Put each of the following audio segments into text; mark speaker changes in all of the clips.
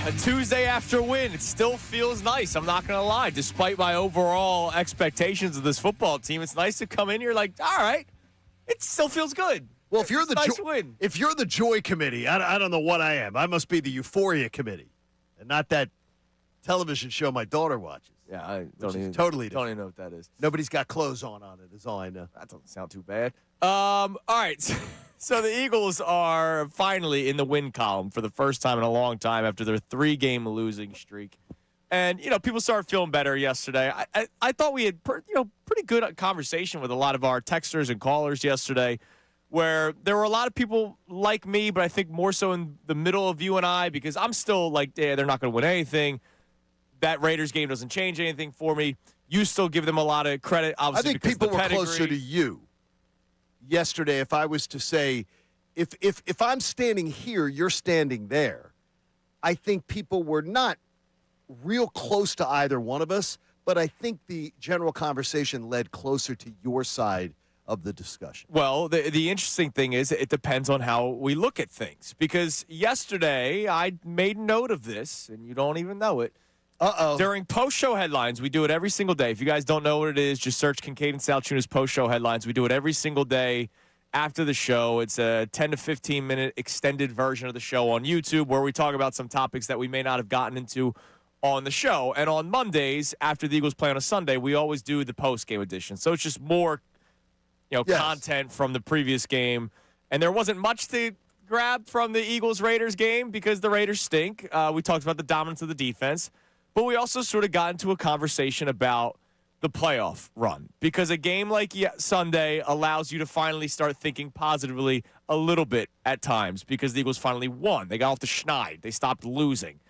Speaker 1: A Tuesday after win, it still feels nice. I'm not going to lie. Despite my overall expectations of this football team, it's nice to come in here like, all right, it still feels good.
Speaker 2: Well, if you're
Speaker 1: win.
Speaker 2: if you're the joy committee, I don't know what I am. I must be the euphoria committee, and not that television show my daughter watches.
Speaker 1: Yeah, I don't even know what that is.
Speaker 2: Nobody's got clothes on it, is all I know.
Speaker 1: That doesn't sound too bad. All right. So the Eagles are finally in the win column for the first time in a long time after their 3-game losing streak. And, people started feeling better yesterday. I thought we had pretty good conversation with a lot of our texters and callers yesterday, where there were a lot of people like me, but I think more so in the middle of you and I, because I'm still like, yeah, they're not going to win anything. That Raiders game doesn't change anything for me. You still give them a lot of credit, obviously.
Speaker 2: I think people were closer to you yesterday. If I was to say, if I'm standing here, you're standing there, I think people were not real close to either one of us, but I think the general conversation led closer to your side of the discussion.
Speaker 1: Well, the interesting thing is it depends on how we look at things, because yesterday I made note of this, and you don't even know it. During post-show headlines, we do it every single day. If you guys don't know what it is, just search Kincade Salciunas post-show headlines. We do it every single day after the show. It's a 10 to 15-minute extended version of the show on YouTube where we talk about some topics that we may not have gotten into on the show. And on Mondays, after the Eagles play on a Sunday, we always do the post-game edition. So it's just more content from the previous game. And there wasn't much to grab from the Eagles-Raiders game because the Raiders stink. We talked about the dominance of the defense. But we also sort of got into a conversation about the playoff run, because a game like Sunday allows you to finally start thinking positively a little bit at times, because the Eagles finally won. They got off the schneid. They stopped losing.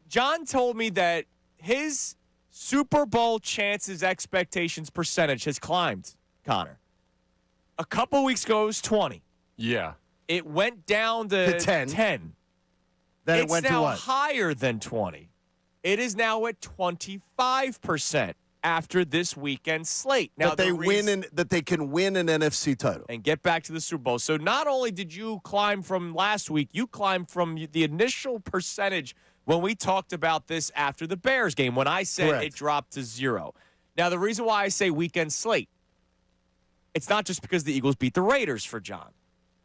Speaker 1: John told me that his Super Bowl chances expectations percentage has climbed, Connor. A couple weeks ago, it was 20.
Speaker 3: Yeah.
Speaker 1: It went down to 10.
Speaker 2: Then
Speaker 1: it's
Speaker 2: it went
Speaker 1: now
Speaker 2: to what?
Speaker 1: higher than 20. It is now at 25% after this weekend slate. Now
Speaker 2: that they can win an NFC title
Speaker 1: and get back to the Super Bowl. So not only did you climb from last week, you climbed from the initial percentage when we talked about this after the Bears game, when I said
Speaker 2: Correct.
Speaker 1: It dropped to 0. Now, the reason why I say weekend slate, it's not just because the Eagles beat the Raiders for John.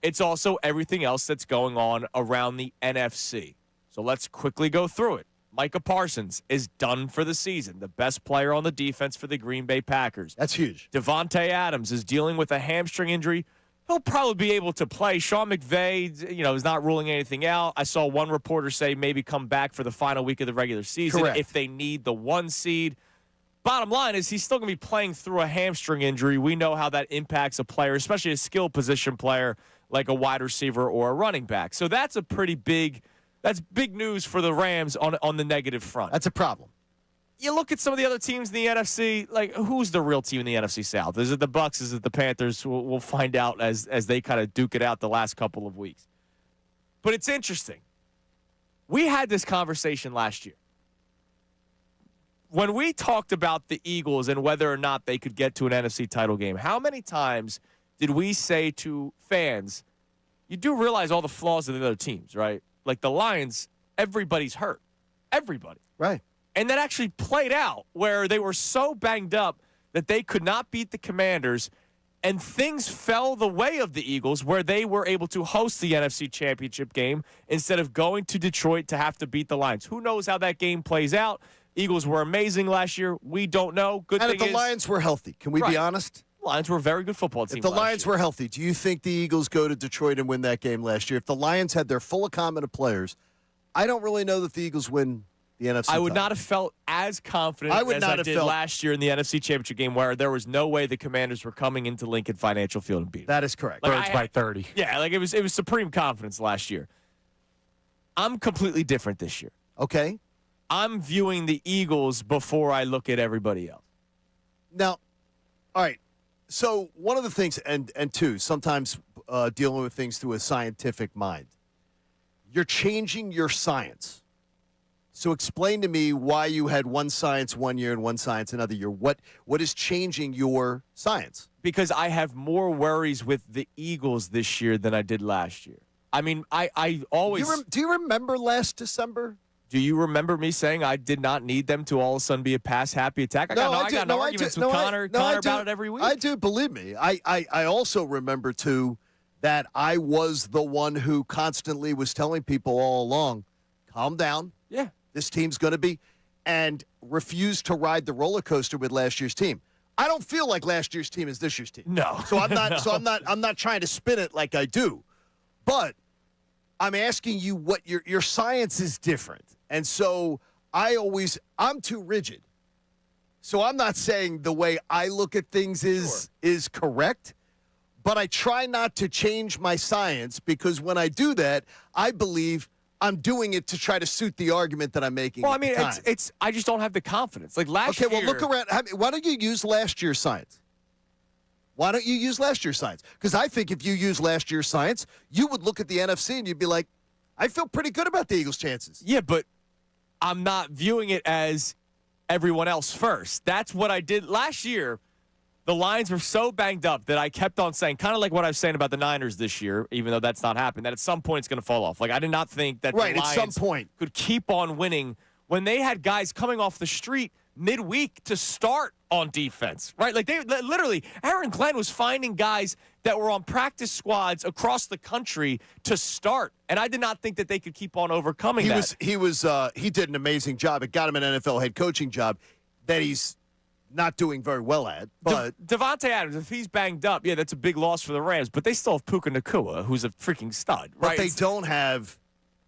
Speaker 1: It's also everything else that's going on around the NFC. So let's quickly go through it. Micah Parsons is done for the season, the best player on the defense for the Green Bay Packers.
Speaker 2: That's huge.
Speaker 1: Devontae Adams is dealing with a hamstring injury. He'll probably be able to play. Sean McVay, is not ruling anything out. I saw one reporter say maybe come back for the final week of the regular season
Speaker 2: Correct.
Speaker 1: if they need the 1 seed. Bottom line is he's still going to be playing through a hamstring injury. We know how that impacts a player, especially a skill position player like a wide receiver or a running back. So that's That's big news for the Rams on the negative front.
Speaker 2: That's a problem.
Speaker 1: You look at some of the other teams in the NFC, like who's the real team in the NFC South? Is it the Bucs? Is it the Panthers? We'll find out as they kind of duke it out the last couple of weeks. But it's interesting. We had this conversation last year. When we talked about the Eagles and whether or not they could get to an NFC title game, how many times did we say to fans, you do realize all the flaws of the other teams, right? Like the Lions, everybody's hurt. Everybody.
Speaker 2: Right.
Speaker 1: And that actually played out where they were so banged up that they could not beat the Commanders, and things fell the way of the Eagles where they were able to host the NFC Championship game instead of going to Detroit to have to beat the Lions. Who knows how that game plays out? Eagles were amazing last year. We don't know.
Speaker 2: And if the Lions were healthy, can we be honest?
Speaker 1: Lions were a very good football team.
Speaker 2: If the Lions were healthy, do you think the Eagles go to Detroit and win that game last year? If the Lions had their full complement of players, I don't really know that the Eagles win the NFC
Speaker 1: I would
Speaker 2: title.
Speaker 1: not have felt as confident as I did last year in the NFC Championship game, where there was no way the Commanders were coming into Lincoln Financial Field and beating.
Speaker 2: That is correct.
Speaker 3: Birds by 30.
Speaker 1: Yeah, like it was supreme confidence last year. I'm completely different this year.
Speaker 2: Okay.
Speaker 1: I'm viewing the Eagles before I look at everybody else.
Speaker 2: Now, all right. So one of the things, and two, sometimes dealing with things through a scientific mind, you're changing your science. So explain to me why you had one science one year and one science another year. What is changing your science?
Speaker 1: Because I have more worries with the Eagles this year than I did last year. I mean, I always.
Speaker 2: Do you remember last December?
Speaker 1: Do you remember me saying I did not need them to all of a sudden be a pass-happy attack? I got arguments with Connor about it every week.
Speaker 2: I do, believe me. I also remember, too, that I was the one who constantly was telling people all along, calm down.
Speaker 1: Yeah.
Speaker 2: This team's going to be, and refused to ride the roller coaster with last year's team. I don't feel like last year's team is this year's team.
Speaker 1: No.
Speaker 2: So I'm not. No. I'm not trying to spin it like I do, but I'm asking you what your science is different. And so I'm too rigid. So I'm not saying the way I look at things is correct, but I try not to change my science because when I do that, I believe I'm doing it to try to suit the argument that I'm making.
Speaker 1: Well, I mean, it's I just don't have the confidence. Like last year.
Speaker 2: Okay, well, look around. Why don't you use last year's science? Why don't you use last year's science? Because I think if you use last year's science, you would look at the NFC and you'd be like, I feel pretty good about the Eagles' chances.
Speaker 1: Yeah, but I'm not viewing it as everyone else first. That's what I did last year. The Lions were so banged up that I kept on saying, kind of like what I was saying about the Niners this year, even though that's not happened, that at some point it's going to fall off. Like, I did not think that the Lions
Speaker 2: at some point
Speaker 1: could keep on winning when they had guys coming off the street midweek to start on defense, right? Like, they literally, Aaron Glenn was finding guys that were on practice squads across the country to start, and I did not think that they could keep on overcoming that.
Speaker 2: He did an amazing job. It got him an NFL head coaching job that he's not doing very well at. But
Speaker 1: Devontae Adams, if he's banged up, yeah, that's a big loss for the Rams, but they still have Puka Nacua, who's a freaking stud, right?
Speaker 2: But they don't have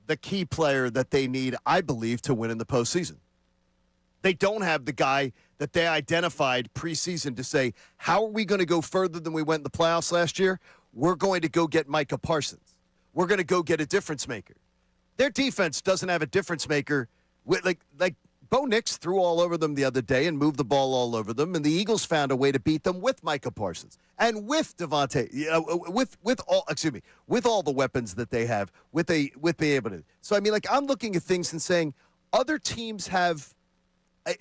Speaker 2: the key player that they need, I believe, to win in the postseason. They don't have the guy that they identified preseason to say, how are we going to go further than we went in the playoffs last year? We're going to go get Micah Parsons. We're going to go get a difference maker. Their defense doesn't have a difference maker. Like Bo Nix threw all over them the other day and moved the ball all over them, and the Eagles found a way to beat them with Micah Parsons and with Devontae, with all the weapons that they have, with being able to. So I mean, like, I'm looking at things and saying other teams have.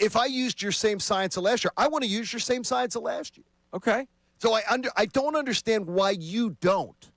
Speaker 2: If I used your same science of last year, I want to use your same science of last year.
Speaker 1: Okay.
Speaker 2: So I don't understand why you don't.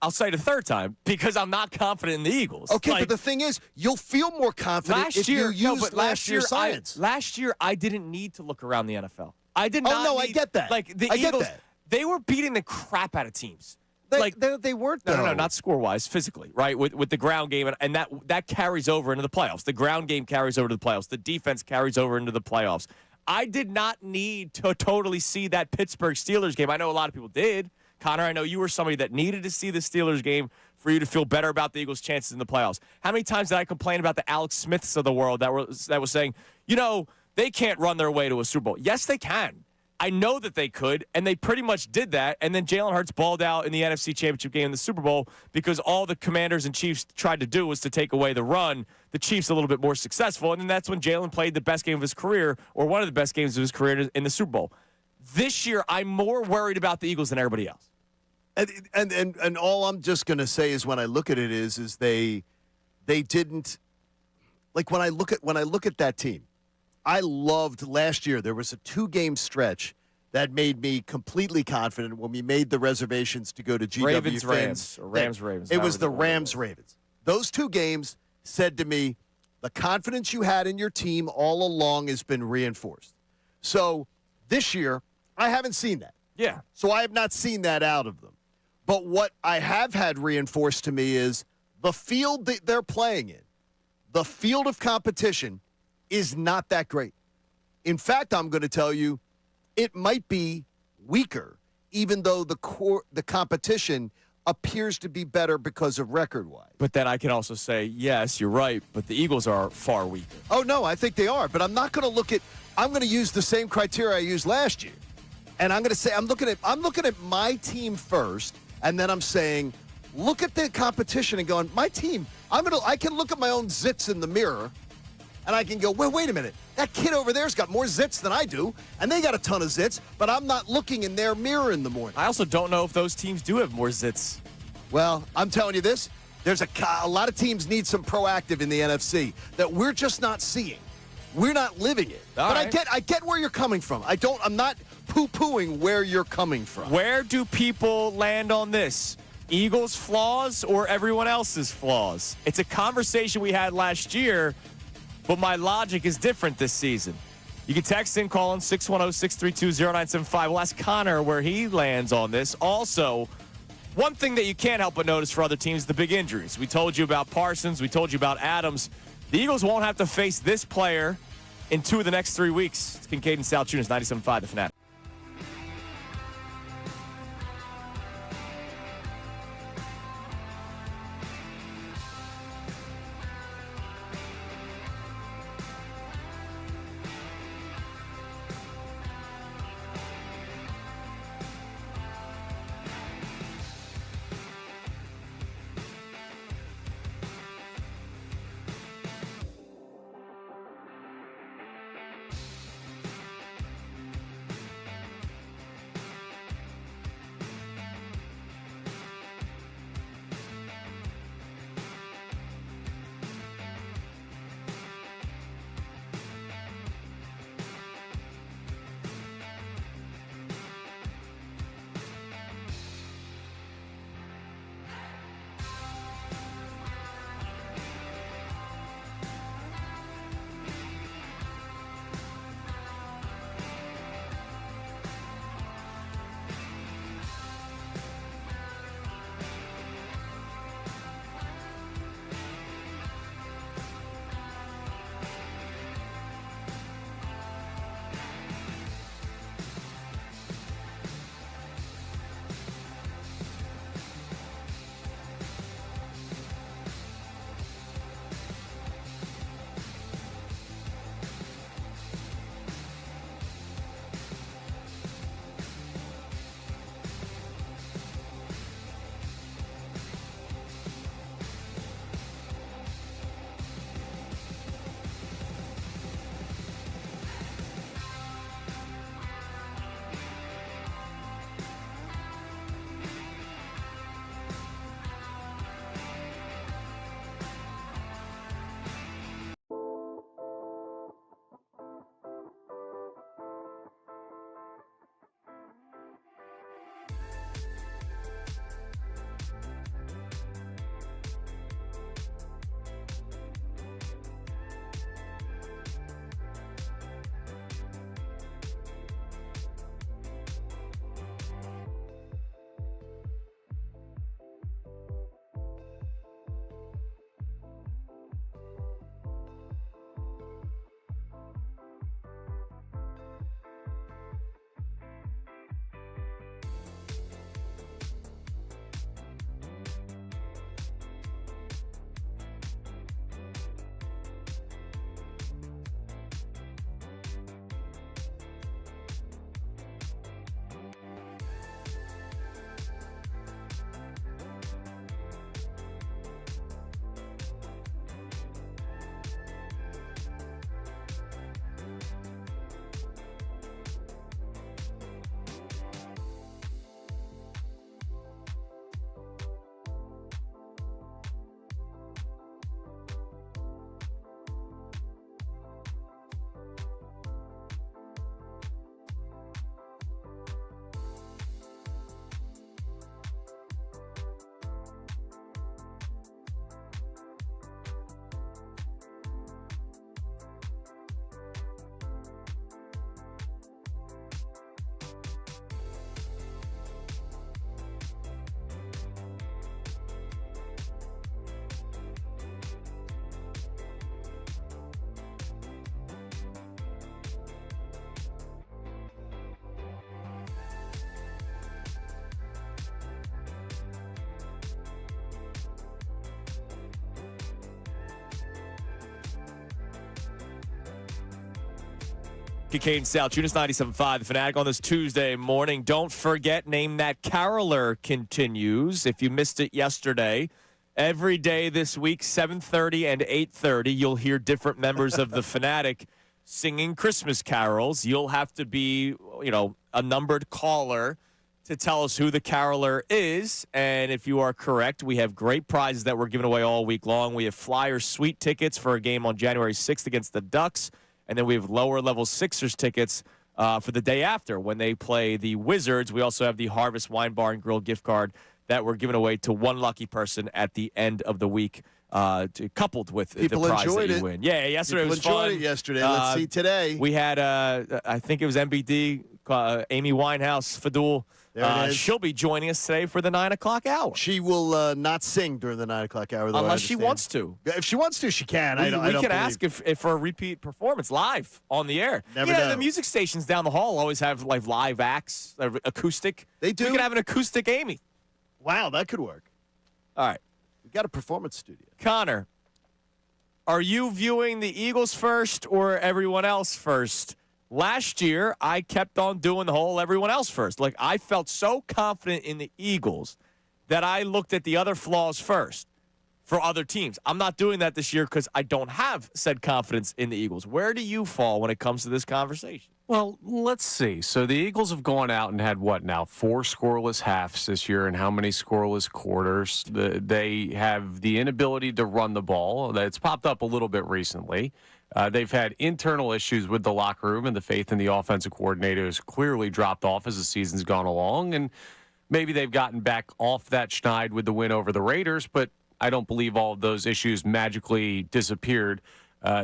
Speaker 1: I'll say it a third time, because I'm not confident in the Eagles.
Speaker 2: Okay, but the thing is, you'll feel more confident if you use last year's science.
Speaker 1: Last year, I didn't need to look around the NFL. I did not.
Speaker 2: Oh, no, I get that.
Speaker 1: Like, the Eagles, they were beating the crap out of teams.
Speaker 2: They weren't, though.
Speaker 1: No, not score-wise, physically, right? With the ground game, and that carries over into the playoffs. The ground game carries over to the playoffs. The defense carries over into the playoffs. I did not need to totally see that Pittsburgh Steelers game. I know a lot of people did. Connor, I know you were somebody that needed to see the Steelers game for you to feel better about the Eagles' chances in the playoffs. How many times did I complain about the Alex Smiths of the world that was saying, they can't run their way to a Super Bowl? Yes, they can. I know that they could, and they pretty much did that. And then Jalen Hurts balled out in the NFC Championship game in the Super Bowl because all the Commanders and Chiefs tried to do was to take away the run. The Chiefs a little bit more successful, and then that's when Jalen played the best game of his career, or one of the best games of his career, in the Super Bowl. This year, I'm more worried about the Eagles than everybody else.
Speaker 2: And all I'm just going to say is when I look at it is they didn't, like, when I look at that team. I loved last year. There was a 2-game stretch that made me completely confident when we made the reservations to go to GW
Speaker 1: Rams. Rams.
Speaker 2: It was the Rams-Ravens. Those 2 games said to me, the confidence you had in your team all along has been reinforced. So this year, I haven't seen that.
Speaker 1: Yeah.
Speaker 2: So I have not seen that out of them. But what I have had reinforced to me is the field that they're playing in, the field of competition, is not that great. In fact, I'm going to tell you, it might be weaker, even though the competition appears to be better because of record-wise.
Speaker 1: But then I can also say, yes, you're right, but the Eagles are far weaker.
Speaker 2: Oh, no, I think they are. But I'm not going to I'm going to use the same criteria I used last year. And I'm going to say, I'm looking at my team first, and then I'm saying, look at the competition and going, my team, I can look at my own zits in the mirror, and I can go, wait a minute. That kid over there's got more zits than I do, and they got a ton of zits, but I'm not looking in their mirror in the morning.
Speaker 1: I also don't know if those teams do have more zits.
Speaker 2: Well, I'm telling you this. There's a lot of teams need some proactive in the NFC that we're just not seeing. We're not living it. But right. I get where you're coming from. I'm not poo-pooing where you're coming from.
Speaker 1: Where do people land on this? Eagles' flaws or everyone else's flaws? It's a conversation we had last year, but my logic is different this season. You can text in, call in 610-632-0975. We'll ask Connor where he lands on this. Also, one thing that you can't help but notice for other teams, the big injuries. We told you about Parsons. We told you about Adams. The Eagles won't have to face this player in 2 of the next 3 weeks. It's Kincade Salciunas, 97.5, The Fanatic. Kincade Salciunas, 97.5, The Fanatic on this Tuesday morning. Don't forget, Name That Caroler continues. If you missed it yesterday, every day this week, 7:30 and 8:30, you'll hear different members of The Fanatic singing Christmas carols. You'll have to be, a numbered caller to tell us who the caroler is. And if you are correct, we have great prizes that we're giving away all week long. We have Flyers suite tickets for a game on January 6th against the Ducks. And then we have lower-level Sixers tickets for the day after when they play the Wizards. We also have the Harvest Wine Bar and Grill gift card that we're giving away to one lucky person at the end of the week, coupled with
Speaker 2: People
Speaker 1: the prize
Speaker 2: enjoyed
Speaker 1: that you
Speaker 2: it.
Speaker 1: win. Yeah, yesterday
Speaker 2: People
Speaker 1: was fun.
Speaker 2: enjoyed it yesterday. Let's see today.
Speaker 1: We had, I think it was MBD, Amy Winehouse, Fadul.
Speaker 2: There it is.
Speaker 1: She'll be joining us today for the 9 o'clock hour.
Speaker 2: She will not sing during the 9 o'clock hour, though,
Speaker 1: Unless she wants to.
Speaker 2: If she wants to, she can.
Speaker 1: We
Speaker 2: I don't
Speaker 1: can
Speaker 2: believe.
Speaker 1: ask if for a repeat performance live on the air.
Speaker 2: Never
Speaker 1: yeah,
Speaker 2: know.
Speaker 1: the music stations down the hall always have like live acts, acoustic.
Speaker 2: They do.
Speaker 1: We could have an acoustic Amy.
Speaker 2: Wow, that could work.
Speaker 1: All right.
Speaker 2: We got a performance studio.
Speaker 1: Connor, are you viewing the Eagles first or everyone else first? Last year, I kept on doing the whole everyone else first. Like, I felt so confident in the Eagles that I looked at the other flaws first for other teams. I'm not doing that this year because I don't have said confidence in the Eagles. Where do you fall when it comes to this conversation?
Speaker 3: Well, let's see. So the Eagles have gone out and had what now? 4 scoreless halves this year, and how many scoreless quarters? They have the inability to run the ball. That's popped up a little bit recently. They've had internal issues with the locker room, and the faith in the offensive coordinator has clearly dropped off as the season's gone along. And maybe they've gotten back off that schneid with the win over the Raiders, but I don't believe all of those issues magically disappeared.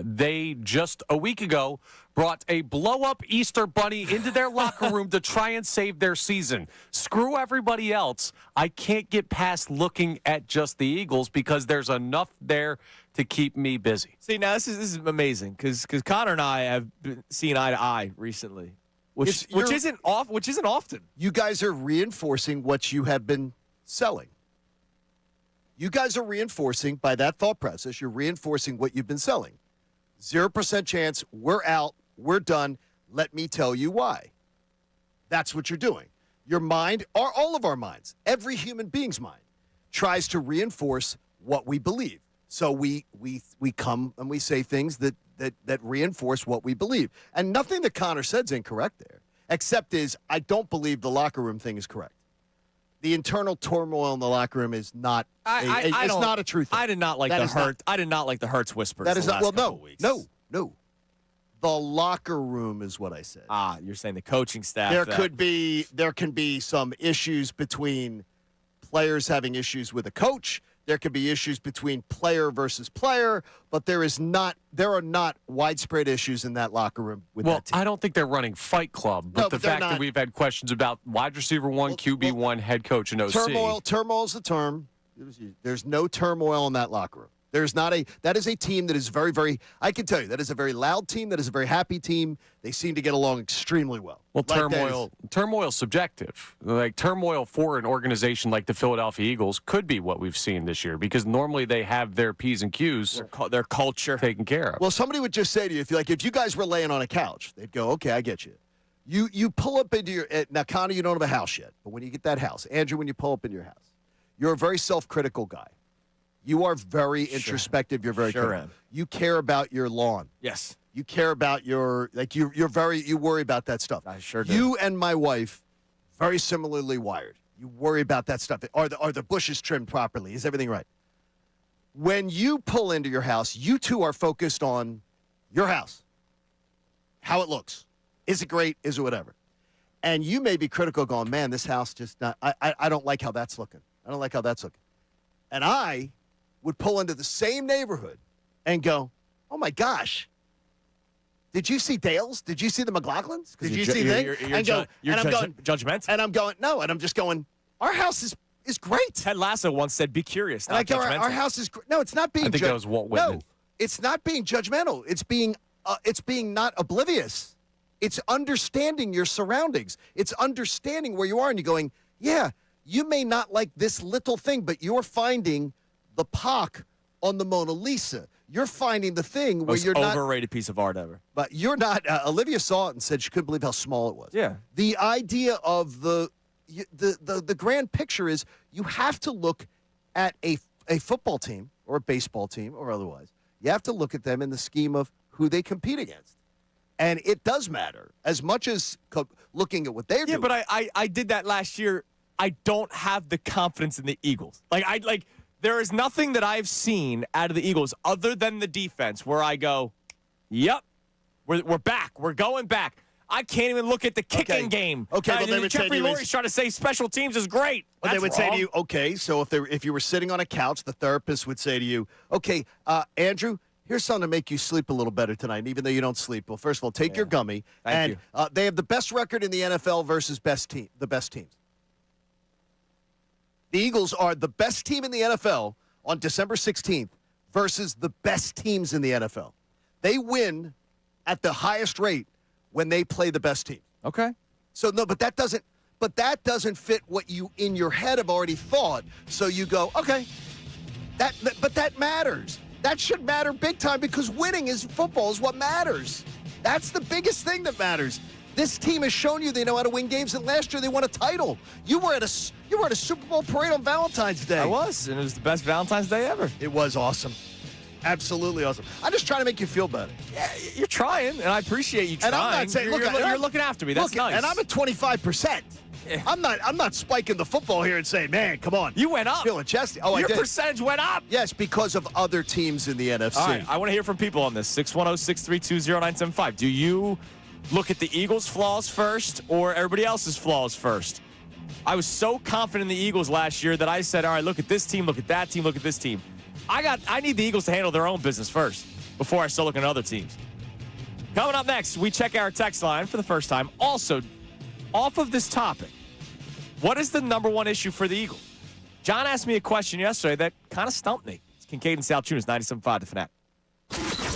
Speaker 3: They just a week ago brought a blow-up Easter bunny into their locker room to try and save their season. Screw everybody else. I can't get past looking at just the Eagles because there's enough there to keep me busy.
Speaker 1: See, now this is amazing because Connor and I have been seen eye to eye recently, which isn't often.
Speaker 2: You guys are reinforcing what you have been selling. You guys are reinforcing, by that thought process, you're reinforcing what you've been selling. 0% chance, we're out, we're done. Let me tell you why. That's what you're doing. Your mind, or all of our minds, every human being's mind, tries to reinforce what we believe. So we come and we say things that reinforce what we believe. And nothing that Connor said is incorrect there, except is I don't believe the locker room thing is correct. The internal turmoil in the locker room is not. It's not a true thing.
Speaker 1: I did not like the hurt. I did not like the Hurts whispers.
Speaker 2: That is
Speaker 1: the
Speaker 2: not.
Speaker 1: last
Speaker 2: Well,
Speaker 1: couple weeks.
Speaker 2: no. The locker room is what I said.
Speaker 1: You're saying the coaching staff.
Speaker 2: There can be some issues between players having issues with a coach. There could be issues between player versus player, but there are not widespread issues in that locker room with that team.
Speaker 3: I don't think they're running Fight Club, but the fact that we've had questions about wide receiver 1, QB 1, head coach, and OC.
Speaker 2: Turmoil's the term. There's no turmoil in that locker room. That is a team that is very, very, I can tell you, that is a very loud team. That is a very happy team. They seem to get along extremely well.
Speaker 3: Well, turmoil's subjective. Like turmoil for an organization like the Philadelphia Eagles could be what we've seen this year because normally they have their P's and Q's,
Speaker 1: their culture
Speaker 3: taken care of.
Speaker 2: Well, somebody would just say to you, if you guys were laying on a couch, they'd go, okay, I get you. You pull up into your, now Connor, you don't have a house yet, but when you get that house, Andrew, when you pull up in your house, you're a very self-critical guy. You are very introspective. You're very critical. You care about your lawn.
Speaker 1: Yes.
Speaker 2: You care about you worry about that stuff.
Speaker 1: I sure do.
Speaker 2: You and my wife, very similarly wired. You worry about that stuff. Are the bushes trimmed properly? Is everything right? When you pull into your house, you two are focused on your house, how it looks. Is it great? Is it whatever? And you may be critical going, man, this house just not, I don't like how that's looking. I don't like how that's looking. And I would pull into the same neighborhood and go, oh, my gosh. Did you see Dale's? Did you see the McLaughlins? Did you see them?
Speaker 1: You're judgmental.
Speaker 2: And I'm going, no. And I'm just going, our house is great.
Speaker 1: Ted Lasso once said, be curious,
Speaker 2: and
Speaker 1: not
Speaker 2: I go,
Speaker 1: judgmental.
Speaker 2: our house is great. No, it's not being
Speaker 3: I think that was Walt Whitman.
Speaker 2: No, it's not being judgmental. It's being not oblivious. It's understanding your surroundings. It's understanding where you are and you're going, yeah, you may not like this little thing, but you're finding the pock on the Mona Lisa. You're finding the thing where you're not
Speaker 1: overrated piece of art ever.
Speaker 2: But you're not. Olivia saw it and said she couldn't believe how small it was.
Speaker 1: Yeah.
Speaker 2: The idea of the grand picture is you have to look at a football team or a baseball team or otherwise. You have to look at them in the scheme of who they compete against. And it does matter as much as looking at what they're doing.
Speaker 1: Yeah, but I did that last year. I don't have the confidence in the Eagles. There is nothing that I've seen out of the Eagles other than the defense where I go, yep, we're back. We're going back. I can't even look at the kicking game.
Speaker 2: Okay, well, they would say to
Speaker 1: Jeffrey
Speaker 2: you
Speaker 1: Lurie's trying to say special teams is great.
Speaker 2: Well, they
Speaker 1: That's
Speaker 2: would say to
Speaker 1: wrong.
Speaker 2: you, okay, so if you were sitting on a couch, the therapist would say to you, okay, Andrew, here's something to make you sleep a little better tonight, even though you don't sleep. Well, first of all, take your gummy.
Speaker 1: Thank
Speaker 2: you. They have the best record in the NFL versus the best teams. The Eagles are the best team in the NFL on December 16th versus the best teams in the NFL. They win at the highest rate when they play the best team.
Speaker 1: Okay.
Speaker 2: So no, but that doesn't fit what you in your head have already thought. So you go, okay, but that matters. That should matter big time because winning is football is what matters. That's the biggest thing that matters. This team has shown you they know how to win games, and last year they won a title. You were at a Super Bowl parade on Valentine's Day.
Speaker 1: I was, and it was the best Valentine's Day ever.
Speaker 2: It was awesome. Absolutely awesome. I'm just trying to make you feel better.
Speaker 1: Yeah, you're trying, and I appreciate you trying.
Speaker 2: And I'm not saying,
Speaker 1: you're looking after me. That's nice.
Speaker 2: And I'm at 25%.
Speaker 1: Yeah.
Speaker 2: I'm not spiking the football here and saying, man, come on.
Speaker 1: You went up.
Speaker 2: Feeling chesty. Oh,
Speaker 1: Your
Speaker 2: I did.
Speaker 1: percentage went up.
Speaker 2: Yes, because of other teams in the NFC.
Speaker 1: All right, I want to hear from people on this. 610-632-0975. Do you look at the Eagles' flaws first or everybody else's flaws first? I was so confident in the Eagles last year that I said, all right, look at this team, look at that team, look at this team. I need the Eagles to handle their own business first before I start looking at other teams. Coming up next, we check our text line for the first time. Also, off of this topic, what is the number one issue for the Eagles? John asked me a question yesterday that kind of stumped me. It's Kincade and Salciunas, 97.5 The Fanatic.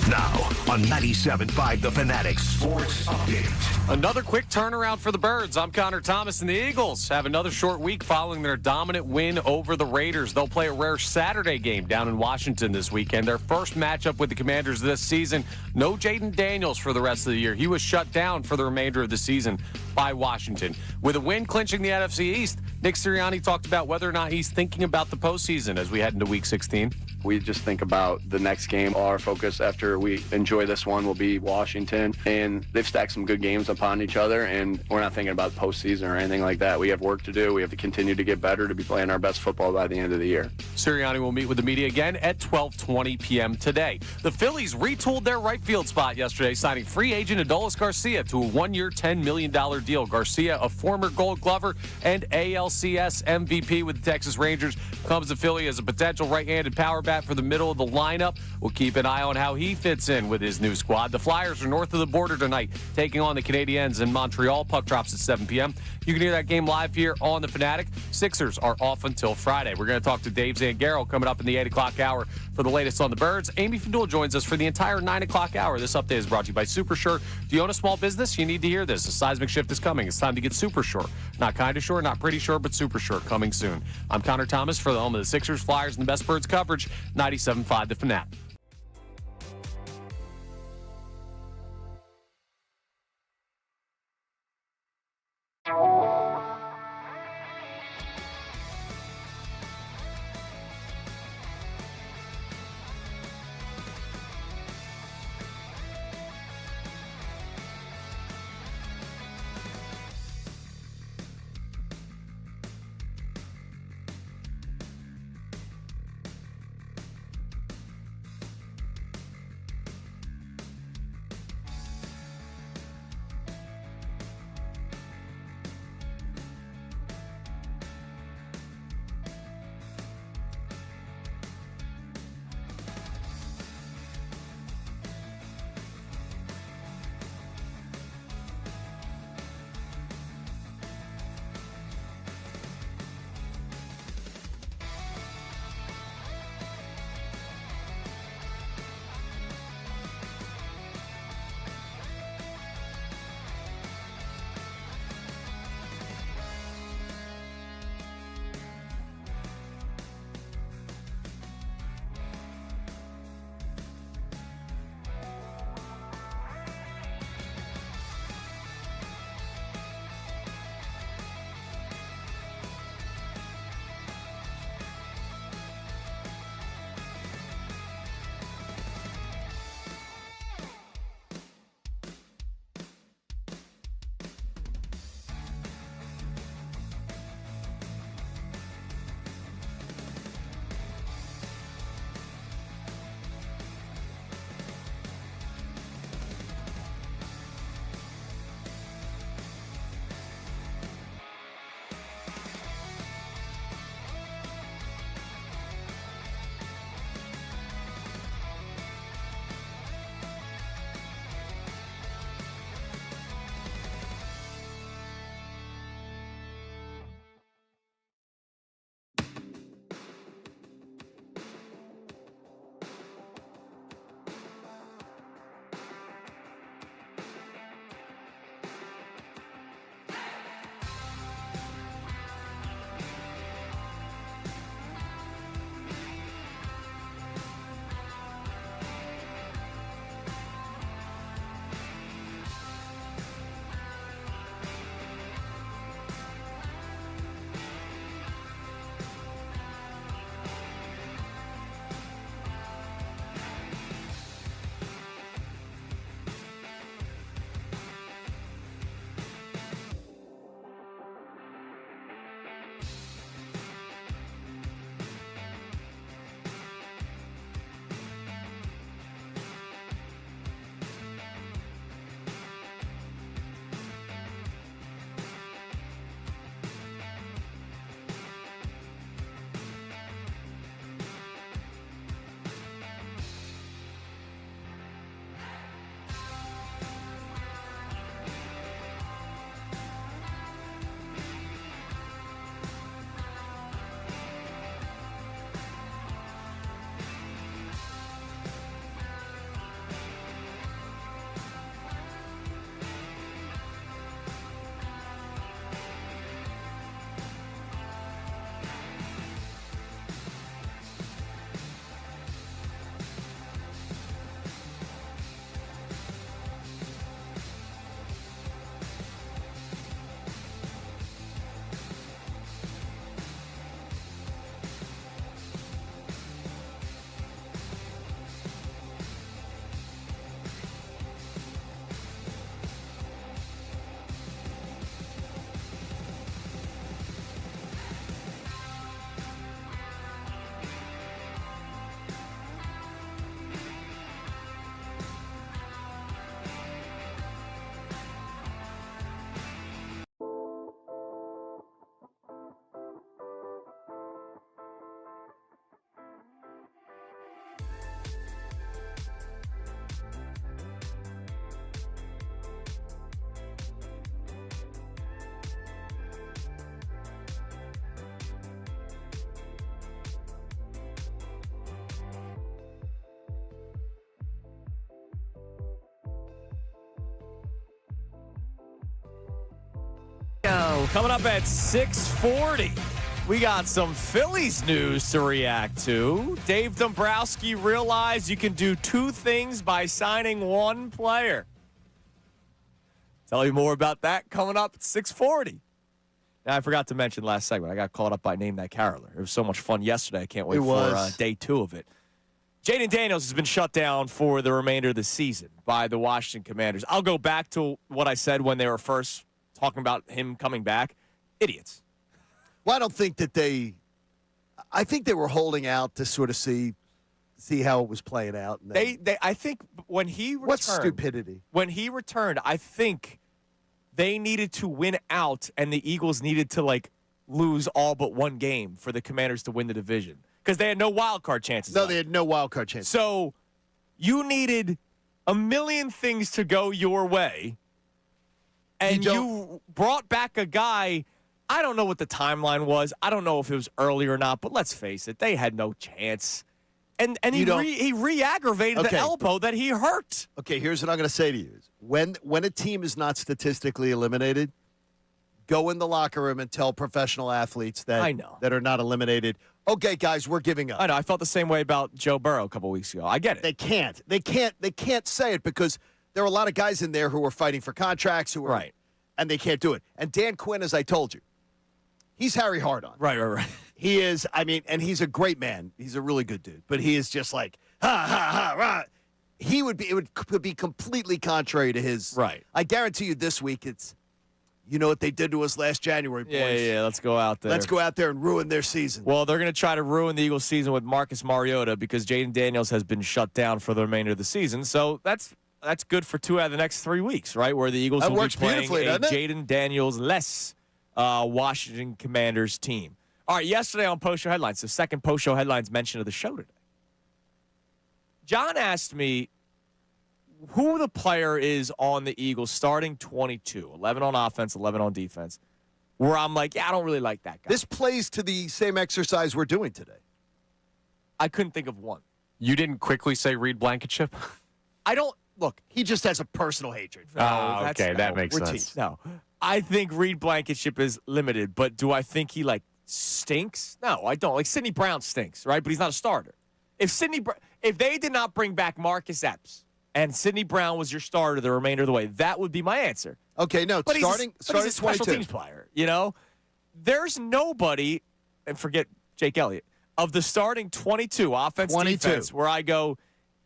Speaker 4: Now on 97.5 The Fanatic Sports Update.
Speaker 3: Another quick turnaround for the Birds. I'm Connor Thomas, and the Eagles have another short week following their dominant win over the Raiders. They'll play a rare Saturday game down in Washington this weekend. Their first matchup with the Commanders this season. No Jaden Daniels for the rest of the year. He was shut down for the remainder of the season by Washington. With a win clinching the NFC East, Nick Sirianni talked about whether or not he's thinking about the postseason as we head into Week 16.
Speaker 5: We just think about the next game. Our focus after we enjoy this one will be Washington. And they've stacked some good games upon each other, and we're not thinking about postseason or anything like that. We have work to do. We have to continue to get better to be playing our best football by the end of the year.
Speaker 3: Sirianni will meet with the media again at 12:20 p.m. today. The Phillies retooled their right field spot yesterday, signing free agent Adolis Garcia to a one-year, $10 million deal. Garcia, a former Gold Glover and ALCS MVP with the Texas Rangers, comes to Philly as a potential right-handed power bat for the middle of the lineup. We'll keep an eye on how he fits in with his new squad. The Flyers are north of the border tonight, taking on the Canadiens in Montreal. Puck drops at 7 p.m. You can hear that game live here on The Fanatic. Sixers are off until Friday. We're going to talk to Dave Zangaro coming up in the 8 o'clock hour for the latest on the Birds. Amy Fadul joins us for the entire 9 o'clock hour. This update is brought to you by Super Sure. Do you own a small business? You need to hear this. A seismic shift is coming. It's time to get Super Sure. Not kind of sure, not pretty sure, but Super Sure coming soon. I'm Connor Thomas for the home of the Sixers, Flyers, and the best Birds coverage, 97.5 The Fanatic.
Speaker 1: Coming up at 6:40, we got some Phillies news to react to. Dave Dombrowski realized you can do two things by signing one player. Tell you more about that coming up at 6:40. Now, I forgot to mention last segment. I got caught up by Name That Caroler. It was so much fun yesterday. I can't wait for day 2 of it. Jaden Daniels has been shut down for the remainder of the season by the Washington Commanders. I'll go back to what I said when they were first talking about him coming back. Idiots.
Speaker 2: Well, I don't think that I think they were holding out to sort of see how it was playing out. And
Speaker 1: I think when he returned.
Speaker 2: What stupidity.
Speaker 1: When he returned, I think they needed to win out, and the Eagles needed to, lose all but one game for the Commanders to win the division. Because they had no wild card chances.
Speaker 2: No, they had no wild card chances.
Speaker 1: So you needed a million things to go your way, and you brought back a guy. I don't know what the timeline was. I don't know if it was early or not, but let's face it, they had no chance. And he re-aggravated the elbow that he hurt.
Speaker 2: Okay, here's what I'm going to say to you. When a team is not statistically eliminated, go in the locker room and tell professional athletes that are not eliminated, okay, guys, we're giving up.
Speaker 1: I know. I felt the same way about Joe Burrow a couple weeks ago. I get it.
Speaker 2: They can't say it because there are a lot of guys in there who are fighting for contracts and they can't do it. And Dan Quinn, as I told you, he's Harry Hardon.
Speaker 1: Right.
Speaker 2: He is, and he's a great man. He's a really good dude. But he is just like, rah. It would be completely contrary to his.
Speaker 1: Right.
Speaker 2: I guarantee you this week it's, you know what they did to us last January, boys.
Speaker 1: Yeah, let's go out there.
Speaker 2: Let's go out there and ruin their season.
Speaker 1: Well, they're going to try to ruin the Eagles' season with Marcus Mariota because Jaden Daniels has been shut down for the remainder of the season. So that's good for 2 out of the next 3 weeks, right, where the Eagles will be playing a Jaden Daniels-less Washington Commanders team. All right, yesterday on Post Show Headlines, the second Post Show Headlines mention of the show today, John asked me who the player is on the Eagles starting 22, 11 on offense, 11 on defense, where I'm like, I don't really like that guy.
Speaker 2: This plays to the same exercise we're doing today.
Speaker 1: I couldn't think of one.
Speaker 3: You didn't quickly say Reed Blankenship?
Speaker 1: I don't. Look,
Speaker 2: he just has a personal hatred.
Speaker 3: Okay, that makes sense.
Speaker 1: No, I think Reed Blankenship is limited, but do I think he, stinks? No, I don't. Sidney Brown stinks, right? But he's not a starter. If they did not bring back Marcus Epps and Sidney Brown was your starter the remainder of the way, that would be my answer.
Speaker 2: Okay, no,
Speaker 1: but
Speaker 2: starting
Speaker 1: he's a special
Speaker 2: 22.
Speaker 1: teams player, There's nobody, and forget Jake Elliott, of the starting 22 offense defense where I go,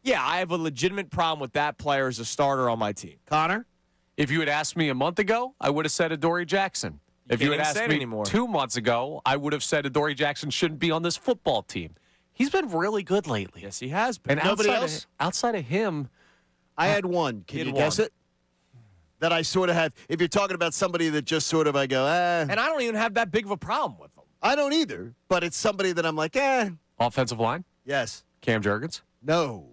Speaker 1: yeah, I have a legitimate problem with that player as a starter on my team.
Speaker 2: Connor?
Speaker 3: If you had asked me a month ago, I would have said Adoree Jackson. If you had asked me 2 months ago, I would have said Adoree Jackson shouldn't be on this football team. He's been really good lately.
Speaker 1: Yes, he has been.
Speaker 3: And
Speaker 2: nobody else?
Speaker 3: Outside of him,
Speaker 2: I had one. Can you guess it? That I sort of have. If you're talking about somebody that just sort of I go,
Speaker 1: And I don't even have that big of a problem with him.
Speaker 2: I don't either. But it's somebody that I'm like,
Speaker 3: Offensive line?
Speaker 2: Yes.
Speaker 3: Cam Jurgens?
Speaker 2: No.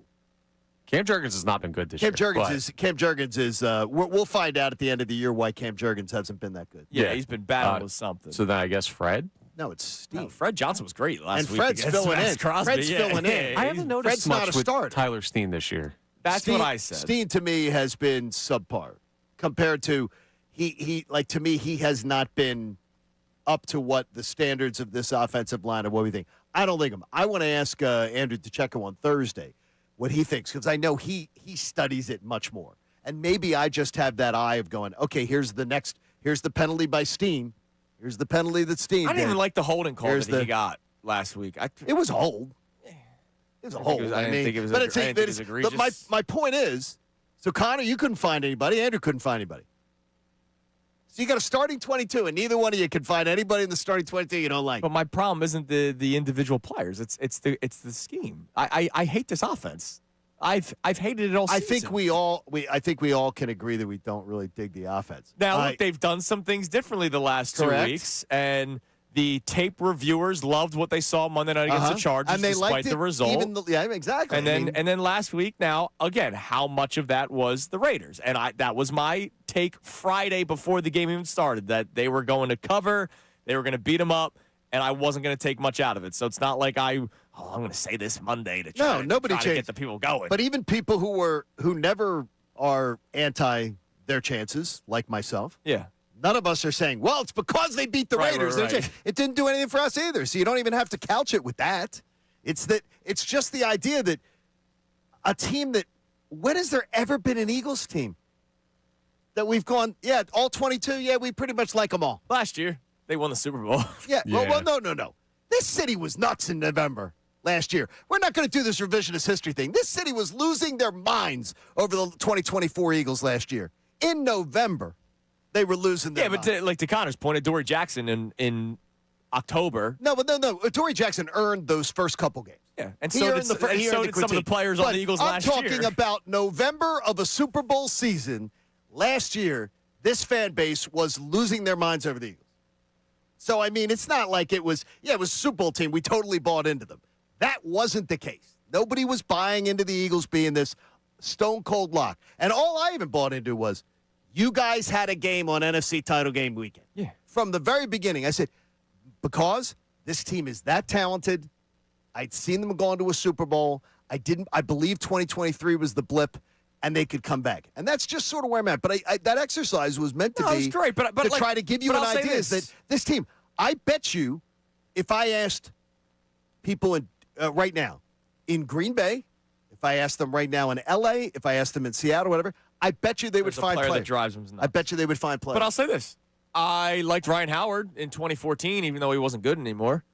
Speaker 3: Cam Jurgens has not been good this year.
Speaker 2: Cam Jurgens is. We'll find out at the end of the year why Cam Jurgens hasn't been that good.
Speaker 1: Yeah, he's been battling with something.
Speaker 3: So then I guess Fred?
Speaker 2: No, it's Steve.
Speaker 1: No, Fred Johnson was great last week.
Speaker 2: And Fred's filling in. Fred's filling in.
Speaker 3: I haven't noticed
Speaker 2: Fred's not
Speaker 3: much
Speaker 2: a
Speaker 3: with
Speaker 2: starter.
Speaker 3: Tyler Steen this year.
Speaker 1: That's what I said.
Speaker 2: Steen to me has been subpar compared to to me he has not been up to what the standards of this offensive line of what we think. I don't think him. I want to ask Andrew DeCecco on Thursday what he thinks because I know he studies it much more. And maybe I just have that eye of going, okay, here's the penalty by Steen. Here's the penalty that Steen
Speaker 1: I didn't even like the holding call that he got last week.
Speaker 2: It was a hold. It was a hold.
Speaker 1: I didn't think it was egregious.
Speaker 2: But my point is, so Connor, you couldn't find anybody. Andrew couldn't find anybody. So you got a starting 22, and neither one of you can find anybody in the starting 22 you don't like.
Speaker 1: But my problem isn't the individual players. It's the scheme. I hate this offense. I've hated it all season.
Speaker 2: I think we all can agree that we don't really dig the offense.
Speaker 1: Now look, they've done some things differently the last 2 weeks, and the tape reviewers loved what they saw Monday night against the Chargers,
Speaker 2: and they
Speaker 1: despite
Speaker 2: liked
Speaker 1: the result.
Speaker 2: Exactly.
Speaker 1: And then last week, now again, how much of that was the Raiders? And that was my take Friday before the game even started, that they were going to cover, they were going to beat them up, and I wasn't going to take much out of it. So it's not like I'm going to say this Monday to try to get the people going.
Speaker 2: But even people who never are anti their chances, like myself.
Speaker 1: Yeah.
Speaker 2: None of us are saying, well, it's because they beat the Raiders.
Speaker 1: Right.
Speaker 2: It didn't do anything for us either. So you don't even have to couch it with that. It's just the idea that a team that, when has there ever been an Eagles team that we've gone, all 22, we pretty much like them all.
Speaker 1: Last year, they won the Super Bowl.
Speaker 2: Yeah. Well, no. This city was nuts in November last year. We're not going to do this revisionist history thing. This city was losing their minds over the 2024 Eagles last year. In November, they were losing their minds.
Speaker 1: But to Connor's point, Dory Jackson in October.
Speaker 2: No. Dory Jackson earned those first couple games.
Speaker 1: Yeah, and
Speaker 2: He
Speaker 1: so
Speaker 2: earned
Speaker 1: did,
Speaker 2: the- he
Speaker 1: some
Speaker 2: earned
Speaker 1: of
Speaker 2: the
Speaker 1: the
Speaker 2: critique.
Speaker 1: players
Speaker 2: But
Speaker 1: on the Eagles last year.
Speaker 2: I'm talking about November of a Super Bowl season. Last year, this fan base was losing their minds over the Eagles. So, I mean, it's not like it was a Super Bowl team. We totally bought into them. That wasn't the case. Nobody was buying into the Eagles being this stone-cold lock. And all I even bought into was, you guys had a game on NFC title game weekend.
Speaker 1: Yeah.
Speaker 2: From the very beginning, I said, because this team is that talented, I'd seen them go into a Super Bowl. I believe 2023 was the blip, and they could come back. And that's just sort of where I'm at. But that exercise was meant to
Speaker 1: No,
Speaker 2: be
Speaker 1: it's great, but
Speaker 2: to
Speaker 1: like,
Speaker 2: try to give you
Speaker 1: but
Speaker 2: an
Speaker 1: I'll say
Speaker 2: idea is that this team, I bet you, if I asked people in right now in Green Bay, if I asked them right now in L.A., if I asked them in Seattle, whatever, I bet you they would
Speaker 1: There's a
Speaker 2: find
Speaker 1: player
Speaker 2: players.
Speaker 1: that drives them nuts.
Speaker 2: I bet you they would find players.
Speaker 1: But I'll say this. I liked Ryan Howard in 2014, even though he wasn't good anymore.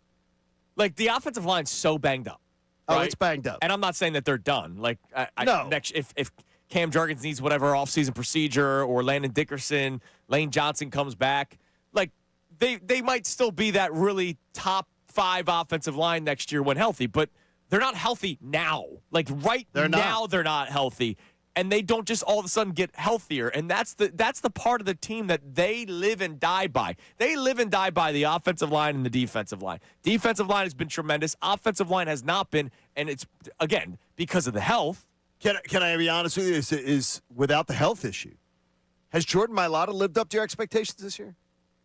Speaker 1: Like, the offensive line's so banged up.
Speaker 2: Oh,
Speaker 1: right?
Speaker 2: it's banged up.
Speaker 1: And I'm not saying that they're done. Like,
Speaker 2: No.
Speaker 1: if Cam Jurgens needs whatever offseason procedure or Landon Dickerson, Lane Johnson comes back, like, they might still be that really top 5 offensive line next year when healthy, but they're not healthy now. Like,
Speaker 2: They're not.
Speaker 1: now they're not healthy. And they don't just all of a sudden get healthier. And that's the part of the team that they live and die by. They live and die by the offensive line and the defensive line. Defensive line has been tremendous. Offensive line has not been. And it's, again, because of the health.
Speaker 2: Can I be honest with you? Is without the health issue, has Jordan Mailata lived up to your expectations this year?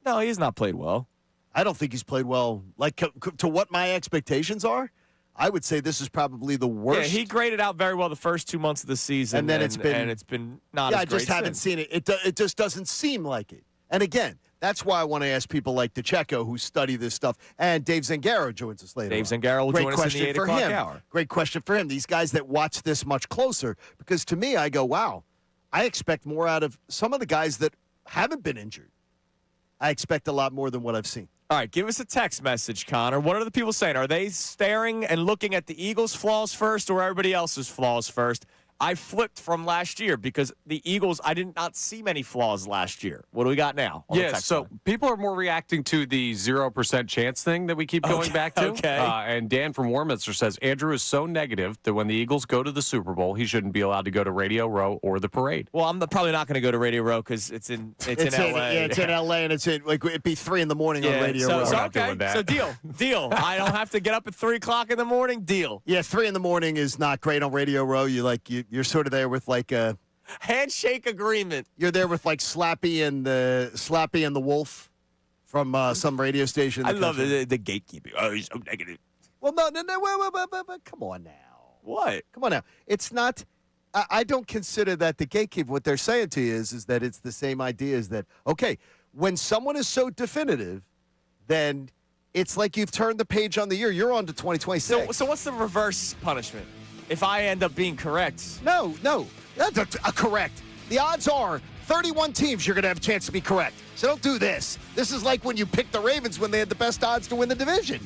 Speaker 1: No, he has not played well.
Speaker 2: I don't think he's played well. Like to what my expectations are, I would say this is probably the worst.
Speaker 1: Yeah, he graded out very well the first 2 months of the season.
Speaker 2: And then it's been
Speaker 1: not
Speaker 2: Yeah,
Speaker 1: as
Speaker 2: I just
Speaker 1: great
Speaker 2: haven't
Speaker 1: since.
Speaker 2: seen it. It just doesn't seem like it. And again, that's why I want to ask people like DeCecco who study this stuff. And Dave Zangaro joins us later.
Speaker 1: Dave
Speaker 2: on.
Speaker 1: Zangaro will
Speaker 2: Great
Speaker 1: join us in
Speaker 2: question
Speaker 1: the 8
Speaker 2: for
Speaker 1: o'clock
Speaker 2: him.
Speaker 1: hour.
Speaker 2: Great question for him. These guys that watch this much closer, because to me, I go, wow, I expect more out of some of the guys that haven't been injured. I expect a lot more than what I've seen.
Speaker 1: All right, give us a text message, Connor. What are the people saying? Are they staring and looking at the Eagles' flaws first or everybody else's flaws first? I flipped from last year because the Eagles, I did not see many flaws last year. What do we got now? on the
Speaker 3: Yeah,
Speaker 1: text
Speaker 3: so
Speaker 1: line?
Speaker 3: people are more reacting to the 0% chance thing that we keep going back to.
Speaker 1: Okay.
Speaker 3: And Dan from Warminster says, Andrew is so negative that when the Eagles go to the Super Bowl, he shouldn't be allowed to go to Radio Row or the parade.
Speaker 1: Well, I'm probably not going to go to Radio Row because it's in L.A.
Speaker 2: It's in L.A. and it's in it'd be 3 a.m. on Radio
Speaker 1: so,
Speaker 2: Row.
Speaker 1: so
Speaker 3: not
Speaker 1: okay,
Speaker 3: doing that.
Speaker 1: so deal. I don't have to get up at 3 o'clock in the morning. Deal.
Speaker 2: Yeah, 3 a.m. is not great on Radio Row. You're sort of there with like
Speaker 1: Handshake agreement.
Speaker 2: you're there with like Slappy and the Wolf from some radio station. in
Speaker 1: I
Speaker 2: the
Speaker 1: love
Speaker 2: country.
Speaker 1: the gatekeeping. Oh, he's so negative.
Speaker 2: Well, no, wait, come on now.
Speaker 1: What?
Speaker 2: Come on now. It's not. I don't consider that the gatekeeper. What they're saying to you is that it's the same idea as that. Okay, when someone is so definitive, then it's like you've turned the page on the year. You're on to 2026.
Speaker 1: So what's the reverse punishment? If I end up being correct.
Speaker 2: No, that's correct. The odds are 31 teams you're going to have a chance to be correct. So don't do this. This is like when you picked the Ravens when they had the best odds to win the division.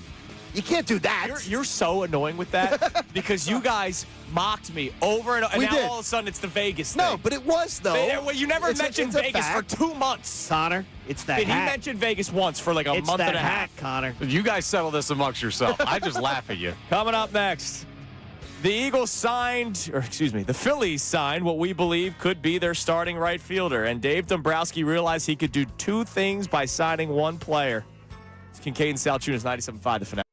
Speaker 2: You can't do that.
Speaker 1: You're so annoying with that because you guys mocked me over and over. And
Speaker 2: We
Speaker 1: now
Speaker 2: did.
Speaker 1: all of a sudden it's the Vegas
Speaker 2: No,
Speaker 1: thing.
Speaker 2: but it was, though.
Speaker 1: Well, you never mentioned
Speaker 2: it's a
Speaker 1: Vegas for
Speaker 2: fact.
Speaker 1: 2 months.
Speaker 2: Connor, it's that
Speaker 1: Did he
Speaker 2: hat.
Speaker 1: mention Vegas once for like a
Speaker 2: It's
Speaker 1: month
Speaker 2: that
Speaker 1: and a half?
Speaker 2: hat, Connor.
Speaker 3: You guys settle this amongst yourself. I just laugh at you.
Speaker 1: Coming up next, the Phillies signed what we believe could be their starting right fielder. And Dave Dombrowski realized he could do 2 things by signing 1 player. It's Kincade Salciunas, 97.5 The Fanatic.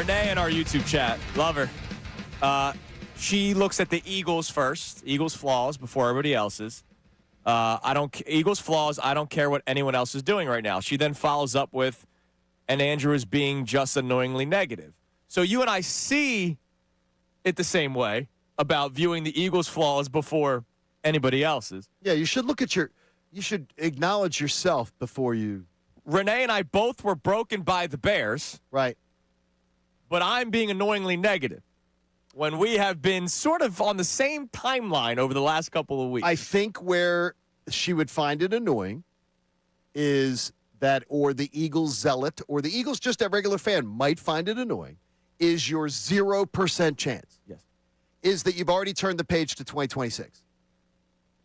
Speaker 1: Renee in our YouTube chat. Love her. She looks at the Eagles first. Eagles flaws before everybody else's. Eagles flaws. I don't care what anyone else is doing right now. She then follows up with, and Andrew is being just annoyingly negative. So you and I see it the same way about viewing the Eagles flaws before anybody else's.
Speaker 2: Yeah, you should you should acknowledge yourself before you.
Speaker 1: Renee and I both were broken by the Bears.
Speaker 2: Right.
Speaker 1: But I'm being annoyingly negative when we have been sort of on the same timeline over the last couple of weeks.
Speaker 2: I think where she would find it annoying is that, or the Eagles zealot, or the Eagles just a regular fan might find it annoying, is your 0% chance.
Speaker 1: Yes.
Speaker 2: Is that you've already turned the page to 2026.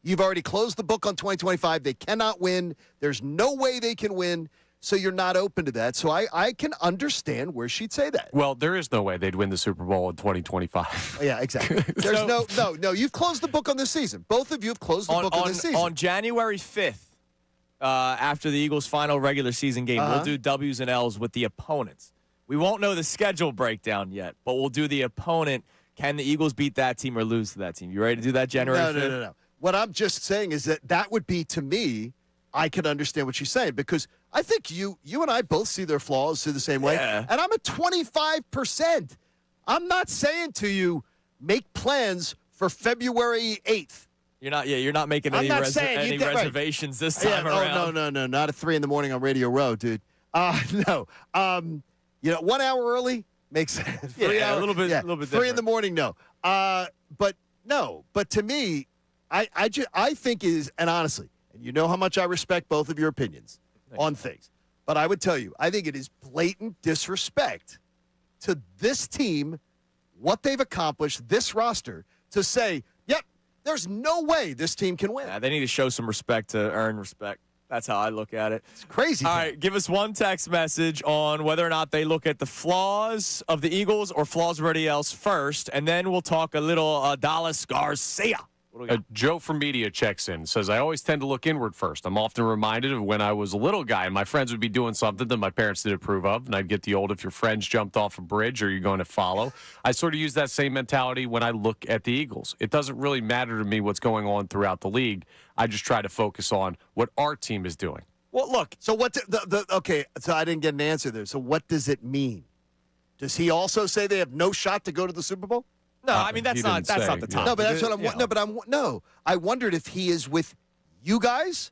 Speaker 2: You've already closed the book on 2025. They cannot win. There's no way they can win. So you're not open to that. So I can understand where she'd say that.
Speaker 3: Well, there is no way they'd win the Super Bowl in 2025.
Speaker 2: Yeah, exactly. There's no. You've closed the book on this season. Both of you have closed the book on this season.
Speaker 1: On January 5th, after the Eagles' final regular season game, we'll do W's and L's with the opponents. We won't know the schedule breakdown yet, but we'll do the opponent. Can the Eagles beat that team or lose to that team? You ready to do that January 5th?
Speaker 2: No. What I'm just saying is that would be, to me, I can understand what she's saying, because I think you and I both see their flaws the same way.
Speaker 1: Yeah.
Speaker 2: And I'm at 25%. I'm not saying to you, make plans for February 8th.
Speaker 1: You're not making any reservations this time around.
Speaker 2: No. Not at 3 a.m. on Radio Row, dude. No. 1 hour early makes sense.
Speaker 1: 3 hours, a little bit different.
Speaker 2: 3 a.m, no. But to me, I think it is, and honestly, and you know how much I respect both of your opinions on things, but I would tell you, I think it is blatant disrespect to this team, what they've accomplished, this roster, to say, yep, there's no way this team can win.
Speaker 1: Yeah, they need to show some respect to earn respect. That's how I look at it.
Speaker 2: It's crazy.
Speaker 1: All right, give us one text message on whether or not they look at the flaws of the Eagles or flaws of everybody else first, and then we'll talk a little Dallas Garcia.
Speaker 3: Joe from Media checks in, says, I always tend to look inward first. I'm often reminded of when I was a little guy and my friends would be doing something that my parents didn't approve of, and I'd get the old, if your friends jumped off a bridge, are you going to follow? I sort of use that same mentality when I look at the Eagles. It doesn't really matter to me what's going on throughout the league. I just try to focus on what our team is doing.
Speaker 2: Well, look, so what okay, so I didn't get an answer there. So what does it mean? Does he also say they have no shot to go to the Super Bowl?
Speaker 1: No, I mean that's not the topic.
Speaker 2: No, but that's what I wondered if he is with you guys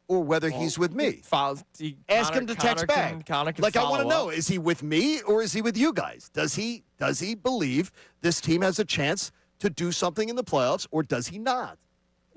Speaker 2: or whether he's with me. Ask him to text back. Like, I want to know, is he with me or is he with you guys? Does he believe this team has a chance to do something in the playoffs, or does he not?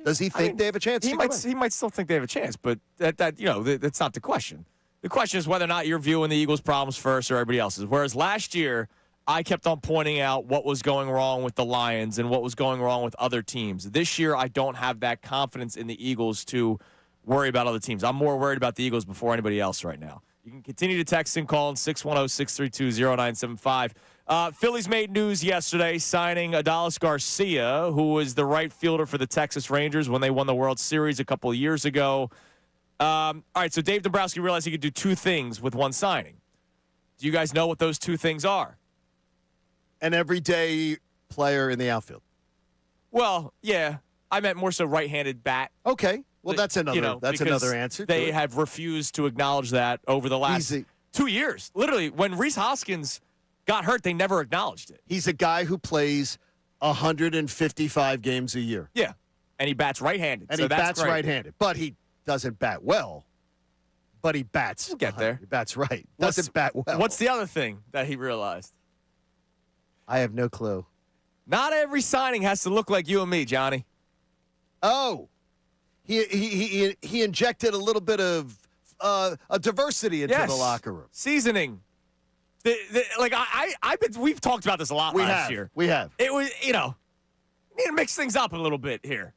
Speaker 2: Does he think they have a chance?
Speaker 1: He might still think they have a chance, but that's not the question. The question is whether or not you're viewing the Eagles' problems first or everybody else's. Whereas last year, I kept on pointing out what was going wrong with the Lions and what was going wrong with other teams. This year, I don't have that confidence in the Eagles to worry about other teams. I'm more worried about the Eagles before anybody else right now. You can continue to text and call on 610-632-0975. Phillies made news yesterday signing Dallas Garcia, who was the right fielder for the Texas Rangers when they won the World Series a couple of years ago. All right, so Dave Dombrowski realized he could do two things with one signing. Do you guys know what those two things are?
Speaker 2: An everyday player in the outfield.
Speaker 1: Well, yeah. I meant more so right-handed bat.
Speaker 2: Okay. Well, that's another answer.
Speaker 1: They have refused to acknowledge that over the last 2 years. Literally, when Rhys Hoskins got hurt, they never acknowledged it.
Speaker 2: He's a guy who plays 155 games a year.
Speaker 1: Yeah. And he bats right-handed.
Speaker 2: And he bats right-handed. But he doesn't bat well. But he bats.
Speaker 1: We'll get there.
Speaker 2: He bats right. Doesn't bat well.
Speaker 1: What's the other thing that he realized?
Speaker 2: I have no clue.
Speaker 1: Not every signing has to look like you and me, Johnny.
Speaker 2: Oh. He injected a little bit of a diversity into the locker room.
Speaker 1: Seasoning. We've talked about this a lot last year.
Speaker 2: We have.
Speaker 1: It was, need to mix things up a little bit here.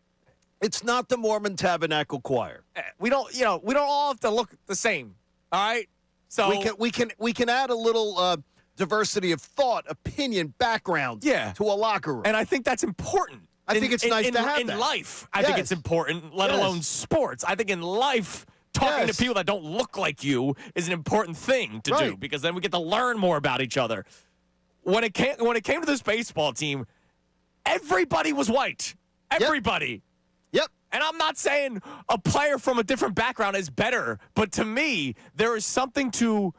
Speaker 2: It's not the Mormon Tabernacle Choir.
Speaker 1: We don't all have to look the same. All right? So
Speaker 2: we can add a little diversity of thought, opinion, background to a locker room.
Speaker 1: And I think that's important.
Speaker 2: I think it's nice to have
Speaker 1: in
Speaker 2: that.
Speaker 1: life. I think it's important, let alone sports. I think in life, talking to people that don't look like you is an important thing to do, because then we get to learn more about each other. when it came to this baseball team, everybody was white. Everybody.
Speaker 2: Yep.
Speaker 1: And I'm not saying a player from a different background is better, but to me, there is something to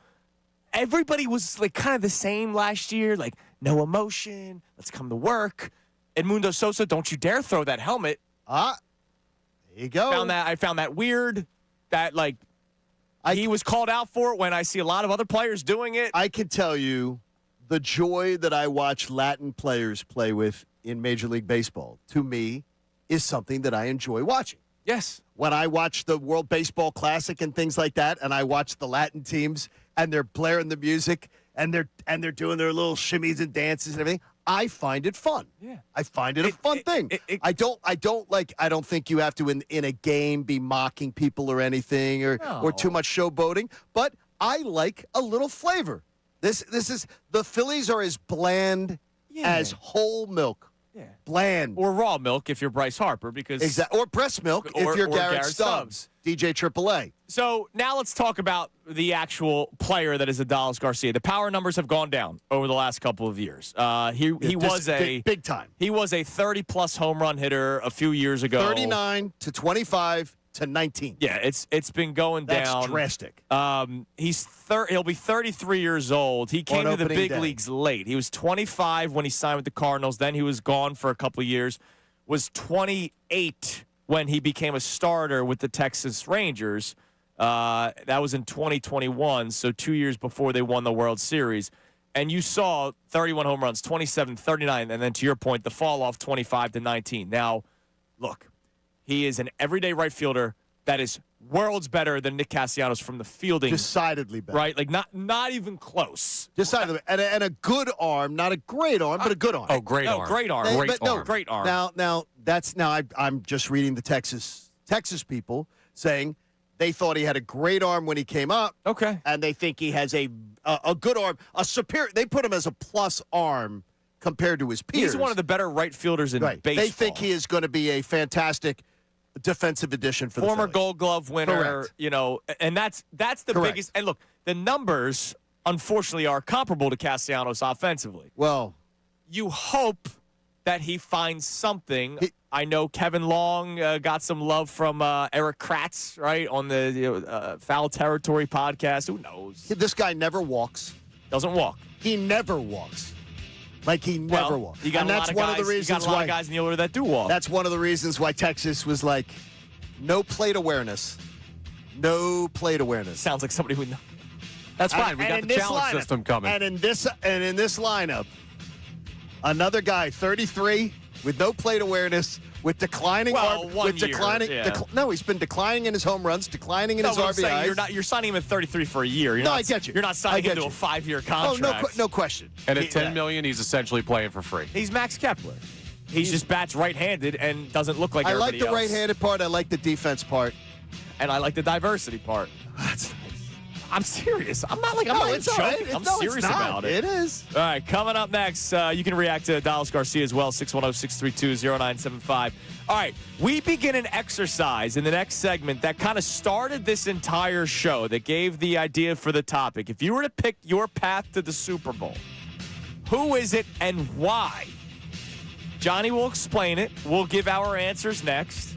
Speaker 1: everybody was like kind of the same last year, like no emotion, let's come to work. Edmundo Sosa, don't you dare throw that helmet.
Speaker 2: There you go.
Speaker 1: I found that weird that like he was called out for it when I see a lot of other players doing it.
Speaker 2: I can tell you the joy that I watch Latin players play with in Major League Baseball, to me, is something that I enjoy watching.
Speaker 1: Yes.
Speaker 2: When I watch the World Baseball Classic and things like that, and I watch the Latin teams and they're blaring the music and they're doing their little shimmies and dances and everything, I find it fun.
Speaker 1: Yeah.
Speaker 2: I find it a fun thing. I don't think you have to in a game be mocking people or anything or too much showboating, but I like a little flavor. This is the Phillies are as bland as whole milk.
Speaker 1: Yeah.
Speaker 2: Bland.
Speaker 1: Or raw milk if you're Bryce Harper, because
Speaker 2: Or breast milk if you're Garrett Stubbs, DJ AAA.
Speaker 1: So now let's talk about the actual player that is Adolis Garcia. The power numbers have gone down over the last couple of years. He was a
Speaker 2: big time.
Speaker 1: He was a 30-plus home run hitter a few years ago.
Speaker 2: 39 to 25 to 19.
Speaker 1: Yeah, it's been going down.
Speaker 2: That's drastic.
Speaker 1: He'll be 33 years old. He came to the big leagues late. He was 25 when he signed with the Cardinals. Then he was gone for a couple of years. Was 28 when he became a starter with the Texas Rangers. That was in 2021, so 2 years before they won the World Series. And you saw 31 home runs, 27, 39, and then to your point, the fall off 25 to 19. Now, look, he is an everyday right fielder that is worlds better than Nick Castellanos from the fielding.
Speaker 2: Decidedly better.
Speaker 1: Right? Like, not even close.
Speaker 2: Decidedly. And a good arm, not a great arm, but a good arm.
Speaker 3: Oh, great arm.
Speaker 1: Great arm. Great arm.
Speaker 2: Now I'm just reading the Texas people saying they thought he had a great arm when he came up.
Speaker 1: Okay.
Speaker 2: And they think he has a good arm, a superior. They put him as a plus arm compared to his peers.
Speaker 1: He's one of the better right fielders in baseball.
Speaker 2: They think he is going to be a fantastic defensive addition for the
Speaker 1: former
Speaker 2: Phillies.
Speaker 1: Gold Glove winner.
Speaker 2: Correct.
Speaker 1: You know, and that's the
Speaker 2: Correct.
Speaker 1: biggest. And look, the numbers unfortunately are comparable to Castellanos offensively.
Speaker 2: Well,
Speaker 1: you hope that he finds something. I know Kevin Long got some love from Eric Kratz, right, on the Foul Territory podcast. Who knows?
Speaker 2: this guy never walks.
Speaker 1: Doesn't walk.
Speaker 2: He never walks. Like he never walks.
Speaker 1: You got
Speaker 2: and
Speaker 1: a
Speaker 2: that's
Speaker 1: lot of
Speaker 2: one
Speaker 1: guys,
Speaker 2: of the reasons
Speaker 1: you got a lot
Speaker 2: why
Speaker 1: of guys in the order that do walk.
Speaker 2: That's one of the reasons why Texas was like, no plate awareness. No plate awareness.
Speaker 1: Sounds like somebody who knows.
Speaker 3: That's fine. We got the challenge system coming.
Speaker 2: And in this lineup, another guy, 33, with no plate awareness, with declining arm,
Speaker 1: one
Speaker 2: with declining.
Speaker 1: year, yeah.
Speaker 2: No, he's been declining in his home runs, declining in his
Speaker 1: I'm
Speaker 2: RBIs.
Speaker 1: saying you're signing him at 33 for a year.
Speaker 2: I get you.
Speaker 1: You're not signing him to a 5-year contract.
Speaker 2: Oh, no question.
Speaker 3: And at $10 million, he's essentially playing for free.
Speaker 1: He's Max Kepler. He just bats right-handed and doesn't look like everybody else.
Speaker 2: I like the right-handed part. I like the defense part.
Speaker 1: And I like the diversity part.
Speaker 2: That's nice.
Speaker 1: I'm serious. I'm not joking.
Speaker 2: Right.
Speaker 1: I'm serious about it.
Speaker 2: It is.
Speaker 1: All right, coming up next, you can react to Dallas Garcia as well, 610-632-0975. All right, we begin an exercise in the next segment that kind of started this entire show, that gave the idea for the topic. If you were to pick your path to the Super Bowl, who is it and why? Johnny will explain it. We'll give our answers next.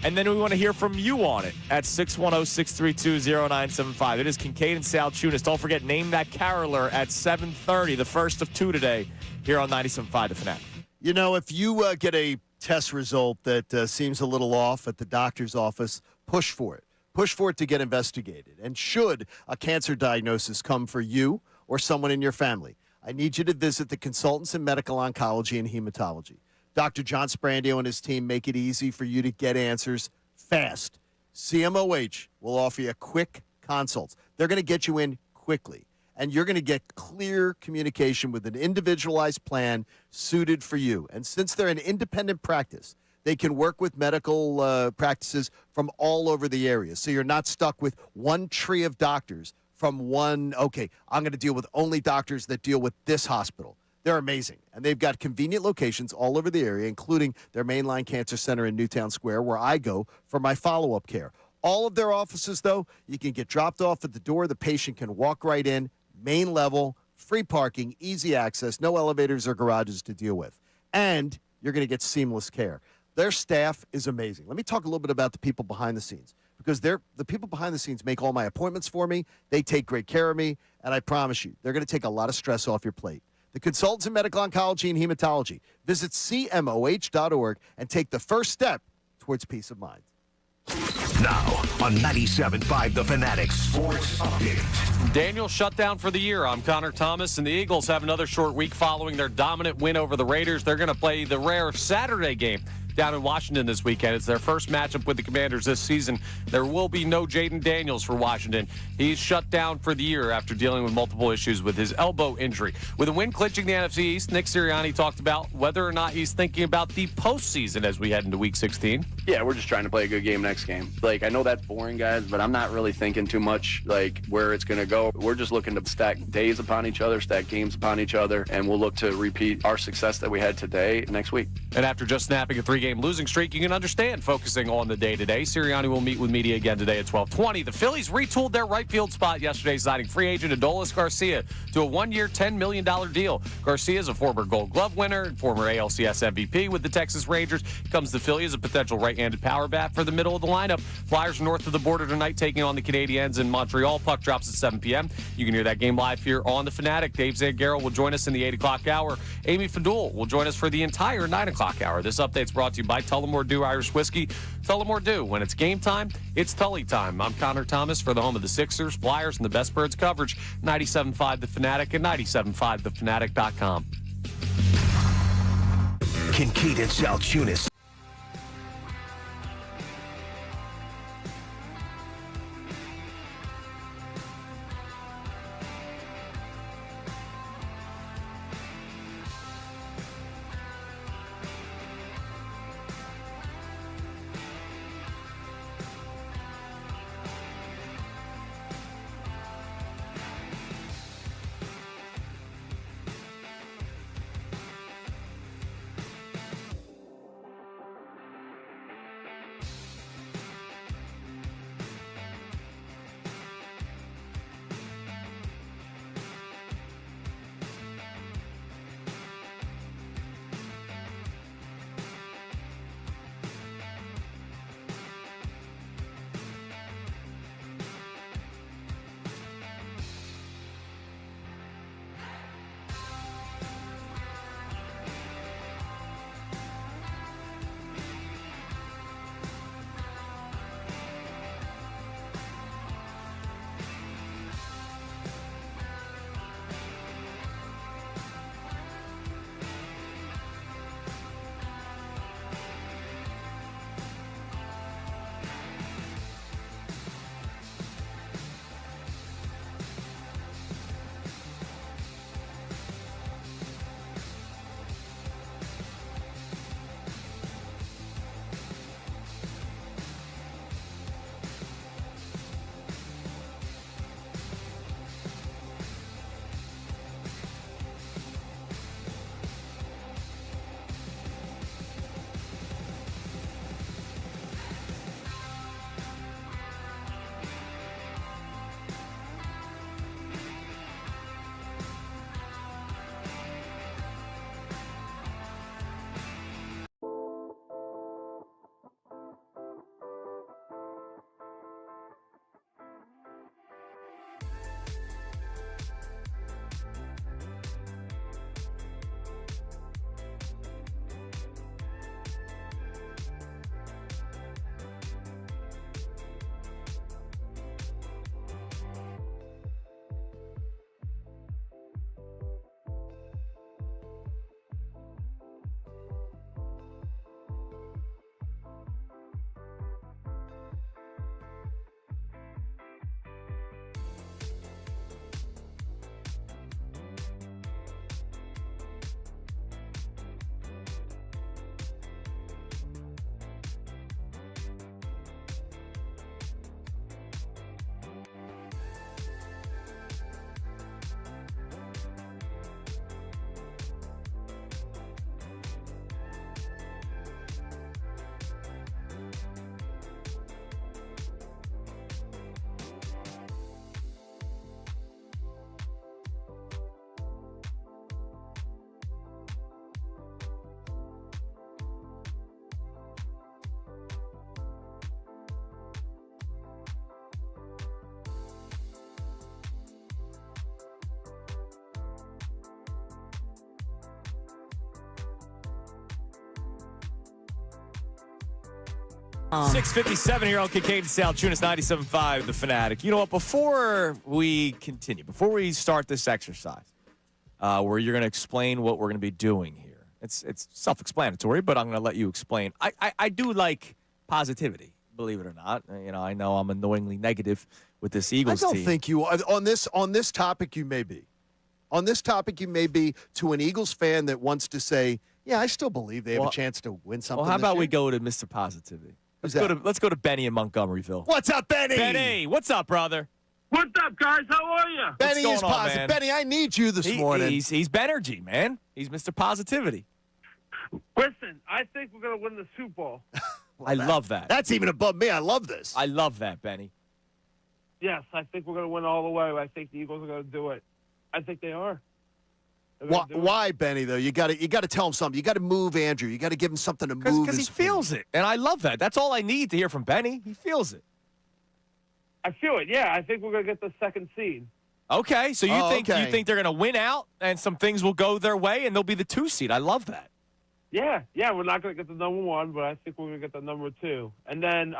Speaker 1: And then we want to hear from you on it at 610-632-0975. It is Kincade and Salciunas. Don't forget, Name That Caroler at 7:30, the first of two today, here on 97.5 The Fanatic.
Speaker 2: You know, if you get a test result that seems a little off at the doctor's office, push for it. Push for it to get investigated. And should a cancer diagnosis come for you or someone in your family, I need you to visit the consultants in medical oncology and hematology. Dr. John Sprandio and his team make it easy for you to get answers fast. CMOH will offer you quick consults. They're going to get you in quickly, and you're going to get clear communication with an individualized plan suited for you. And since they're an independent practice, they can work with medical practices from all over the area. So you're not stuck with one tree of doctors from one, okay, I'm going to deal with only doctors that deal with this hospital. They're amazing, and they've got convenient locations all over the area, including their mainline cancer center in Newtown Square, where I go for my follow-up care. All of their offices, though, you can get dropped off at the door. The patient can walk right in, main level, free parking, easy access, no elevators or garages to deal with. And you're going to get seamless care. Their staff is amazing. Let me talk a little bit about the people behind the scenes, because the people behind the scenes make all my appointments for me. They take great care of me, and I promise you, they're going to take a lot of stress off your plate. The consultants in medical oncology and hematology. Visit cmoh.org and take the first step towards peace of mind.
Speaker 4: Now on 97.5 The Fanatic Sports Update.
Speaker 3: Daniel shut down for the year. I'm Connor Thomas, and the Eagles have another short week following their dominant win over the Raiders. They're going to play the rare Saturday game down in Washington this weekend. It's their first matchup with the Commanders this season. There will be no Jaden Daniels for Washington. He's shut down for the year after dealing with multiple issues with his elbow injury. With a win clinching the NFC East, Nick Sirianni talked about whether or not he's thinking about the postseason as we head into Week 16.
Speaker 5: Yeah, we're just trying to play a good game next game. Like, I know that's boring, guys, but I'm not really thinking too much, like, where it's going to go. We're just looking to stack days upon each other, stack games upon each other, and we'll look to repeat our success that we had today next week.
Speaker 3: And after just snapping a 3-game losing streak, you can understand focusing on the day-to-day. Sirianni will meet with media again today at 12:20. The Phillies retooled their right field spot yesterday, signing free agent Adolis Garcia to a one-year, $10 million deal. Garcia is a former Gold Glove winner and former ALCS MVP with the Texas Rangers. Comes to Philly as a potential right-handed power bat for the middle of the lineup. Flyers north of the border tonight, taking on the Canadiens in Montreal. Puck drops at 7 p.m. You can hear that game live here on The Fanatic. Dave Zangaro will join us in the 8 o'clock hour. Amy Fadul will join us for the entire 9 o'clock hour. This update's brought to you by Tullamore Dew Irish Whiskey. Tullamore Dew. When it's game time, it's Tully time. I'm Connor Thomas for the home of the Sixers, Flyers, and the Best Birds coverage. 97.5 The Fanatic and 97.5thefanatic.com.
Speaker 4: Kincade Salciunas.
Speaker 1: 6:57 here on Kincade Salciunas, 97.5 The Fanatic. You know what? Before we continue, before we start this exercise, where you're going to explain what we're going to be doing here, it's self-explanatory, but I'm going to let you explain. I do like positivity, believe it or not. You know, I know I'm annoyingly negative with this Eagles team.
Speaker 2: I don't think you are. On this topic, you may be. On this topic, you may be to an Eagles fan that wants to say, yeah, I still believe they have a chance to win something.
Speaker 1: Well, how about
Speaker 2: this
Speaker 1: we
Speaker 2: year?
Speaker 1: go to Mr. Positivity? Let's go to Benny in Montgomeryville.
Speaker 2: What's up, Benny?
Speaker 1: Benny, what's up, brother?
Speaker 6: What's up, guys? How are you?
Speaker 2: Benny
Speaker 1: going
Speaker 2: is
Speaker 1: on,
Speaker 2: positive.
Speaker 1: man?
Speaker 2: Benny, I need you this morning.
Speaker 1: He's Benergy, man. He's Mr. Positivity.
Speaker 6: Listen, I think we're going to win the Super Bowl.
Speaker 1: I love that.
Speaker 2: That's even above me. I love this.
Speaker 1: I love that, Benny.
Speaker 6: Yes, I think we're going to win all the way. I think the Eagles are going to do it. I think they are. They're gonna do it.
Speaker 2: Why, Benny? Though you got to tell him something. You got to move Andrew. You got to give him something to move.
Speaker 1: Because he feels it, and I love that. That's all I need to hear from Benny. He feels it.
Speaker 6: I feel it. Yeah, I think we're going to get the second seed.
Speaker 1: Okay, so you think
Speaker 2: okay.
Speaker 1: they're going to win out, and some things will go their way, and they'll be the 2 seed. I love that.
Speaker 6: Yeah, we're not going to get the number 1, but I think we're going to get the number 2. And then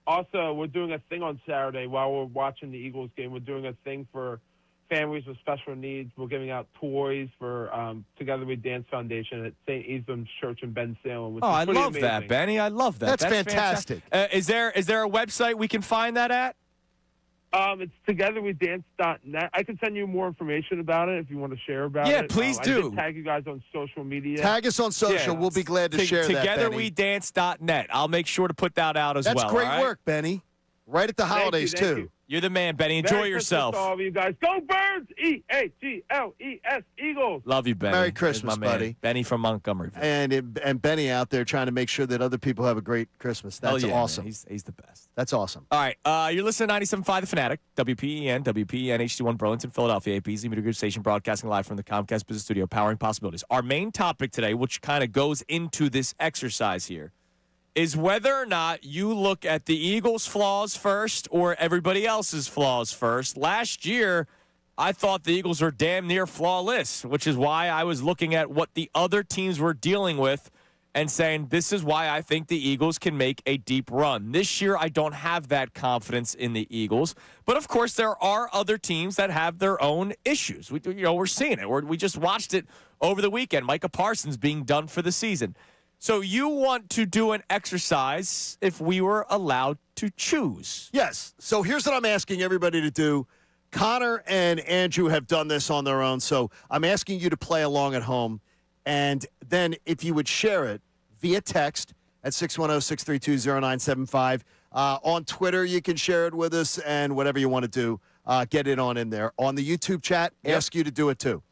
Speaker 6: also, we're doing a thing on Saturday while we're watching the Eagles game. We're doing a thing for families with special needs. We're giving out toys for Together We Dance Foundation at St. Ephraim's Church in Bensalem. Which is
Speaker 1: I
Speaker 6: pretty
Speaker 1: love
Speaker 6: amazing.
Speaker 1: that, Benny. I love that.
Speaker 2: That's fantastic.
Speaker 1: Is there a website we can find that at?
Speaker 6: It's togetherwedance.net. I can send you more information about it if you want to share about it.
Speaker 1: Yeah, please
Speaker 6: I
Speaker 1: do.
Speaker 6: did tag you guys on social media.
Speaker 2: Tag us on social.
Speaker 1: Yeah.
Speaker 2: We'll be glad to share that, Benny.
Speaker 1: Togetherwedance.net. I'll make sure to put that out as well.
Speaker 2: That's great
Speaker 1: all right?
Speaker 2: work, Benny. Right at the holidays,
Speaker 6: Thank
Speaker 2: too.
Speaker 6: you.
Speaker 1: You're the man, Benny. Enjoy
Speaker 6: Merry
Speaker 1: yourself.
Speaker 6: Christmas to all of you guys. Go Birds! E-A-G-L-E-S, Eagles.
Speaker 1: Love you, Benny.
Speaker 2: Merry
Speaker 1: There's
Speaker 2: Christmas,
Speaker 1: my man,
Speaker 2: buddy.
Speaker 1: Benny from Montgomeryville.
Speaker 2: And Benny out there trying to make sure that other people have a great Christmas. That's
Speaker 1: Hell yeah,
Speaker 2: awesome.
Speaker 1: Man. He's the best.
Speaker 2: That's awesome.
Speaker 1: All right, you're listening to 97.5 The Fanatic, WPEN, HD1 Burlington, Philadelphia, APZ Media Group Station, broadcasting live from the Comcast Business Studio, powering possibilities. Our main topic today, which kind of goes into this exercise here, is whether or not you look at the Eagles' flaws first or everybody else's flaws first. Last year, I thought the Eagles were damn near flawless, which is why I was looking at what the other teams were dealing with and saying, this is why I think the Eagles can make a deep run. This year, I don't have that confidence in the Eagles. But, of course, there are other teams that have their own issues. We're seeing it. We just watched it over the weekend. Micah Parsons being done for the season. So you want to do an exercise if we were allowed to choose.
Speaker 2: Yes. So here's what I'm asking everybody to do. Connor and Andrew have done this on their own, so I'm asking you to play along at home. And then if you would share it via text at 610-632-0975. On Twitter, you can share it with us, and whatever you want to do, get it on in there. On the YouTube chat, ask you to do it too.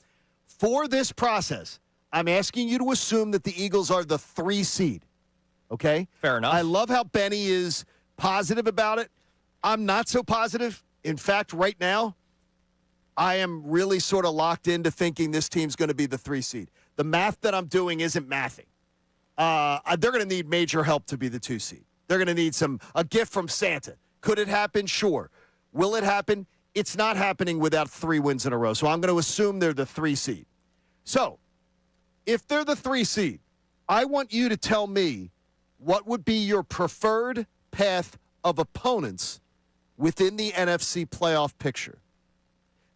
Speaker 2: For this process, I'm asking you to assume that the Eagles are the 3 seed, okay?
Speaker 1: Fair enough.
Speaker 2: I love how Benny is positive about it. I'm not so positive. In fact, right now, I am really sort of locked into thinking this team's going to be the 3 seed. The math that I'm doing isn't mathing. They're going to need major help to be the 2 seed. They're going to need a gift from Santa. Could it happen? Sure. Will it happen? It's not happening without 3 wins in a row. So I'm going to assume they're the 3 seed. So if they're the 3 seed, I want you to tell me what would be your preferred path of opponents within the NFC playoff picture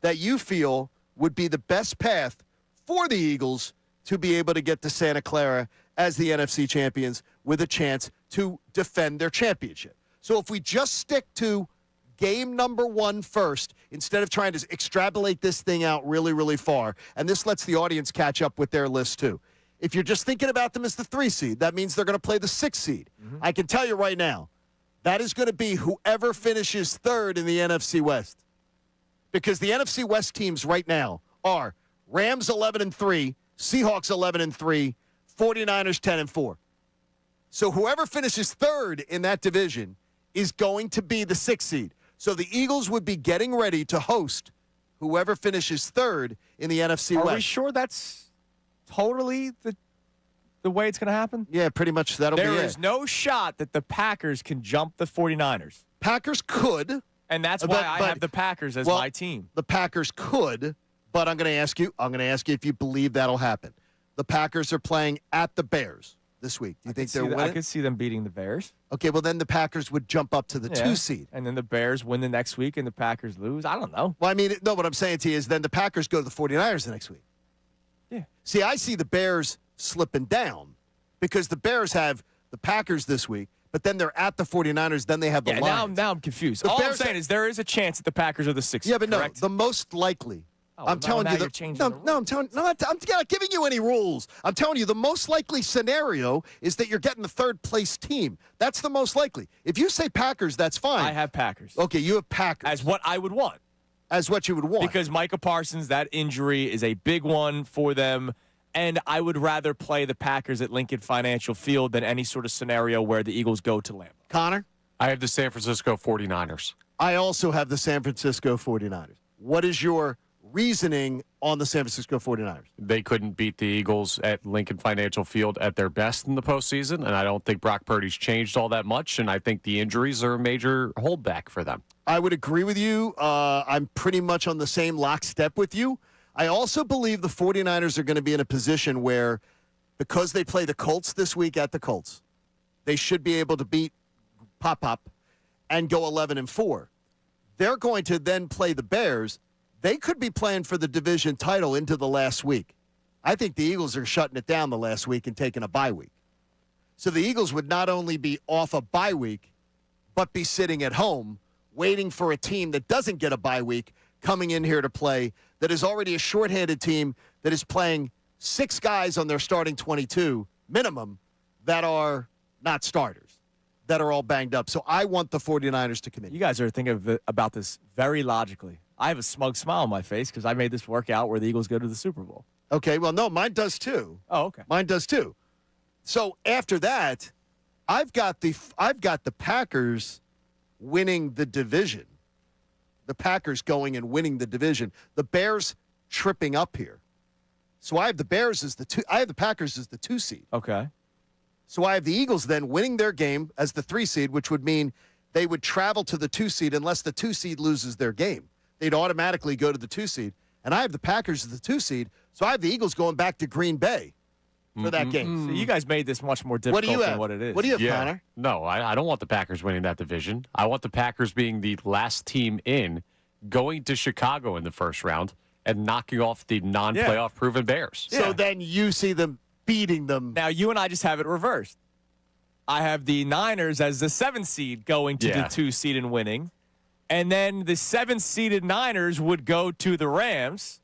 Speaker 2: that you feel would be the best path for the Eagles to be able to get to Santa Clara as the NFC champions with a chance to defend their championship. So if we just stick to game number 1 first, instead of trying to extrapolate this thing out really, really far, and this lets the audience catch up with their list too. If you're just thinking about them as the 3 seed, that means they're going to play the 6 seed. Mm-hmm. I can tell you right now, that is going to be whoever finishes 3rd in the NFC West. Because the NFC West teams right now are Rams 11-3, Seahawks 11-3, 49ers 10-4. So whoever finishes 3rd in that division is going to be the 6th seed. So the Eagles would be getting ready to host whoever finishes 3rd in the NFC West.
Speaker 1: Are we sure that's totally the way it's going to happen?
Speaker 2: Yeah, pretty much that'll be it.
Speaker 1: There is no shot that the Packers can jump the 49ers.
Speaker 2: Packers could.
Speaker 1: And that's why I have the Packers as my team.
Speaker 2: The Packers could, but I'm going to ask you if you believe that'll happen. The Packers are playing at the Bears. this week? Do you
Speaker 1: I
Speaker 2: think
Speaker 1: could see
Speaker 2: they're
Speaker 1: that-
Speaker 2: winning?
Speaker 1: I could see them beating the Bears.
Speaker 2: Okay, well, then the Packers would jump up to the
Speaker 1: Yeah.
Speaker 2: 2 seed.
Speaker 1: And then the Bears win the next week and the Packers lose. I don't know.
Speaker 2: Well, I mean, no, what I'm saying to you is then the Packers go to the 49ers the next week.
Speaker 1: Yeah.
Speaker 2: See, I see the Bears slipping down because the Bears have the Packers this week, but then they're at the 49ers, then they have the
Speaker 1: Yeah,
Speaker 2: Lions.
Speaker 1: now I'm confused.
Speaker 2: The
Speaker 1: All I'm
Speaker 2: Bears
Speaker 1: saying is there is a chance that the Packers are the 6th.
Speaker 2: Yeah, but no,
Speaker 1: correct?
Speaker 2: the most likely.
Speaker 1: Oh,
Speaker 2: I'm telling
Speaker 1: now
Speaker 2: you
Speaker 1: you're
Speaker 2: the
Speaker 1: changing
Speaker 2: no,
Speaker 1: the
Speaker 2: no, I'm telling no, I'm not giving you any rules. I'm telling you the most likely scenario is that you're getting the third place team. That's the most likely. If you say Packers, that's fine.
Speaker 1: I have Packers.
Speaker 2: Okay, you have Packers
Speaker 1: As what I would want.
Speaker 2: as what you would want.
Speaker 1: Because Micah Parsons, that injury is a big one for them. And I would rather play the Packers at Lincoln Financial Field than any sort of scenario where the Eagles go to Lambeau.
Speaker 2: Connor,
Speaker 3: I have the San Francisco 49ers.
Speaker 2: I also have the San Francisco 49ers. What is your reasoning on the San Francisco 49ers?
Speaker 3: They couldn't beat the Eagles at Lincoln Financial Field at their best in the postseason, and I don't think Brock Purdy's changed all that much, and I think the injuries are a major holdback for them.
Speaker 2: I would agree with you. I'm pretty much on the same lockstep with you. I also believe the 49ers are going to be in a position where, because they play the Colts this week at the Colts, they should be able to beat Pop and go 11-4. They're going to then play the Bears. They could be playing for the division title into the last week. I think the Eagles are shutting it down the last week and taking a bye week. So the Eagles would not only be off a bye week, but be sitting at home waiting for a team that doesn't get a bye week coming in here to play, that is already a shorthanded team that is playing 6 guys on their starting 22 minimum that are not starters, that are all banged up. So I want the 49ers to come in.
Speaker 1: You guys are thinking about this very logically. I have a smug smile on my face because I made this work out where the Eagles go to the Super Bowl.
Speaker 2: Okay, well, no, mine does too.
Speaker 1: Oh, okay.
Speaker 2: Mine does too. So after that, I've got the Packers winning the division. The Packers going and winning the division. The Bears tripping up here. So I have the Bears as the 2. I have the Packers as the 2 seed.
Speaker 1: Okay.
Speaker 2: So I have the Eagles then winning their game as the 3 seed, which would mean they would travel to the 2 seed unless the 2 seed loses their game. They'd automatically go to the 2 seed. And I have the Packers as the 2 seed. So I have the Eagles going back to Green Bay for that game.
Speaker 1: So you guys made this much more difficult
Speaker 2: What do you have?
Speaker 1: than what it is.
Speaker 2: What do you have, Connor?
Speaker 3: No, I don't want the Packers winning that division. I want the Packers being the last team in, going to Chicago in the first round, and knocking off the non-playoff proven Bears.
Speaker 1: Yeah.
Speaker 2: So then you see them beating them.
Speaker 1: Now, you and I just have it reversed. I have the Niners as the 7th seed going to the 2 seed and winning. And then the 7th-seeded Niners would go to the Rams.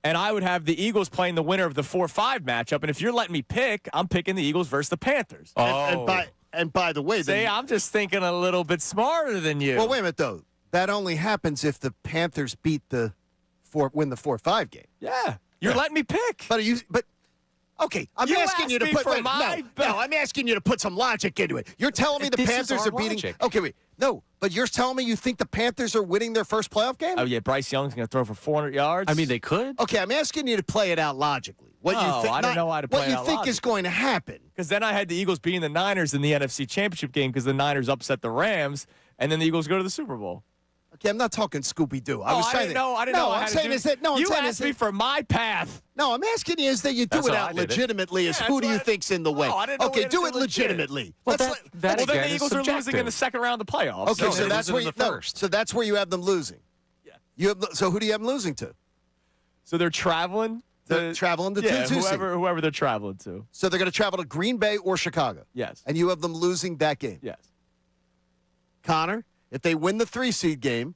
Speaker 1: And I would have the Eagles playing the winner of the 4-5 matchup. And if you're letting me pick, I'm picking the Eagles versus the Panthers.
Speaker 2: And by the way,
Speaker 1: See, I'm just thinking a little bit smarter than you.
Speaker 2: well, wait a minute though. That only happens if the Panthers win the 4-5 game.
Speaker 1: Yeah. You're letting me pick.
Speaker 2: But okay, I'm
Speaker 1: You
Speaker 2: asking
Speaker 1: asked
Speaker 2: you to
Speaker 1: me
Speaker 2: put
Speaker 1: for
Speaker 2: wait,
Speaker 1: my
Speaker 2: no, I'm asking you to put some logic into it. You're telling me the
Speaker 3: This is
Speaker 2: Panthers
Speaker 3: our
Speaker 2: are beating.
Speaker 3: logic.
Speaker 2: Okay, wait, no, but you're telling me you think the Panthers are winning their first playoff game?
Speaker 1: Oh, yeah, Bryce Young's going to throw for 400 yards.
Speaker 3: I mean, they could.
Speaker 2: Okay, I'm asking you to play it out logically. What you
Speaker 1: No,
Speaker 2: think?
Speaker 1: I don't know how to play
Speaker 2: what
Speaker 1: it
Speaker 2: you
Speaker 1: out
Speaker 2: think is
Speaker 1: logically.
Speaker 2: going to happen?
Speaker 1: Because then I had the Eagles beating the Niners in the NFC Championship game because the Niners upset the Rams, and then the Eagles go to the Super Bowl.
Speaker 2: Okay, I'm not talking Scooby Doo.
Speaker 1: I didn't know. I didn't know.
Speaker 2: I'm saying is that no. I'm
Speaker 1: you
Speaker 2: saying
Speaker 1: asked
Speaker 2: is
Speaker 1: me
Speaker 2: that,
Speaker 1: for my path.
Speaker 2: no. I'm asking you is that you do
Speaker 3: That's
Speaker 2: it
Speaker 3: how
Speaker 2: out
Speaker 3: I did it.
Speaker 2: legitimately. As
Speaker 1: Yeah,
Speaker 2: who
Speaker 1: that's
Speaker 2: do you
Speaker 1: what-
Speaker 2: think's in the way?
Speaker 1: Oh, I didn't know
Speaker 2: Okay,
Speaker 1: we had
Speaker 2: do
Speaker 1: to
Speaker 2: it
Speaker 1: do legit.
Speaker 2: legitimately.
Speaker 3: Well,
Speaker 2: Let's
Speaker 3: that
Speaker 2: let-
Speaker 1: Well, then
Speaker 3: again
Speaker 1: the
Speaker 3: is
Speaker 1: Eagles are losing in
Speaker 3: subjective.
Speaker 1: the second round of the playoffs.
Speaker 2: Okay,
Speaker 3: No,
Speaker 2: so
Speaker 3: they
Speaker 2: that's
Speaker 3: lose
Speaker 2: where
Speaker 3: in
Speaker 2: you
Speaker 3: the
Speaker 2: no,
Speaker 3: first.
Speaker 2: so that's where you have them losing.
Speaker 1: Yeah.
Speaker 2: You have so who do you have them losing to?
Speaker 1: So they're traveling.
Speaker 2: They're traveling to
Speaker 1: yeah,
Speaker 2: two seed.
Speaker 1: whoever they're traveling to.
Speaker 2: So they're going to travel to Green Bay or Chicago.
Speaker 1: Yes.
Speaker 2: And you have them losing that game.
Speaker 1: Yes.
Speaker 2: Connor, if they win the 3 seed game,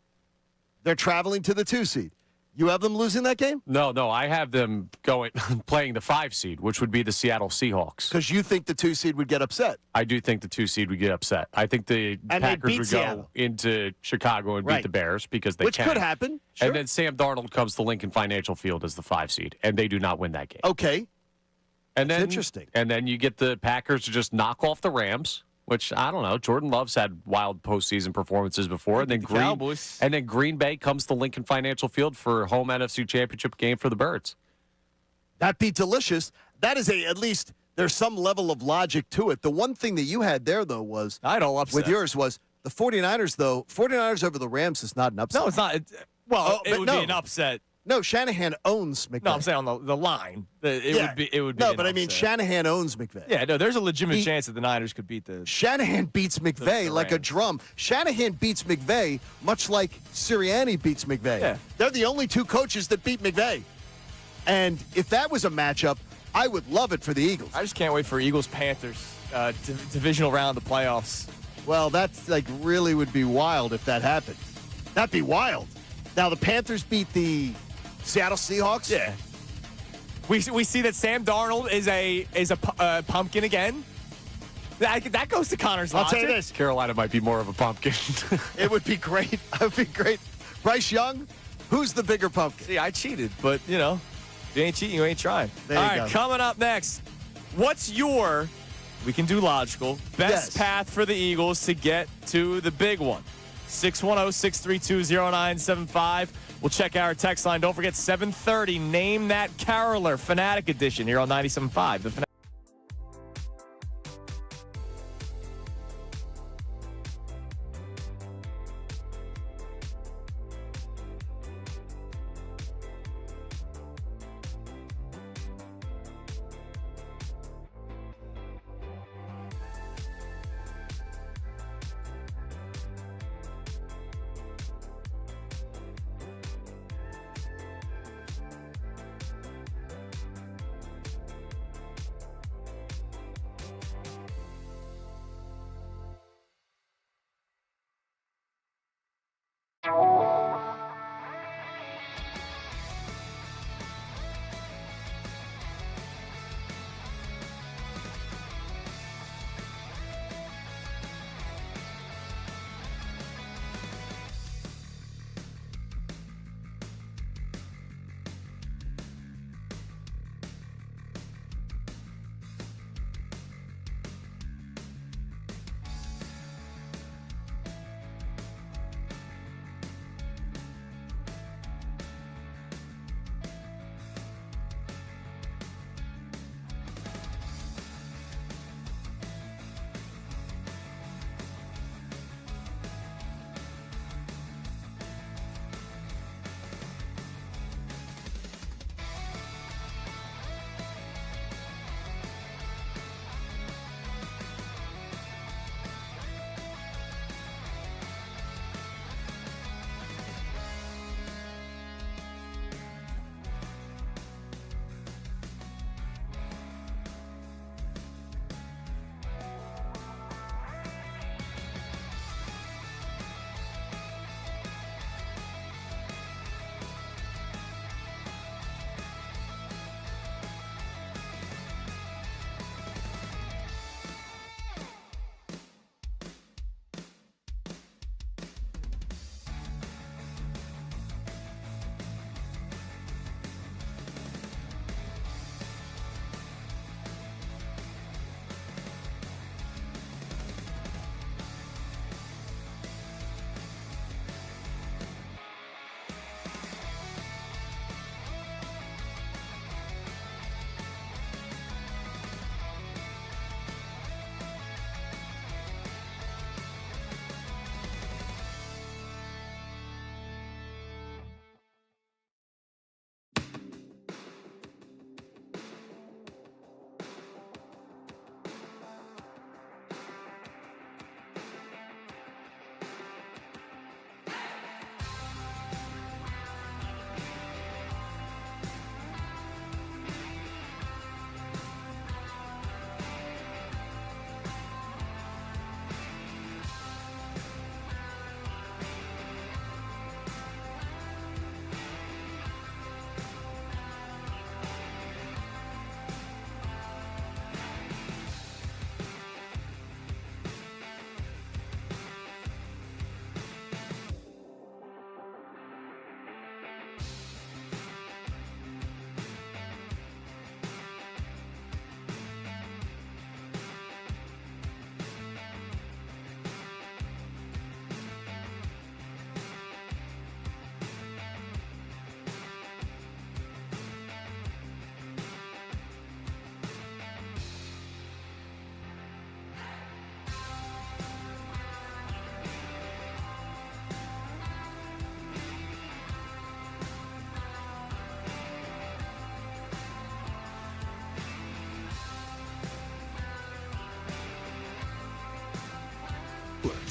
Speaker 2: they're traveling to the 2 seed. You have them losing that game?
Speaker 3: No, I have them going playing the 5 seed, which would be the Seattle Seahawks.
Speaker 2: Because you think the 2 seed would get upset.
Speaker 3: I do think the 2 seed would get upset. I think the
Speaker 2: And they'd
Speaker 3: Packers
Speaker 2: beat
Speaker 3: would
Speaker 2: Seattle.
Speaker 3: go into Chicago and
Speaker 2: Right.
Speaker 3: beat the Bears because they
Speaker 2: Which
Speaker 3: can.
Speaker 2: could happen. Sure.
Speaker 3: And then Sam Darnold comes to Lincoln Financial Field as the 5 seed, and they do not win that game.
Speaker 2: Okay.
Speaker 3: and then
Speaker 2: interesting.
Speaker 3: And then you get the Packers to just knock off the Rams, which I don't know. Jordan Love's had wild postseason performances before, and then
Speaker 1: Cowboys.
Speaker 3: Green Bay comes to Lincoln Financial Field for a home NFC Championship game for the Birds.
Speaker 2: That'd be delicious. That is at least there's some level of logic to it. The one thing that you had there, though, was
Speaker 1: I had all upset.
Speaker 2: with yours was the 49ers, though. 49ers over the Rams is not an upset.
Speaker 1: No, it's not. It
Speaker 2: but
Speaker 1: would
Speaker 2: no.
Speaker 1: be an upset
Speaker 2: No, Shanahan owns McVay.
Speaker 1: No, I'm saying on the line. It would be.
Speaker 2: No,
Speaker 1: an
Speaker 2: but I mean,
Speaker 1: upset.
Speaker 2: Shanahan owns McVay.
Speaker 1: Yeah, no, there's a legitimate chance that the Niners could beat the.
Speaker 2: Shanahan beats McVay
Speaker 1: the
Speaker 2: like a
Speaker 1: Rams.
Speaker 2: drum. Shanahan beats McVay much like Sirianni beats McVay.
Speaker 1: Yeah.
Speaker 2: They're the only two coaches that beat McVay. And if that was a matchup, I would love it for the Eagles.
Speaker 1: I just can't wait for Eagles-Panthers divisional round of the playoffs.
Speaker 2: Well, that's like really would be wild if that happened. That'd be wild. Now, the Panthers beat the Seattle Seahawks?
Speaker 1: Yeah. We see that Sam Darnold is a pumpkin again. That goes to Connor's
Speaker 2: I'll
Speaker 1: logic.
Speaker 2: tell you this.
Speaker 3: Carolina might be more of a pumpkin.
Speaker 2: It would be great. It would be great. Bryce Young, who's the bigger pumpkin?
Speaker 1: See, I cheated, but, you know, if you ain't cheating, you ain't trying.
Speaker 2: There
Speaker 1: All
Speaker 2: you
Speaker 1: right,
Speaker 2: go.
Speaker 1: coming up next, what's your, we can do logical, best
Speaker 2: Yes.
Speaker 1: path for the Eagles to get to the big one? 610-632-0975. We'll check our text line. Don't forget, 7:30, Name That Caroler, Fanatic Edition here on 97.5. The Fanatic.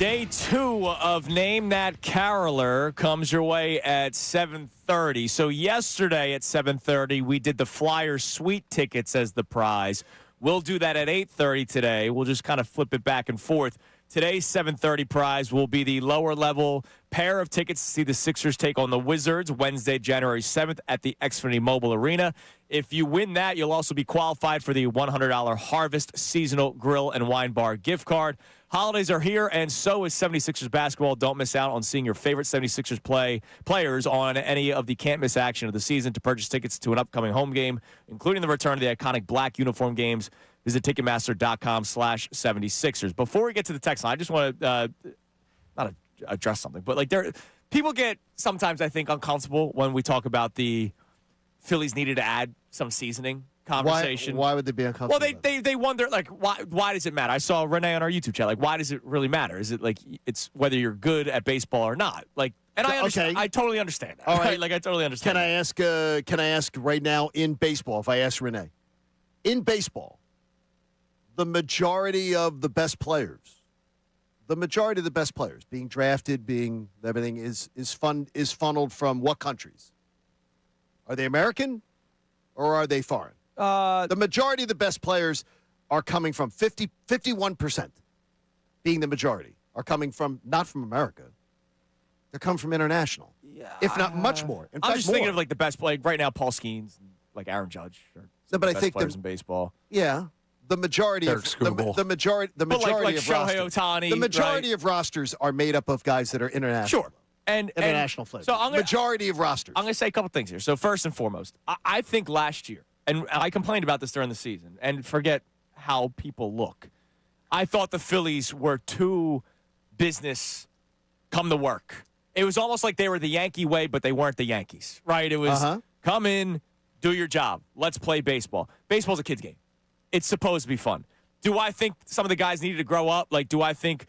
Speaker 1: Day 2 of Name That Caroler comes your way at 7:30. So yesterday at 7:30, we did the Flyers Suite tickets as the prize. We'll do that at 8:30 today. We'll just kind of flip it back and forth. Today's 7:30 prize will be the lower-level pair of tickets to see the Sixers take on the Wizards Wednesday, January 7th at the Xfinity Mobile Arena. If you win that, you'll also be qualified for the $100 Harvest Seasonal Grill and Wine Bar gift card. Holidays are here, and so is 76ers basketball. Don't miss out on seeing your favorite 76ers players on any of the can't-miss action of the season. To purchase tickets to an upcoming home game, including the return of the iconic black uniform games, visit Ticketmaster.com/76ers. Before we get to the text line, I just want to not address something, but people get sometimes, I think, uncomfortable when we talk about the Phillies needed to add some seasoning conversation.
Speaker 2: Why would they be uncomfortable?
Speaker 1: Well, they wonder, why does it matter? I saw Renee on our YouTube chat. Why does it really matter? Is it it's whether you're good at baseball or not? And I understand.
Speaker 2: Okay.
Speaker 1: I totally understand that.
Speaker 2: All right.
Speaker 1: I totally understand.
Speaker 2: Can I ask right now in baseball? If I ask Renee, in baseball, the majority of the best players being drafted, being everything is funneled from what countries? Are they American or are they foreign? The majority of the best players are coming from 51% being the majority are coming from not from America. They're coming from international. Yeah, if not much more. In
Speaker 1: I'm
Speaker 2: fact,
Speaker 1: just
Speaker 2: more.
Speaker 1: thinking of the best play right now. Paul Skeens, Aaron Judge, are
Speaker 2: No, but
Speaker 1: the
Speaker 2: I
Speaker 1: best
Speaker 2: think
Speaker 1: players in baseball.
Speaker 2: Yeah, the majority
Speaker 3: Derek
Speaker 2: of
Speaker 3: Skubal.
Speaker 2: the majority
Speaker 1: But
Speaker 2: of
Speaker 1: Shohei
Speaker 2: rosters.
Speaker 1: Ohtani,
Speaker 2: The majority of rosters are made up of guys that are international.
Speaker 1: Sure. And
Speaker 2: International flavor.
Speaker 1: So
Speaker 2: majority of rosters.
Speaker 1: I'm going to say a couple things here. So first and foremost, I think last year, and I complained about this during the season, and forget how people look. I thought the Phillies were too business come to work. It was almost like they were the Yankee way, but they weren't the Yankees, right? It was come in, do your job. Let's play baseball. Baseball's a kid's game. It's supposed to be fun. Do I think some of the guys needed to grow up? Do I think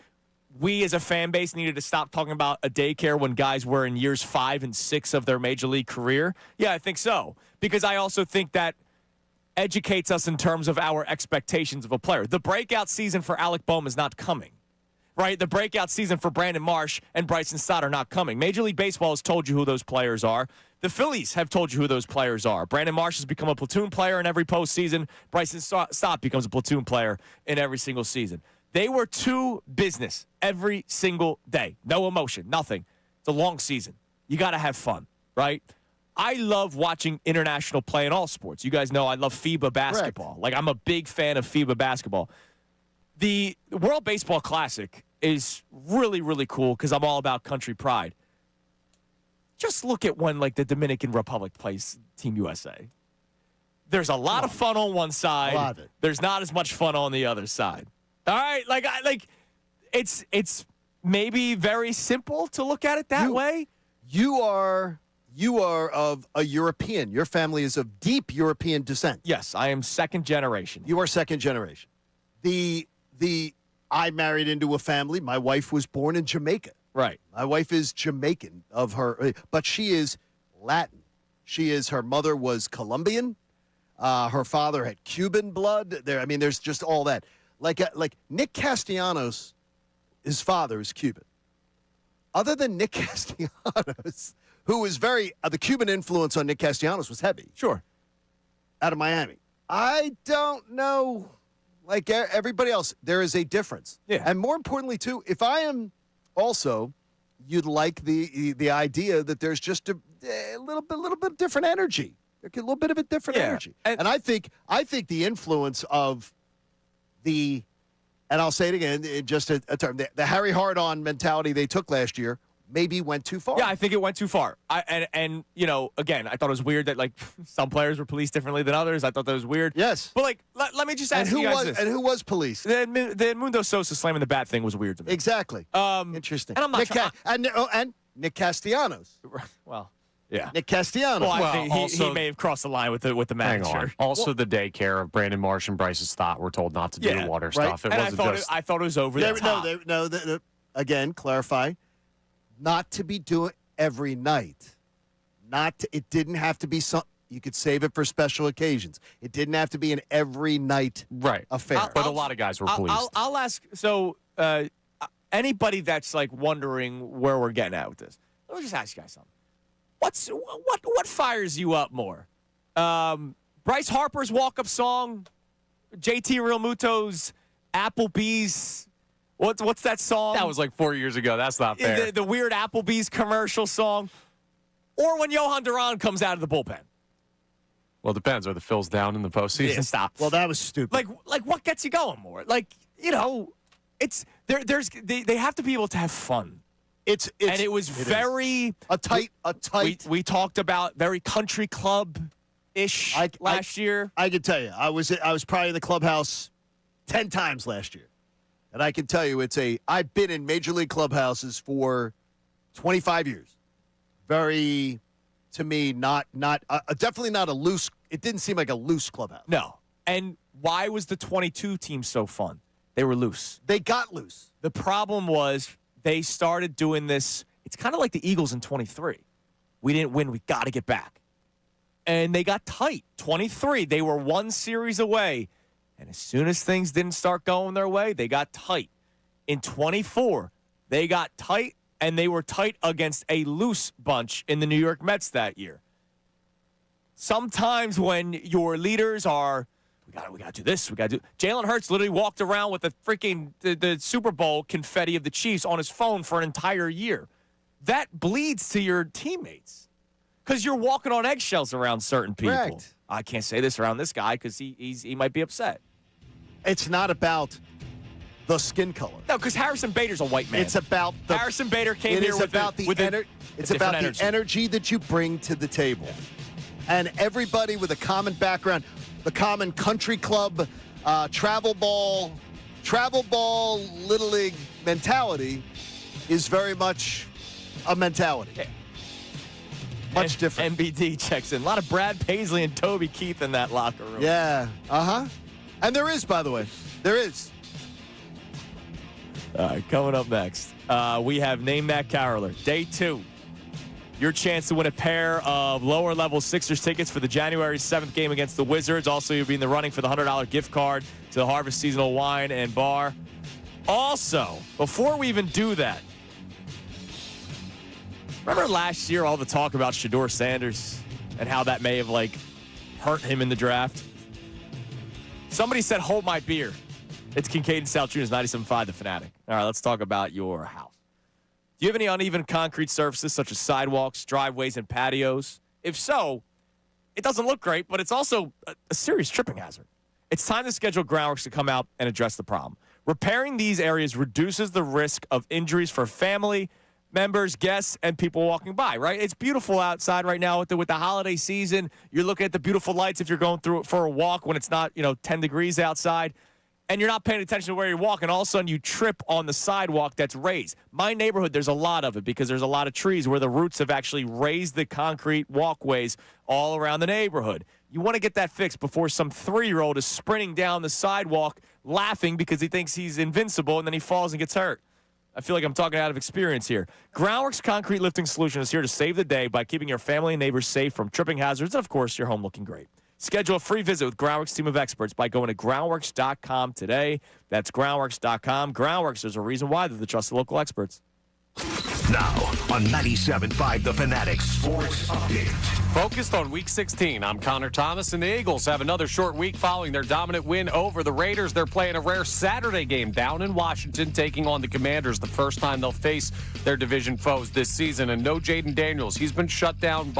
Speaker 1: we as a fan base needed to stop talking about a daycare when guys were in years 5 and 6 of their major league career? Yeah, I think so. Because I also think that educates us in terms of our expectations of a player. The breakout season for Alec Bohm is not coming, right? The breakout season for Brandon Marsh and Bryson Stott are not coming. Major League Baseball has told you who those players are. The Phillies have told you who those players are. Brandon Marsh has become a platoon player in every postseason. Bryson Stott becomes a platoon player in every single season. They were too business every single day. No emotion, nothing. It's a long season. You got to have fun, right? I love watching international play in all sports. You guys know I love FIBA basketball.
Speaker 2: Correct.
Speaker 1: I'm a big fan of FIBA basketball. The World Baseball Classic is really, really cool because I'm all about country pride. Just look at when, the Dominican Republic plays Team USA. There's a lot of fun on one side.
Speaker 2: A lot of it.
Speaker 1: There's not as much fun on the other side. All right? It's maybe very simple to look at it that way.
Speaker 2: You are of a European. Your family is of deep European descent.
Speaker 1: Yes, I am second generation.
Speaker 2: You are second generation. I married into a family. My wife was born in Jamaica.
Speaker 1: Right.
Speaker 2: My wife is Jamaican but she is Latin. Her mother was Colombian. Her father had Cuban blood. There's just all that. Like Nick Castellanos, his father is Cuban. Other than Nick Castellanos, who was the Cuban influence on Nick Castellanos was heavy.
Speaker 1: Sure.
Speaker 2: Out of Miami. I don't know. Like everybody else, there is a difference.
Speaker 1: Yeah.
Speaker 2: And more importantly, too, if I am also, you'd like the idea that there's just a little bit different energy. A little bit of a different energy. And I think the influence of and I'll say it again, just a term, the Harry Hard-On mentality they took last year maybe went too far.
Speaker 1: Yeah, I think it went too far. Again, I thought it was weird that some players were policed differently than others. I thought that was weird.
Speaker 2: Yes.
Speaker 1: But let me just ask you guys this.
Speaker 2: And who was policed?
Speaker 1: The Mundo Sosa slamming the bat thing was weird to me.
Speaker 2: Exactly.
Speaker 1: And
Speaker 2: Interesting.
Speaker 1: I'm not
Speaker 2: and Nick Castellanos.
Speaker 1: Well, yeah.
Speaker 2: Nick Castellanos.
Speaker 1: Well, I think he may have crossed the line with the manager.
Speaker 3: Also, the daycare of Brandon Marsh and Bryson Stott were told not to do water stuff. It wasn't
Speaker 1: I thought it was over the top.
Speaker 2: Again, clarify. Not to be doing every night. It didn't have to be you could save it for special occasions. It didn't have to be an every night affair.
Speaker 3: But a lot of guys were policed.
Speaker 1: I'll ask. So anybody that's like wondering where we're getting at with this, let me just ask you guys something. What fires you up more? Bryce Harper's walk-up song, JT Realmuto's Applebee's. What's that song?
Speaker 3: That was like 4 years ago. That's not fair.
Speaker 1: The weird Applebee's commercial song, or when Johan Duran comes out of the bullpen.
Speaker 3: Well, it depends. Are the Phils down in the postseason?
Speaker 1: Yeah, stop.
Speaker 2: Well, that was stupid.
Speaker 1: Like what gets you going more? Like, it's they have to be able to have fun. And it was very
Speaker 2: a tight.
Speaker 1: We talked about very country club-ish last year.
Speaker 2: I can tell you, I was probably in the clubhouse 10 times last year, and I can tell you I've been in major league clubhouses for 25 years. Very, to me, definitely not a loose. It didn't seem like a loose clubhouse.
Speaker 1: No. And why was the 22 team so fun? They were loose.
Speaker 2: They got loose.
Speaker 1: The problem was they started doing this. It's kind of like the Eagles in 23. We didn't win. We got to get back. And they got tight. 23. They were one series away. And as soon as things didn't start going their way, they got tight. In 24, they got tight, and they were tight against a loose bunch in the New York Mets that year. Sometimes when your leaders are, we got to do this, Jalen Hurts literally walked around with the Super Bowl confetti of the Chiefs on his phone for an entire year. That bleeds to your teammates because you're walking on eggshells around certain people.
Speaker 2: Correct.
Speaker 1: I can't say this around this guy because he might be upset.
Speaker 2: It's not about the skin color.
Speaker 1: No, because Harrison Bader's a white man.
Speaker 2: It's about
Speaker 1: Harrison Bader came here with
Speaker 2: It's about the energy that you bring to the table. And everybody with a common background, the common country club, travel ball, Little League mentality is very much a mentality.
Speaker 1: Yeah.
Speaker 2: Much different.
Speaker 1: MBD checks in. A lot of Brad Paisley and Toby Keith in that locker room.
Speaker 2: Yeah. And there is, by the way. There is.
Speaker 1: All right, coming up next, we have Name That Caroler. Day 2. Your chance to win a pair of lower-level Sixers tickets for the January 7th game against the Wizards. Also, you'll be in the running for the $100 gift card to the Harvest Seasonal Wine and Bar. Also, before we even do that, remember last year all the talk about Shedeur Sanders and how that may have, hurt him in the draft? Somebody said, hold my beer. It's Kincade Salciunas, 97.5 The Fanatic. All right, let's talk about your house. Do you have any uneven concrete surfaces such as sidewalks, driveways, and patios? If so, it doesn't look great, but it's also a serious tripping hazard. It's time to schedule Groundworks to come out and address the problem. Repairing these areas reduces the risk of injuries for family members, guests, and people walking by, right? It's beautiful outside right now with the holiday season. You're looking at the beautiful lights if you're going through it for a walk when it's not, 10 degrees outside. And you're not paying attention to where you're walking. All of a sudden, you trip on the sidewalk that's raised. My neighborhood, there's a lot of it because there's a lot of trees where the roots have actually raised the concrete walkways all around the neighborhood. You want to get that fixed before some 3-year-old is sprinting down the sidewalk laughing because he thinks he's invincible and then he falls and gets hurt. I feel like I'm talking out of experience here. Groundworks Concrete Lifting Solution is here to save the day by keeping your family and neighbors safe from tripping hazards and, of course, your home looking great. Schedule a free visit with Groundworks' team of experts by going to groundworks.com today. That's groundworks.com. Groundworks, there's a reason why they're the trusted local experts.
Speaker 4: Now on 97.5 The Fanatic Sports Update.
Speaker 3: Focused on Week 16, I'm Connor Thomas, and the Eagles have another short week following their dominant win over the Raiders. They're playing a rare Saturday game down in Washington, taking on the Commanders, the first time they'll face their division foes this season. And no Jaden Daniels. He's been shut down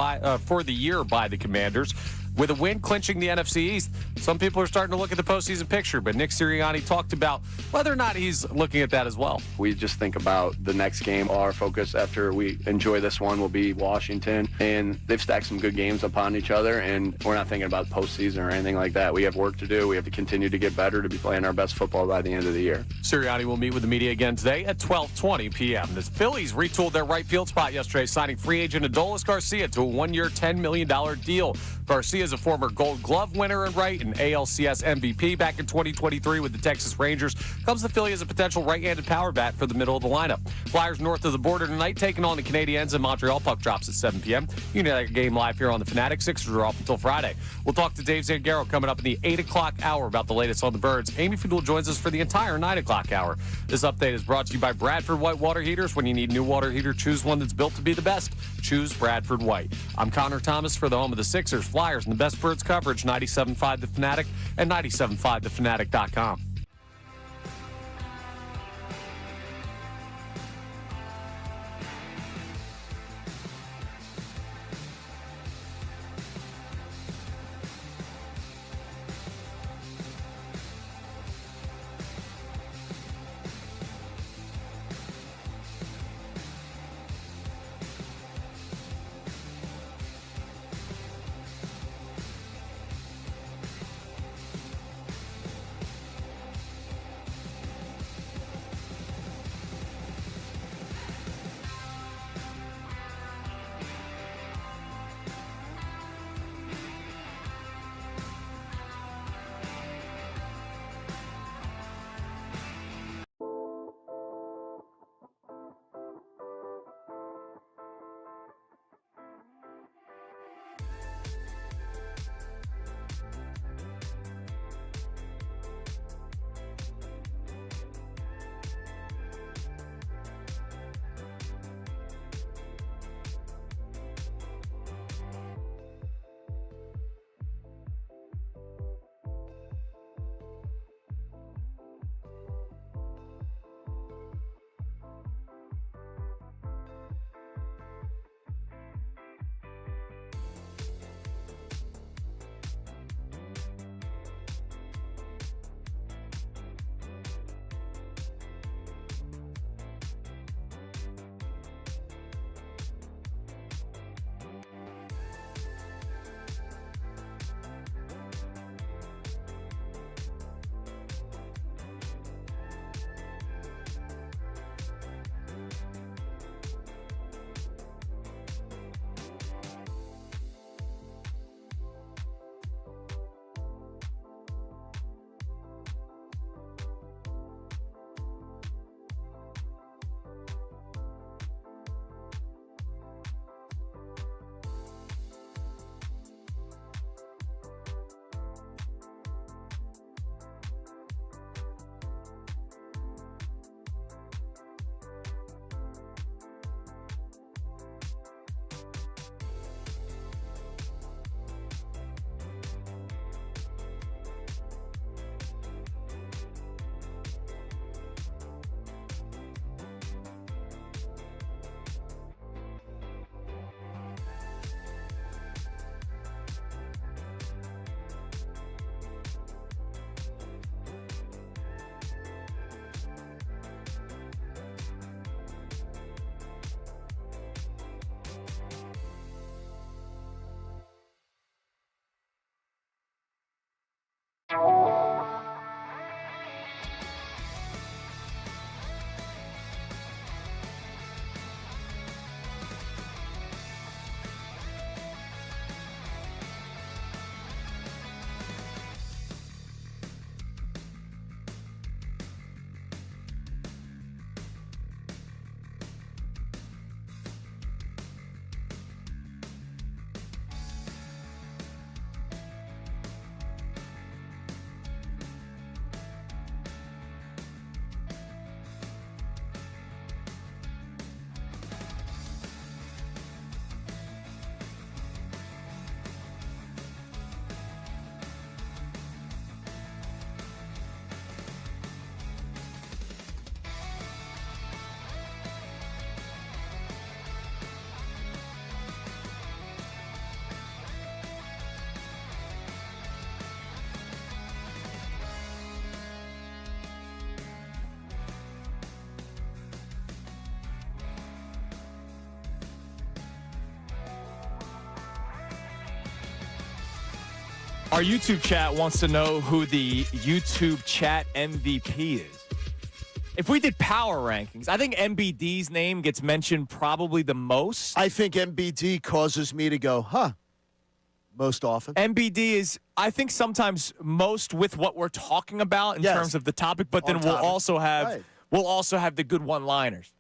Speaker 3: for the year by the Commanders. With a win clinching the NFC East, some people are starting to look at the postseason picture, but Nick Sirianni talked about whether or not he's looking at that as well.
Speaker 5: We just think about the next game. Our focus after we enjoy this one will be Washington, and they've stacked some good games upon each other, and we're not thinking about postseason or anything like that. We have work to do. We have to continue to get better to be playing our best football by the end of the year.
Speaker 3: Sirianni will meet with the media again today at 12:20 p.m. The Phillies retooled their right field spot yesterday, signing free agent Adolis Garcia to a 1-year, $10 million deal. Garcia is a former Gold Glove winner in right and an ALCS MVP back in 2023 with the Texas Rangers, comes to Philly as a potential right-handed power bat for the middle of the lineup. Flyers north of the border tonight, taking on the Canadiens in Montreal. Puck drops at 7 p.m. You can get that game live here on the Fanatic. Sixers are off until Friday. We'll talk to Dave Zangaro coming up in the 8 o'clock hour about the latest on the Birds. Amy Fadul joins us for the entire 9 o'clock hour. This update is brought to you by Bradford White Water Heaters. When you need a new water heater, choose one that's built to be the best. Choose Bradford White. I'm Connor Thomas for the home of the Sixers, Flyers, and the best Birds coverage, 97.5 The Fanatic and 97.5thefanatic.com.
Speaker 1: Our YouTube chat wants to know who the YouTube chat MVP is. If we did power rankings, I think MBD's name gets mentioned probably the most.
Speaker 2: I think MBD causes me to go, huh? most often.
Speaker 1: MBD is, I think, sometimes most with what we're talking about in
Speaker 2: Yes.
Speaker 1: terms of the topic, but then
Speaker 2: On
Speaker 1: we'll
Speaker 2: topic.
Speaker 1: also have
Speaker 2: Right.
Speaker 1: the good one-liners.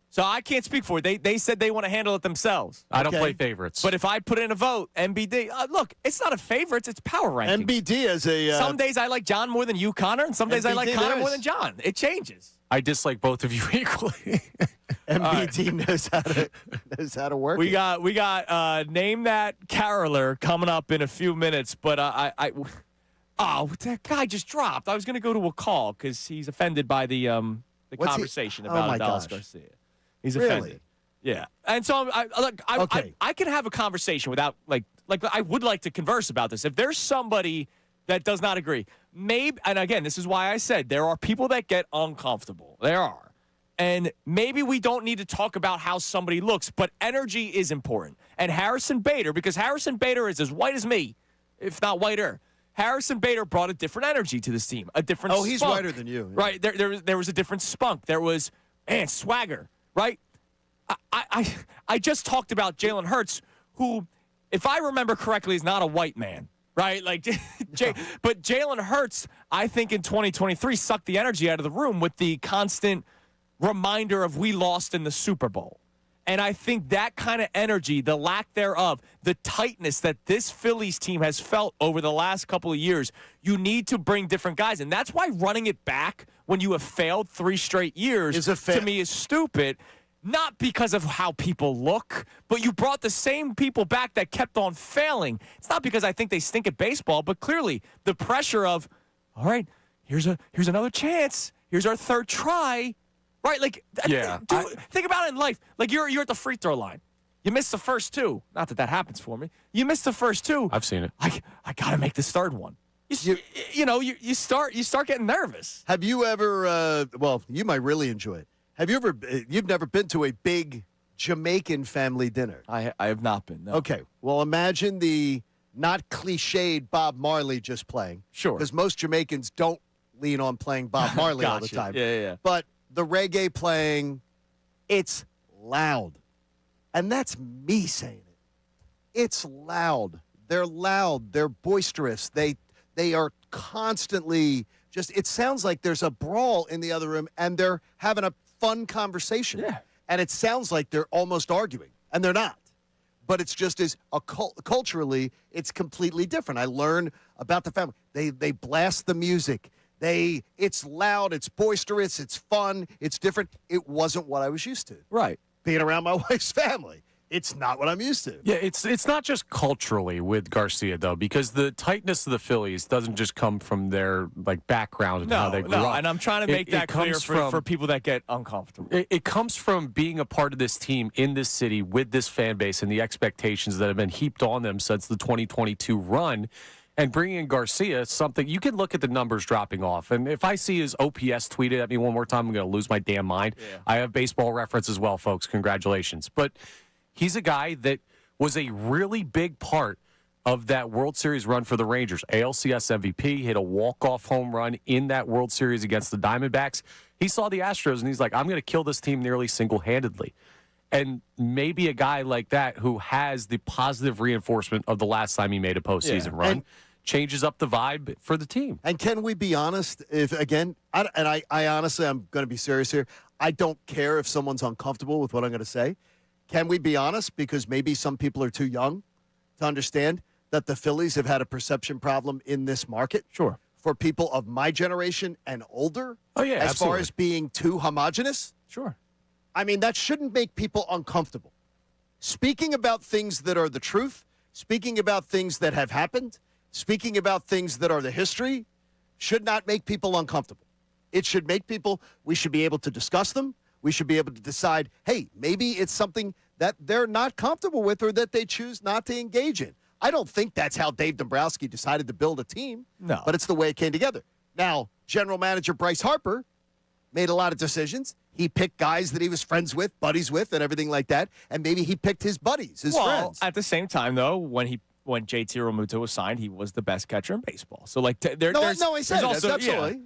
Speaker 1: So I can't speak for it. They said they want to handle it themselves.
Speaker 3: I don't
Speaker 2: Okay.
Speaker 3: play favorites.
Speaker 1: But if I put in a vote, MBD, look, it's not a favorites, it's power ranking.
Speaker 2: MBD as a
Speaker 1: Some days I like John more than you, Connor, and some days I like
Speaker 2: MBD
Speaker 1: Connor
Speaker 2: knows.
Speaker 1: more than John. It changes.
Speaker 3: I dislike both of you equally.
Speaker 2: MBD knows how to work.
Speaker 1: We
Speaker 2: it.
Speaker 1: got Name That Caroler coming up in a few minutes, but that guy just dropped. I was going to go to a call because he's offended by the
Speaker 2: What's he-
Speaker 1: conversation
Speaker 2: Oh,
Speaker 1: about
Speaker 2: my
Speaker 1: Dallas
Speaker 2: gosh.
Speaker 1: Garcia. He's
Speaker 2: Really?
Speaker 1: offended. Yeah, and so I can have a conversation without like I would like to converse about this. If there's somebody that does not agree, maybe, and again, this is why I said there are people that get uncomfortable. There are. And maybe we don't need to talk about how somebody looks, but energy is important. And Harrison Bader, because Harrison Bader is as white as me, if not whiter. Harrison Bader brought a different energy to this team, a different spunk.
Speaker 2: he's whiter than you.
Speaker 1: Right. There was a different spunk. There was, swagger, right? I just talked about Jalen Hurts, who, if I remember correctly, is not a white man. Right? But Jalen Hurts, I think in 2023, sucked the energy out of the room with the constant reminder of we lost in the Super Bowl. And I think that kind of energy, the lack thereof, the tightness that this Phillies team has felt over the last couple of years, you need to bring different guys. And that's why running it back when you have failed 3 straight years, to me, is stupid. Not because of how people look, but you brought the same people back that kept on failing. It's not because I think they stink at baseball, but clearly the pressure of, all right, here's another chance. Here's our 3rd try. Right? Think about it in life. Like you're at the free throw line. You missed the first 2. Not that happens for me. You missed the first 2.
Speaker 3: I've seen it.
Speaker 1: I got to make this 3rd one. You start getting nervous.
Speaker 2: Have you ever? Well, you might really enjoy it. Have you ever? You've never been to a big Jamaican family dinner?
Speaker 1: I have not been. No.
Speaker 2: Okay. Well, imagine the not cliched Bob Marley just playing.
Speaker 1: Sure.
Speaker 2: Because most Jamaicans don't lean on playing Bob Marley all the
Speaker 1: Gotcha.
Speaker 2: time.
Speaker 1: Yeah.
Speaker 2: But the reggae playing, it's loud. And that's me saying it. It's loud. They're loud. They're boisterous. They are constantly just, it sounds like there's a brawl in the other room and they're having a fun conversation.
Speaker 1: Yeah.
Speaker 2: And it sounds like they're almost arguing, and they're not. But it's just as culturally, it's completely different. I learn about the family. They blast the music. It's loud, it's boisterous, it's fun, it's different. It wasn't what I was used to.
Speaker 1: Right.
Speaker 2: Being around my wife's family. It's not what I'm used to.
Speaker 3: Yeah, it's not just culturally with Garcia, though, because the tightness of the Phillies doesn't just come from their background and how they grew up.
Speaker 1: And I'm trying to make that clear for people that get uncomfortable.
Speaker 3: It comes from being a part of this team in this city with this fan base and the expectations that have been heaped on them since the 2022 run. And bringing in Garcia, something you can look at the numbers dropping off. And if I see his OPS tweeted at me one more time, I'm going to lose my damn mind. Yeah. I have Baseball Reference as well, folks. Congratulations. But he's a guy that was a really big part of that World Series run for the Rangers. ALCS MVP, hit a walk-off home run in that World Series against the Diamondbacks. He saw the Astros, and he's like, I'm going to kill this team nearly single-handedly. And maybe a guy like that who has the positive reinforcement of the last time he made a postseason run changes up the vibe for the team.
Speaker 2: And can we be honest? If again, I honestly, I'm going to be serious here. I don't care if someone's uncomfortable with what I'm going to say. Can we be honest? Because maybe some people are too young to understand that the Phillies have had a perception problem in this market.
Speaker 1: Sure.
Speaker 2: For people of my generation and older.
Speaker 3: Oh, yeah,
Speaker 2: as
Speaker 3: absolutely.
Speaker 2: far as being too homogenous.
Speaker 1: Sure.
Speaker 2: I mean, that shouldn't make people uncomfortable. Speaking about things that are the truth, speaking about things that have happened, speaking about things that are the history, should not make people uncomfortable. It should make people, we should be able to discuss them. We should be able to decide, hey, maybe it's something that they're not comfortable with or that they choose not to engage in. I don't think that's how Dave Dombrowski decided to build a team.
Speaker 1: No.
Speaker 2: But it's the way it came together. Now, general manager Bryce Harper made a lot of decisions. He picked guys that he was friends with, buddies with, and everything like that. And maybe he picked his buddies, his friends.
Speaker 1: At the same time, though, when JT Realmuto was signed, he was the best catcher in baseball. So, like, I said
Speaker 2: that's absolutely.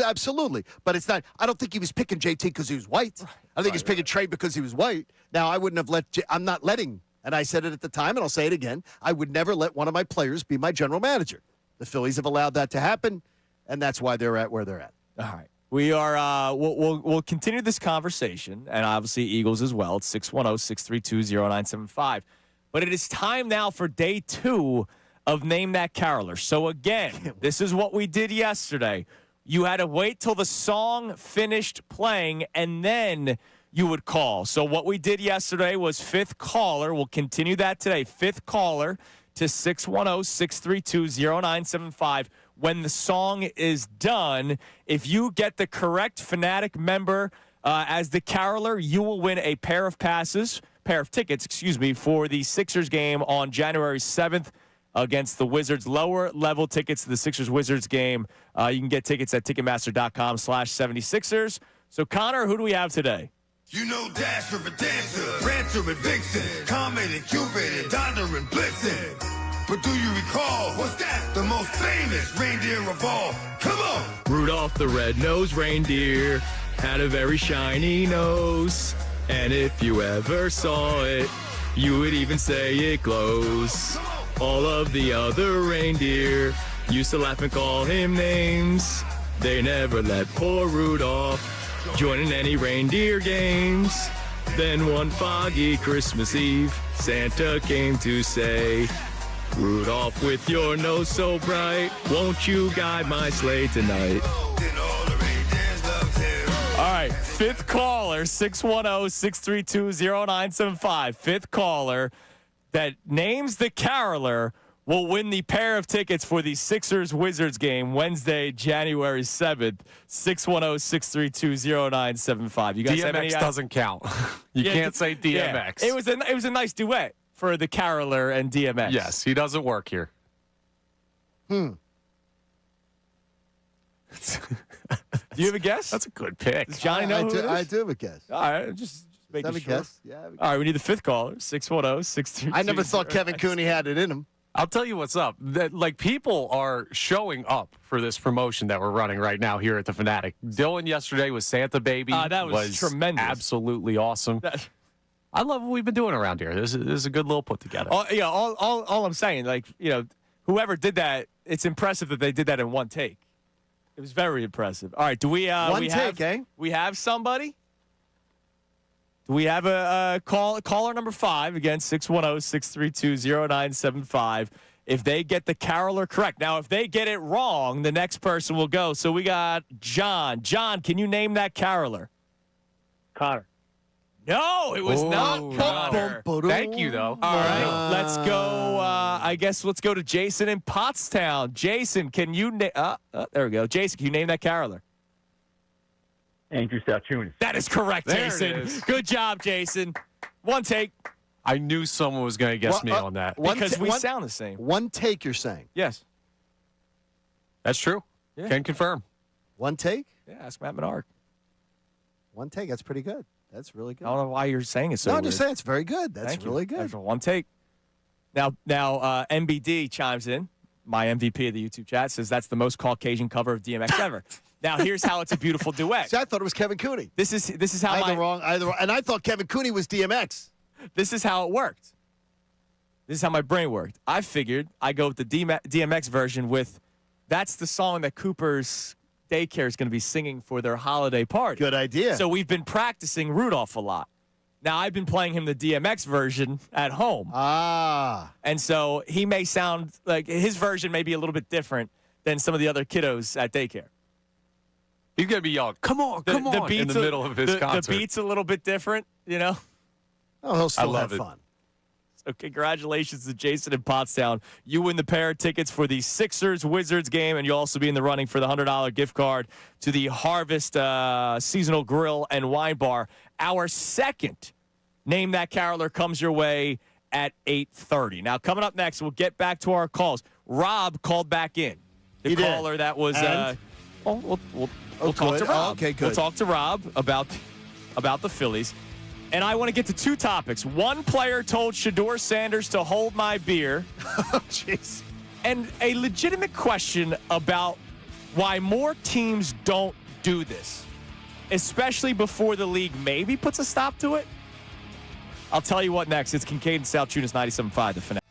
Speaker 2: Absolutely. But it's not, I don't think he was picking JT because he was white. I think he's picking Trey because he was white. Now, I wouldn't have I'm not letting And I said it at the time, and I'll say it again. I would never let one of my players be my general manager. The Phillies have allowed that to happen, and that's why they're at where they're at.
Speaker 1: All right. We are we'll continue this conversation, and obviously Eagles as well. It's 610-632-0975. But it is time now for day 2 of Name That Caroler. So again, this is what we did yesterday. You had to wait till the song finished playing, and then you would call. So what we did yesterday was fifth caller. We'll continue that today. Fifth caller to 610-632-0975. When the song is done, if you get the correct Fanatic member as the caroler, you will win a pair of tickets, for the Sixers game on January 7th against the Wizards. Lower level tickets to the Sixers-Wizards game. You can get tickets at Ticketmaster.com/76ers. So, Connor, who do we have today?
Speaker 7: You know Dasher and Dancer, Prancer and Vixen, Comet and Cupid and Donner and Blitzen. But do you recall, what's that? The most famous reindeer of all. Come on!
Speaker 8: Rudolph the red-nosed reindeer had a very shiny nose. And if you ever saw it, you would even say it glows. All of the other reindeer used to laugh and call him names. They never let poor Rudolph join in any reindeer games. Then one foggy Christmas Eve, Santa came to say, Rudolph, with your nose so bright, won't you guide my sleigh tonight?
Speaker 1: All right, fifth caller, 610-632-0975. Fifth caller that names the caroler will win the pair of tickets for the Sixers-Wizards game Wednesday, January 7th, 610-632-0975. You guys have any
Speaker 3: DMX doesn't count. You can't say DMX.
Speaker 1: Yeah. It was a nice duet for the caroler and DMX.
Speaker 3: Yes, he doesn't work here.
Speaker 1: Do you have a guess?
Speaker 3: That's a good pick.
Speaker 1: Does Johnny know who it is?
Speaker 2: I do have a guess.
Speaker 1: All right, just making
Speaker 2: Have a
Speaker 1: sure.
Speaker 2: guess? Yeah.
Speaker 1: All right, we need the fifth caller, 610-632.
Speaker 2: I never thought Kevin Cooney had it in him.
Speaker 3: I'll tell you what's up. People are showing up for this promotion that we're running right now here at the Fanatic. Dylan yesterday was Santa Baby.
Speaker 1: That was tremendous.
Speaker 3: Absolutely awesome. I love what we've been doing around here. This is a good little put together.
Speaker 1: All I'm saying, whoever did that, it's impressive that they did that in one take. It was very impressive. All right, do we we have somebody? Do we have a caller number 5 again, 610-632-0975. If they get the caroler correct. Now, if they get it wrong, the next person will go. So we got John. John, can you name that caroler?
Speaker 9: Connor.
Speaker 1: No, it was not Connor.
Speaker 3: Thank you, though.
Speaker 1: All right, let's go. Let's go to Jason in Pottstown. Jason, can you there we go. Jason, can you name that caroler?
Speaker 9: Andrew Salciunas.
Speaker 1: That is correct,
Speaker 3: There
Speaker 1: Jason.
Speaker 3: it is.
Speaker 1: Good job, Jason. One take.
Speaker 3: I knew someone was going to guess me on that.
Speaker 1: Because we sound the same.
Speaker 2: One take, you're saying?
Speaker 1: Yes.
Speaker 3: That's true.
Speaker 1: Yeah.
Speaker 3: Can confirm.
Speaker 2: One take?
Speaker 1: Yeah, ask Matt Menard.
Speaker 2: One take. That's pretty good. That's really good.
Speaker 1: I don't know why you're saying it so
Speaker 2: No, I'm
Speaker 1: weird.
Speaker 2: just saying it's very good. That's
Speaker 1: Thank you.
Speaker 2: really good.
Speaker 1: For one take. Now, MBD chimes in. My MVP of the YouTube chat says that's the most Caucasian cover of DMX ever. Now, here's how it's a beautiful duet.
Speaker 2: See, I thought it was Kevin Cooney.
Speaker 1: This is how
Speaker 2: Either wrong, and I thought Kevin Cooney was DMX.
Speaker 1: This is how it worked. This is how my brain worked. I figured I go with the DMX version with that's the song that Cooper's daycare is going to be singing for their holiday party.
Speaker 2: Good idea.
Speaker 1: So we've been practicing Rudolph a lot. Now, I've been playing him the DMX version at home. And so he may sound like his version may be a little bit different than some of the other kiddos at daycare.
Speaker 3: He's going to be yelling, come on, in the middle of his concert.
Speaker 1: The beat's a little bit different, you know?
Speaker 2: Oh, he'll still
Speaker 3: love
Speaker 2: have
Speaker 3: it.
Speaker 2: fun.
Speaker 1: So congratulations to Jason in Pottstown. You win the pair of tickets for the Sixers-Wizards game, and you'll also be in the running for the $100 gift card to the Harvest Seasonal Grill and Wine Bar. Our second Name That Caroler comes your way at 8:30. Now, coming up next, we'll get back to our calls. Rob called back in. The caller that was we'll talk to Rob.
Speaker 2: Okay, good.
Speaker 1: We'll talk to Rob about the Phillies. And I want to get to two topics. One player told Shedeur Sanders to hold my beer.
Speaker 2: Oh, jeez.
Speaker 1: And a legitimate question about why more teams don't do this, especially before the league maybe puts a stop to it. I'll tell you what next. It's Kincade Salciunas 97.5, the Fanatic.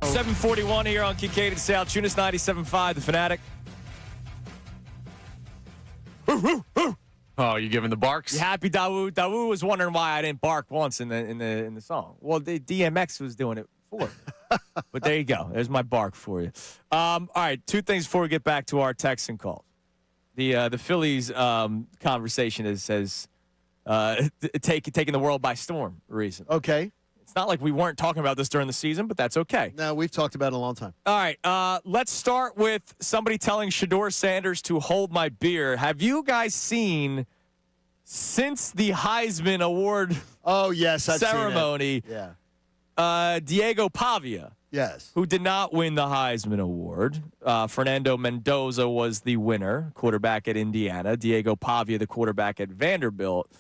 Speaker 1: .741 here on Kincade Salciunas 97.5, the Fanatic.
Speaker 3: Oh, you giving the barks?
Speaker 1: You happy, Dawu? Dawu was wondering why I didn't bark once in the song. Well, the DMX was doing it for me. But there you go. There's my bark for you. All right, two things before we get back to our texts and calls. The Phillies conversation has taken the world by storm recently.
Speaker 2: Okay.
Speaker 1: It's not like we weren't talking about this during the season, but that's okay.
Speaker 2: No, we've talked about it a long time.
Speaker 1: All right, let's start with somebody telling Shedeur Sanders to hold my beer. Have you guys seen since the Heisman Award
Speaker 2: Oh, yes, I've seen it.
Speaker 1: ceremony,
Speaker 2: Yeah.
Speaker 1: Diego Pavia,
Speaker 2: Yes.
Speaker 1: who did not win the Heisman Award. Fernando Mendoza was the winner, quarterback at Indiana. Diego Pavia, the quarterback at Vanderbilt.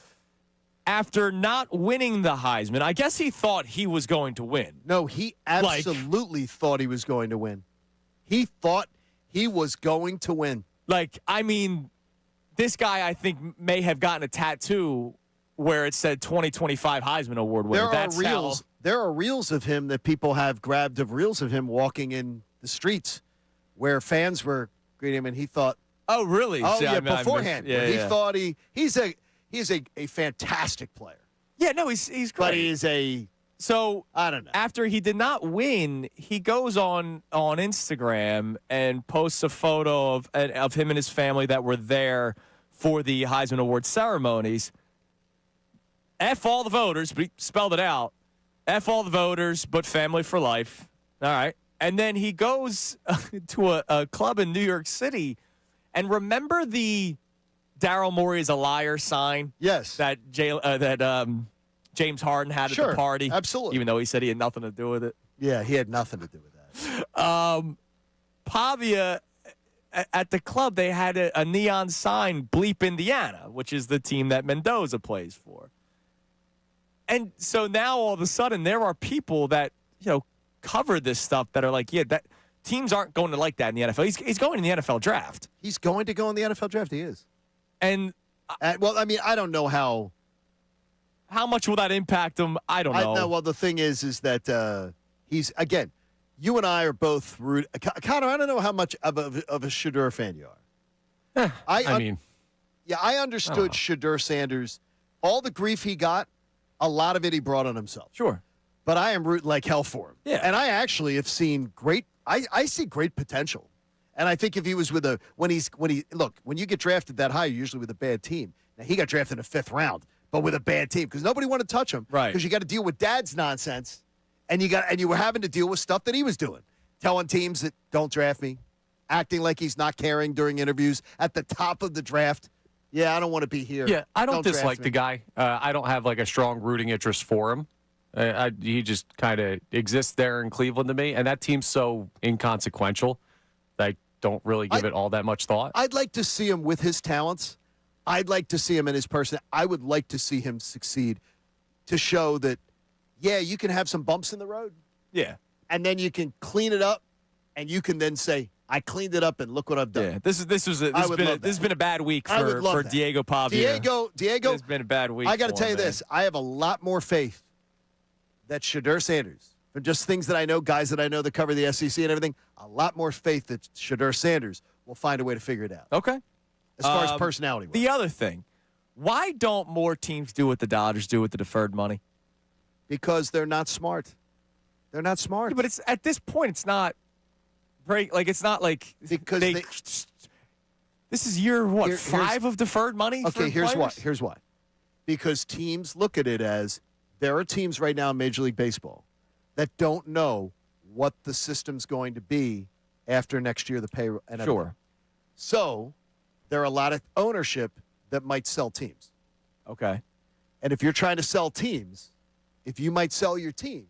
Speaker 1: After not winning the Heisman, I guess he thought he was going to win.
Speaker 2: No, he absolutely thought he was going to win. He thought he was going to win.
Speaker 1: I mean, this guy, I think, may have gotten a tattoo where it said 2025 Heisman Award winner.
Speaker 2: There are reels of him that people have grabbed of reels of him walking in the streets where fans were greeting him, and he thought,
Speaker 1: oh, really?
Speaker 2: oh,
Speaker 1: See,
Speaker 2: yeah,
Speaker 1: I
Speaker 2: beforehand. He thought he's a fantastic player.
Speaker 1: Yeah, no, he's great.
Speaker 2: But he's I don't know.
Speaker 1: After he did not win, he goes on Instagram and posts a photo of him and his family that were there for the Heisman Award ceremonies. F all the voters, but he spelled it out. F all the voters, but family for life. All right. And then he goes to a club in New York City. And remember the Daryl Morey is a liar sign?
Speaker 2: Yes.
Speaker 1: That James Harden had at the party.
Speaker 2: Absolutely.
Speaker 1: Even though he said he had nothing to do with it.
Speaker 2: Yeah, he had nothing to do with that.
Speaker 1: Pavia, at the club, they had a neon sign, Bleep Indiana, which is the team that Mendoza plays for. And so now all of a sudden there are people that, cover this stuff that are like, yeah, that teams aren't going to like that in the NFL. He's going in the NFL draft.
Speaker 2: He's going to go in the NFL draft. He is.
Speaker 1: And
Speaker 2: well, I mean, I don't know how
Speaker 1: much will that impact him. I don't know.
Speaker 2: Well, the thing is that he's again. You and I are both rude. Connor, I don't know how much of a Shedeur fan you are. I understood Shedeur Sanders. All the grief he got, a lot of it he brought on himself.
Speaker 1: Sure.
Speaker 2: But I am rooting like hell for him.
Speaker 1: Yeah.
Speaker 2: And I actually have seen I see great potential. And I think if he was when you get drafted that high, you're usually with a bad team. Now he got drafted in the 5th round, but with a bad team because nobody wanted to touch him.
Speaker 1: Right.
Speaker 2: Because you got to deal with dad's nonsense, and you were having to deal with stuff that he was doing, telling teams that don't draft me, acting like he's not caring during interviews at the top of the draft. Yeah, I don't want to be here.
Speaker 3: Yeah, I don't
Speaker 2: draft
Speaker 3: dislike
Speaker 2: me.
Speaker 3: the guy. I don't have like a strong rooting interest for him. He just kind of exists there in Cleveland to me, and that team's so inconsequential that I don't really give it all that much thought.
Speaker 2: I'd like to see him with his talents. I'd like to see him in his person. I would like to see him succeed to show that, yeah, you can have some bumps in the road.
Speaker 1: Yeah.
Speaker 2: And then you can clean it up, and you can then say, I cleaned it up, and look what I've done.
Speaker 1: Yeah, this has been a bad week for Diego Pavia.
Speaker 2: Diego,
Speaker 1: it's been a bad week.
Speaker 2: I got to tell you this: I have a lot more faith that Shedeur Sanders, from just things that I know, guys that I know that cover the SEC and everything, a lot more faith that Shedeur Sanders will find a way to figure it out.
Speaker 1: Okay.
Speaker 2: As far as personality.
Speaker 1: The other thing, why don't more teams do what the Dodgers do with the deferred money?
Speaker 2: Because they're not smart. They're not smart.
Speaker 1: Yeah, but it's at this point, it's not. It's not like
Speaker 2: because
Speaker 1: this is year 5 of deferred money.
Speaker 2: Okay,
Speaker 1: for players?
Speaker 2: Here's why. Because teams look at it as there are teams right now in Major League Baseball that don't know what the system's going to be after next year, the payroll. And
Speaker 1: sure.
Speaker 2: everything. So there are a lot of ownership that might sell teams.
Speaker 1: Okay.
Speaker 2: And if you're trying to sell teams, if you might sell your team,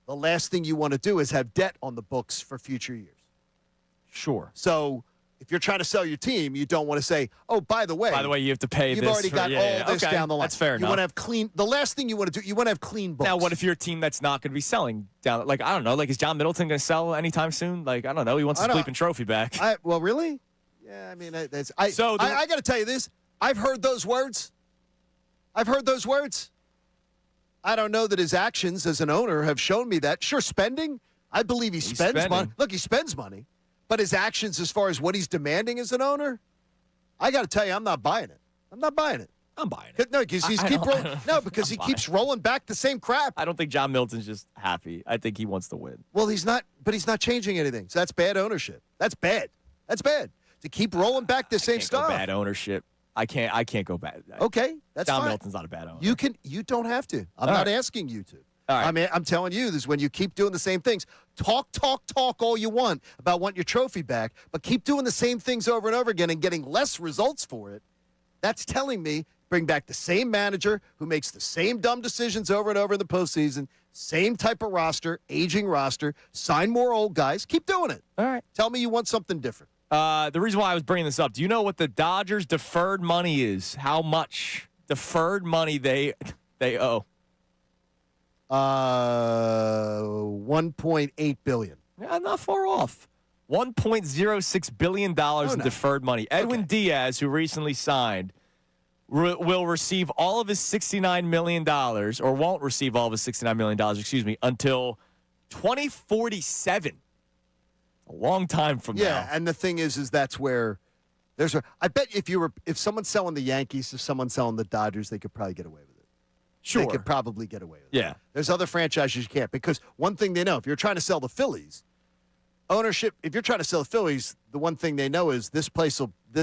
Speaker 2: the last thing you want to do is have debt on the books for future years.
Speaker 1: Sure.
Speaker 2: So if you're trying to sell your team, you don't want to say, oh, by the way,
Speaker 1: you have to pay
Speaker 2: you've
Speaker 1: this.
Speaker 2: Already got all this down the line.
Speaker 1: That's fair enough.
Speaker 2: You want to have clean. The last thing you want to do, you want to have clean books.
Speaker 1: Now, what if you're a team that's not going to be selling down? I don't know. Is John Middleton going to sell anytime soon? I don't know. He wants his bleeping trophy back.
Speaker 2: Well, really? Yeah, I mean, I got to tell you this. I've heard those words. I don't know that his actions as an owner have shown me that. Sure, spending. I believe he spends money. Look, he spends money. But his actions as far as what he's demanding as an owner, I got to tell you, I'm not buying it. I'm buying it. No, because he keeps rolling back the same crap.
Speaker 1: I don't think John Middleton's just happy. I think he wants to win.
Speaker 2: Well, he's not, but he's not changing anything. So that's bad ownership. That's bad. To keep rolling back the same stuff.
Speaker 1: Bad ownership. I can't go bad.
Speaker 2: Okay, that's
Speaker 1: John
Speaker 2: fine.
Speaker 1: Middleton's not a bad owner.
Speaker 2: You don't have to. I'm not asking you to.
Speaker 1: All right.
Speaker 2: I mean, I'm telling you this: when you keep doing the same things, talk all you want about wanting your trophy back, but keep doing the same things over and over again and getting less results for it. That's telling me Bring back the same manager who makes the same dumb decisions over and over in the postseason. Same type of roster, aging roster. Sign more old guys. Keep doing it.
Speaker 1: All right.
Speaker 2: Tell me you want something different.
Speaker 1: The reason why I was bringing this up, do you know what the Dodgers' deferred money is? How much deferred money they owe?
Speaker 2: $1.8 billion.
Speaker 1: Yeah, not far off. $1.06 billion in deferred money. Edwin Diaz, who recently signed, will receive all of his $69 million, or won't receive all of his $69 million, until 2047. A long time from now.
Speaker 2: Yeah, and the thing is that's where I bet if someone's selling the Yankees, if someone's selling the Dodgers, they could probably get away with it.
Speaker 1: Sure.
Speaker 2: They could probably get away with it.
Speaker 1: Yeah.
Speaker 2: There's other franchises you can't, because one thing they know, if you're trying to sell the Phillies, ownership, if you're trying to sell the Phillies, the one thing they know is this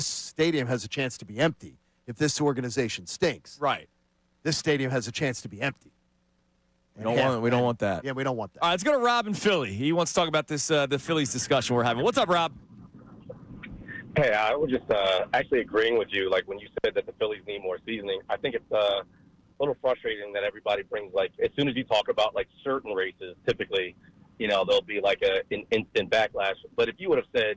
Speaker 2: stadium has a chance to be empty if this organization stinks.
Speaker 1: Right.
Speaker 2: This stadium has a chance to be empty.
Speaker 1: We don't want that.
Speaker 2: Yeah, we don't want that.
Speaker 1: All right, let's go to Rob in Philly. He wants to talk about this the Phillies discussion we're having. What's up, Rob?
Speaker 10: Hey, I was just actually agreeing with you. Like when you said that the Phillies need more seasoning, I think it's a little frustrating that everybody brings, like, as soon as you talk about like certain races, typically, there'll be like an instant backlash. But if you would have said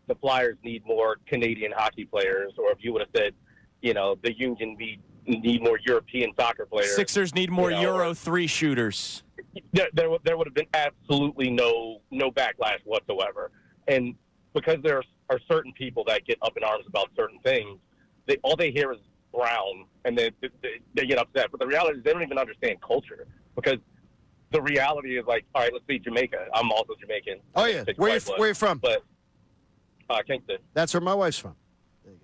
Speaker 10: the Flyers need more Canadian hockey players, or if you would have said, the Union need more European soccer players,
Speaker 1: Sixers need more Euro 3 shooters.
Speaker 10: There would have been absolutely no backlash whatsoever. And because there are certain people that get up in arms about certain things, all they hear is brown, and they get upset. But the reality is they don't even understand culture, because the reality is, like, all right, let's see Jamaica. I'm also Jamaican.
Speaker 2: Oh, yeah. Where you from?
Speaker 10: But Kingston.
Speaker 2: That's where my wife's from. There you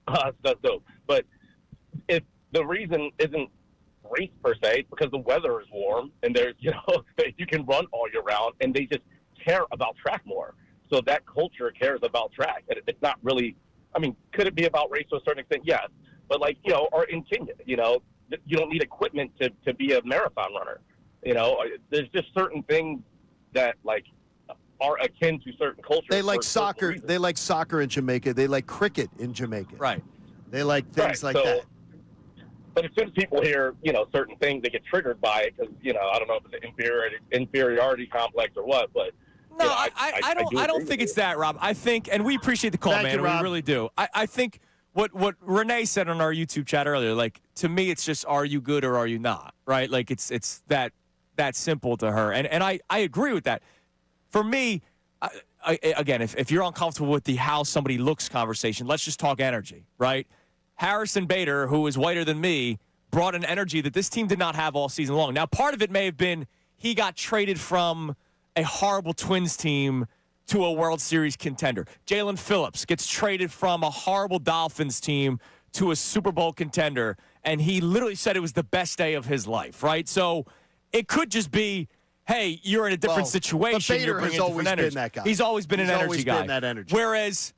Speaker 2: go.
Speaker 10: That's dope. But if the reason isn't race per se, it's because the weather is warm and there's, you can run all year round, and they just care about track more. So that culture cares about track. And it's not really, could it be about race to a certain extent? Yes. But or in Kenya, you don't need equipment to be a marathon runner. There's just certain things that are akin to certain cultures.
Speaker 2: They like soccer. They like soccer in Jamaica. They like cricket in Jamaica.
Speaker 1: Right.
Speaker 2: They like things like that.
Speaker 10: But as soon as people hear, certain things, they get triggered by it because, I don't know if it's an inferiority complex or what, but.
Speaker 1: No, I don't think it's that, Rob. I think, and we appreciate the call,
Speaker 2: Thank
Speaker 1: man.
Speaker 2: you, Rob.
Speaker 1: We really do. I think what Renee said on our YouTube chat earlier, to me, it's just, are you good or are you not, right? It's that simple to her. And I agree with that. For me, again, if you're uncomfortable with the how somebody looks conversation, let's just talk energy, right? Harrison Bader, who is whiter than me, brought an energy that this team did not have all season long. Now, part of it may have been he got traded from a horrible Twins team to a World Series contender. Jalen Phillips gets traded from a horrible Dolphins team to a Super Bowl contender, and he literally said it was the best day of his life, right? So it could just be, hey, you're in a different situation.
Speaker 2: But Bader has always been that guy.
Speaker 1: He's always been an energy guy.
Speaker 2: Been that energy.
Speaker 1: Whereas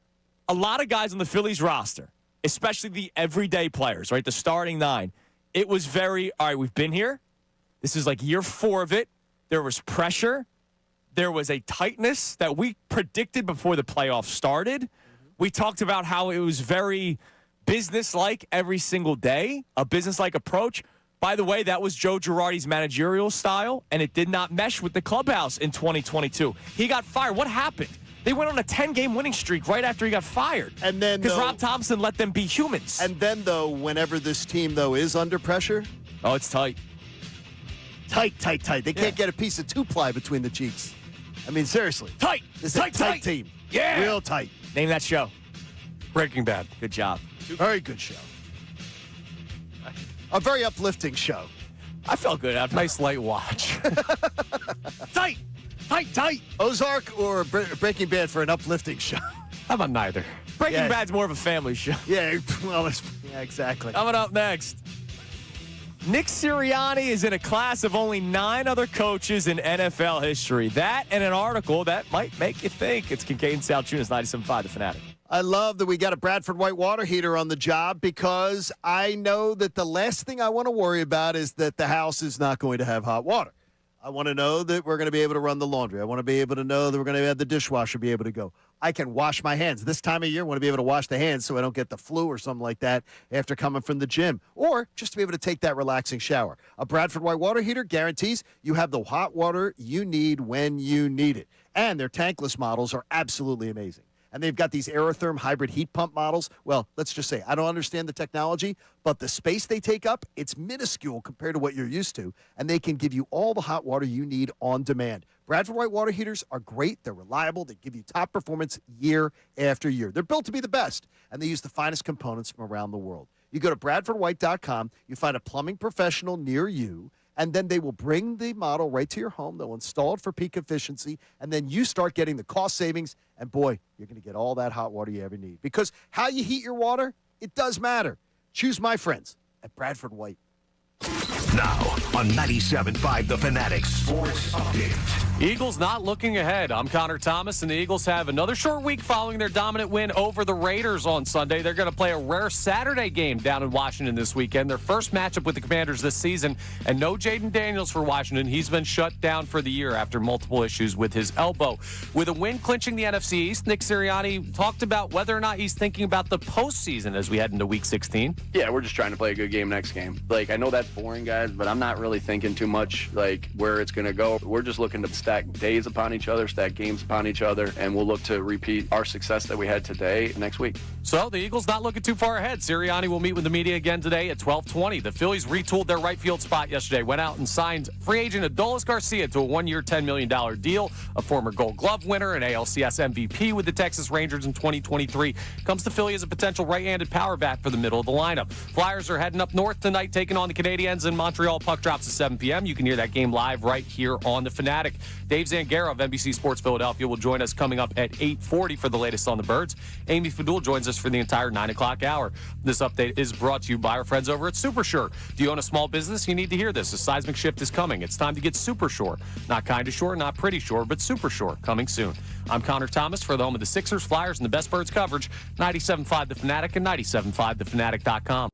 Speaker 1: a lot of guys on the Phillies roster, especially the everyday players, right, the starting 9, it was very, all right, we've been here. This is like year 4 of it. There was pressure. There was a tightness that we predicted before the playoffs started. We talked about how it was very business-like every single day, a business-like approach. By the way, that was Joe Girardi's managerial style, and it did not mesh with the clubhouse in 2022. He got fired. What happened? They went on a 10-game winning streak right after he got fired.
Speaker 2: And then,
Speaker 1: because Rob Thompson let them be humans.
Speaker 2: And then, though, whenever this team, though, is under pressure.
Speaker 1: Oh, it's tight.
Speaker 2: Tight. They can't get a piece of 2-ply between the cheeks. Seriously.
Speaker 1: Tight.
Speaker 2: This is a tight team.
Speaker 1: Yeah.
Speaker 2: Real tight.
Speaker 1: Name that show.
Speaker 3: Breaking Bad.
Speaker 1: Good job.
Speaker 2: Very good show. A very uplifting show.
Speaker 1: I felt good after.
Speaker 3: Nice light watch.
Speaker 1: Tight.
Speaker 2: Ozark or Breaking Bad for an uplifting show?
Speaker 3: How about neither?
Speaker 1: Breaking Bad's more of a family show.
Speaker 2: Yeah, well, exactly.
Speaker 1: Coming up next, Nick Sirianni is in a class of only 9 other coaches in NFL history. That and an article that might make you think. It's Kincade Salciunas, 97.5, The Fanatic.
Speaker 2: I love that we got a Bradford White water heater on the job, because I know that the last thing I want to worry about is that the house is not going to have hot water. I want to know that we're going to be able to run the laundry. I want to be able to know that we're going to have the dishwasher be able to go. I can wash my hands. This time of year, I want to be able to wash the hands so I don't get the flu or something like that after coming from the gym, or just to be able to take that relaxing shower. A Bradford White water heater guarantees you have the hot water you need when you need it. And their tankless models are absolutely amazing. And they've got these Aerotherm hybrid heat pump models. Well, let's just say I don't understand the technology, but the space they take up, it's minuscule compared to what you're used to, and they can give you all the hot water you need on demand. Bradford White water heaters are great. They're reliable. They give you top performance year after year. They're built to be the best, and they use the finest components from around the world. You go to BradfordWhite.com, you find a plumbing professional near you, and then they will bring the model right to your home. They'll install it for peak efficiency, and then you start getting the cost savings, and boy, you're going to get all that hot water you ever need. Because how you heat your water, it does matter. Choose my friends at Bradford White.
Speaker 4: Now on 97.5 The Fanatic Sports Update.
Speaker 3: Eagles not looking ahead. I'm Connor Thomas, and the Eagles have another short week following their dominant win over the Raiders on Sunday. They're going to play a rare Saturday game down in Washington this weekend, their first matchup with the Commanders this season. And no Jaden Daniels for Washington. He's been shut down for the year after multiple issues with his elbow. With a win clinching the NFC East, Nick Sirianni talked about whether or not he's thinking about the postseason as we head into Week 16.
Speaker 5: Yeah, we're just trying to play a good game next game. Like, I know that's boring, guys, but I'm not really thinking too much like where it's going to go. We're just looking to stack days upon each other, stack games upon each other, and we'll look to repeat our success that we had today next week.
Speaker 3: So the Eagles not looking too far ahead. Sirianni will meet with the media again today at 12:20. The Phillies retooled their right field spot yesterday, went out and signed free agent Adolis Garcia to a one-year, $10 million deal. A former Gold Glove winner and ALCS MVP with the Texas Rangers in 2023 comes to Philly as a potential right-handed power bat for the middle of the lineup. Flyers are heading up north tonight, taking on the Canadiens in Montreal. Puck drops at 7 p.m. You can hear that game live right here on The Fanatic. Dave Zangaro of NBC Sports Philadelphia will join us coming up at 8:40 for the latest on the Birds. Amy Fadul joins us for the entire 9 o'clock hour. This update is brought to you by our friends over at SuperSure. Do you own a small business? You need to hear this. A seismic shift is coming. It's time to get SuperSure. Not kind of sure, not pretty sure, but SuperSure coming soon. I'm Connor Thomas for the home of the Sixers, Flyers, and the best Birds coverage. 97.5 The Fanatic and 97.5thefanatic.com.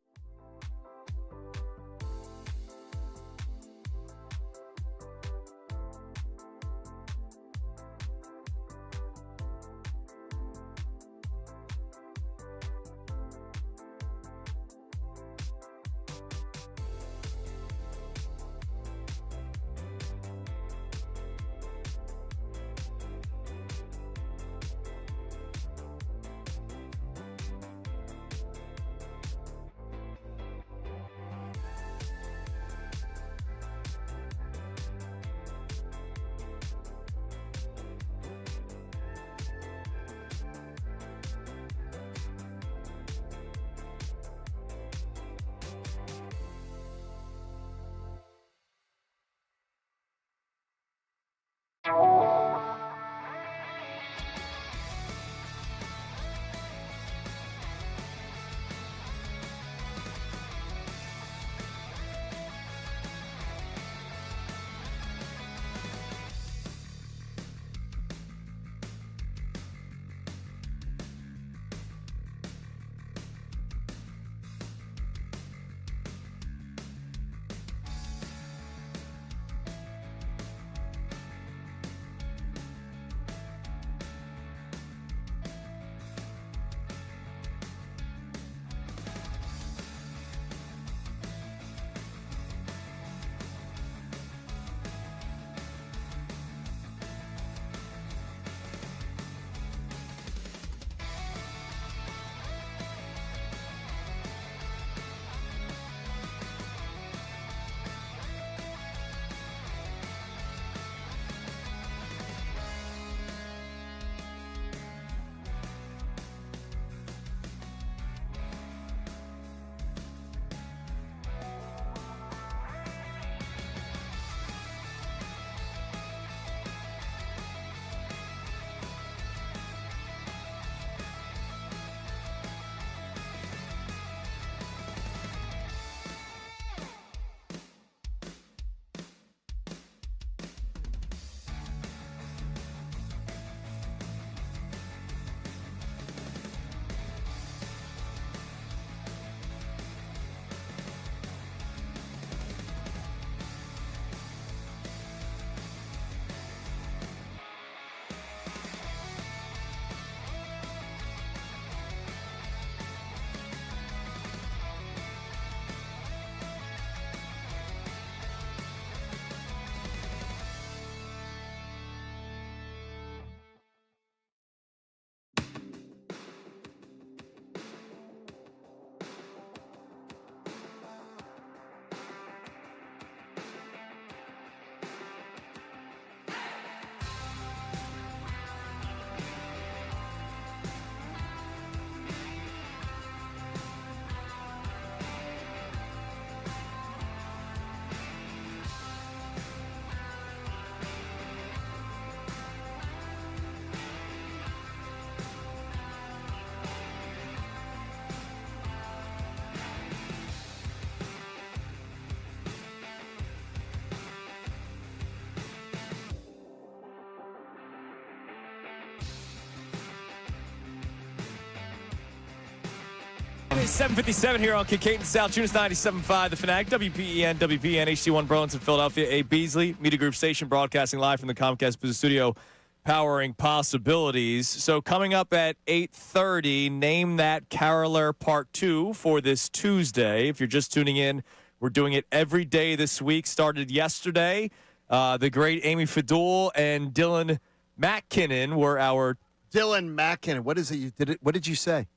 Speaker 1: is 7:57 here on Kincade Salciunas 97.5 The Fanatic, WPEN, HD1 Burlington, Philadelphia, A. Beasley, Media Group Station, broadcasting live from the Comcast Business Studio, powering possibilities. So coming up at 8:30, Name That Caroler Part 2 for this Tuesday. If you're just tuning in, we're doing it every day this week. Started yesterday. The great Amy Fadul and Dylan McKinnon were our...
Speaker 2: Dylan McKinnon. What is it? What did you say?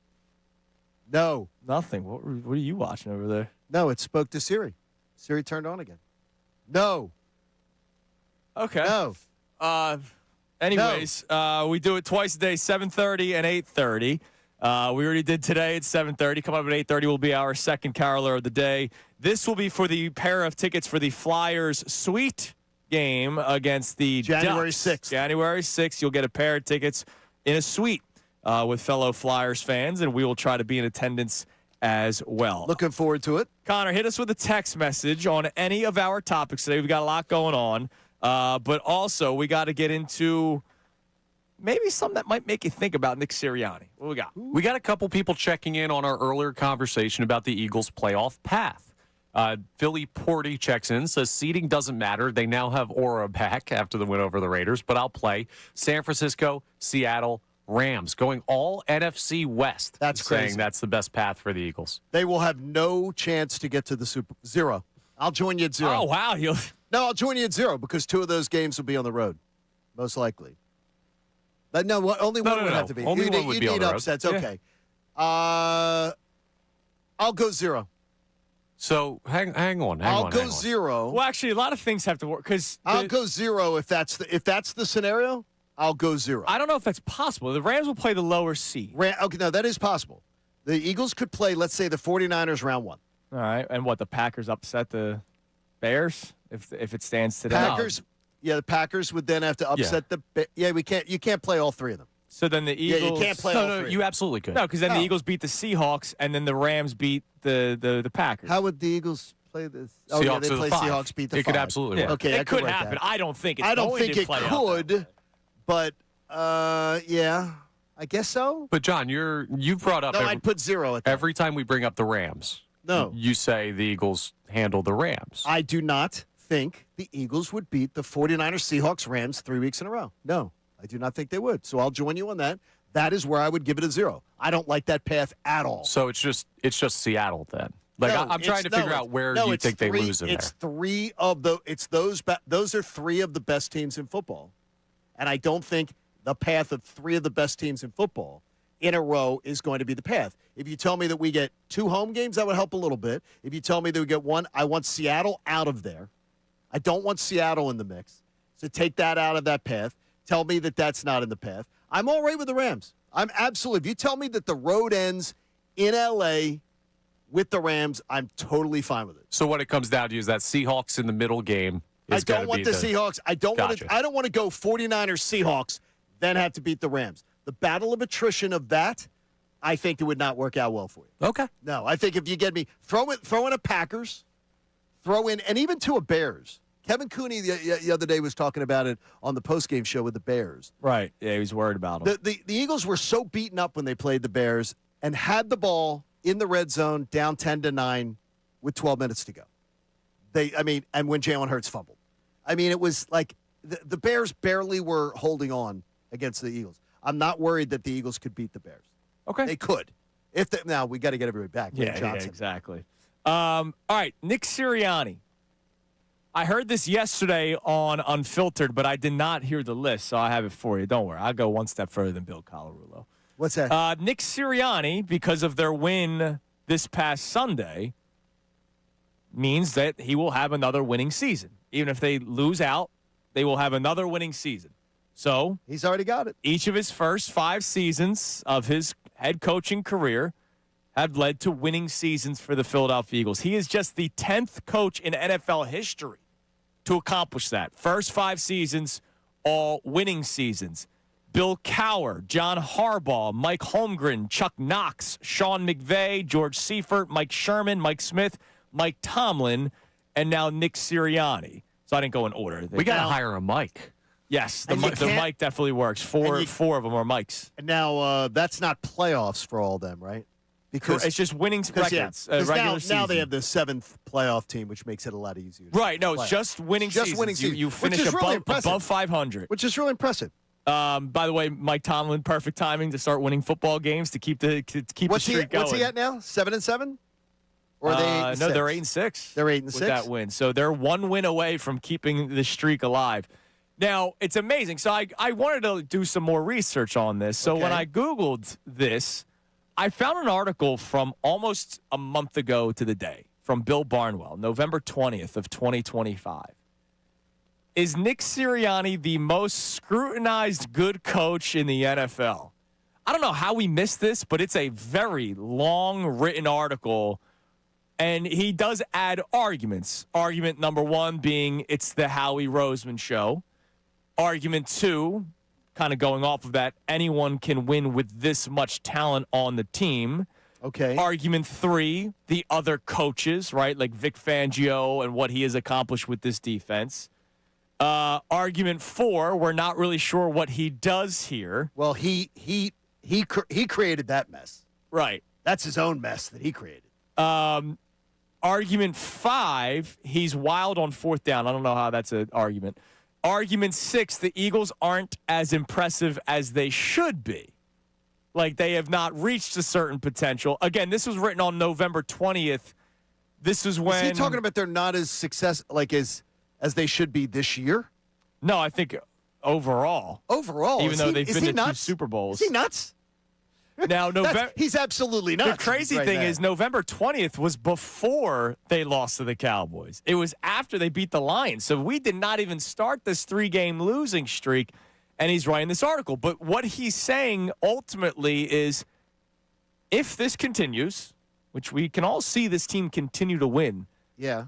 Speaker 2: No.
Speaker 1: Nothing. What are you watching over there?
Speaker 2: No, it spoke to Siri. Siri turned on again. No.
Speaker 1: Okay.
Speaker 2: No.
Speaker 1: Anyways, we do it twice a day, 7:30 and 8:30. We already did today at 7:30. Come up at 8:30 will be our second caroler of the day. This will be for the pair of tickets for the Flyers Suite game against the
Speaker 2: January
Speaker 1: Ducks.
Speaker 2: 6th.
Speaker 1: January 6th, you'll get a pair of tickets in a suite with fellow Flyers fans, and we will try to be in attendance as well.
Speaker 2: Looking forward to it.
Speaker 1: Connor, hit us with a text message on any of our topics today. We've got a lot going on, but also we got to get into maybe something that might make you think about Nick Sirianni. What we got?
Speaker 3: We got a couple people checking in on our earlier conversation about the Eagles' playoff path. Philly Porty checks in, says seeding doesn't matter. They now have Aura back after the win over the Raiders, but I'll play San Francisco, Seattle, Rams, going all NFC West.
Speaker 2: That's
Speaker 3: saying
Speaker 2: crazy.
Speaker 3: that's the best path for the Eagles.
Speaker 2: They will have no chance to get to the Zero. I'll join you at 0.
Speaker 1: Oh, wow.
Speaker 2: No, I'll join you at 0 because 2 of those games will be on the road, most likely. But no, only one would have to be.
Speaker 3: Only
Speaker 2: you
Speaker 3: one would be on
Speaker 2: need
Speaker 3: the road.
Speaker 2: upsets.
Speaker 1: Yeah.
Speaker 2: Okay. I'll go 0.
Speaker 3: So hang on.
Speaker 2: I'll go 0.
Speaker 1: Well, actually, a lot of things have to work because
Speaker 2: I'll go 0 if that's the scenario. I'll go 0.
Speaker 1: I don't know if that's possible. The Rams will play the lower seed.
Speaker 2: Okay, no, that is possible. The Eagles could play, let's say, the 49ers round 1.
Speaker 1: All right, and what, the Packers upset the Bears if it stands today?
Speaker 2: Packers, yeah, the Packers would then have to upset you can't play all 3 of them.
Speaker 1: So then the Eagles.
Speaker 2: Yeah, you can't play all 3.
Speaker 3: You absolutely could.
Speaker 1: No, because then the Eagles beat the Seahawks, and then the Rams beat the Packers.
Speaker 2: How would the Eagles play this?
Speaker 3: Seahawks
Speaker 2: yeah, they
Speaker 3: are the
Speaker 2: play
Speaker 3: 5.
Speaker 2: Seahawks, beat the 5.
Speaker 3: It could absolutely work.
Speaker 2: Okay,
Speaker 1: it
Speaker 2: that
Speaker 1: could
Speaker 2: work
Speaker 1: happen.
Speaker 2: out.
Speaker 1: I don't think it's
Speaker 2: I don't
Speaker 1: going
Speaker 2: think
Speaker 1: to
Speaker 2: it
Speaker 1: play out that
Speaker 2: could,
Speaker 1: way.
Speaker 2: but yeah, I guess so.
Speaker 3: But John, you've brought up
Speaker 2: No, I'd put 0 at that.
Speaker 3: every time we bring up the Rams.
Speaker 2: No.
Speaker 3: You say the Eagles handle the Rams.
Speaker 2: I do not think the Eagles would beat the 49ers, Seahawks, Rams 3 weeks in a row. No, I do not think they would. So I'll join you on that. That is where I would give it a 0. I don't like that path at all.
Speaker 3: So it's just Seattle then. Like
Speaker 2: No,
Speaker 3: I'm trying to figure out where you think they lose in there.
Speaker 2: It's those are 3 of the best teams in football. And I don't think the path of 3 of the best teams in football in a row is going to be the path. If you tell me that we get 2 home games, that would help a little bit. If you tell me that we get 1, I want Seattle out of there. I don't want Seattle in the mix. So take that out of that path. Tell me that that's not in the path. I'm all right with the Rams. I'm absolutely. If you tell me that the road ends in L.A. with the Rams, I'm totally fine with it.
Speaker 3: So what it comes down to is that Seahawks in the middle game.
Speaker 2: I don't want the Seahawks. I don't
Speaker 3: Gotcha.
Speaker 2: want to go 49ers Seahawks, then have to beat the Rams. The battle of attrition of that, I think it would not work out well for you.
Speaker 3: Okay.
Speaker 2: No, I think if you get me, throw in a Packers, and even to a Bears. Kevin Cooney the other day was talking about it on the postgame show with the Bears.
Speaker 1: Right. Yeah, he was worried about them.
Speaker 2: The Eagles were so beaten up when they played the Bears and had the ball in the red zone down 10-9 with 12 minutes to go. And when Jalen Hurts fumbled. It was like the Bears barely were holding on against the Eagles. I'm not worried that the Eagles could beat the Bears.
Speaker 1: Okay.
Speaker 2: They could. Now, we got to get everybody back.
Speaker 1: Yeah, exactly. All right, Nick Sirianni. I heard this yesterday on Unfiltered, but I did not hear the list, so I have it for you. Don't worry. I'll go one step further than Bill Colarulo.
Speaker 2: What's that?
Speaker 1: Nick Sirianni, because of their win this past Sunday, means that he will have another winning season. Even if they lose out, they will have another winning season. So
Speaker 2: he's already got it.
Speaker 1: Each of his first 5 seasons of his head coaching career have led to winning seasons for the Philadelphia Eagles. He is just the 10th coach in NFL history to accomplish that. First 5 seasons, all winning seasons. Bill Cowher, John Harbaugh, Mike Holmgren, Chuck Knox, Sean McVay, George Seifert, Mike Sherman, Mike Smith, Mike Tomlin, and now Nick Sirianni. So I didn't go in order.
Speaker 3: We got to hire a Mike.
Speaker 1: Yes, the mic definitely works. Four of them are mics.
Speaker 2: Now, that's not playoffs for all of them, right? Because
Speaker 1: it's just winning records.
Speaker 2: Now they have the 7th playoff team, which makes it a lot easier.
Speaker 1: Right. No, it's just winning seasons.
Speaker 2: Winning seasons.
Speaker 1: You finish above 500.
Speaker 2: Which is really impressive.
Speaker 1: By the way, Mike Tomlin, perfect timing to start winning football games to keep the streak going.
Speaker 2: What's he at now? 7-7? Or are they 8-6?
Speaker 1: No, they're 8-6.
Speaker 2: They're 8-6
Speaker 1: with that win. So they're 1 win away from keeping the streak alive. Now, it's amazing. So I wanted to do some more research on this. So when I Googled this, I found an article from almost a month ago to the day from Bill Barnwell, November 20th of 2025. Is Nick Sirianni the most scrutinized good coach in the NFL? I don't know how we missed this, but it's a very long written article, and he does add arguments. Argument number 1 being it's the Howie Roseman show. Argument 2, kind of going off of that, anyone can win with this much talent on the team.
Speaker 2: Okay.
Speaker 1: Argument 3, the other coaches, right, like Vic Fangio and what he has accomplished with this defense. Argument 4, we're not really sure what he does here.
Speaker 2: Well, he created that mess.
Speaker 1: Right.
Speaker 2: That's his own mess that he created.
Speaker 1: Argument 5, he's wild on 4th down. I don't know how that's an argument. Argument 6, the Eagles aren't as impressive as they should be. Like, they have not reached a certain potential. Again, this was written on November 20th. This is when...
Speaker 2: Is he talking about they're not as as they should be this year?
Speaker 1: No, I think overall.
Speaker 2: Overall?
Speaker 1: Even though they've been to 2 Super Bowls.
Speaker 2: Is he nuts?
Speaker 1: Now,
Speaker 2: he's absolutely nuts.
Speaker 1: The crazy thing is November 20th was before they lost to the Cowboys. It was after they beat the Lions. So we did not even start this 3-game losing streak, and he's writing this article. But what he's saying ultimately is if this continues, which we can all see this team continue to win,
Speaker 2: yeah,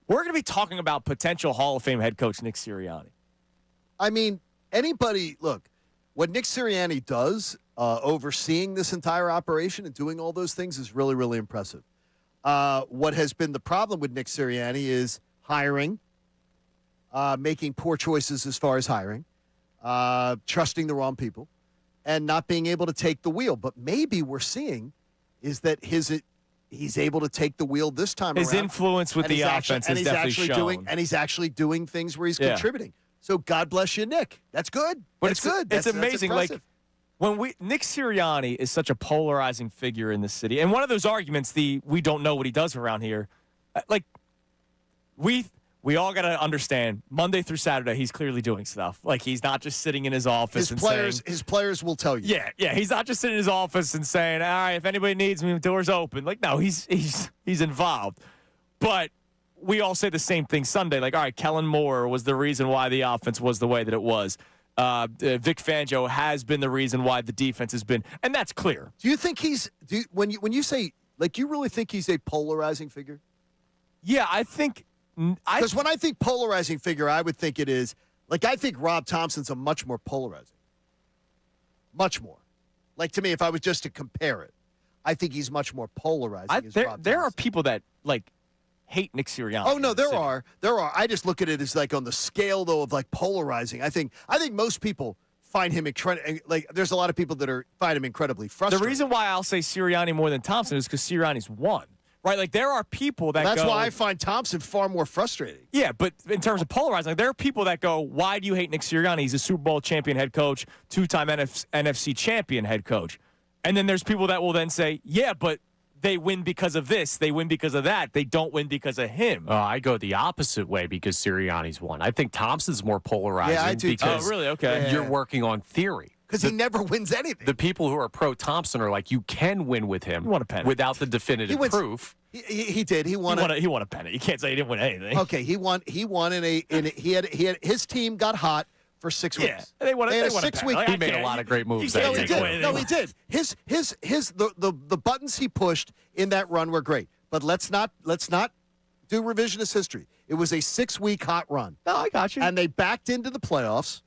Speaker 1: we're going to be talking about potential Hall of Fame head coach Nick Sirianni.
Speaker 2: I mean, look, what Nick Sirianni does overseeing this entire operation and doing all those things is really, really impressive. What has been the problem with Nick Sirianni is hiring, making poor choices as far as hiring, trusting the wrong people, and not being able to take the wheel. But maybe we're seeing is that he's able to take the wheel this time around.
Speaker 1: His influence with the offense has definitely shown.
Speaker 2: And he's actually doing things where he's contributing. So God bless you, Nick. That's good.
Speaker 1: But
Speaker 2: that's good.
Speaker 1: It's amazing. Like Nick Sirianni is such a polarizing figure in the city, and one of those arguments, we don't know what he does around here. Like we all got to understand Monday through Saturday, he's clearly doing stuff. Like he's not just sitting in his office.
Speaker 2: His players will tell you.
Speaker 1: Yeah. He's not just sitting in his office and saying, "All right, if anybody needs me, the door's open." Like no, he's involved. But we all say the same thing Sunday. Like, all right, Kellen Moore was the reason why the offense was the way that it was. Vic Fangio has been the reason why the defense has been, and that's clear.
Speaker 2: Do you think when you say, like, you really think he's a polarizing figure?
Speaker 1: Yeah, I think.
Speaker 2: Because when I think polarizing figure, I would think it is, like, I think Rob Thompson's a much more polarizing. Much more. Like, to me, if I was just to compare it, I think he's much more polarizing.
Speaker 1: There are people that, like, hate Nick Sirianni.
Speaker 2: Oh, no, there are. I just look at it as, like, on the scale, though, of, like, polarizing. I think most people find him there's a lot of people that find him incredibly frustrating.
Speaker 1: The reason why I'll say Sirianni more than Thompson is because Sirianni's won. Right, like there are people that
Speaker 2: that's why I find Thompson far more frustrating.
Speaker 1: Yeah, but in terms of polarizing, there are people that go, why do you hate Nick Sirianni? He's a Super Bowl champion head coach, 2-time NFC champion head coach. And then there's people that will then say, yeah, but they win because of this. They win because of that. They don't win because of him.
Speaker 3: I go the opposite way because Sirianni's won. I think Thompson's more polarizing.
Speaker 2: Yeah, I do.
Speaker 3: Because
Speaker 1: oh, really? Okay.
Speaker 3: You're working on theory.
Speaker 2: Because he never wins anything.
Speaker 3: The people who are pro-Thompson are like, you can win with him without the definitive proof.
Speaker 2: He did. He won
Speaker 1: a pennant. You can't say he didn't win anything.
Speaker 2: Okay, he won he had his team got hot for 6 weeks.
Speaker 1: Yeah, they won a
Speaker 2: 6 week.
Speaker 3: He made a lot of great moves.
Speaker 2: No, he did. The buttons he pushed in that run were great. But let's not do revisionist history. It was a 6-week hot run.
Speaker 1: No, I got you.
Speaker 2: And they backed into the playoffs.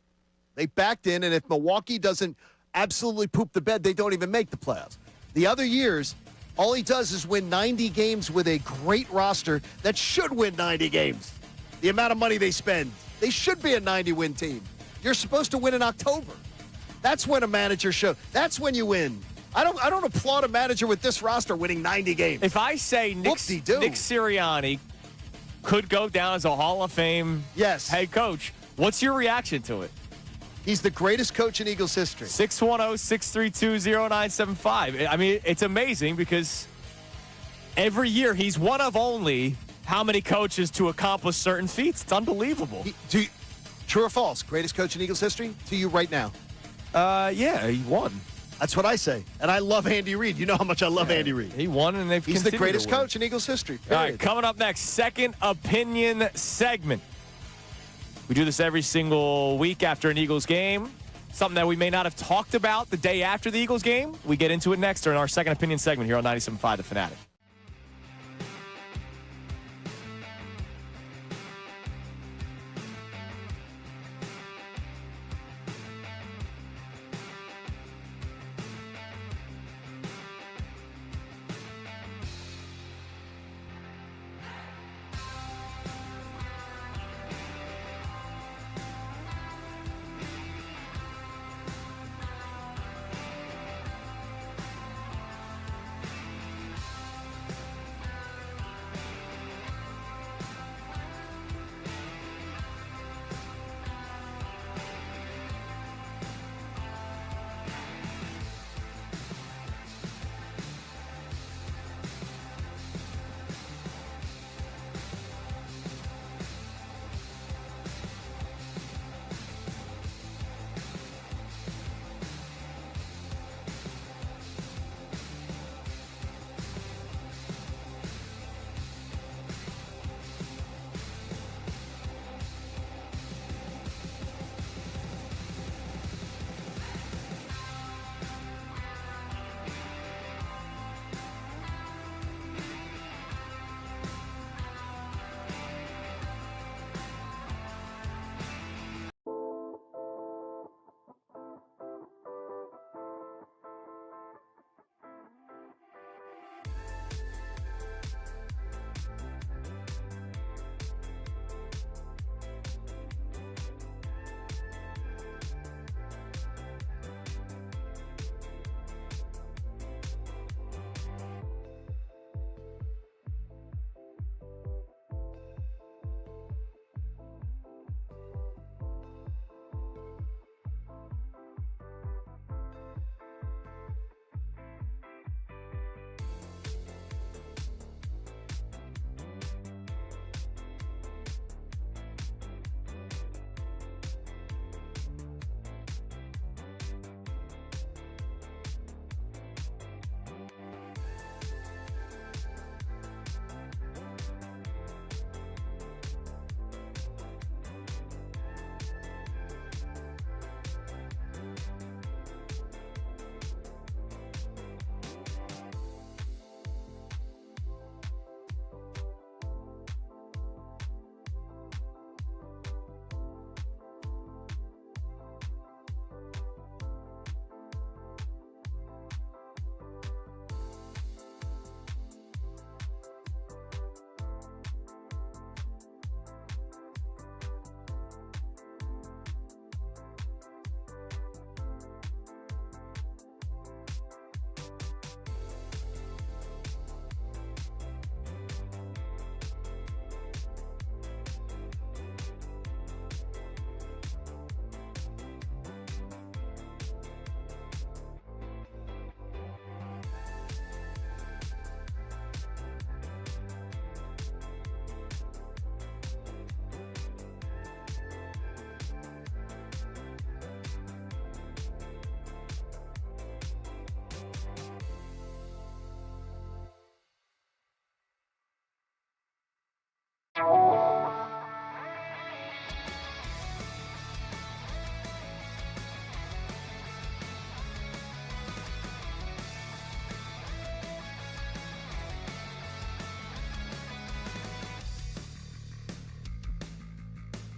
Speaker 2: They backed in, and if Milwaukee doesn't absolutely poop the bed, they don't even make the playoffs. The other years, all he does is win 90 games with a great roster that should win 90 games. The amount of money they spend, they should be a 90-win team. You're supposed to win in October. That's when a manager shows. That's when you win. I don't applaud a manager with this roster winning 90 games.
Speaker 1: If I say Nick Sirianni could go down as a Hall of Fame head coach, what's your reaction to it?
Speaker 2: He's the greatest coach in Eagles history.
Speaker 1: 610-632-0975. I mean, it's amazing because every year he's one of only how many coaches to accomplish certain feats. It's unbelievable.
Speaker 2: True or false? Greatest coach in Eagles history to you right now?
Speaker 1: Yeah, he won.
Speaker 2: That's what I say. And I love Andy Reid. You know how much I love Andy Reid.
Speaker 1: He won, and
Speaker 2: he's the greatest coach in Eagles history.
Speaker 1: All right, coming up next, second opinion segment. We do this every single week after an Eagles game. Something that we may not have talked about the day after the Eagles game. We get into it next during our second opinion segment here on 97.5 The Fanatic.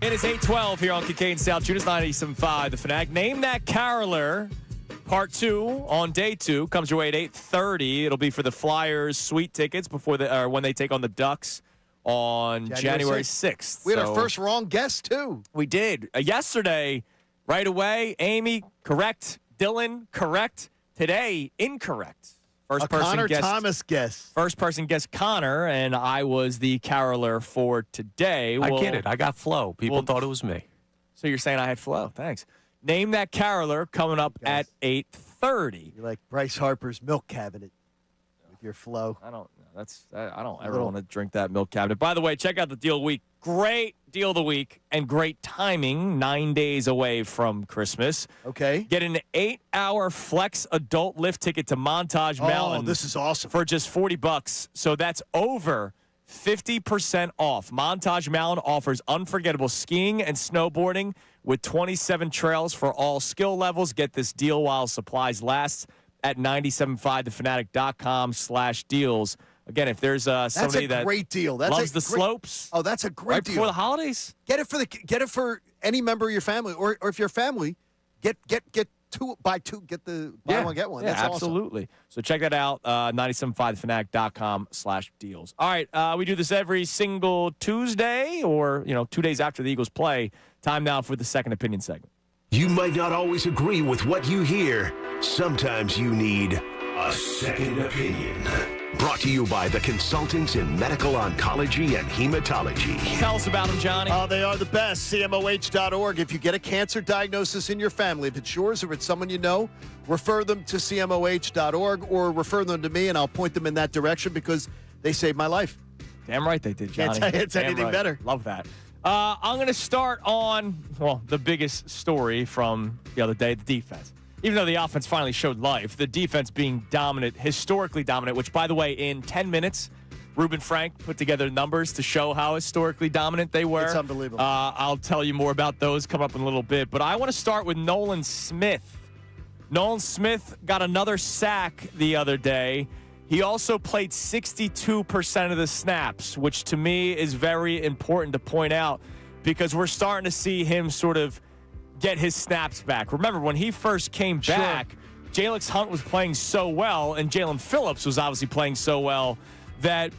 Speaker 1: It is 8:12 here on Kincade Salciunas, 97.5 The Fanatic. Name That Caroler, part 2 on day 2 comes your way at 8:30. It'll be for the Flyers suite tickets before when they take on the Ducks on January 6th.
Speaker 2: We had our first wrong guess, too.
Speaker 1: We did. Yesterday, right away, Amy, correct. Dylan, correct. Today, incorrect.
Speaker 2: A Connor Thomas guess.
Speaker 1: First person guessed Connor, and I was the caroler for today.
Speaker 3: I get it. I got flow. People thought it was me.
Speaker 1: So you're saying I had flow. Thanks. Name that caroler coming up at 8:30.
Speaker 2: You're like Bryce Harper's milk cabinet with your flow.
Speaker 1: I don't ever want to drink that milk cabinet. By the way, check out the deal of the week. Great deal of the week and great timing. 9 days away from Christmas.
Speaker 2: Okay.
Speaker 1: Get an 8-hour flex adult lift ticket to Montage Mountain.
Speaker 2: Oh, this is awesome.
Speaker 1: For just $40. So that's over 50% off. Montage Mountain offers unforgettable skiing and snowboarding with 27 trails for all skill levels. Get this deal while supplies last at 975thefanatic.com/deals. Again, if there's somebody
Speaker 2: that's a great deal. That's
Speaker 1: loves the slopes.
Speaker 2: Oh, that's a great
Speaker 1: right
Speaker 2: deal.
Speaker 1: Before the holidays.
Speaker 2: Get it for any member of your family, or if your family, get buy two, get the buy one get one.
Speaker 1: Yeah,
Speaker 2: That's
Speaker 1: absolutely. Awesome. So check that out. 975thefanatic.com/deals. All right, we do this every single Tuesday, or 2 days after the Eagles play. Time now for the second opinion segment.
Speaker 4: You might not always agree with what you hear. Sometimes you need a second opinion. Brought to you by the consultants in medical oncology and hematology.
Speaker 1: Tell us about them, Johnny.
Speaker 2: They are the best. CMOH.org. If you get a cancer diagnosis in your family, if it's yours or if it's someone you know, refer them to CMOH.org or refer them to me, and I'll point them in that direction because they saved my life.
Speaker 1: Damn right they did, Johnny.
Speaker 2: Can't tell you it's anything better.
Speaker 1: Love that. I'm going to start on, the biggest story from the other day, the defense. Even though the offense finally showed life, the defense being dominant, historically dominant, which, by the way, in 10 minutes, Reuben Frank put together numbers to show how historically dominant they were.
Speaker 2: It's unbelievable.
Speaker 1: I'll tell you more about those coming up in a little bit. But I want to start with Nolan Smith. Nolan Smith got another sack the other day. He also played 62% of the snaps, which to me is very important to point out because we're starting to see him sort of get his snaps back. Remember, when he first came back, Jalix Hunt was playing so well, and Jalen Phillips was obviously playing so well that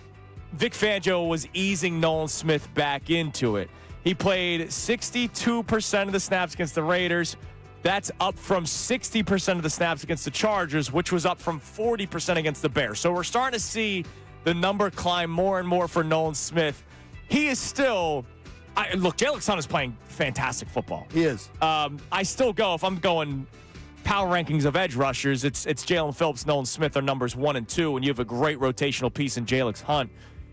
Speaker 1: Vic Fangio was easing Nolan Smith back into it. He played 62% of the snaps against the Raiders. That's up from 60% of the snaps against the Chargers, which was up from 40% against the Bears. So we're starting to see the number climb more and more for Nolan Smith. He is still... look, Jalix Hunt is playing fantastic football.
Speaker 2: He is.
Speaker 1: I still go, if I'm going power rankings of edge rushers, it's Jalen Phillips, Nolan Smith are numbers 1 and 2, and you have a great rotational piece in Jalix Hunt.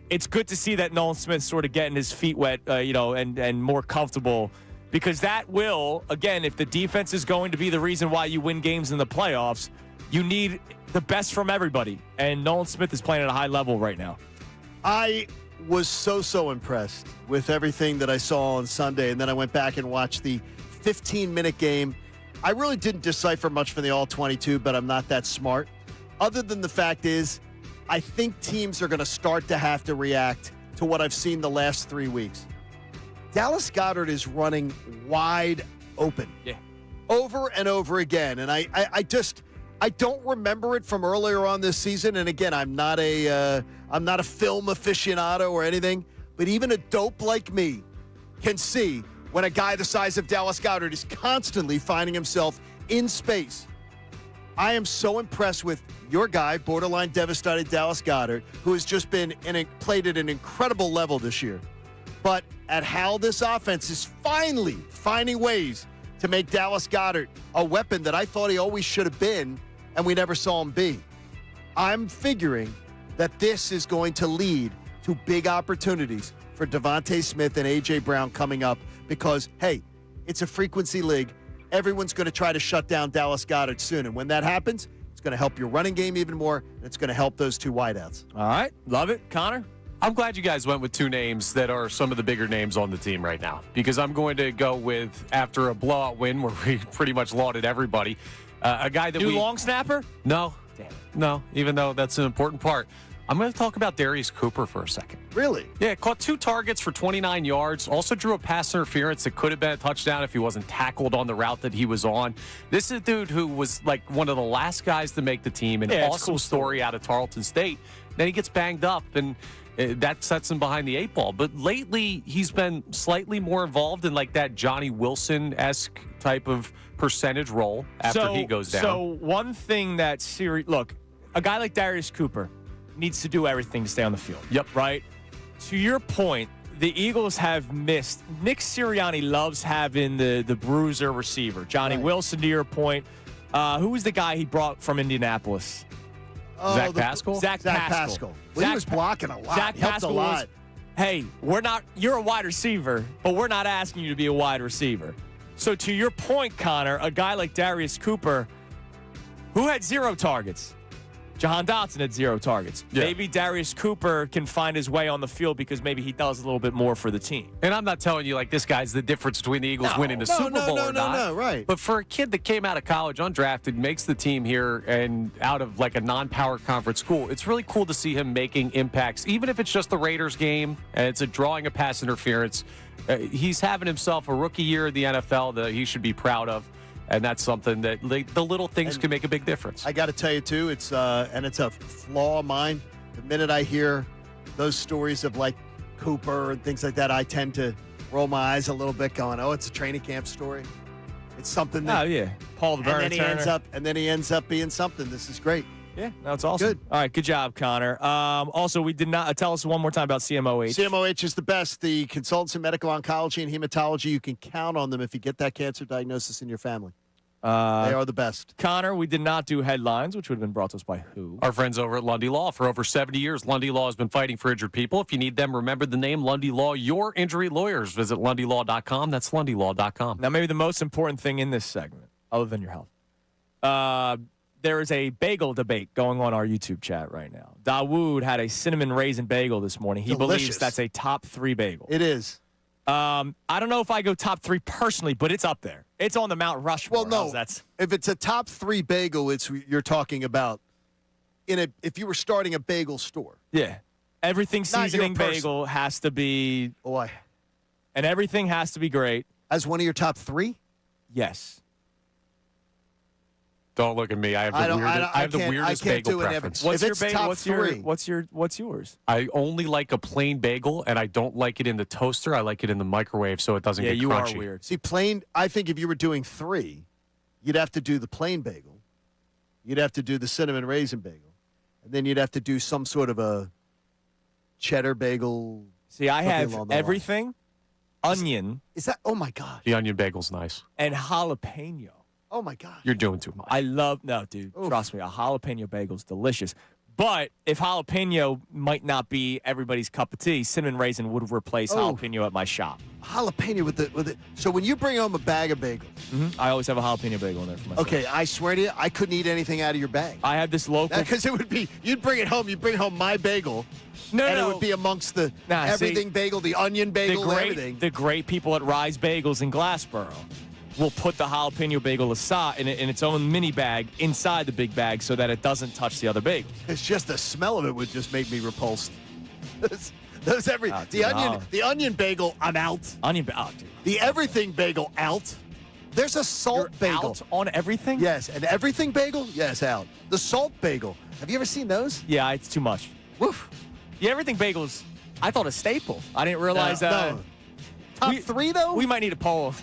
Speaker 1: It's good to see that Nolan Smith sort of getting his feet wet, and more comfortable, because that will, again, if the defense is going to be the reason why you win games in the playoffs, you need the best from everybody, and Nolan Smith is playing at a high level right now.
Speaker 2: I was so impressed with everything that I saw on Sunday, and then I went back and watched the 15-minute game. I really didn't decipher much from the All-22, but I'm not that smart. Other than the fact is, I think teams are going to start to have to react to what I've seen the last 3 weeks. Dallas Goedert is running wide open.
Speaker 1: Yeah.
Speaker 2: Over and over again, and I don't remember it from earlier on this season. And again, I'm not a film aficionado or anything, but even a dope like me can see when a guy the size of Dallas Goedert is constantly finding himself in space. I am so impressed with your guy, borderline devastated Dallas Goedert, who has just been played at an incredible level this year. But at how this offense is finally finding ways to make Dallas Goedert a weapon that I thought he always should have been, and we never saw him be. I'm figuring that this is going to lead to big opportunities for Devontae Smith and A.J. Brown coming up because, hey, it's a frequency league. Everyone's going to try to shut down Dallas Goedert soon, and when that happens, it's going to help your running game even more, and it's going to help those two wideouts.
Speaker 1: All right. Love it. Connor?
Speaker 3: I'm glad you guys went with two names that are some of the bigger names on the team right now, because I'm going to go with, after a blowout win where we pretty much lauded everybody, a guy that
Speaker 1: long snapper?
Speaker 3: No.
Speaker 1: Damn it.
Speaker 3: No, even though that's an important part. I'm going to talk about Darius Cooper for a second.
Speaker 2: Really?
Speaker 3: Yeah, caught 2 targets for 29 yards. Also drew a pass interference that could have been a touchdown if he wasn't tackled on the route that he was on. This is a dude who was like one of the last guys to make the team. An awesome story out of Tarleton State. Then he gets banged up, and that sets him behind the 8 ball. But lately, he's been slightly more involved in like that Johnny Wilson-esque type of percentage role after he goes down.
Speaker 1: So one thing that look, a guy like Darius Cooper needs to do everything to stay on the field.
Speaker 3: Yep.
Speaker 1: Right? To your point, the Eagles have missed. Nick Sirianni loves having the bruiser receiver. Johnny Wilson, to your point. Who was the guy he brought from Indianapolis?
Speaker 3: Zach Pascal?
Speaker 1: Zach Pascal.
Speaker 2: Well, he was blocking a lot.
Speaker 1: Zach
Speaker 2: Helped
Speaker 1: Pascal
Speaker 2: a lot.
Speaker 1: Hey, you're a wide receiver, but we're not asking you to be a wide receiver. So to your point, Connor, a guy like Darius Cooper, who had 0 targets. Jahan Dotson had 0 targets.
Speaker 3: Yeah.
Speaker 1: Maybe Darius Cooper can find his way on the field because maybe he does a little bit more for the team.
Speaker 3: And I'm not telling you like this guy's the difference between the Eagles winning the Super Bowl or not.
Speaker 2: No, right.
Speaker 3: But for a kid that came out of college undrafted, makes the team here and out of like a non-power conference school, it's really cool to see him making impacts, even if it's just the Raiders game and it's a drawing a pass interference. He's having himself a rookie year in the NFL that he should be proud of. And that's something that the little things can make a big difference.
Speaker 2: I got to tell you, too, it's a flaw of mine. The minute I hear those stories of, like, Cooper and things like that, I tend to roll my eyes a little bit going, oh, it's a training camp story. It's something that...
Speaker 1: Oh, yeah. Paul the Burner
Speaker 2: and then he ends up being something. This is great.
Speaker 1: Yeah, no, it's awesome.
Speaker 2: Good.
Speaker 1: All right, good job, Connor. Also, we did not tell us one more time about CMOH.
Speaker 2: CMOH is the best. The consultants in medical oncology and hematology, you can count on them if you get that cancer diagnosis in your family. They are the best.
Speaker 1: Connor, we did not do headlines, which would have been brought to us by who?
Speaker 3: Our friends over at Lundy Law. For over 70 years, Lundy Law has been fighting for injured people. If you need them, remember the name Lundy Law, your injury lawyers. Visit LundyLaw.com. That's LundyLaw.com.
Speaker 1: Now, maybe the most important thing in this segment, other than your health, there is a bagel debate going on our YouTube chat right now. Dawood had a cinnamon raisin bagel this morning. He believes that's a top 3 bagel.
Speaker 2: It is.
Speaker 1: I don't know if I go top 3 personally, but it's up there. It's on the Mount Rushmore.
Speaker 2: Well, no. If it's a top 3 bagel, you're talking about if you were starting a bagel store.
Speaker 1: Yeah. Everything seasoning bagel has to be.
Speaker 2: Boy.
Speaker 1: And everything has to be great.
Speaker 2: As one of your top 3?
Speaker 1: Yes.
Speaker 3: Don't look at me. I have the weirdest bagel preference.
Speaker 1: What's your bagel?
Speaker 2: Top 3?
Speaker 1: What's yours?
Speaker 3: I only like a plain bagel, and I don't like it in the toaster. I like it in the microwave so it doesn't get crunchy.
Speaker 1: Yeah, you are weird.
Speaker 2: See, plain, I think if you were doing 3, you'd have to do the plain bagel. You'd have to do the cinnamon raisin bagel. And then you'd have to do some sort of a cheddar bagel.
Speaker 1: See, I have everything, onion.
Speaker 2: Is that, oh my God.
Speaker 3: The onion bagel's nice.
Speaker 1: And jalapeno.
Speaker 2: Oh, my God.
Speaker 3: You're doing too much.
Speaker 1: No, dude. Oof. Trust me, a jalapeno bagel's delicious. But if jalapeno might not be everybody's cup of tea, cinnamon raisin would replace jalapeno at my shop.
Speaker 2: Jalapeno with it. So when you bring home a bag of bagels.
Speaker 1: I always have a jalapeno bagel in there for myself.
Speaker 2: Okay, I swear to you, I couldn't eat anything out of your bag.
Speaker 1: I have this local.
Speaker 2: Because it would be, you'd bring home my bagel. It would be amongst the everything bagel, the onion bagel, everything.
Speaker 1: The great people at Rise Bagels in Glassboro will put the jalapeno bagel aside in its own mini bag inside the big bag so that it doesn't touch the other bagels.
Speaker 2: It's just the smell of it would just make me repulsed. The onion bagel, I'm out.
Speaker 1: Dude.
Speaker 2: The everything bagel, out. There's a salt bagel.
Speaker 1: Out on everything?
Speaker 2: Yes, an everything bagel? Yes, out. The salt bagel. Have you ever seen those?
Speaker 1: Yeah, it's too much.
Speaker 2: Woof.
Speaker 1: The everything bagels, I thought a staple. I didn't realize that.
Speaker 2: No. Top 3, though?
Speaker 1: We might need a poll.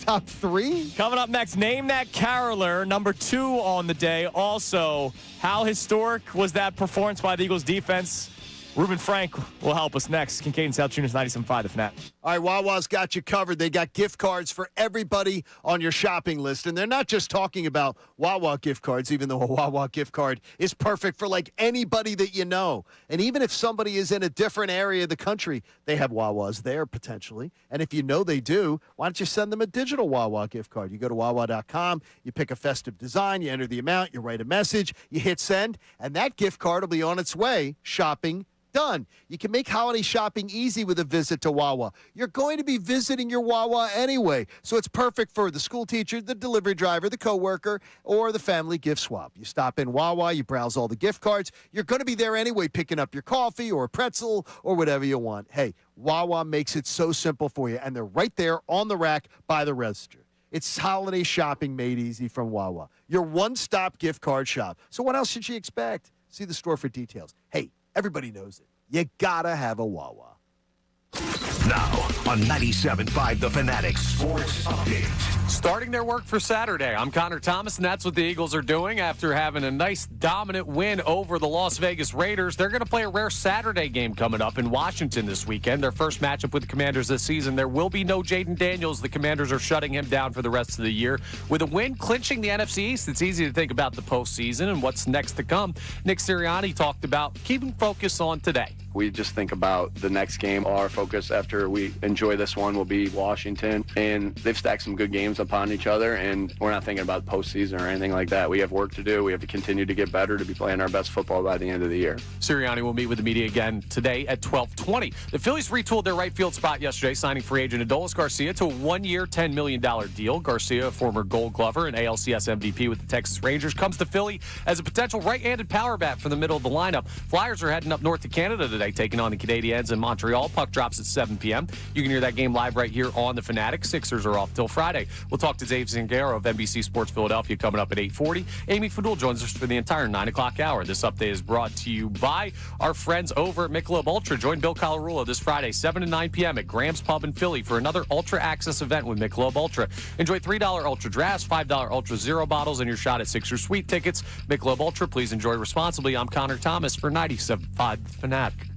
Speaker 2: Top 3?
Speaker 1: Coming up next, Name That Caroler, number 2 on the day. Also, how historic was that performance by the Eagles defense? Ruben Frank will help us next. Kincade Salciunas, 97.5 The Fanatic.
Speaker 2: All right, Wawa's got you covered. They got gift cards for everybody on your shopping list. And they're not just talking about Wawa gift cards, even though a Wawa gift card is perfect for like anybody that you know. And even if somebody is in a different area of the country, they have Wawas there potentially. And if you know they do, why don't you send them a digital Wawa gift card? You go to Wawa.com, you pick a festive design, you enter the amount, you write a message, you hit send, and that gift card will be on its way shopping done. You can make holiday shopping easy with a visit to Wawa. You're going to be visiting your Wawa anyway, so it's perfect for the school teacher, the delivery driver, the coworker, or the family gift swap. You stop in Wawa, you browse all the gift cards. You're going to be there anyway picking up your coffee or a pretzel or whatever you want. Hey, Wawa makes it so simple for you, and they're right there on the rack by the register. It's holiday shopping made easy from Wawa, your one-stop gift card shop. So what else should you expect? See the store for details. Hey, everybody knows it. you gotta have a Wawa.
Speaker 4: Now, on 97.5 The Fanatic Sports Update.
Speaker 3: Starting their work for Saturday. I'm Connor Thomas, and that's what the Eagles are doing after having a nice dominant win over the Las Vegas Raiders. They're going to play a rare Saturday game coming up in Washington this weekend. Their first matchup with the Commanders this season. There will be no Jaden Daniels. The Commanders are shutting him down for the rest of the year. With a win clinching the NFC East, it's easy to think about the postseason and what's next to come. Nick Sirianni talked about keeping focus on today.
Speaker 5: We just think about the next game. Our focus after we enjoy this one will be Washington, and they've stacked some good games upon each other, and we're not thinking about postseason or anything like that. We have work to do. We have to continue to get better to be playing our best football by the end of the year.
Speaker 3: Sirianni will meet with the media again today at 12:20. The Phillies retooled their right field spot yesterday, signing free agent Adolis Garcia to a one-year, $10 million deal. Garcia, a former Gold Glover and ALCS MVP with the Texas Rangers, comes to Philly as a potential right-handed power bat for the middle of the lineup. Flyers are heading up north to Canada today, taking on the Canadiens in Montreal. Puck drops at 7 p.m. You can hear that game live right here on the Fanatic. Sixers are off till Friday. We'll talk to Dave Zangaro of NBC Sports Philadelphia coming up at 8:40. Amy Fadul joins us for the entire 9 o'clock hour. This update is brought to you by our friends over at Michelob Ultra. Join Bill Colarulo this Friday, 7 to 9 p.m. at Graham's Pub in Philly for another Ultra Access event with Michelob Ultra. Enjoy $3 Ultra Drafts, $5 Ultra Zero bottles, and your shot at Sixers Sweet tickets. Michelob Ultra, please enjoy responsibly. I'm Connor Thomas for 97.5 Fanatic.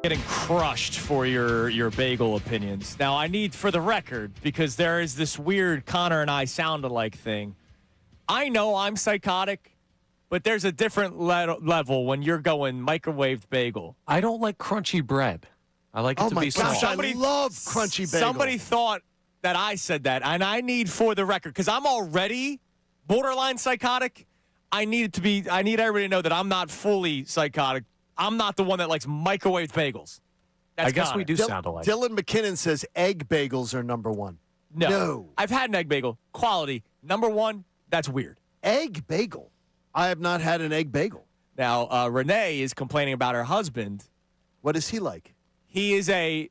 Speaker 1: getting crushed for your bagel opinions. Now, I need, for the record, because there is this weird Connor and I sound alike thing. I know I'm psychotic, but there's a different level when you're going microwaved bagel.
Speaker 3: I don't like crunchy bread. I like it to be soft.
Speaker 2: I love crunchy bagel.
Speaker 1: Somebody thought that I said that, and I need, for the record, because I'm already borderline psychotic. I need everybody to know that I'm not fully psychotic. I'm not the one that likes microwaved bagels.
Speaker 3: I guess we do sound alike.
Speaker 2: Dylan McKinnon says egg bagels are number one. No.
Speaker 1: I've had an egg bagel. Quality. Number one, that's weird.
Speaker 2: Egg bagel? I have not had an egg bagel.
Speaker 1: Now, Renee is complaining about her husband.
Speaker 2: What is he like?
Speaker 1: He is a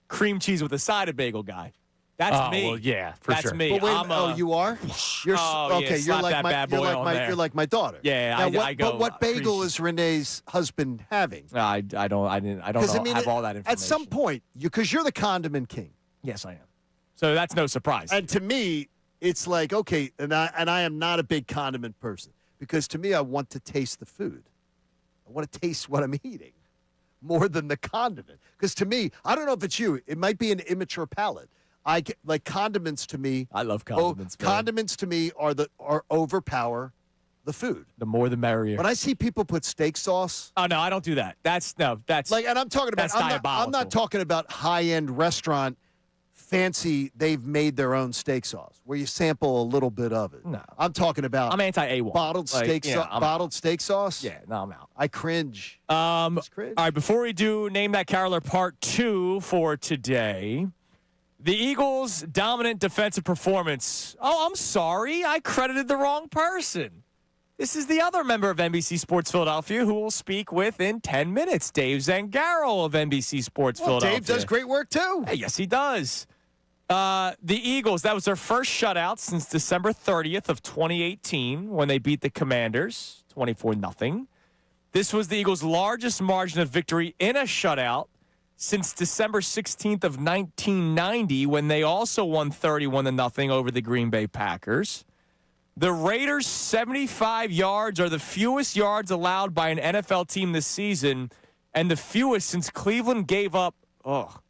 Speaker 1: cream cheese with a side of bagel guy. That's me.
Speaker 3: Well, yeah, for
Speaker 1: That's
Speaker 3: sure.
Speaker 1: me.
Speaker 2: But you are? You're
Speaker 1: yeah,
Speaker 2: you're like my daughter.
Speaker 1: Yeah,
Speaker 2: now,
Speaker 1: I go.
Speaker 2: But what bagel is Renee's husband having?
Speaker 1: I don't have all that information.
Speaker 2: At some point, because you're the condiment king.
Speaker 1: Yes, I am. So that's no surprise.
Speaker 2: And to me, it's like, okay, and I am not a big condiment person, because to me, I want to taste the food. I want to taste what I'm eating more than the condiment. Because to me, I don't know if it's you. It might be an immature palate. I get, like, condiments to me.
Speaker 1: I love condiments.
Speaker 2: Condiments to me are overpower the food.
Speaker 1: The more the merrier.
Speaker 2: When I see people put steak sauce.
Speaker 1: Oh no, I don't do that. That's
Speaker 2: like, and I'm talking about. I'm not talking about high-end restaurant, fancy. They've made their own steak sauce where you sample a little bit of it.
Speaker 1: No,
Speaker 2: I'm talking about.
Speaker 1: I'm anti-A1.
Speaker 2: Bottled steak sauce.
Speaker 1: Yeah, no, I'm out.
Speaker 2: I cringe.
Speaker 1: Cringe. All right, before we do Name That Caroler Part 2 for today. The Eagles' dominant defensive performance. Oh, I'm sorry. I credited the wrong person. This is the other member of NBC Sports Philadelphia who will speak within 10 minutes, Dave Zangaro of NBC Sports Philadelphia.
Speaker 2: Dave does great work, too.
Speaker 1: Hey, yes, he does. The Eagles, that was their first shutout since December 30th of 2018 when they beat the Commanders 24-0. This was the Eagles' largest margin of victory in a shutout since December 16th of 1990, when they also won 31-0 over the Green Bay Packers. The Raiders' 75 yards are the fewest yards allowed by an NFL team this season, and the fewest since Cleveland gave up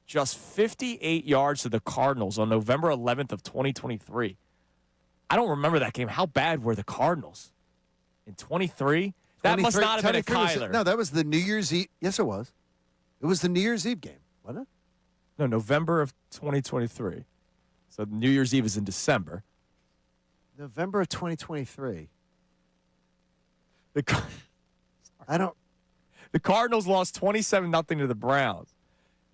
Speaker 1: just 58 yards to the Cardinals on November 11th of 2023. I don't remember that game. How bad were the Cardinals in 23? That must not have been a Kyler.
Speaker 2: No, that was the New Year's Eve. Yes, it was. It was the New Year's Eve game, wasn't it?
Speaker 1: No, November of 2023. So New Year's Eve is in December.
Speaker 2: November of 2023. The
Speaker 1: Cardinals lost 27-0 to the Browns.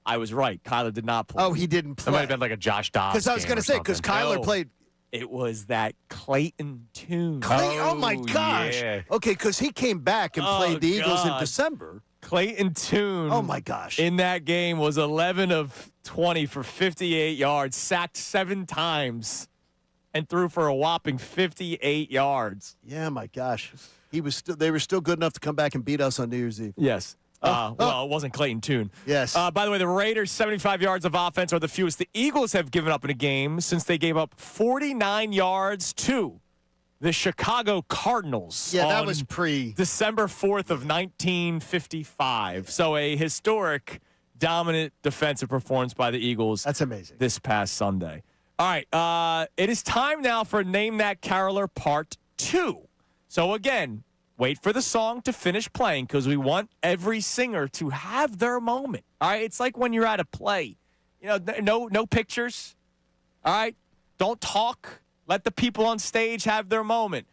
Speaker 1: I was right. Kyler did not play.
Speaker 2: Oh, he didn't play.
Speaker 3: That might have been like a Josh Dobbs.
Speaker 2: Because I was going to say, because Kyler played.
Speaker 1: It was that Clayton Tune.
Speaker 2: Oh my gosh.
Speaker 3: Yeah.
Speaker 2: Okay, because he came back and played the Eagles in December.
Speaker 1: Clayton Tune.
Speaker 2: Oh, my gosh.
Speaker 1: In that game was 11 of 20 for 58 yards, sacked 7 times, and threw for a whopping 58 yards.
Speaker 2: Yeah, my gosh. They were still good enough to come back and beat us on New Year's Eve.
Speaker 1: Yes. Well, it wasn't Clayton Tune.
Speaker 2: Yes.
Speaker 1: By the way, the Raiders' 75 yards of offense are the fewest the Eagles have given up in a game since they gave up 49 yards to the Chicago Cardinals.
Speaker 2: Yeah, that was
Speaker 1: December 4th of 1955. So a historic, dominant defensive performance by the Eagles.
Speaker 2: That's amazing.
Speaker 1: This past Sunday. All right, it is time now for Name That Caroler Part 2. So again, wait for the song to finish playing because we want every singer to have their moment. All right, it's like when you're at a play. You know, no pictures. All right, don't talk. Let the people on stage have their moment.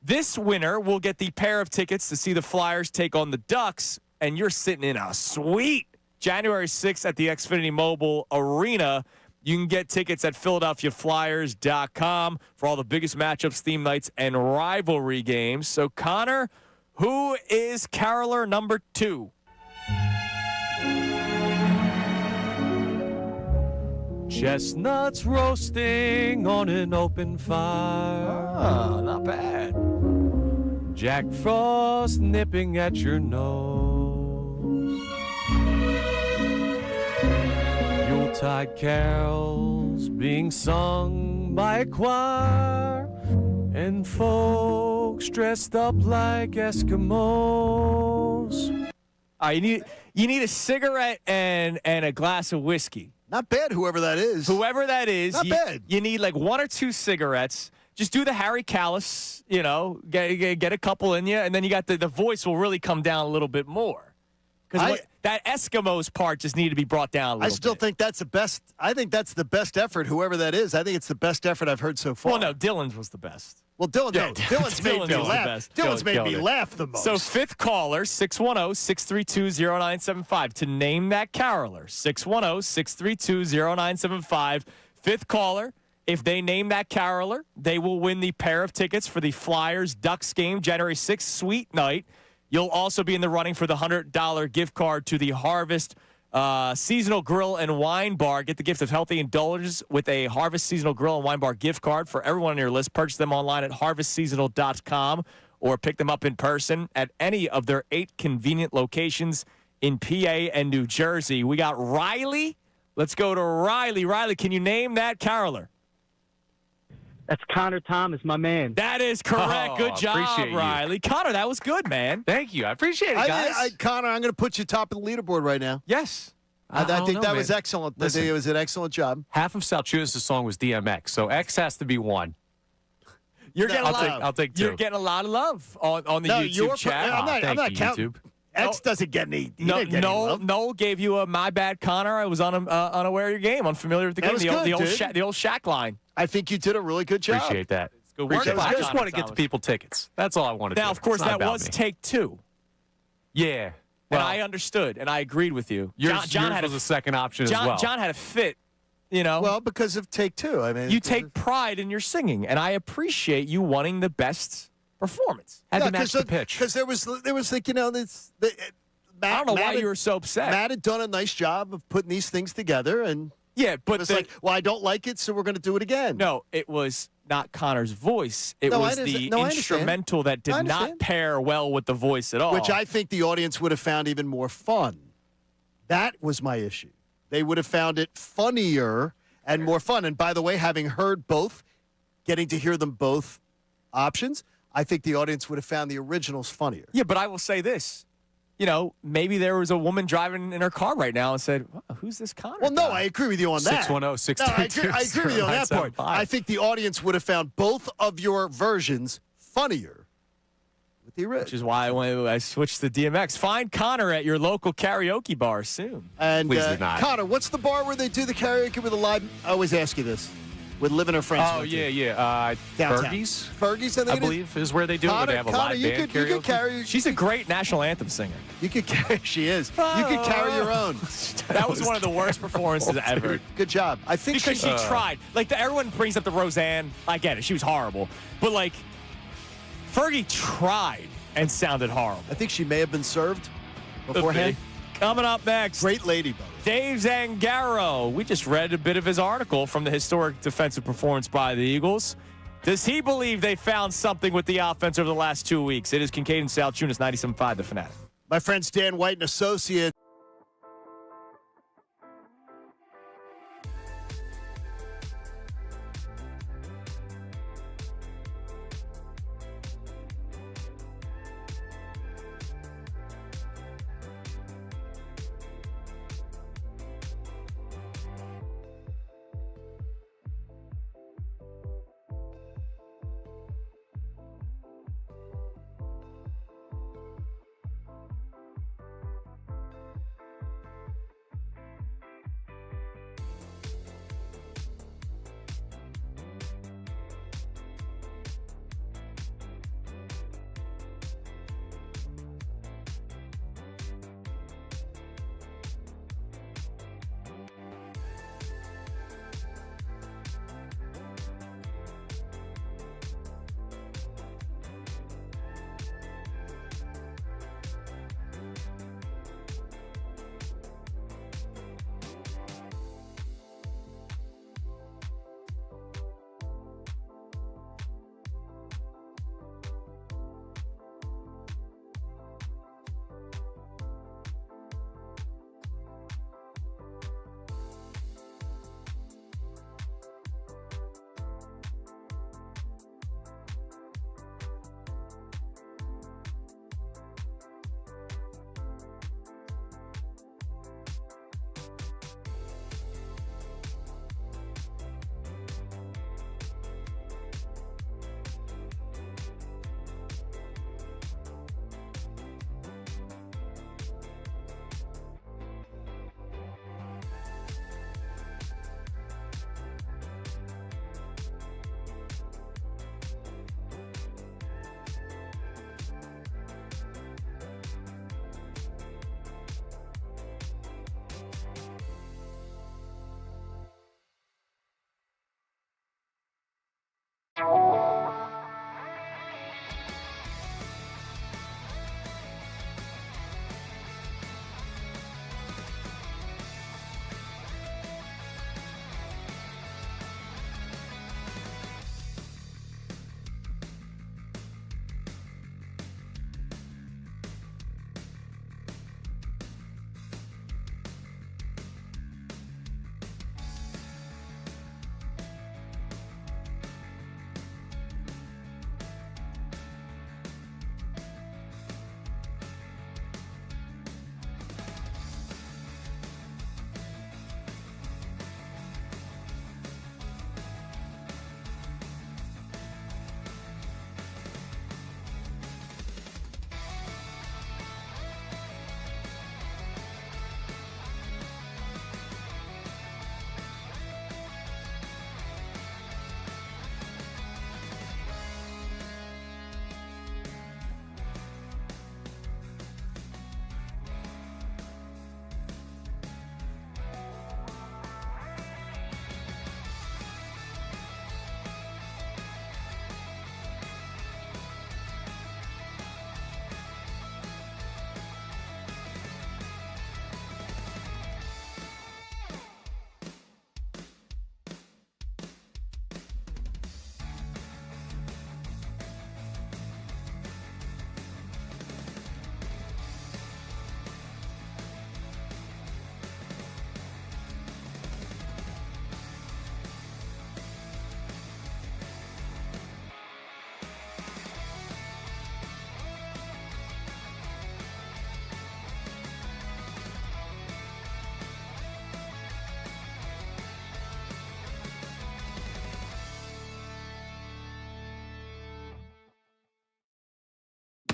Speaker 1: This winner will get the pair of tickets to see the Flyers take on the Ducks, and you're sitting in a suite. January 6th at the Xfinity Mobile Arena. You can get tickets at PhiladelphiaFlyers.com for all the biggest matchups, theme nights, and rivalry games. So, Connor, who is caroler number 2?
Speaker 3: Chestnuts roasting on an open fire.
Speaker 1: Ah, not bad.
Speaker 3: Jack Frost nipping at your nose. Yuletide carols being sung by a choir, and folks dressed up like Eskimos.
Speaker 1: You need a cigarette and a glass of whiskey.
Speaker 2: Not bad, whoever that is.
Speaker 1: Whoever that is,
Speaker 2: Not bad.
Speaker 1: You need like 1 or 2 cigarettes. Just do the Harry Callis, get a couple in you, and then you got the voice will really come down a little bit more. Because that Eskimos part just needed to be brought down a little bit.
Speaker 2: I still think that's the best. I think that's the best effort, whoever that is. I think it's the best effort I've heard so far.
Speaker 1: Well, no, Dylan's was the best.
Speaker 2: Well, Dylan's made me laugh. Dylan's made me laugh the most.
Speaker 1: So 5th caller, 610-632-0975. To name that caroler, 610-632-0975. 5th caller, if they name that caroler, they will win the pair of tickets for the Flyers-Ducks game, January 6th, Sweet Night. You'll also be in the running for the $100 gift card to the Harvest Seasonal Grill and Wine Bar. Get the gift of healthy indulgence with a Harvest Seasonal Grill and Wine Bar gift card for everyone on your list. Purchase them online at harvestseasonal.com or pick them up in person at any of their 8 convenient locations in PA and New Jersey. We got Riley. Let's go to Riley. Riley, can you name that caroler?
Speaker 9: That's Connor Thomas, my man.
Speaker 1: That is correct. Good job, Riley. Connor, that was good, man.
Speaker 3: Thank you. I appreciate it, guys.
Speaker 2: Connor, I'm going to put you top of the leaderboard right now.
Speaker 1: Yes.
Speaker 2: I think that was excellent.
Speaker 3: Listen,
Speaker 2: I think it was an excellent job.
Speaker 3: Half of Salciunas' song was DMX, so X has to be 1. I'll take 2.
Speaker 1: You're getting a lot of love on the YouTube chat.
Speaker 2: I'm not
Speaker 3: Thank you,
Speaker 2: counting.
Speaker 3: YouTube.
Speaker 2: X doesn't get any.
Speaker 1: Noel gave you a my bad, Connor. I was unaware of your game, unfamiliar with the game. The old Shaq line.
Speaker 2: I think you did a really good job.
Speaker 3: Appreciate that.
Speaker 1: Good work.
Speaker 3: I just want to get the people tickets. That's all I want to do.
Speaker 1: Now, of course, that was take 2.
Speaker 3: Yeah.
Speaker 1: And I understood, and I agreed with you.
Speaker 3: John had a second option as well.
Speaker 1: John had a fit,
Speaker 2: Well, because of take 2. I mean,
Speaker 1: you take pride in your singing, and I appreciate you wanting the best performance.
Speaker 3: Had to match the pitch.
Speaker 2: Because there was like, this.
Speaker 1: I don't know why you were so upset.
Speaker 2: Matt had done a nice job of putting these things together, and
Speaker 1: but
Speaker 2: it's like, well, I don't like it, so we're going to do it again.
Speaker 1: No, it was not Connor's voice. It was the instrumental that did not pair well with the voice at all.
Speaker 2: Which I think the audience would have found even more fun. That was my issue. They would have found it funnier and more fun. And by the way, having heard both, getting to hear them both options, I think the audience would have found the originals funnier.
Speaker 1: Yeah, but I will say this. Maybe there was a woman driving in her car right now and said, who's this Connor?
Speaker 2: Well, no, I agree with you on that.
Speaker 3: 610-632-0975.
Speaker 2: I agree with you on that part. I think the audience would have found both of your versions funnier with the original.
Speaker 1: Which is why I switched to DMX. Find Connor at your local karaoke bar soon.
Speaker 2: And
Speaker 3: Please do not.
Speaker 2: Connor, what's the bar where they do the karaoke with a live? I always ask you this. With Living Her Friends.
Speaker 3: Oh, yeah. Fergie's,
Speaker 2: I
Speaker 3: believe, is where they do it. Where they have a live band karaoke.
Speaker 1: She's a great national anthem singer.
Speaker 2: You could carry. She is. You could carry your own.
Speaker 1: That was one of the worst performances ever.
Speaker 2: Good job. I think
Speaker 1: because she tried. Like everyone brings up the Roseanne. I get it. She was horrible, but like Fergie tried and sounded horrible.
Speaker 2: I think she may have been served beforehand.
Speaker 1: Coming up next.
Speaker 2: Great lady, brother.
Speaker 1: Dave Zangaro. We just read a bit of his article from the historic defensive performance by the Eagles. Does he believe they found something with the offense over the last 2 weeks? It is Kincade and Salciunas, 97.5, The Fanatic.
Speaker 2: My friends Dan White and Associates.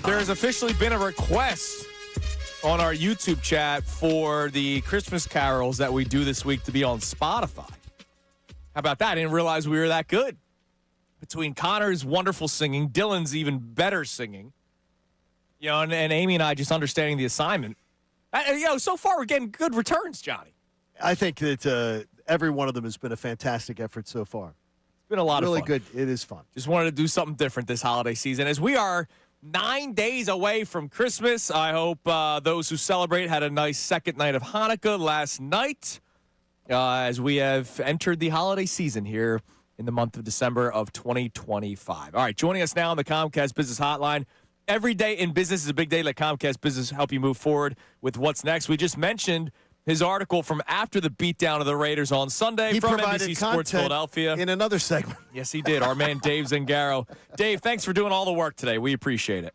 Speaker 1: There has officially been a request on our YouTube chat for the Christmas carols that we do this week to be on Spotify. How about that? I didn't realize we were that good. Between Connor's wonderful singing, Dylan's even better singing, and Amy and I just understanding the assignment. So far we're getting good returns, Johnny.
Speaker 2: I think that every one of them has been a fantastic effort so far.
Speaker 1: It's been a lot of fun.
Speaker 2: Really good. It is fun.
Speaker 1: Just wanted to do something different this holiday season. As we are 9 days away from Christmas, I hope those who celebrate had a nice second night of Hanukkah last night as we have entered the holiday season here in the month of December of 2025. All right, joining us now on the Comcast Business Hotline. Every day in business is a big day. Let Comcast Business help you move forward with what's next. We just mentioned his article from after the beatdown of the Raiders on Sunday
Speaker 2: He
Speaker 1: from
Speaker 2: provided
Speaker 1: NBC Sports Philadelphia.
Speaker 2: In another segment.
Speaker 1: Yes, he did. Our man Dave Zangaro. Dave, thanks for doing all the work today. We appreciate it.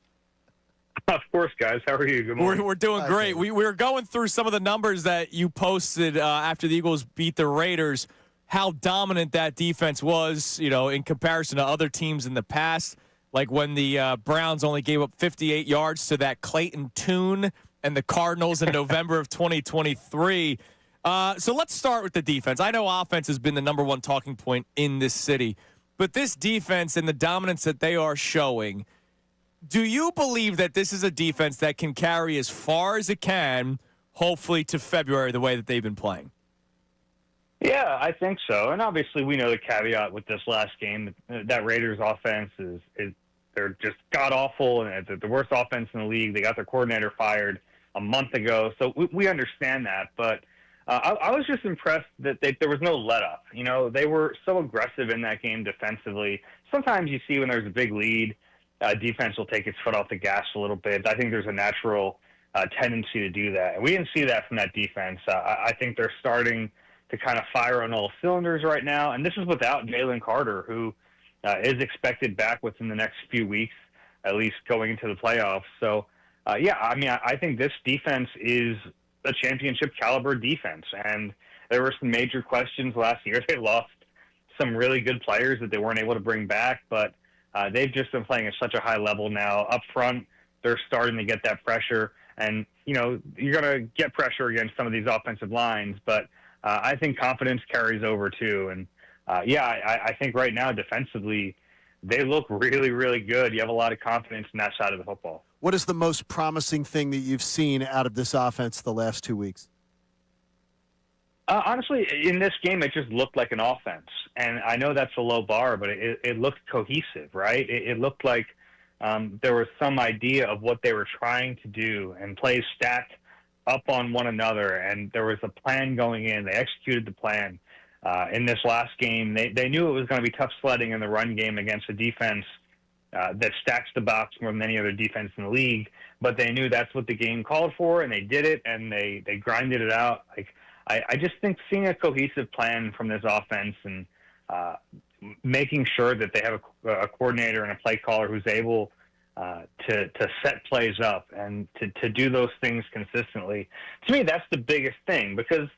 Speaker 11: Of course, guys. How are you? Good morning.
Speaker 1: We're doing great. We were going through some of the numbers that you posted after the Eagles beat the Raiders, how dominant that defense was, in comparison to other teams in the past, like when the Browns only gave up 58 yards to that Clayton Tune and the Cardinals in November of 2023. So let's start with the defense. I know offense has been the number one talking point in this city, but this defense and the dominance that they are showing, do you believe that this is a defense that can carry as far as it can, hopefully to February, the way that they've been playing?
Speaker 11: Yeah, I think so. And obviously we know the caveat with this last game, that Raiders offense is they're just god-awful, and the worst offense in the league. They got their coordinator fired a month ago, so we understand that. But I was just impressed that there was no let-up. They were so aggressive in that game defensively. Sometimes you see when there's a big lead, defense will take its foot off the gas a little bit. I think there's a natural tendency to do that. And we didn't see that from that defense. I think they're starting to kind of fire on all cylinders right now. And this is without Jalen Carter, who is expected back within the next few weeks, at least going into the playoffs. So, I think this defense is a championship caliber defense. And there were some major questions last year. They lost some really good players that they weren't able to bring back, but they've just been playing at such a high level now. Up front, they're starting to get that pressure. And, you're going to get pressure against some of these offensive lines, but I think confidence carries over too. And, I think right now defensively, they look really, really good. You have a lot of confidence in that side of the football.
Speaker 2: What is the most promising thing that you've seen out of this offense the last 2 weeks?
Speaker 11: Honestly, in this game, it just looked like an offense. And I know that's a low bar, but it looked cohesive, right? It looked like there was some idea of what they were trying to do, and plays stacked up on one another. And there was a plan going in. They executed the plan. In this last game, they knew it was going to be tough sledding in the run game against a defense that stacks the box more than any other defense in the league. But they knew that's what the game called for, and they did it, and they grinded it out. I just think seeing a cohesive plan from this offense and making sure that they have a coordinator and a play caller who's able to set plays up and to do those things consistently. To me, that's the biggest ththing, because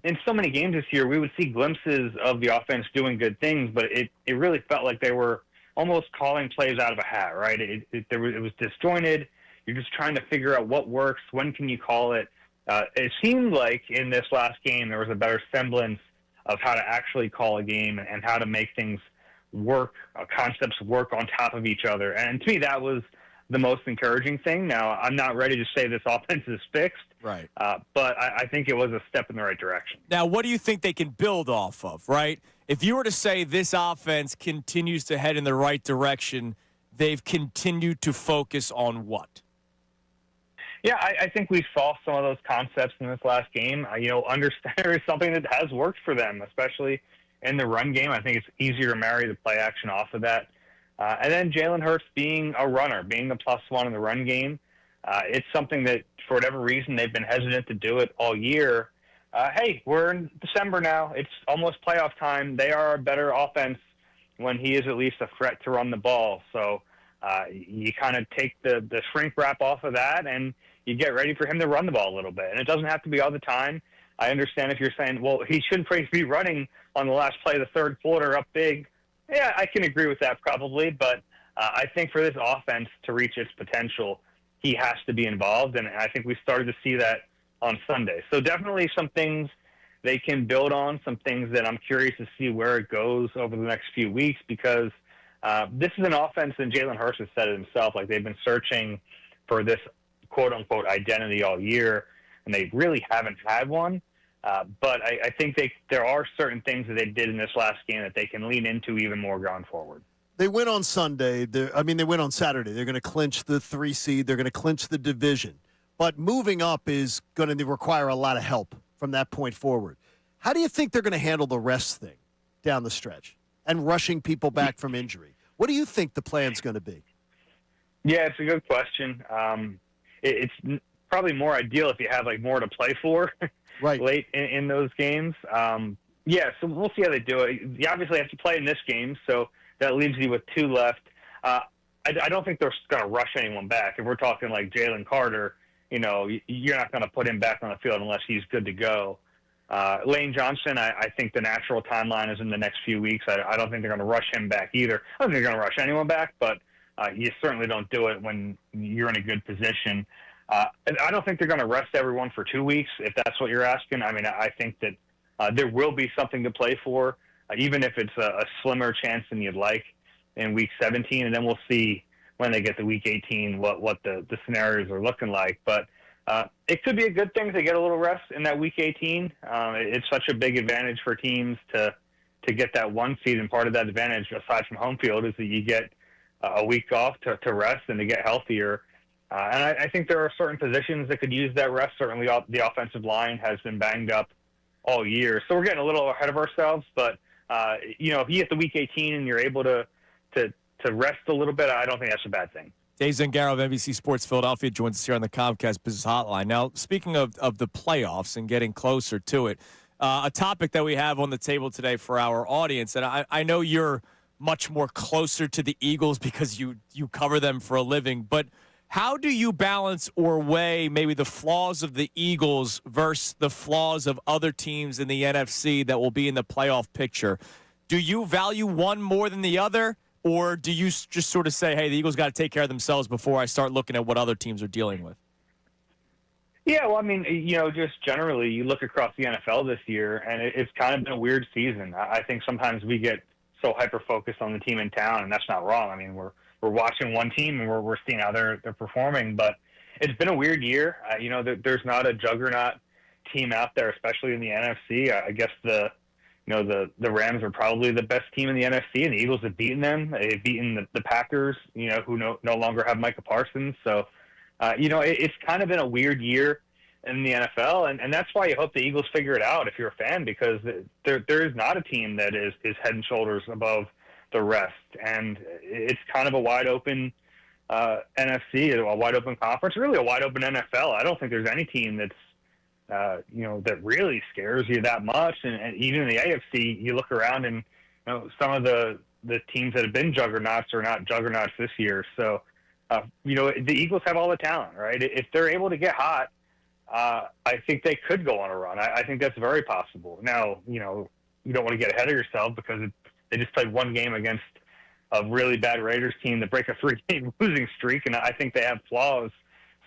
Speaker 11: in so many games this year, we would see glimpses of the offense doing good things, but it really felt like they were almost calling plays out of a hat, right? It was disjointed. You're just trying to figure out what works, when can you call it. It seemed like in this last game there was a better semblance of how to actually call a game and how to make things work, concepts work on top of each other. And to me, that was the most encouraging thing. Now, I'm not ready to say this offense is fixed,
Speaker 1: right?
Speaker 11: But I think it was a step in the right direction.
Speaker 1: Now, what do you think they can build off of, right? If you were to say this offense continues to head in the right direction, they've continued to focus on what?
Speaker 11: Yeah, I think we saw some of those concepts in this last game. Understand is something that has worked for them, especially in the run game. I think it's easier to marry the play action off of that. And then Jalen Hurts being a runner, being the +1 in the run game. It's something that, for whatever reason, they've been hesitant to do it all year. Hey, we're in December now. It's almost playoff time. They are a better offense when he is at least a threat to run the ball. So you kind of take the shrink wrap off of that, and you get ready for him to run the ball a little bit. And it doesn't have to be all the time. I understand if you're saying, well, he shouldn't be running on the last play of the third quarter up big. Yeah, I can agree with that probably. But I think for this offense to reach its potential, he has to be involved, and I think we started to see that on Sunday. So definitely some things they can build on, some things that I'm curious to see where it goes over the next few weeks, because this is an offense, and Jalen Hurts has said it himself, like they've been searching for this quote-unquote identity all year, and they really haven't had one. But I think there are certain things that they did in this last game that they can lean into even more going forward.
Speaker 2: They win on Sunday. They win on Saturday. They're going to clinch the 3 seed. They're going to clinch the division. But moving up is going to require a lot of help from that point forward. How do you think they're going to handle the rest thing down the stretch and rushing people back from injury? What do you think the plan's going to be?
Speaker 11: Yeah, it's a good question. It's probably more ideal if you have like more to play for
Speaker 2: right
Speaker 11: late in those games. Yeah, so we'll see how they do it. You obviously have to play in this game, so that leaves you with 2 left. I don't think they're going to rush anyone back. If we're talking like Jalen Carter, you're not going to put him back on the field unless he's good to go. Lane Johnson, I think the natural timeline is in the next few weeks. I don't think they're going to rush him back either. I don't think they're going to rush anyone back, but you certainly don't do it when you're in a good position. I don't think they're going to rest everyone for 2 weeks, if that's what you're asking. I mean, I think that there will be something to play for, even if it's a slimmer chance than you'd like in Week 17, and then we'll see when they get to Week 18 what the scenarios are looking like. But it could be a good thing to get a little rest in that Week 18. It's such a big advantage for teams to get that 1 seed, and part of that advantage, aside from home field, is that you get a week off to rest and to get healthier. And I think there are certain positions that could use that rest. Certainly the offensive line has been banged up all year. So we're getting a little ahead of ourselves. But, if you get the Week 18 and you're able to rest a little bit, I don't think that's a bad thing.
Speaker 1: Dave Zangaro of NBC Sports Philadelphia joins us here on the Comcast Business Hotline. Now, speaking of the playoffs and getting closer to it, a topic that we have on the table today for our audience, and I know you're much more closer to the Eagles because you cover them for a living, but how do you balance or weigh maybe the flaws of the Eagles versus the flaws of other teams in the NFC that will be in the playoff picture? Do you value one more than the other, or do you just sort of say, hey, the Eagles got to take care of themselves before I start looking at what other teams are dealing with?
Speaker 11: Yeah, well, I mean, just generally, you look across the NFL this year, and it's kind of been a weird season. I think sometimes we get so hyper-focused on the team in town, and that's not wrong. I mean, we're watching one team and we're seeing how they're performing, but it's been a weird year. There's not a juggernaut team out there, especially in the NFC. I guess the Rams are probably the best team in the NFC, and the Eagles have beaten them. They've beaten the Packers, who no longer have Micah Parsons. So, it's kind of been a weird year in the NFL, and that's why you hope the Eagles figure it out if you're a fan, because there is not a team that is head and shoulders above the rest, and it's kind of a wide open NFC, a wide open conference, really a wide open NFL. I don't think there's any team that's that really scares you that much. And even in the AFC, you look around and some of the teams that have been juggernauts are not juggernauts this year. So the Eagles have all the talent, right? If they're able to get hot, I think they could go on a run. I think that's very possible. Now, you don't want to get ahead of yourself because they just played one game against a really bad Raiders team that break a 3-game losing streak, and I think they have flaws,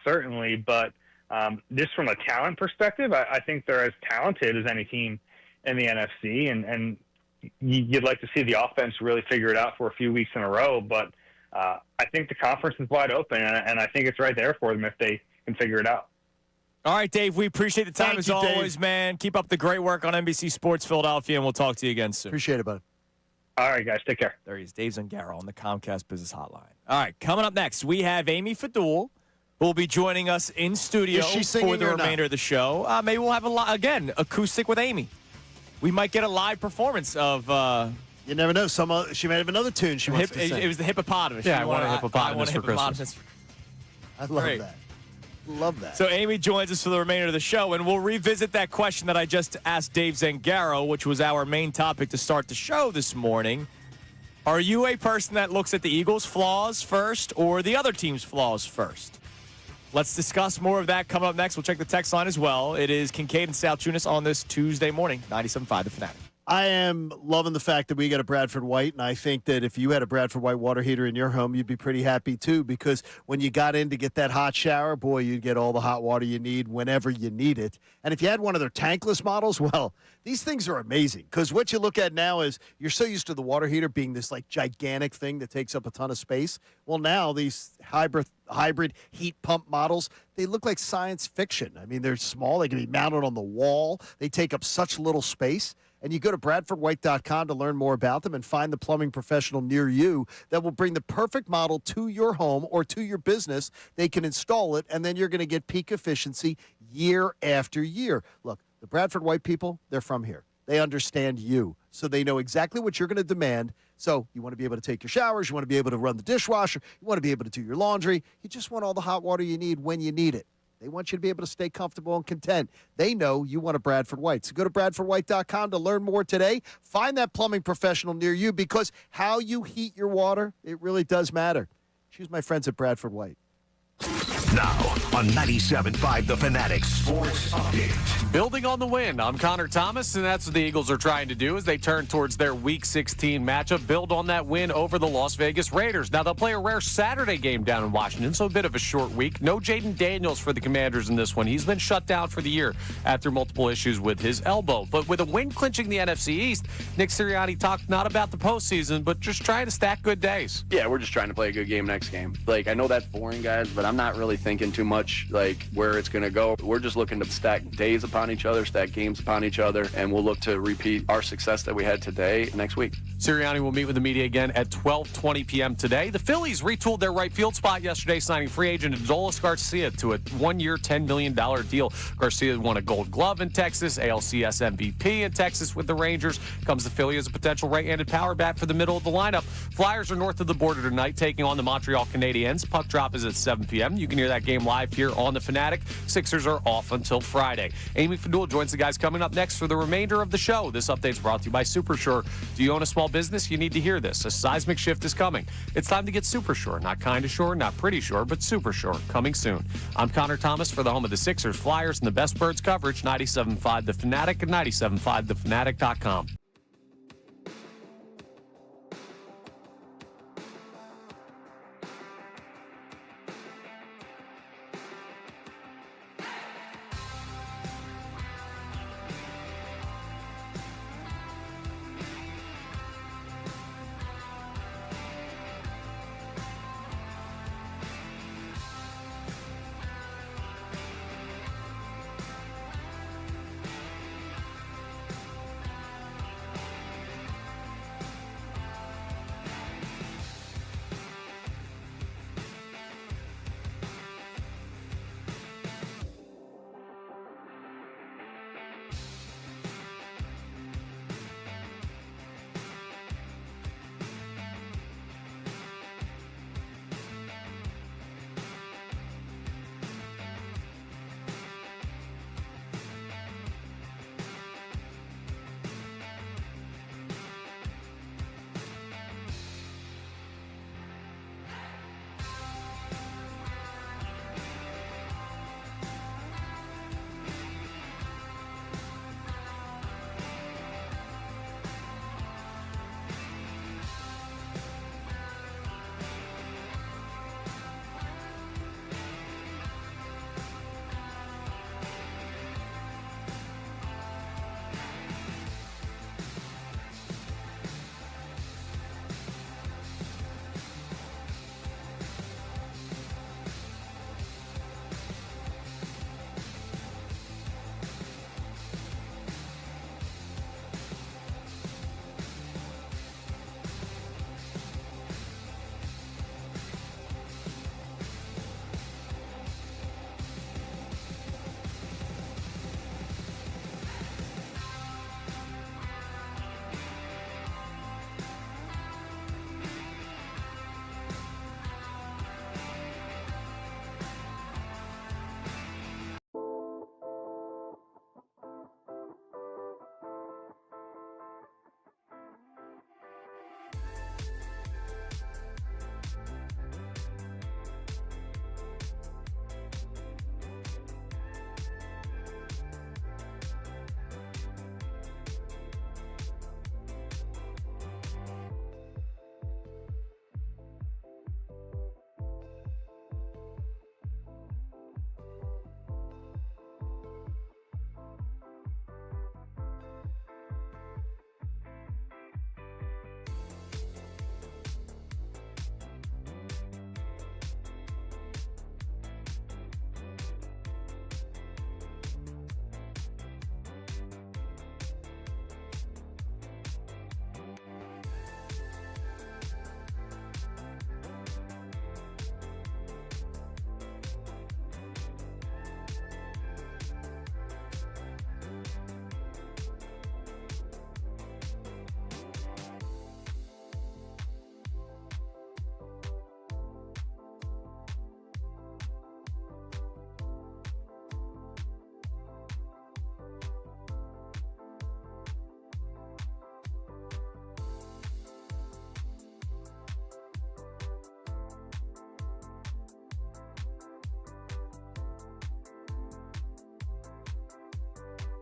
Speaker 11: certainly. But just from a talent perspective, I think they're as talented as any team in the NFC, and you'd like to see the offense really figure it out for a few weeks in a row. But I think the conference is wide open, and I think it's right there for them if they can figure it out.
Speaker 1: All right, Dave, we appreciate the time as always, man. Keep up the great work on NBC Sports Philadelphia, and we'll talk to you again soon.
Speaker 2: Appreciate it, bud.
Speaker 11: All right, guys, take care.
Speaker 1: There he is, Dave Zangaro on the Comcast Business Hotline. All right, coming up next, we have Amy Fadul, who will be joining us in studio for the remainder of the show. Maybe we'll have again acoustic with Amy. We might get a live performance of.
Speaker 2: You never know. She might have another tune she wants to sing.
Speaker 1: It was the hippopotamus.
Speaker 3: Yeah, I want a hippopotamus for Christmas.
Speaker 2: I love that. Love that.
Speaker 1: So Amy joins us for the remainder of the show, and we'll revisit that question that I just asked Dave Zangaro, which was our main topic to start the show this morning. Are you a person that looks at the Eagles' flaws first or the other team's flaws first? Let's discuss more of that coming up next. We'll check the text line as well. It is Kincade and Salciunas on this Tuesday morning, 97.5 The Fanatic.
Speaker 2: I am loving the fact that we got a Bradford White, and I think that if you had a Bradford White water heater in your home, you'd be pretty happy too, because when you got in to get that hot shower, boy, you'd get all the hot water you need whenever you need it. And if you had one of their tankless models, well, these things are amazing, because what you look at now is you're so used to the water heater being this like gigantic thing that takes up a ton of space. Well, now these hybrid heat pump models, they look like science fiction. I mean, they're small. They can be mounted on the wall. They take up such little space. And you go to BradfordWhite.com to learn more about them and find the plumbing professional near you that will bring the perfect model to your home or to your business. They can install it, and then you're going to get peak efficiency year after year. Look, the Bradford White people, they're from here. They understand you, so they know exactly what you're going to demand. So you want to be able to take your showers. You want to be able to run the dishwasher. You want to be able to do your laundry. You just want all the hot water you need when you need it. They want you to be able to stay comfortable and content. They know you want a Bradford White. So go to BradfordWhite.com to learn more today. Find that plumbing professional near you, because how you heat your water, it really does matter. Choose my friends at Bradford White.
Speaker 4: Now on 97.5 The Fanatic Sports Update.
Speaker 3: Building on the win, I'm Connor Thomas, and that's what the Eagles are trying to do as they turn towards their Week 16 matchup. Build on that win over the Las Vegas Raiders. Now, they'll play a rare Saturday game down in Washington, so a bit of a short week. No Jaden Daniels for the Commanders in this one. He's been shut down for the year after multiple issues with his elbow. But with a win clinching the NFC East, Nick Sirianni talked not about the postseason, but just trying to stack good days.
Speaker 5: Yeah, we're just trying to play a good game next game. Like, I know that's boring, guys, but I'm not really thinking too much like where it's going to go. We're just looking to stack days upon each other, stack games upon each other, and we'll look to repeat our success that we had today next week.
Speaker 3: Sirianni will meet with the media again at 12:20 p.m. today. The Phillies retooled their right field spot yesterday, signing free agent Adolis Garcia to a one-year, $10 million deal. Garcia won a Gold Glove in Texas, ALCS MVP in Texas with the Rangers. Comes the Philly as a potential right-handed power bat for the middle of the lineup. Flyers are north of the border tonight, taking on the Montreal Canadiens. Puck drop is at 7 p.m. You can hear that game live here on the Fanatic. Sixers are off until Friday. Amy Fadul joins the guys coming up next for the remainder of the show. This update is brought to you by Supersure. Do you own a small business? You need to hear this. A seismic shift is coming. It's time to get Supersure. Not kind of sure, not pretty sure, but Supersure. Coming soon. I'm Connor Thomas for the home of the Sixers, Flyers, and the best birds coverage, 97.5 The Fanatic and 97.5thefanatic.com.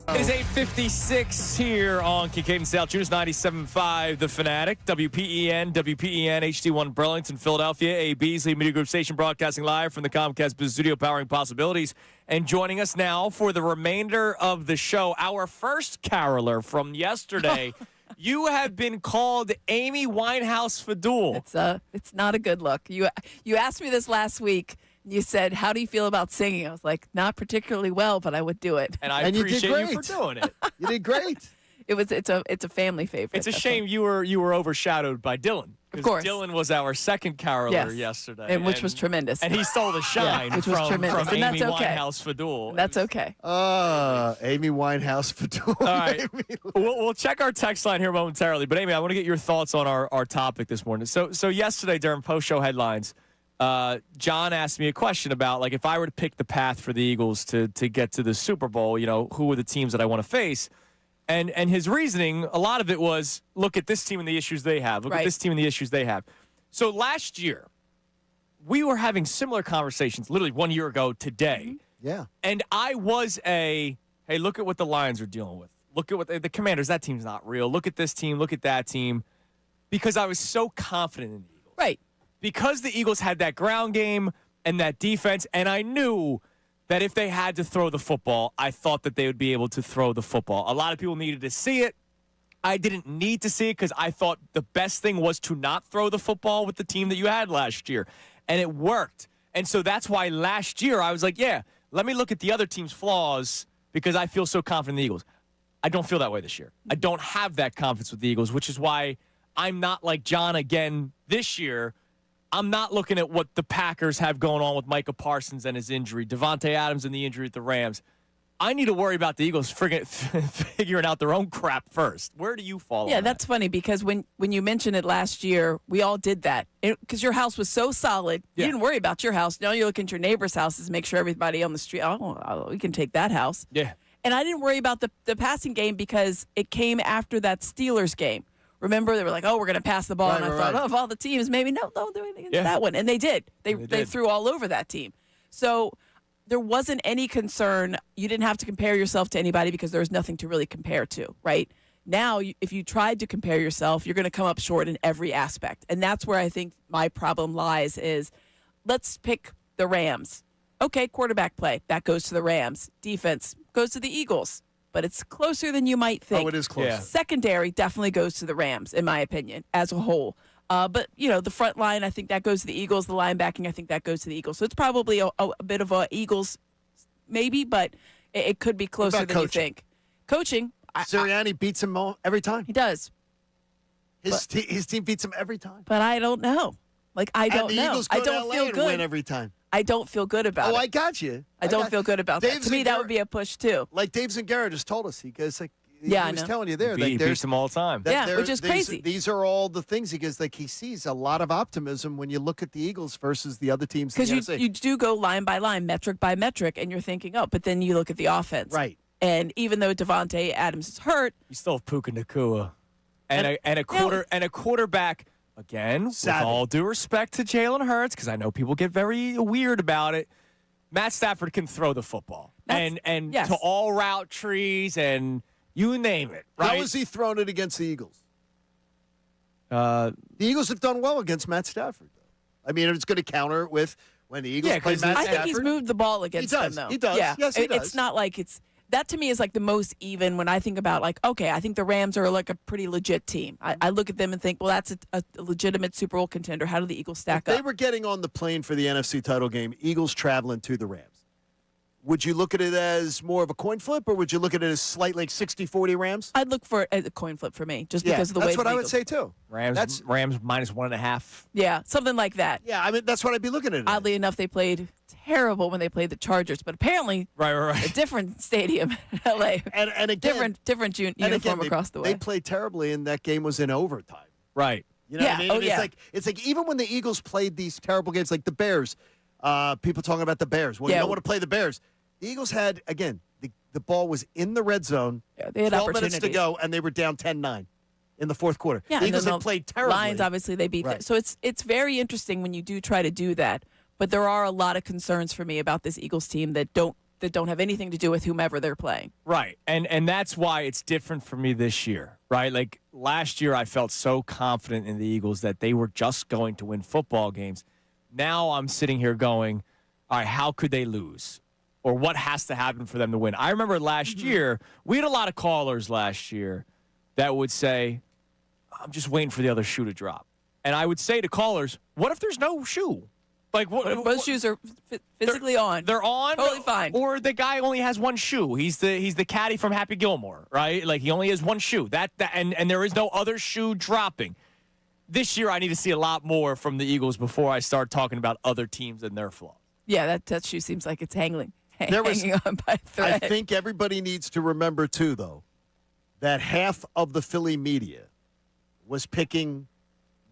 Speaker 1: It is 8:56 here on Kincade Salciunas 97.5 The Fanatic, WPEN, HD1 Burlington, Philadelphia, a Beasley Media Group station broadcasting live from the Comcast Business Studio powering possibilities. And joining us now for the remainder of the show, our first caroler from yesterday. You have been called Amy Winehouse Fadul.
Speaker 12: It's not a good look. You asked me this last week. You said, "How do you feel about singing?" I was like, "Not particularly well, but I would do it."
Speaker 1: And I appreciate you for doing it.
Speaker 2: You did great.
Speaker 12: It's a family favorite.
Speaker 1: It's a shame you were overshadowed by Dylan.
Speaker 12: Of course,
Speaker 1: Dylan was our second caroler yesterday,
Speaker 12: and which was tremendous.
Speaker 1: And he stole the shine
Speaker 12: which was tremendous.
Speaker 1: from
Speaker 12: And
Speaker 1: Amy
Speaker 12: that's okay.
Speaker 1: Winehouse Fadul.
Speaker 12: That's okay.
Speaker 2: Amy Winehouse Fadul.
Speaker 1: All right, we'll check our text line here momentarily. But Amy, I want to get your thoughts on our topic this morning. So yesterday during post-show headlines, John asked me a question about, like, if I were to pick the path for the Eagles to get to the Super Bowl, who are the teams that I want to face? And his reasoning, a lot of it was, look at this team and the issues they have. Look at this team and the issues they have. So last year, we were having similar conversations, literally 1 year ago today.
Speaker 2: Yeah.
Speaker 1: And I was hey, look at what the Lions are dealing with. Look at what the Commanders, that team's not real. Look at this team, look at that team. Because I was so confident in the Eagles.
Speaker 12: Right.
Speaker 1: Because the Eagles had that ground game and that defense, and I knew that if they had to throw the football, I thought that they would be able to throw the football. A lot of people needed to see it. I didn't need to see it because I thought the best thing was to not throw the football with the team that you had last year, and it worked. And so that's why last year I was like, yeah, let me look at the other team's flaws because I feel so confident in the Eagles. I don't feel that way this year. I don't have that confidence with the Eagles, which is why I'm not like John again this year. I'm not looking at what the Packers have going on with Micah Parsons and his injury, Devontae Adams and the injury at the Rams. I need to worry about the Eagles figuring out their own crap first. Where do you fall on that?
Speaker 12: That's funny because when you mentioned it last year, we all did that because your house was so solid. You didn't worry about your house. Now you're looking at your neighbor's houses to make sure everybody on the street, we can take that house.
Speaker 1: Yeah.
Speaker 12: And I didn't worry about the passing game because it came after that Steelers game. Remember, they were like, we're going to pass the ball. And I thought, of all the teams, maybe they'll do it against that one. And they did. They threw all over that team. So there wasn't any concern. You didn't have to compare yourself to anybody because there was nothing to really compare to, right? Now, if you tried to compare yourself, you're going to come up short in every aspect. And that's where I think my problem lies is let's pick the Rams. Okay, quarterback play. That goes to the Rams. Defense goes to the Eagles. But it's closer than you might think.
Speaker 2: Oh, it is close. Yeah.
Speaker 12: Secondary definitely goes to the Rams, in my opinion, as a whole. But, the front line, I think that goes to the Eagles. The linebacking, I think that goes to the Eagles. So it's probably a bit of a Eagles maybe, but it could be closer than you think. Coaching.
Speaker 2: Sirianni beats him every time.
Speaker 12: He does.
Speaker 2: His team beats him every time.
Speaker 12: But I don't know. I don't know.
Speaker 2: Eagles go
Speaker 12: I don't
Speaker 2: to LA
Speaker 12: feel
Speaker 2: and
Speaker 12: good.
Speaker 2: win every time.
Speaker 12: I don't feel good about it.
Speaker 2: Oh, I got you.
Speaker 12: I don't feel good about that. To me, that would be a push, too.
Speaker 2: Like Dave Zingara just told us. He goes, he
Speaker 12: I
Speaker 2: was
Speaker 12: know.
Speaker 2: telling you there.
Speaker 1: He beats them all the time.
Speaker 12: Which is crazy.
Speaker 2: These are all the things. He goes, he sees a lot of optimism when you look at the Eagles versus the other teams.
Speaker 12: Because you do go line by line, metric by metric, and you're thinking, but then you look at the offense.
Speaker 2: Right.
Speaker 12: And even though Devontae Adams is hurt.
Speaker 1: You still have Puka Nacua. And a quarterback. Again, with all due respect to Jalen Hurts, because I know people get very weird about it, Matt Stafford can throw the football. And to all route trees and you name it. Right?
Speaker 2: How has he thrown it against the Eagles? The Eagles have done well against Matt Stafford, though. I mean, it's going to counter it with when the Eagles play Matt Stafford.
Speaker 12: I think he's moved the ball against them, though.
Speaker 2: He does.
Speaker 12: Yeah.
Speaker 2: Yes, he does.
Speaker 12: It's not like it's... That to me is like the most even when I think about I think the Rams are like a pretty legit team. I look at them and think, well, that's a legitimate Super Bowl contender. How do the Eagles stack up?
Speaker 2: They were getting on the plane for the NFC title game, Eagles traveling to the Rams. Would you look at it as more of a coin flip, or would you look at it as slightly like 60-40 Rams?
Speaker 12: I'd look for a coin flip for me, just because of the way
Speaker 2: that's what I would say, too.
Speaker 1: Rams minus 1.5.
Speaker 12: Yeah, something like that.
Speaker 2: Yeah, I mean, that's what I'd be looking at.
Speaker 12: Oddly enough, they played terrible when they played the Chargers, but apparently a different stadium in L.A.
Speaker 2: And again,
Speaker 12: different uniform across the way.
Speaker 2: They played terribly, and that game was in overtime.
Speaker 1: Right.
Speaker 2: You know what I mean? It's like even when the Eagles played these terrible games, like the Bears, people talking about the Bears. Well, you don't want to play the Bears. The Eagles had, again, the ball was in the red zone.
Speaker 12: Yeah, they had
Speaker 2: 12 minutes to go, and they were down 10-9 in the fourth quarter.
Speaker 12: Yeah,
Speaker 2: the Eagles had played terribly.
Speaker 12: Lions, obviously, they beat them. So it's very interesting when you do try to do that. But there are a lot of concerns for me about this Eagles team that don't that don't have anything to do with whomever they're playing.
Speaker 1: Right. And that's why it's different for me this year, right? Like last year I felt so confident in the Eagles that they were just going to win football games. Now I'm sitting here going, all right, how could they lose? Or what has to happen for them to win? I remember last year, we had a lot of callers last year that would say, I'm just waiting for the other shoe to drop. And I would say to callers, what if there's no shoe? Like
Speaker 12: both shoes are physically on.
Speaker 1: They're on,
Speaker 12: totally fine.
Speaker 1: Or the guy only has one shoe. He's the caddy from Happy Gilmore, right? Like he only has one shoe. And there is no other shoe dropping. This year, I need to see a lot more from the Eagles before I start talking about other teams and their flaws.
Speaker 12: Yeah, that shoe seems like it's hanging on by a thread.
Speaker 2: I think everybody needs to remember too, though, that half of the Philly media was picking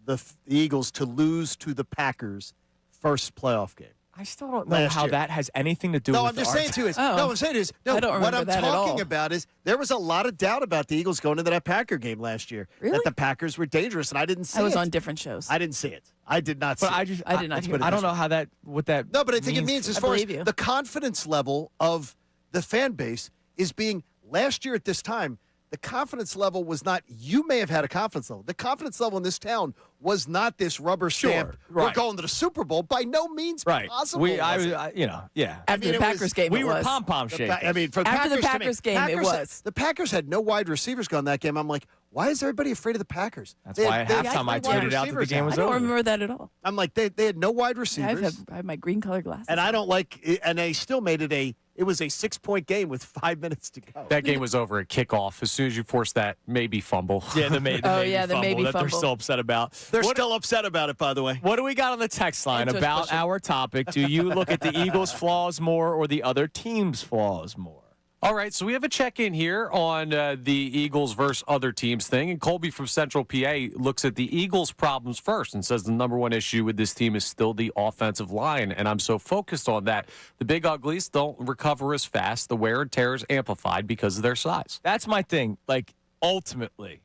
Speaker 2: the Eagles to lose to the Packers first playoff game.
Speaker 1: I still don't know how that has anything to do with
Speaker 2: I'm just saying to is
Speaker 12: Oh.
Speaker 2: no, I'm saying is no.
Speaker 12: I don't
Speaker 2: What
Speaker 12: remember
Speaker 2: I'm
Speaker 12: that at
Speaker 2: talking
Speaker 12: all.
Speaker 2: about is there was a lot of doubt about the Eagles going into that Packer game last year.
Speaker 12: Really?
Speaker 2: That the Packers were dangerous, and I didn't see it.
Speaker 12: I was on different shows.
Speaker 2: I didn't see it. I did not see
Speaker 1: But
Speaker 2: it.
Speaker 1: I
Speaker 12: did not hear
Speaker 1: I don't know how what that
Speaker 2: No, but I think it means
Speaker 1: for
Speaker 2: as
Speaker 12: I
Speaker 2: far as
Speaker 12: believe you.
Speaker 2: the confidence level of the fan base is being last year at this time, the confidence level was not, you may have had a confidence level. The confidence level in this town was not this rubber stamp. We're
Speaker 1: right.
Speaker 2: going to the Super Bowl. By no means possible.
Speaker 1: Yeah.
Speaker 12: After the Packers game,
Speaker 1: We
Speaker 12: it
Speaker 1: were
Speaker 12: was.
Speaker 1: pom-pom shaking.
Speaker 2: I mean, for the
Speaker 12: After the
Speaker 2: Packers, to me,
Speaker 12: Packers game, it
Speaker 2: Packers
Speaker 12: was.
Speaker 2: The Packers had no wide receivers going that game. I'm like, why is everybody afraid of the Packers?
Speaker 1: That's why at halftime I tweeted out that the game was
Speaker 12: I don't
Speaker 1: over.
Speaker 12: remember that at all.
Speaker 2: I'm like, they had no wide
Speaker 12: I
Speaker 2: receivers.
Speaker 12: have my green color glasses.
Speaker 2: And I don't like it, and they still made it it was a 6-point game with 5 minutes to go.
Speaker 3: That game was over at kickoff. As soon as you forced that maybe fumble.
Speaker 1: Yeah, the maybe
Speaker 12: maybe
Speaker 1: that they're
Speaker 12: fumble.
Speaker 1: still upset about.
Speaker 2: They're still upset about it, by the way.
Speaker 1: What do we got on the text line
Speaker 12: Into a
Speaker 1: about
Speaker 12: special-
Speaker 1: our topic? Do you look at the Eagles' flaws more or the other team's flaws more?
Speaker 3: All right, so we have a check-in here on the Eagles versus other teams thing, and Colby from Central PA looks at the Eagles' problems first and says the number one issue with this team is still the offensive line, and I'm so focused on that. The big uglies don't recover as fast. The wear and tear is amplified because of their size.
Speaker 1: That's my thing. Like, ultimately,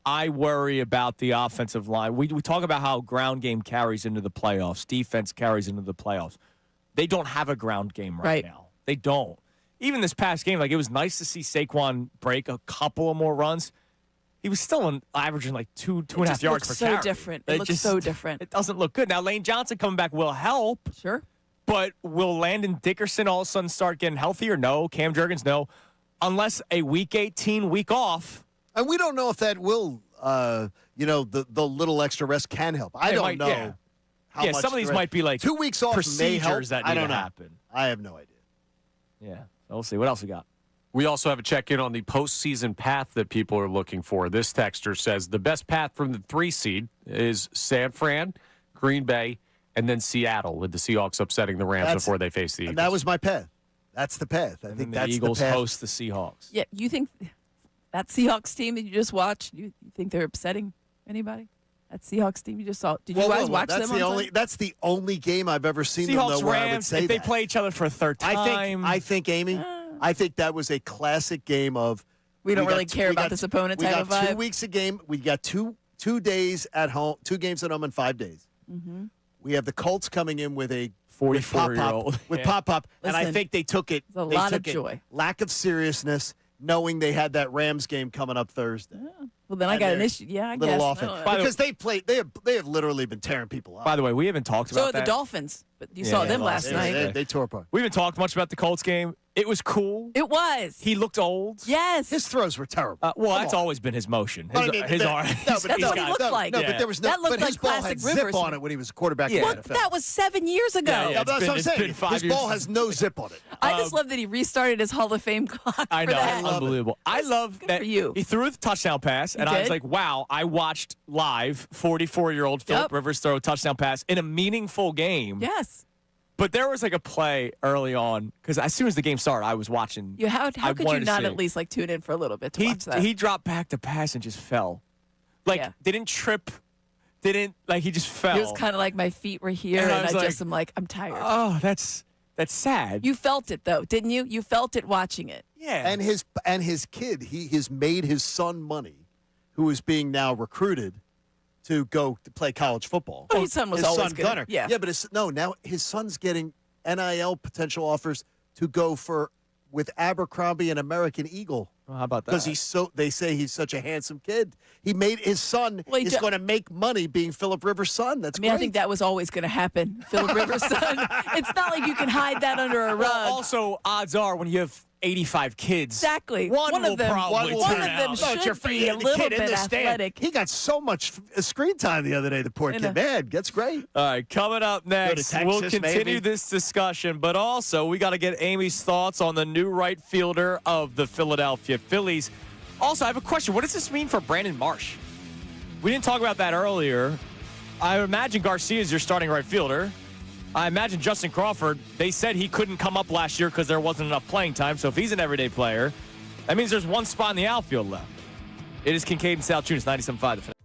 Speaker 1: I worry about the offensive line. We talk about how ground game carries into the playoffs, defense carries into the playoffs. They don't have a ground game right now. They don't. Even this past game, like, it was nice to see Saquon break a couple of more runs. He was still averaging like two and a half yards per
Speaker 12: so
Speaker 1: carry.
Speaker 12: different. It looks so different.
Speaker 1: It doesn't look good. Now, Lane Johnson coming back will help.
Speaker 12: Sure.
Speaker 1: But will Landon Dickerson all of a sudden start getting healthier? No. Cam Jurgens, no. Unless a week 18, week off.
Speaker 2: And we don't know if that will, the little extra rest can help. I don't know. How much
Speaker 1: some of these might be like
Speaker 2: 2 weeks off may help.
Speaker 1: procedures that need to happen.
Speaker 2: I have no idea.
Speaker 1: Yeah. We'll see. What else we got?
Speaker 3: We also have a check-in on the postseason path that people are looking for. This texter says the best path from the 3 seed is San Fran, Green Bay, and then Seattle, with the Seahawks upsetting the Rams before they face the Eagles.
Speaker 2: And that was my path. That's the path. I think
Speaker 1: the
Speaker 2: that's
Speaker 1: Eagles
Speaker 2: the path.
Speaker 1: host the Seahawks.
Speaker 12: Yeah, you think that Seahawks team that you just watched, you think they're upsetting anybody? That Seahawks team you just saw. Did you guys watch
Speaker 2: that's
Speaker 12: them?
Speaker 2: That's the only game I've ever seen them
Speaker 1: Seahawks,
Speaker 2: though, where I would
Speaker 1: Rams,
Speaker 2: say
Speaker 1: if they
Speaker 2: that.
Speaker 1: play each other for a third time.
Speaker 2: I think, Amy, I think that was a classic game of
Speaker 12: We don't really care about this opponent type of
Speaker 2: We got
Speaker 12: vibe.
Speaker 2: 2 weeks a game. We got two days at home, 2 games at home in 5 days.
Speaker 12: Mm-hmm.
Speaker 2: We have the Colts coming in with a
Speaker 1: 44-year-old.
Speaker 2: with
Speaker 1: Yeah.
Speaker 2: Pop-Pop. And I
Speaker 12: Listen,
Speaker 2: think they took it.
Speaker 12: there's a
Speaker 2: they
Speaker 12: lot
Speaker 2: took
Speaker 12: of joy.
Speaker 2: it, lack of seriousness, knowing they had that Rams game coming up Thursday.
Speaker 12: Well, then I
Speaker 2: And
Speaker 12: got an
Speaker 2: they're
Speaker 12: issue. Yeah, I
Speaker 2: little
Speaker 12: guess.
Speaker 2: off it.
Speaker 12: I don't know.
Speaker 2: Because they have literally been tearing people up.
Speaker 1: By the way, we haven't talked
Speaker 12: So
Speaker 1: about
Speaker 12: are the
Speaker 1: that.
Speaker 12: Dolphins. But you saw them last night.
Speaker 2: They tore apart.
Speaker 1: We haven't talked much about the Colts game. It was cool.
Speaker 12: It was.
Speaker 1: He looked old.
Speaker 12: Yes.
Speaker 2: His throws were terrible.
Speaker 1: Well,
Speaker 2: Come
Speaker 1: that's
Speaker 2: on.
Speaker 1: always been his motion.
Speaker 2: But
Speaker 1: His,
Speaker 2: I mean,
Speaker 1: his
Speaker 2: that-
Speaker 1: arm.
Speaker 2: no, but
Speaker 12: That's
Speaker 2: he's
Speaker 12: what he
Speaker 2: got-
Speaker 12: looked like.
Speaker 2: No,
Speaker 1: Yeah.
Speaker 2: but there was no.
Speaker 12: That looked
Speaker 2: but
Speaker 12: like
Speaker 2: his ball had
Speaker 12: classic
Speaker 2: zip
Speaker 12: Rivers.
Speaker 2: on it when he was a quarterback in
Speaker 12: Well,
Speaker 2: the NFL.
Speaker 12: that was 7 years ago.
Speaker 1: Yeah,
Speaker 2: That's what I'm
Speaker 1: it's been
Speaker 2: saying.
Speaker 1: 5
Speaker 2: His
Speaker 1: years
Speaker 2: ball
Speaker 1: since-
Speaker 2: has no zip on it.
Speaker 12: I just love that he restarted his Hall of Fame clock.
Speaker 1: I
Speaker 12: for
Speaker 1: know.
Speaker 12: that.
Speaker 1: It's unbelievable. I love
Speaker 12: good
Speaker 1: that
Speaker 12: for you.
Speaker 1: he threw the touchdown pass, and I was
Speaker 12: did?
Speaker 1: like, wow, I watched live 44-year-old Philip
Speaker 12: Yep.
Speaker 1: Rivers throw a touchdown pass in a meaningful game.
Speaker 12: Yes.
Speaker 1: But there was like a play early on, because as soon as the game started, I was watching.
Speaker 12: How
Speaker 1: I
Speaker 12: could you
Speaker 1: wanted to
Speaker 12: not
Speaker 1: see
Speaker 12: at
Speaker 1: it.
Speaker 12: least tune in for a little bit to watch that?
Speaker 1: He dropped back to pass and just fell. Like,
Speaker 12: Yeah.
Speaker 1: didn't trip, he just fell.
Speaker 12: It was kind of like my feet were here,
Speaker 1: And
Speaker 12: and
Speaker 1: I was
Speaker 12: I
Speaker 1: like,
Speaker 12: just am like, I'm tired.
Speaker 1: Oh, that's sad.
Speaker 12: You felt it though, didn't you? You felt it watching it.
Speaker 1: Yeah.
Speaker 2: And his kid, he has made his son money, who is being now recruited to go to play college football.
Speaker 12: Oh, his son was
Speaker 2: his
Speaker 12: always
Speaker 2: son
Speaker 12: good.
Speaker 2: Gunner.
Speaker 12: Yeah.
Speaker 2: Yeah, but now his son's getting NIL potential offers to go with Abercrombie and American Eagle.
Speaker 1: Well, how about that?
Speaker 2: Because they say he's such a handsome kid. He made his son is going to make money being Philip Rivers' son. That's great.
Speaker 12: I think that was always going to happen. Philip Rivers' son. It's not like you can hide that under a rug.
Speaker 1: Well, also, odds are when you have 85 kids,
Speaker 12: exactly.
Speaker 1: One of them
Speaker 12: should be a little bit athletic.
Speaker 2: He got so much screen time the other day. The poor kid, man, gets great.
Speaker 1: All right, coming up next,
Speaker 2: Texas,
Speaker 1: we'll continue
Speaker 2: maybe.
Speaker 1: this discussion, but also we got to get Amy's thoughts on the new right fielder of the Philadelphia Phillies. Also, I have a question. What does this mean for Brandon Marsh? We didn't talk about that earlier. I imagine Garcia is your starting right fielder. I imagine Justin Crawford, they said he couldn't come up last year because there wasn't enough playing time. So if he's an everyday player, that means there's one spot in the outfield left. It is Kincade and Salciunas, 97.5 The Fan.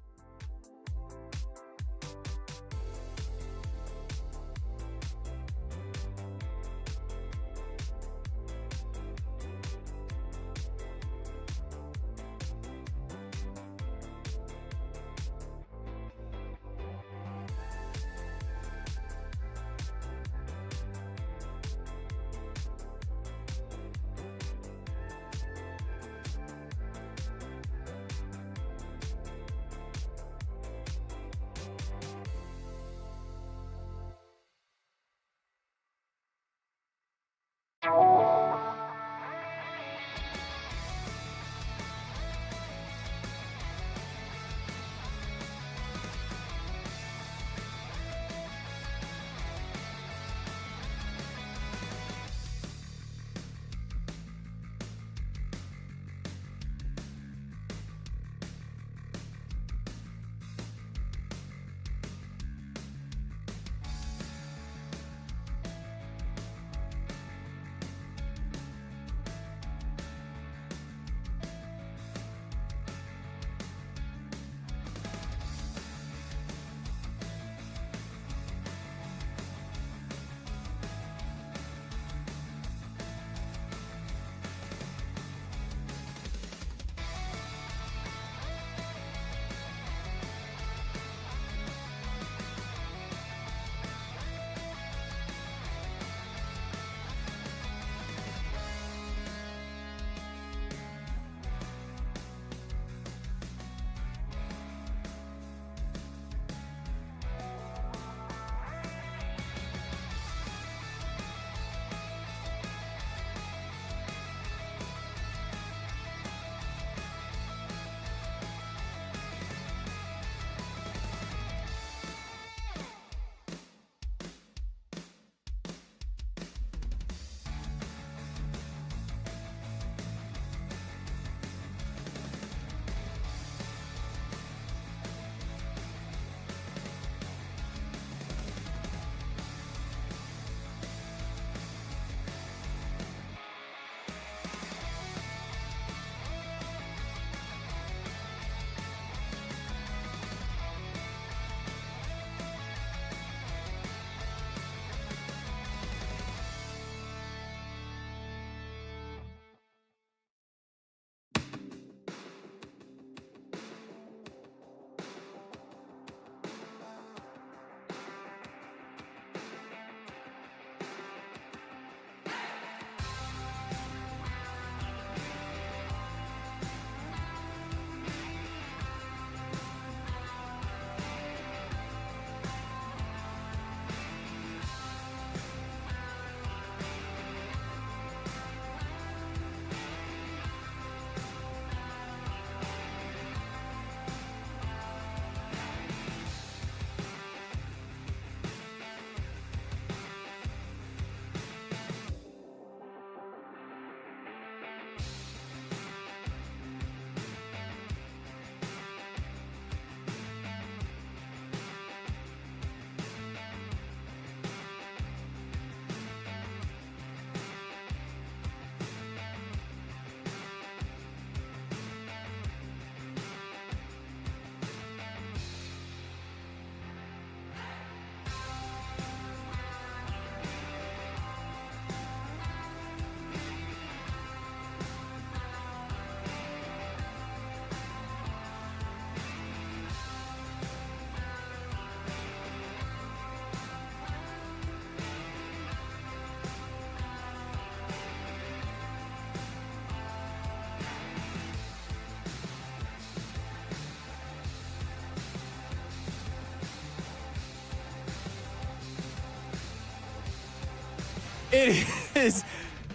Speaker 1: It is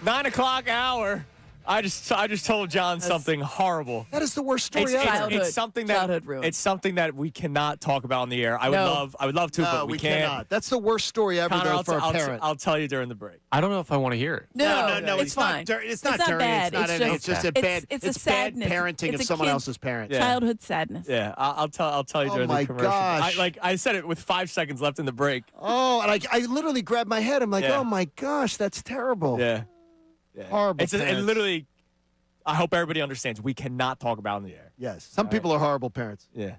Speaker 1: 9 o'clock hour. I just told John something horrible.
Speaker 2: That is the worst story ever.
Speaker 1: It's something that we cannot talk about on the air. I would love to, but we can't.
Speaker 2: Cannot. That's the worst story ever,
Speaker 1: Connor,
Speaker 2: though, for a parent.
Speaker 1: I'll tell you during the break.
Speaker 3: I don't know if I want to hear it.
Speaker 2: No,
Speaker 12: it's fine.
Speaker 2: It's not dirty.
Speaker 12: bad.
Speaker 2: It's just a bad.
Speaker 12: It's a
Speaker 2: bad
Speaker 12: sadness.
Speaker 2: parenting
Speaker 12: It's
Speaker 2: of
Speaker 12: a
Speaker 2: someone
Speaker 12: kid-
Speaker 2: else's parent.
Speaker 1: Yeah.
Speaker 12: Childhood sadness.
Speaker 1: Yeah, I'll tell you during
Speaker 2: my
Speaker 1: the commercial.
Speaker 2: gosh.
Speaker 1: I said it with 5 seconds left in the break.
Speaker 2: Oh, and I literally grabbed my head. I'm like,
Speaker 1: Yeah.
Speaker 2: oh my gosh, that's terrible.
Speaker 1: Yeah.
Speaker 2: Horrible.
Speaker 1: It
Speaker 2: parents.
Speaker 1: literally. I hope everybody understands. We cannot talk about it in the air.
Speaker 2: Yes, some people are horrible parents.
Speaker 1: Yeah.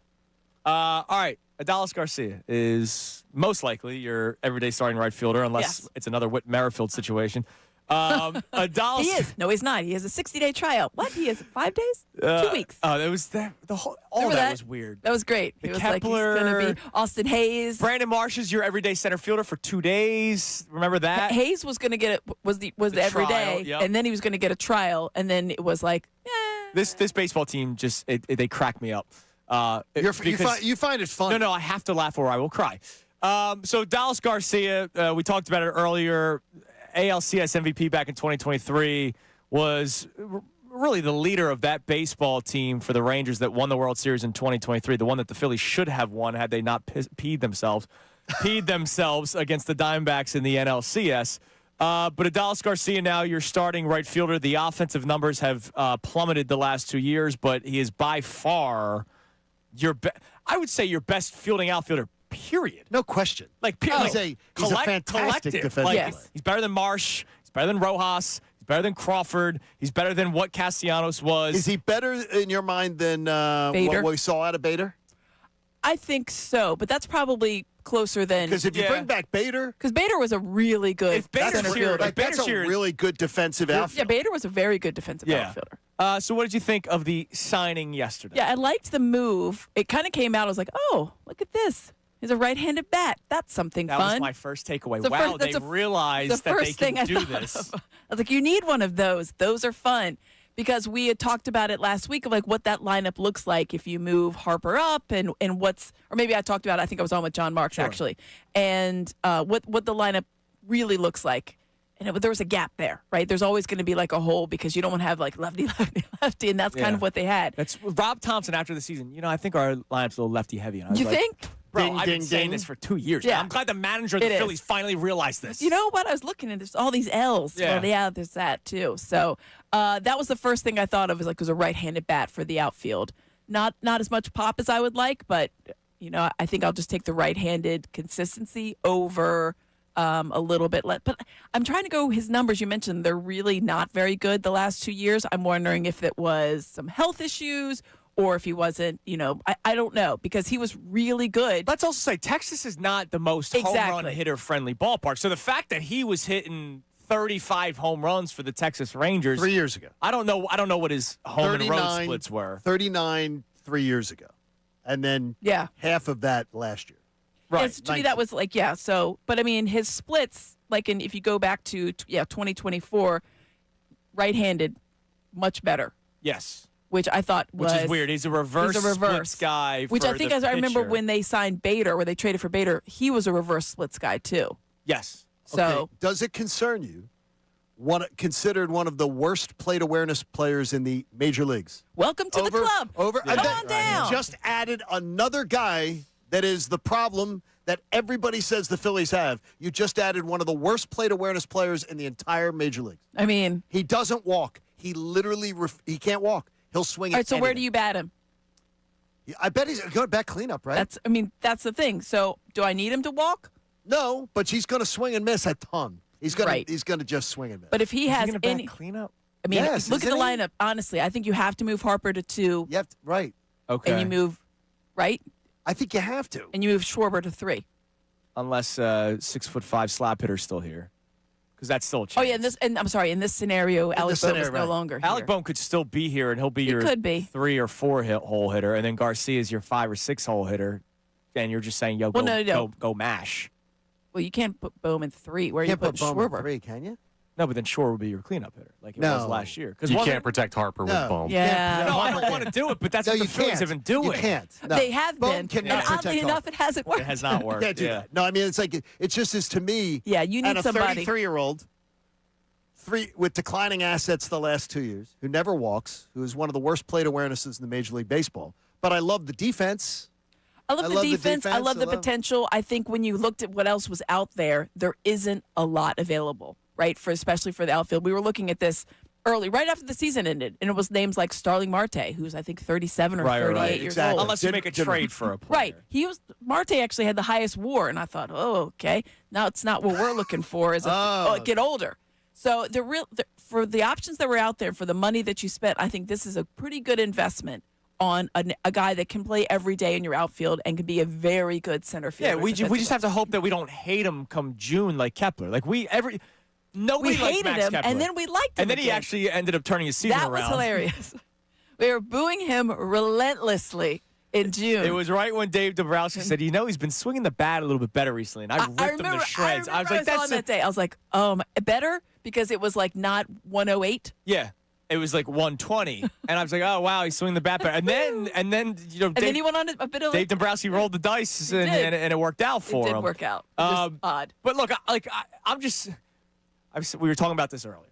Speaker 1: All right. Adalis Garcia is most likely your everyday starting right fielder, unless it's another Whit Merrifield situation. Adalis.
Speaker 12: He is. No, he's not. He has a 60-day tryout. What? He has 5 days? 2 weeks.
Speaker 1: Oh, it was the whole. All
Speaker 12: Remember
Speaker 1: that was weird.
Speaker 12: That was great.
Speaker 1: The
Speaker 12: It was
Speaker 1: Kepler,
Speaker 12: like he's going to be Austin Hayes.
Speaker 1: Brandon Marsh is your everyday center fielder for 2 days. Remember that?
Speaker 12: Hayes was going to get it. Was the everyday,
Speaker 1: trial,
Speaker 12: and then he was going to get a trial, and then it was like,
Speaker 1: This baseball team just they crack me up.
Speaker 2: You find it funny.
Speaker 1: No, I have to laugh or I will cry. So Dallas Garcia, we talked about it earlier. ALCS MVP back in 2023 was really the leader of that baseball team for the Rangers that won the World Series in 2023, the one that the Phillies should have won had they not peed themselves against the Diamondbacks in the NLCS. But Adalis Garcia now your starting right fielder. The offensive numbers have plummeted the last 2 years, but he is by far I would say your best fielding outfielder, period.
Speaker 2: No question.
Speaker 1: Like, period.
Speaker 2: He's a fantastic defensive player.
Speaker 1: He's better than Marsh. He's better than Rojas. He's better than Crawford. He's better than what Castellanos was.
Speaker 2: Is he better in your mind than
Speaker 12: Bader?
Speaker 2: what we saw out of Bader?
Speaker 12: I think so, but that's probably closer than
Speaker 2: Because if you bring back Bader,
Speaker 12: because Bader was a really good center fielder.
Speaker 2: that's a really good defensive outfielder.
Speaker 12: Yeah, Bader was a very good defensive outfielder.
Speaker 1: So what did you think of the signing yesterday?
Speaker 12: Yeah, I liked the move. It kind of came out. I was like, oh, look at this. He's a right-handed bat. That's something
Speaker 1: That
Speaker 12: fun.
Speaker 1: was my first takeaway.
Speaker 12: So
Speaker 1: Wow,
Speaker 12: that's
Speaker 1: they realized that they can do this.
Speaker 12: I was like, you need one of those. Those are fun. Because we had talked about it last week of like what that lineup looks like if you move Harper up and what's, or maybe I talked about it, I think I was on with John Marks actually, and what the lineup really looks like. And there was a gap there, right? There's always going to be like a hole because you don't want to have like lefty, and that's kind of what they had.
Speaker 1: That's Rob Thompson after the season. I think our lineup's a little lefty heavy. And I was
Speaker 12: You
Speaker 1: like,
Speaker 12: think?
Speaker 1: Bro, I've been saying this for 2 years.
Speaker 12: Yeah.
Speaker 1: I'm glad the manager of the
Speaker 12: It
Speaker 1: Phillies
Speaker 12: is.
Speaker 1: finally realized this.
Speaker 12: You know what? I was looking at there's all these L's.
Speaker 1: Yeah.
Speaker 12: Well, yeah, there's that too. So that was the first thing I thought of, was a right-handed bat for the outfield. Not as much pop as I would like, but I think I'll just take the right-handed consistency over a little bit. But I'm trying to go his numbers. You mentioned they're really not very good the last 2 years. I'm wondering if it was some health issues or if he wasn't, I don't know, because he was really good.
Speaker 1: Let's also say Texas is not the most home run hitter friendly ballpark. So the fact that he was hitting 35 home runs for the Texas Rangers
Speaker 2: 3 years ago.
Speaker 1: I don't know what his home and road splits were.
Speaker 2: 39 3 years ago. And then half of that last year.
Speaker 1: Right.
Speaker 12: Yes, to me, that was like, so, but I mean, his splits, like if you go back to, 2024, right-handed, much better.
Speaker 1: Yes.
Speaker 12: Which I thought was.
Speaker 1: Which is weird. He's a reverse splits guy.
Speaker 12: Which I think, as I remember when they signed Bader, where they traded for Bader, he was a reverse splits guy too.
Speaker 1: Yes.
Speaker 12: So.
Speaker 2: Okay. Does it concern you? Considered one of the worst plate awareness players in the major leagues.
Speaker 12: Welcome to the club. Come on down.
Speaker 2: Just added another guy that is the problem that everybody says the Phillies have. You just added one of the worst plate awareness players in the entire major leagues.
Speaker 12: I mean,
Speaker 2: he doesn't walk. He literally he can't walk. He'll swing.
Speaker 12: All right. So where do you bat him?
Speaker 2: I bet he's going to bat cleanup, right?
Speaker 12: That's the thing. So do I need him to walk?
Speaker 2: No, but he's going to swing and miss a ton. He's going to just swing and miss.
Speaker 12: But if he has any
Speaker 1: cleanup,
Speaker 12: I mean,
Speaker 2: yes,
Speaker 12: look at the lineup. Honestly, I think you have to move Harper to 2.
Speaker 2: You have to, right.
Speaker 1: Okay.
Speaker 12: And you move right.
Speaker 2: I think you have to.
Speaker 12: And you move Schwarber to 3.
Speaker 1: Unless 6'5" slap hitter's still here, because that's still a chance.
Speaker 12: Oh yeah, I'm sorry. In this scenario, Alec Bohm is no longer here.
Speaker 1: Alec Bohm could still be here, and he'll be your 3 or 4 hole hitter, and then Garcia is your 5 or 6 hole hitter, and you're just saying, go mash.
Speaker 12: Well, you can't put Bohm in 3. Where you put
Speaker 2: Bohm
Speaker 12: Schwarber?
Speaker 2: in 3, can you?
Speaker 1: No, but then Shore would be your cleanup hitter, like it was last year.
Speaker 3: Because you can't protect Harper with Bohm.
Speaker 12: Yeah.
Speaker 1: No, I don't want to do it, but that's what the Phillies have been doing.
Speaker 2: You can't. No.
Speaker 12: They have
Speaker 2: Bohm
Speaker 12: been,
Speaker 2: cannot
Speaker 12: and oddly
Speaker 2: protect
Speaker 12: enough, it hasn't worked.
Speaker 1: It has not worked.
Speaker 2: No, I mean, it's like it's just as to me.
Speaker 12: Yeah, you need
Speaker 2: and
Speaker 12: somebody.
Speaker 2: a 33-year-old with declining assets the last 2 years, who never walks, who is one of the worst plate awarenesses in the Major League Baseball. But I love the defense.
Speaker 12: I love the defense. I love the potential. I think when you looked at what else was out there, there isn't a lot available, right? Especially for the outfield. We were looking at this early, right after the season ended, and it was names like Starling Marte, who's I think 37 or 38 years old.
Speaker 1: Unless you make a trade for a player.
Speaker 12: Right. Marte actually had the highest WAR, and I thought, oh, okay. Now it's not what we're looking for as get older. So for the options that were out there, for the money that you spent, I think this is a pretty good investment on a guy that can play every day in your outfield and can be a very good center fielder.
Speaker 1: Yeah, we just have to hope that we don't hate him come June like Kepler. Like nobody
Speaker 12: hated
Speaker 1: Max
Speaker 12: him,
Speaker 1: Kepler.
Speaker 12: and then we liked him.
Speaker 1: And then he actually ended up turning his season around.
Speaker 12: That was hilarious. We were booing him relentlessly in June.
Speaker 1: It was right when Dave Dombrowski said, he's been swinging the bat a little bit better recently, and I ripped him to shreds.
Speaker 12: I was like, that's that day. I was like, better because it was like not 108.
Speaker 1: Yeah. It was like 120, and I was like, "Oh wow, he's swinging the bat better." And then
Speaker 12: then he went on a bit of
Speaker 1: Dave Dombrowski rolled the dice, and it worked out for him.
Speaker 12: It did work out. It was odd.
Speaker 1: But look, we were talking about this earlier.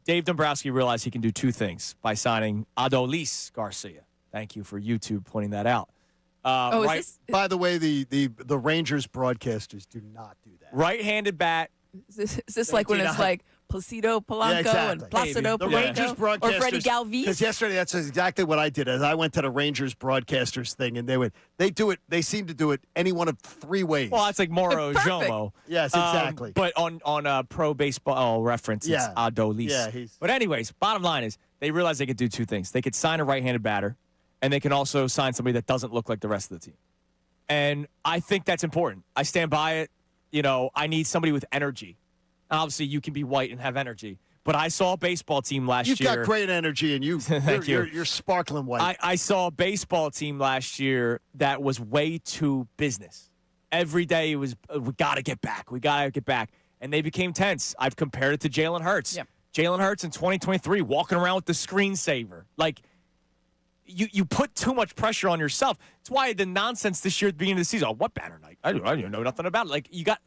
Speaker 1: Dave Dombrowski realized he can do two things by signing Adolis Garcia. Thank you for YouTube pointing that out.
Speaker 2: By the way, the Rangers broadcasters do not do that.
Speaker 1: Right-handed bat.
Speaker 12: Is this like when it's like Placido Polanco and Placido
Speaker 2: The
Speaker 12: Polanco
Speaker 2: Rangers broadcasters,
Speaker 12: or Freddie Galvis?
Speaker 2: Because yesterday, that's exactly what I did. As I went to the Rangers broadcasters thing, and they seem to do it any one of three ways.
Speaker 1: Well, it's like Moro Jomo.
Speaker 2: Yes, exactly.
Speaker 1: But on Pro Baseball Reference, it's Adolis.
Speaker 2: Yeah,
Speaker 1: but anyways, bottom line is they realized they could do two things. They could sign a right-handed batter, and they can also sign somebody that doesn't look like the rest of the team. And I think that's important. I stand by it. I need somebody with energy. Obviously, you can be white and have energy. But I saw a baseball team last year.
Speaker 2: You've got great energy, and you're sparkling white.
Speaker 1: I saw a baseball team last year that was way too business. Every day it was, we got to get back. We got to get back. And they became tense. I've compared it to Jalen Hurts.
Speaker 12: Yep.
Speaker 1: Jalen Hurts in 2023 walking around with the screensaver. Like, you put too much pressure on yourself. It's why the nonsense this year at the beginning of the season. Oh, what banner night? I don't know nothing about it. Like, you got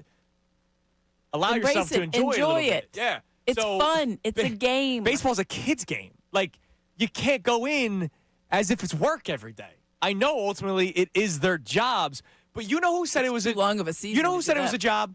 Speaker 1: allow
Speaker 12: Embrace
Speaker 1: yourself to
Speaker 12: it.
Speaker 1: enjoy it a little bit. Yeah.
Speaker 12: It's fun. It's a game.
Speaker 1: Baseball's a kid's game. Like, you can't go in as if it's work every day. I know ultimately it is their jobs, but you know who said it was
Speaker 12: too long of a season?
Speaker 1: You know who said it was a job?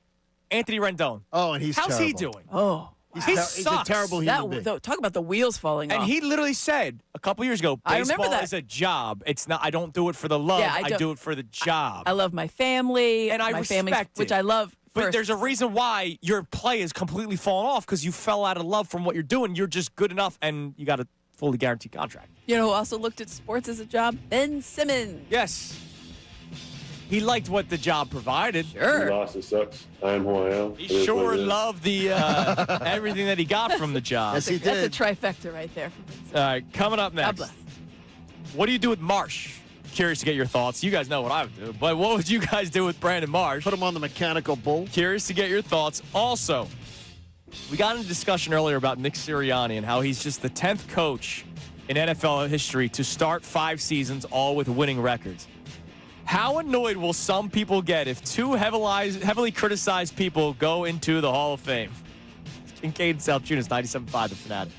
Speaker 1: Anthony Rendon.
Speaker 2: Oh, and
Speaker 1: how's he doing?
Speaker 12: Oh.
Speaker 2: He's a terrible human being.
Speaker 12: Talk about the wheels falling off.
Speaker 1: And he literally said a couple years ago, baseball is a job. It's not. I don't do it for the love. I do it for the job.
Speaker 12: I love my family.
Speaker 1: And I respect it.
Speaker 12: Which I love.
Speaker 1: But there's a reason why your play is completely fallen off because you fell out of love from what you're doing. You're just good enough, and you got a fully guaranteed contract.
Speaker 12: You know who also looked at sports as a job? Ben Simmons.
Speaker 1: Yes. He liked what the job provided.
Speaker 12: Sure.
Speaker 13: Lost, it sucks. I am who I am.
Speaker 1: He sure loved the everything that he got from the job.
Speaker 2: Yes, he did.
Speaker 12: That's a trifecta right there.
Speaker 1: All right, coming up next.
Speaker 12: God bless.
Speaker 1: What do you do with Marsh? Curious to get your thoughts. You guys know what I would do, but what would you guys do with Brandon Marsh?
Speaker 2: Put him on the mechanical bull.
Speaker 1: Curious to get your thoughts. Also, we got into discussion earlier about Nick Sirianni and how he's just the 10th coach in NFL history to start 5 seasons all with winning records. How annoyed will some people get if two heavily criticized people go into the Hall of Fame? Kincade Salciunas, 97.5 The Fanatic.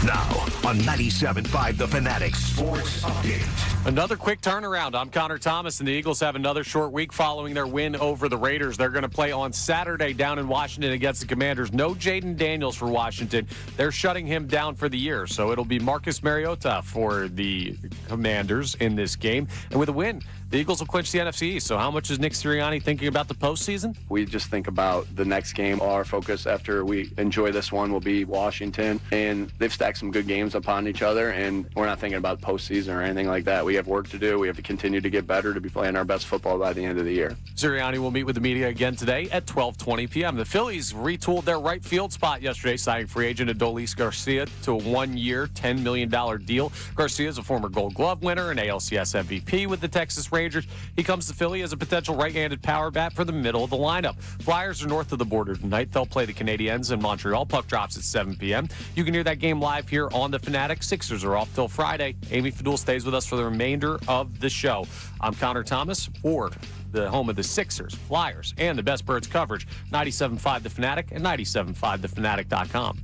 Speaker 4: Now on 97.5 The Fanatic Sports Update.
Speaker 3: Another quick turnaround. I'm Connor Thomas, and the Eagles have another short week following their win over the Raiders. They're going to play on Saturday down in Washington against the Commanders. No Jaden Daniels for Washington. They're shutting him down for the year, so it'll be Marcus Mariota for the Commanders in this game. And with a win, the Eagles will clinch the NFC East. So how much is Nick Sirianni thinking about the postseason?
Speaker 5: We just think about the next game. Our focus after we enjoy this one will be Washington, and they've stacked some good games upon each other, and we're not thinking about postseason or anything like that. We have work to do. We have to continue to get better to be playing our best football by the end of the year.
Speaker 3: Sirianni will meet with the media again today at 12:20 p.m. The Phillies retooled their right field spot yesterday, signing free agent Adolis Garcia to a 1-year, $10 million deal. Garcia is a former Gold Glove winner and ALCS MVP with the Texas Rangers. He comes to Philly as a potential right-handed power bat for the middle of the lineup. Flyers are north of the border tonight. They'll play the Canadiens in Montreal. Puck drops at 7 p.m. You can hear that game live here on the Fanatic. Sixers are off till Friday. Amy Fadul stays with us for the remainder of the show. I'm Connor Thomas for the home of the Sixers, Flyers, and the best Birds coverage. 97.5 The Fanatic and 97.5thefanatic.com.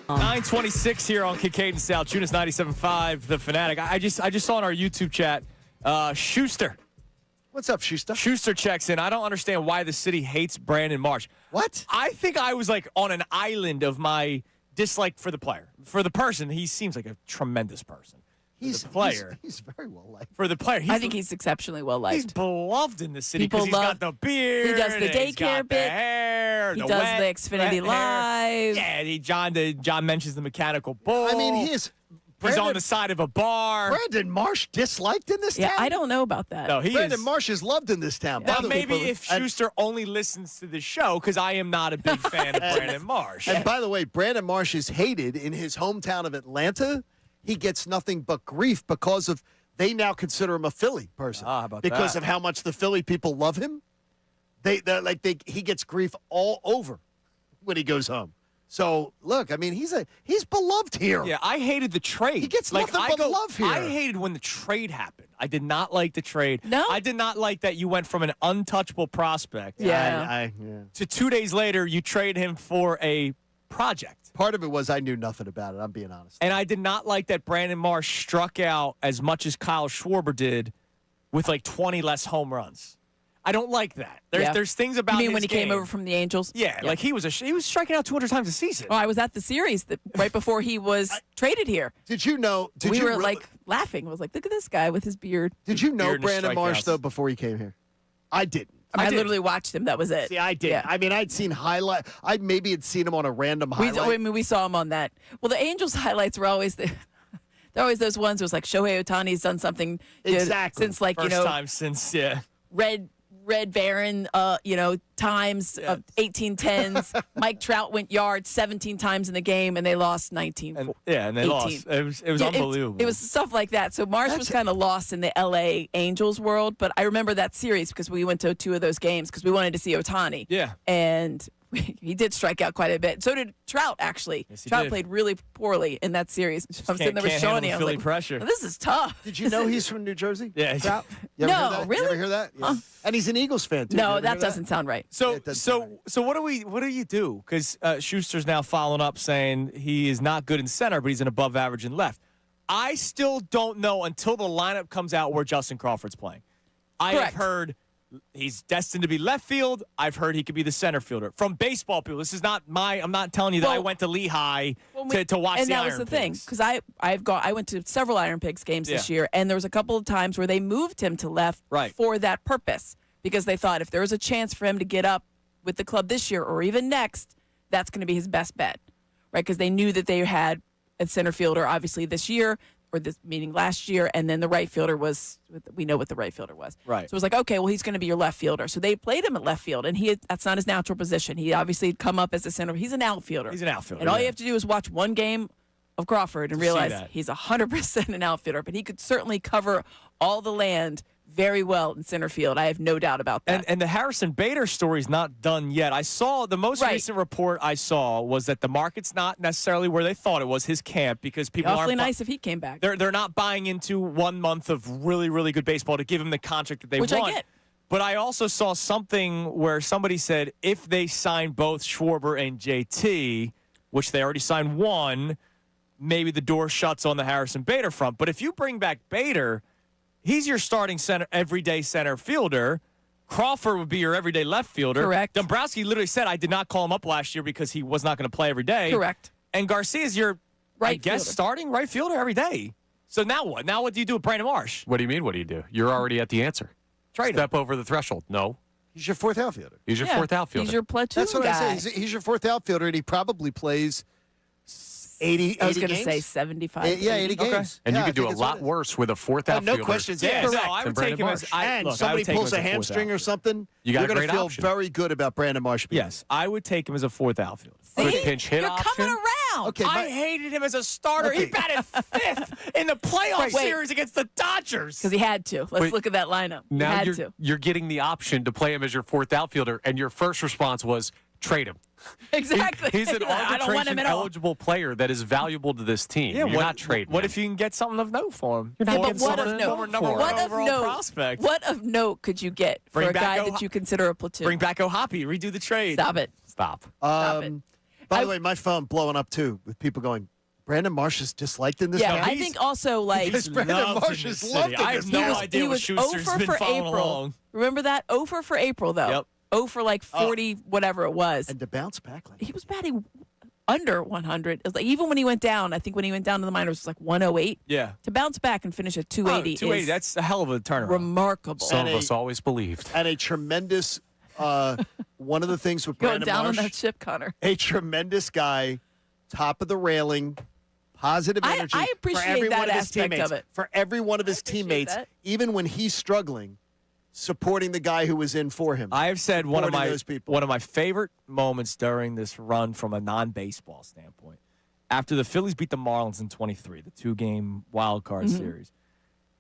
Speaker 1: .926 here on Kincade Salciunas, 97.5 The Fanatic. I just saw in our YouTube chat, Schuster
Speaker 2: What's up, Schuster?
Speaker 1: Schuster checks in. I don't understand why the city hates Brandon Marsh.
Speaker 2: What?
Speaker 1: I think I was like on an island of my dislike for the player. For the person, he seems like a tremendous person.
Speaker 2: He's
Speaker 1: the player.
Speaker 2: He's very well liked.
Speaker 1: For the player,
Speaker 12: I think he's exceptionally well liked.
Speaker 1: He's beloved in the city
Speaker 12: People
Speaker 1: because he's got the beard.
Speaker 12: He does the
Speaker 1: and he's got
Speaker 12: daycare bit.
Speaker 1: The hair.
Speaker 12: He
Speaker 1: the
Speaker 12: does
Speaker 1: wet,
Speaker 12: the Xfinity
Speaker 1: wet hair.
Speaker 12: Live.
Speaker 1: Yeah, John mentions the mechanical bull.
Speaker 2: I mean,
Speaker 1: he's on the side of a bar.
Speaker 2: Brandon Marsh disliked in this town?
Speaker 12: Yeah, I don't know about that.
Speaker 1: No,
Speaker 2: Brandon Marsh is loved in this town.
Speaker 1: Now, maybe if Schuster only listens to the show, because I am not a big fan of Brandon Marsh.
Speaker 2: And by the way, Brandon Marsh is hated in his hometown of Atlanta. He gets nothing but grief because of they now consider him a Philly person because of how much the Philly people love him. He gets grief all over when he goes home. So look, I mean, he's beloved here.
Speaker 1: Yeah, I hated the trade.
Speaker 2: He gets nothing but love here.
Speaker 1: I hated when the trade happened. I did not like the trade.
Speaker 12: No,
Speaker 1: I did not like that you went from an untouchable prospect.
Speaker 2: Yeah.
Speaker 1: To 2 days later, you trade him for a project.
Speaker 2: Part of it was I knew nothing about it. I'm being honest.
Speaker 1: And I did not like that Brandon Marsh struck out as much as Kyle Schwarber did with like 20 less home runs. I don't like that. There's things about.
Speaker 12: You mean
Speaker 1: his
Speaker 12: when he
Speaker 1: game.
Speaker 12: came over from the Angels?
Speaker 1: Yeah, like he was striking out 200 times a season.
Speaker 12: Well, I was at the series right before he was traded here.
Speaker 2: Did you know?
Speaker 12: We were like laughing. I was like, look at this guy with his beard.
Speaker 2: Did you know Brandon Marsh though before he came here? I didn't.
Speaker 12: I literally watched him. That was it.
Speaker 2: See, I did. Yeah. I mean, I'd seen highlight. I maybe had seen him on a random highlight.
Speaker 12: We saw him on that. Well, the Angels highlights were always they're always those ones. It was like Shohei Ohtani's done something since
Speaker 1: first time since
Speaker 12: Red Baron, times of 1810s. Mike Trout went yards 17 times in the game, and they lost 19.
Speaker 1: And they lost. It was unbelievable.
Speaker 12: It was stuff like that. So Marsh was kind of lost in the L.A. Angels world, but I remember that series because we went to 2 of those games because we wanted to see Ohtani.
Speaker 1: Yeah.
Speaker 12: And he did strike out quite a bit. So did Trout, actually.
Speaker 1: Yes,
Speaker 12: Trout
Speaker 1: did.
Speaker 12: played really poorly in that series. I'm sitting there with Shawnee. I was like,
Speaker 1: pressure.
Speaker 12: well, this is tough.
Speaker 2: Did you know he's from New Jersey?
Speaker 1: Yeah.
Speaker 2: Trout? You ever
Speaker 12: No,
Speaker 2: hear that?
Speaker 12: really?
Speaker 2: You ever hear that? Yeah. And he's an Eagles fan too.
Speaker 12: No, that doesn't sound right.
Speaker 1: So what do you do? Because Schuster's now following up saying he is not good in center, but he's an above average in left. I still don't know until the lineup comes out where Justin Crawford's playing. I have heard he's destined to be left field. I've heard he could be the center fielder. From baseball people, this is not I'm not telling you that I went to Lehigh to watch
Speaker 12: and
Speaker 1: the
Speaker 12: that
Speaker 1: Iron
Speaker 12: was the
Speaker 1: Pigs.
Speaker 12: thing because I went to several Iron Pigs games this year, and there was a couple of times where they moved him to left for that purpose because they thought if there was a chance for him to get up with the club this year or even next, that's going to be his best bet, right? Because they knew that they had a center fielder obviously this year. Or this meaning last year, and then the right fielder we know what the right fielder was.
Speaker 1: Right.
Speaker 12: So it was like, okay, well, he's going to be your left fielder. So they played him at left field, and that's not his natural position. He obviously had come up as a center. He's an outfielder.
Speaker 1: He's an outfielder.
Speaker 12: And all you have to do is watch one game of Crawford and realize he's 100% an outfielder, but he could certainly cover all the land very well in center field. I have no doubt about that.
Speaker 1: And the Harrison Bader story's not done yet. I saw the most recent report I saw was that the market's not necessarily where they thought it was, his camp, because people aren't
Speaker 12: awfully nice if he came back.
Speaker 1: They're not buying into 1 month of really, really good baseball to give him the contract that they
Speaker 12: want.
Speaker 1: Which
Speaker 12: I get.
Speaker 1: But I also saw something where somebody said if they sign both Schwarber and JT, which they already signed one, maybe the door shuts on the Harrison Bader front. But if you bring back Bader, he's your starting everyday center fielder. Crawford would be your everyday left fielder.
Speaker 12: Correct.
Speaker 1: Dombrowski literally said, I did not call him up last year because he was not going to play every day.
Speaker 12: Correct.
Speaker 1: And Garcia's your,
Speaker 12: right fielder.
Speaker 1: Starting right fielder every day. So now what? Now what do you do with Brandon Marsh?
Speaker 3: What do you mean, what do you do? You're already at the answer.
Speaker 1: Trade
Speaker 3: Step over the threshold. No.
Speaker 2: He's your fourth outfielder.
Speaker 3: He's your fourth outfielder.
Speaker 12: He's your platoon
Speaker 2: That's what
Speaker 12: guy.
Speaker 2: I say. He's your fourth outfielder, and he probably plays 80
Speaker 12: I was going to
Speaker 2: games?
Speaker 12: say 75.
Speaker 2: 80 games.
Speaker 3: And
Speaker 2: Yeah,
Speaker 3: you
Speaker 2: I
Speaker 3: could do
Speaker 2: think
Speaker 3: a
Speaker 2: it's
Speaker 3: lot
Speaker 2: what it is.
Speaker 3: worse with a fourth outfielder.
Speaker 2: No questions asked.
Speaker 1: Yeah, no, I would take him as
Speaker 2: And somebody pulls a hamstring or something,
Speaker 3: You got
Speaker 2: you're
Speaker 3: a
Speaker 2: going
Speaker 3: great
Speaker 2: to feel
Speaker 3: option.
Speaker 2: very good about Brandon Marsh.
Speaker 1: Yes, I would take him as a fourth outfielder.
Speaker 3: Good
Speaker 12: See?
Speaker 3: pinch hit
Speaker 12: You're
Speaker 3: option.
Speaker 12: coming around.
Speaker 2: Okay,
Speaker 1: I hated him as a starter. He
Speaker 2: Okay.
Speaker 1: batted fifth in the playoff
Speaker 12: Wait.
Speaker 1: series against the Dodgers.
Speaker 12: Because he had to. Let's
Speaker 3: Wait.
Speaker 12: look at that lineup. He
Speaker 3: Now
Speaker 12: had to.
Speaker 3: you're getting the option to play him as your fourth outfielder, and your first response was trade him.
Speaker 12: Exactly.
Speaker 3: He's an
Speaker 12: I don't want him at all.
Speaker 3: arbitration-eligible player that is valuable to this team. You're not trading
Speaker 1: What
Speaker 3: him.
Speaker 1: if you can get something of note for him?
Speaker 3: You're not
Speaker 12: Yeah, but
Speaker 3: getting
Speaker 12: what
Speaker 3: something
Speaker 12: of
Speaker 3: to
Speaker 12: note?
Speaker 3: vote
Speaker 1: number
Speaker 3: for.
Speaker 1: one
Speaker 12: What of
Speaker 1: overall
Speaker 12: note?
Speaker 1: prospect.
Speaker 12: What of note could you get for
Speaker 1: Bring
Speaker 12: a
Speaker 1: back
Speaker 12: guy that you consider a platoon?
Speaker 1: Bring back O'Hoppe. Redo the trade.
Speaker 12: Stop it.
Speaker 3: Stop.
Speaker 12: Stop it.
Speaker 2: By the way, my phone blowing up too with people going, Brandon Marsh is disliked in this
Speaker 12: Yeah,
Speaker 2: game?
Speaker 12: I think also like
Speaker 2: Because Brandon
Speaker 1: loved
Speaker 2: Marsh
Speaker 1: in
Speaker 2: is
Speaker 1: this
Speaker 2: loved
Speaker 1: city.
Speaker 2: in
Speaker 1: I
Speaker 2: this
Speaker 1: have no
Speaker 2: town.
Speaker 1: idea
Speaker 12: he
Speaker 1: what
Speaker 12: was
Speaker 1: Schuster's
Speaker 12: 0
Speaker 1: been
Speaker 12: for
Speaker 1: following
Speaker 12: April.
Speaker 1: along.
Speaker 12: Remember that? 0 for April though.
Speaker 1: Yep.
Speaker 12: 0 for like 40 whatever it was.
Speaker 2: And to bounce back like
Speaker 12: He was batting under 100. It was like even when he went down, I think when he went down to the minors it was like 108.
Speaker 1: Yeah.
Speaker 12: To bounce back and finish at 280
Speaker 1: 280,
Speaker 12: is
Speaker 1: that's a hell of a turnaround.
Speaker 12: remarkable.
Speaker 3: Some
Speaker 2: And
Speaker 3: of
Speaker 2: a-
Speaker 3: us always believed.
Speaker 2: and a tremendous one of the things with
Speaker 12: Going
Speaker 2: Brandon
Speaker 12: down
Speaker 2: Marsh,
Speaker 12: on that ship, Connor.
Speaker 2: a tremendous guy, top of the railing, positive
Speaker 12: I
Speaker 2: energy
Speaker 12: appreciate
Speaker 2: for every
Speaker 12: that
Speaker 2: one of his
Speaker 12: aspect
Speaker 2: teammates.
Speaker 12: of it.
Speaker 2: For every one of his
Speaker 12: appreciate
Speaker 2: teammates,
Speaker 12: that.
Speaker 2: even when he's struggling, supporting the guy who was in for him.
Speaker 1: I have said one of
Speaker 2: Supporting those people.
Speaker 1: my favorite moments during this run from a non-baseball standpoint. After the Phillies beat the Marlins in 23, the 2-game wild card series,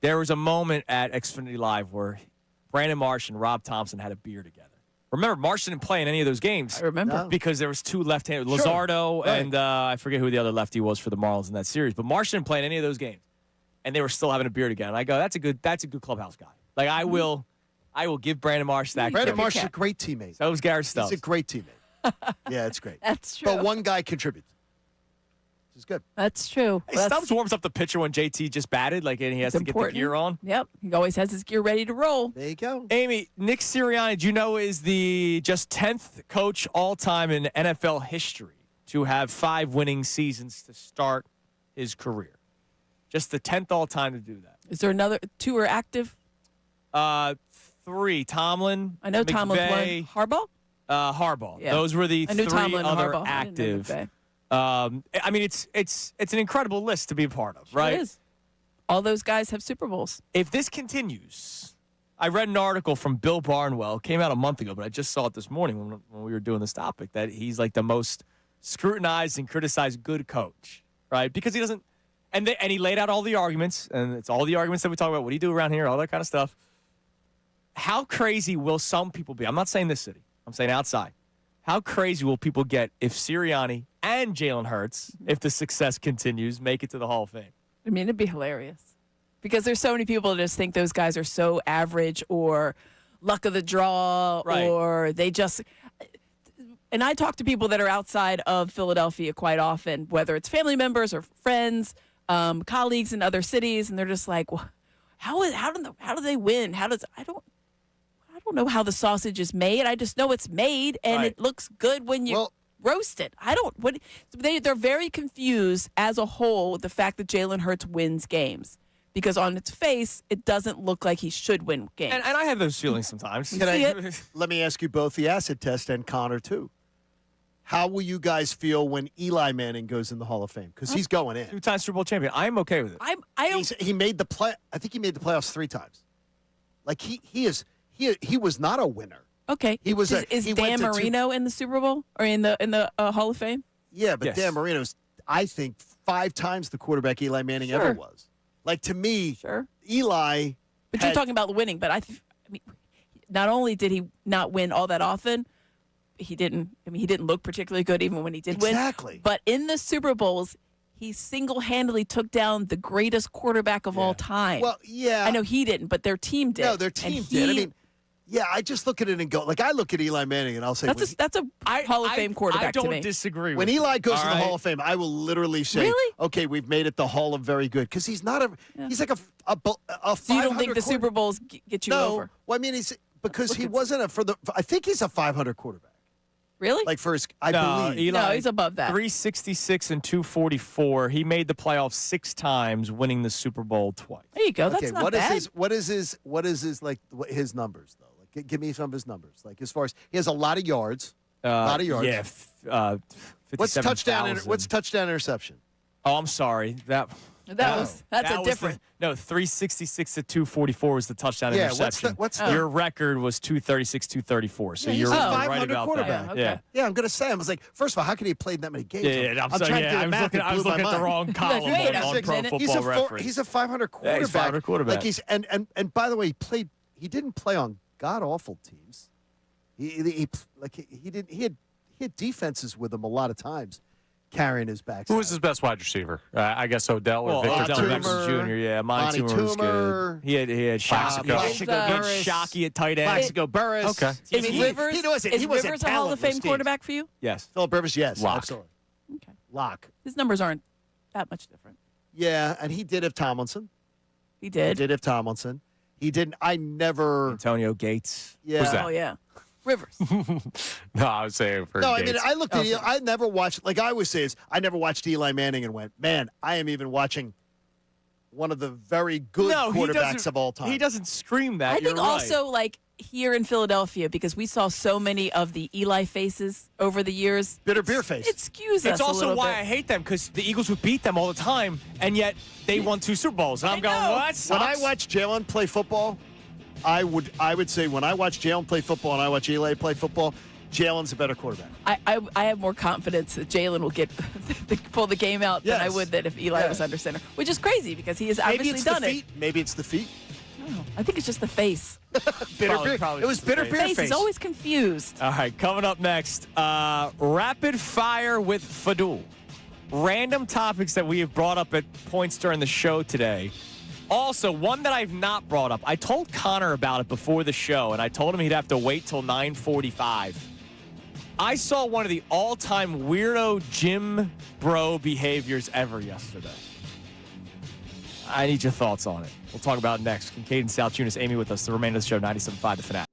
Speaker 1: there was a moment at Xfinity Live where Brandon Marsh and Rob Thompson had a beer together. Remember, Marsh didn't play in any of those games.
Speaker 12: I remember.
Speaker 2: No.
Speaker 1: Because there was 2 left-handed,
Speaker 2: Sure.
Speaker 1: Luzardo
Speaker 2: Right.
Speaker 1: and I forget who the other lefty was for the Marlins in that series. But Marsh didn't play in any of those games, and they were still having a beer together. And I go, that's a good clubhouse guy. Like I will give Brandon Marsh that.
Speaker 2: Brandon
Speaker 1: credit.
Speaker 2: Marsh is a great teammate.
Speaker 1: So was Garrett Stubbs.
Speaker 2: He's a great teammate. Yeah, it's great.
Speaker 12: That's true.
Speaker 2: But one guy contributes. This is good.
Speaker 12: That's true.
Speaker 1: Hey,
Speaker 12: That's
Speaker 1: Stubbs warms up the pitcher when JT just batted, like, and he has to
Speaker 12: important.
Speaker 1: get the gear on.
Speaker 12: Yep. He always has his gear ready to roll.
Speaker 2: There you go.
Speaker 1: Amy, Nick Sirianni, do you know, is the just 10th coach all-time in NFL history to have 5 winning seasons to start his career. Just the 10th all-time to do that.
Speaker 12: Is there another 2 are active?
Speaker 1: 3, Tomlin,
Speaker 12: I know Tomlin's
Speaker 1: McVay,
Speaker 12: one. Harbaugh?
Speaker 1: Harbaugh.
Speaker 12: Yeah.
Speaker 1: Those were the
Speaker 12: I knew
Speaker 1: 3
Speaker 12: Tomlin and
Speaker 1: other
Speaker 12: Harbaugh. I didn't know
Speaker 1: active.
Speaker 12: McVay.
Speaker 1: I mean, it's an incredible list to be a part of, right?
Speaker 12: It is. All those guys have Super Bowls.
Speaker 1: If this continues, I read an article from Bill Barnwell, came out a month ago, but I just saw it this morning when we were doing this topic, that he's like the most scrutinized and criticized good coach, right? Because he doesn't, and he laid out all the arguments, and it's all the arguments that we talk about. What do you do around here? All that kind of stuff. How crazy will some people be? I'm not saying this city. I'm saying outside. How crazy will people get if Sirianni and Jalen Hurts, if the success continues, make it to the Hall of Fame?
Speaker 12: I mean, it'd be hilarious because there's so many people that just think those guys are so average or luck of the draw
Speaker 1: Right.
Speaker 12: or they just. And I talk to people that are outside of Philadelphia quite often, whether it's family members or friends, colleagues in other cities, and they're just like, well, how do they win? I don't know how the sausage is made. I just know it's made and
Speaker 1: Right.
Speaker 12: it looks good when you roast it. They're very confused as a whole with the fact that Jalen Hurts wins games because on its face it doesn't look like he should win games.
Speaker 1: And I have those feelings sometimes.
Speaker 2: Let me ask you both the acid test and Connor too. How will you guys feel when Eli Manning goes in the Hall of Fame? Because he's going in.
Speaker 1: 2-time Super Bowl champion. I'm okay with it.
Speaker 2: He made the play. I think he made the playoffs 3 times. Like he was not a winner.
Speaker 12: Okay.
Speaker 2: He was.
Speaker 12: Is
Speaker 2: he
Speaker 12: Dan
Speaker 2: went to
Speaker 12: Marino in the Super Bowl or in the Hall of Fame?
Speaker 2: Yeah, but
Speaker 1: Yes.
Speaker 2: Dan Marino's, I think, 5 times the quarterback Eli Manning ever
Speaker 12: Sure.
Speaker 2: was. Like to me,
Speaker 12: Sure.
Speaker 2: Eli.
Speaker 12: But you're talking about winning. But I mean, not only did he not win all that often, he didn't look particularly good even when he did win.
Speaker 2: Exactly.
Speaker 12: But in the Super Bowls, he single-handedly took down the greatest quarterback of all time.
Speaker 2: Well, yeah.
Speaker 12: I know he didn't, but their team did.
Speaker 2: No, their team did. I mean, yeah, I just look at it and go, like, I look at Eli Manning and I'll say,
Speaker 12: that's a Hall of Fame quarterback
Speaker 1: I don't
Speaker 12: to me.
Speaker 1: disagree
Speaker 2: when
Speaker 1: with
Speaker 2: Eli
Speaker 1: you,
Speaker 2: goes
Speaker 1: all
Speaker 2: to the
Speaker 1: right?
Speaker 2: Hall of Fame, I will literally say,
Speaker 12: Really?
Speaker 2: okay, we've made it the Hall of very good. Because he's not he's like a
Speaker 12: So you don't think the Super Bowls get you
Speaker 2: no,
Speaker 12: over?
Speaker 2: Well, I mean, because he wasn't I think he's a 500 quarterback.
Speaker 12: Really?
Speaker 2: Like for his, I
Speaker 1: No,
Speaker 2: believe.
Speaker 1: Eli,
Speaker 12: No, he's above that.
Speaker 1: 366 and 244. He made the playoffs 6 times, winning the Super Bowl twice.
Speaker 12: There you go. That's
Speaker 2: Okay,
Speaker 12: not
Speaker 2: what is
Speaker 12: bad.
Speaker 2: his like his numbers though? Like, give me some of his numbers. Like as far as he has a lot of yards. A lot of yards.
Speaker 1: Yeah.
Speaker 2: What's touchdown?
Speaker 1: 57,000.
Speaker 2: What's touchdown interception?
Speaker 1: Oh, I'm sorry. That's
Speaker 12: a different.
Speaker 1: 366 to 244 was the touchdown
Speaker 2: Yeah,
Speaker 1: interception.
Speaker 2: what's
Speaker 1: Your record was 236, 234. So
Speaker 2: Yeah,
Speaker 1: you're
Speaker 2: he's a
Speaker 1: right
Speaker 2: 500
Speaker 1: about
Speaker 2: quarterback.
Speaker 1: that.
Speaker 12: Yeah, okay.
Speaker 2: Yeah, I'm gonna say. I was like, first of all, how could he have played that many games?
Speaker 1: Yeah, I'm sorry.
Speaker 2: trying to do the
Speaker 1: I was
Speaker 2: math.
Speaker 1: looking,
Speaker 2: It
Speaker 1: I was
Speaker 2: blew my
Speaker 1: looking at the
Speaker 2: mind.
Speaker 1: wrong column
Speaker 12: Wait a
Speaker 1: on Pro
Speaker 12: minute.
Speaker 1: Football Reference.
Speaker 2: He's a 500 quarterback.
Speaker 1: Yeah, he's 500 quarterback.
Speaker 2: Like he's and by the way, he didn't play on god awful teams. He had defenses with him a lot of times, carrying his back.
Speaker 3: Who was his best wide receiver? I guess Odell or Victor
Speaker 1: Odell
Speaker 3: Toomer.
Speaker 1: Beckham Jr. Yeah, Monty Toomer was good. He had
Speaker 3: Plaxico.
Speaker 1: Shockey at tight end.
Speaker 2: Plaxico Burress.
Speaker 3: Okay.
Speaker 12: Is Rivers,
Speaker 2: he wasn't
Speaker 12: Rivers a Hall of Fame
Speaker 2: talentless,
Speaker 12: quarterback for you?
Speaker 1: Yes.
Speaker 2: Philip Rivers, yes,
Speaker 3: Lock.
Speaker 2: absolutely.
Speaker 12: Okay.
Speaker 2: Lock.
Speaker 12: His numbers aren't that much different.
Speaker 2: Yeah, and he did have Tomlinson.
Speaker 12: He did.
Speaker 2: He did have Tomlinson. He didn't. I never.
Speaker 1: Antonio Gates.
Speaker 2: Yeah.
Speaker 3: Who's that?
Speaker 12: Oh, yeah. Rivers.
Speaker 3: No, I was saying for
Speaker 2: No, I
Speaker 3: Gates.
Speaker 2: mean, I looked at Eli. I never watched, like I always say, I never watched Eli Manning and went, man, I am even watching one of the very good quarterbacks of all time.
Speaker 1: He doesn't scream that.
Speaker 12: I think
Speaker 1: You're right.
Speaker 12: also, like, here in Philadelphia, because we saw so many of the Eli faces over the years.
Speaker 2: Bitter beer face.
Speaker 12: It skews us
Speaker 1: It's
Speaker 12: a
Speaker 1: also
Speaker 12: little
Speaker 1: why
Speaker 12: bit.
Speaker 1: I hate them, because the Eagles would beat them all the time, and yet they won 2 Super Bowls. And I'm going, well, that sucks.
Speaker 2: When I watch Jalen play football, I would say when I watch Jalen play football and I watch Eli play football, Jalen's a better quarterback.
Speaker 12: I have more confidence that Jalen will get pull the game out than I would that if Eli was under center, which is crazy because he has obviously done it.
Speaker 2: Maybe it's the feet.
Speaker 12: I think it's just the face.
Speaker 2: Bitter
Speaker 1: Probably-
Speaker 2: beer.
Speaker 1: probably
Speaker 2: It was
Speaker 1: just
Speaker 2: bitter
Speaker 1: the
Speaker 2: beer
Speaker 12: Face
Speaker 2: face.
Speaker 12: is always confused.
Speaker 1: All right, coming up next, rapid fire with Fadul. Random topics that we have brought up at points during the show today. Also, one that I've not brought up. I told Connor about it before the show, and I told him he'd have to wait till 9:45. I saw one of the all-time weirdo gym bro behaviors ever yesterday. I need your thoughts on it. We'll talk about it next. Kincade Salciunas, Amy with us. The remainder of the show, 97.5 The Fanatic.